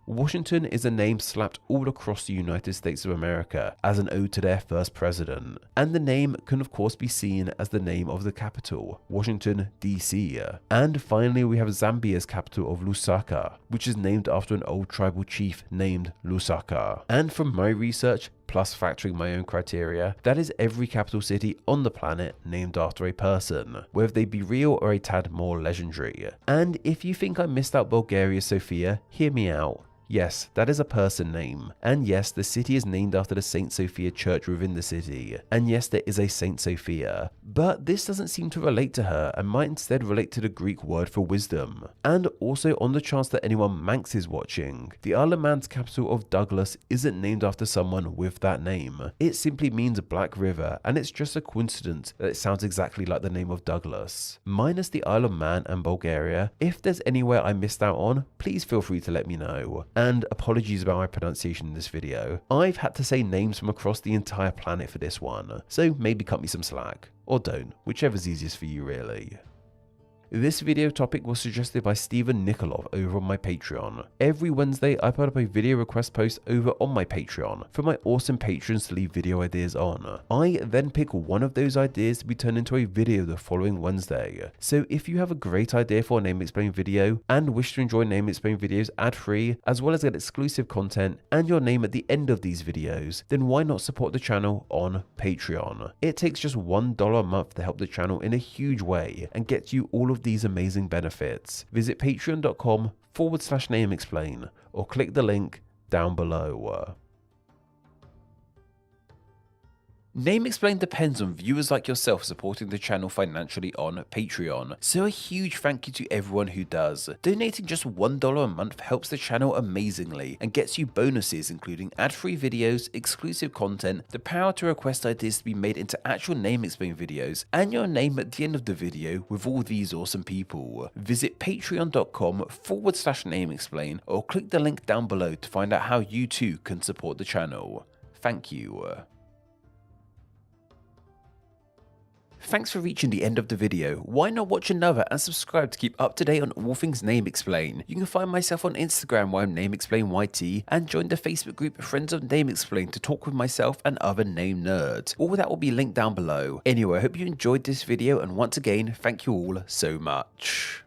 Washington is a name slapped all across the United States of America as an ode to their first president, and the name can of course be seen as the name of the capital, Washington DC. And finally we have Zambia's capital of Lusaka, which is named after an old tribal chief named Lusaka. And from my research, plus factoring my own criteria, that is every capital city on the planet named after a person, whether they be real or a tad more legendary. And if you think I missed out Bulgaria's Sofia, hear me out. Yes, that is a person name. And yes, the city is named after the Saint Sophia Church within the city. And yes, there is a Saint Sophia. But this doesn't seem to relate to her and might instead relate to the Greek word for wisdom. And also on the chance that anyone Manx is watching, the Isle of Man's capital of Douglas isn't named after someone with that name. It simply means Black River, and it's just a coincidence that it sounds exactly like the name of Douglas. Minus the Isle of Man and Bulgaria, if there's anywhere I missed out on, please feel free to let me know. And apologies about my pronunciation in this video. I've had to say names from across the entire planet for this one, so maybe cut me some slack. Or don't, whichever's easiest for you really. This video topic was suggested by Stephen Nikolov over on my Patreon. Every Wednesday I put up a video request post over on my Patreon for my awesome patrons to leave video ideas on. I then pick one of those ideas to be turned into a video the following Wednesday. So if you have a great idea for a Name Explain video and wish to enjoy Name Explain videos ad-free as well as get exclusive content and your name at the end of these videos, then why not support the channel on Patreon? It takes just $1 a month to help the channel in a huge way and gets you all of these amazing benefits. Visit patreon.com/nameexplain or click the link down below. Name Explain depends on viewers like yourself supporting the channel financially on Patreon, so a huge thank you to everyone who does. Donating just $1 a month helps the channel amazingly and gets you bonuses including ad-free videos, exclusive content, the power to request ideas to be made into actual Name Explain videos, and your name at the end of the video with all these awesome people. Visit patreon.com/nameexplain or click the link down below to find out how you too can support the channel. Thank you. Thanks for reaching the end of the video. Why not watch another and subscribe to keep up to date on all things Name Explain. You can find myself on Instagram where I'm NameExplainYT and join the Facebook group Friends of Name Explain to talk with myself and other name nerds. All that will be linked down below. Anyway, I hope you enjoyed this video and once again, thank you all so much.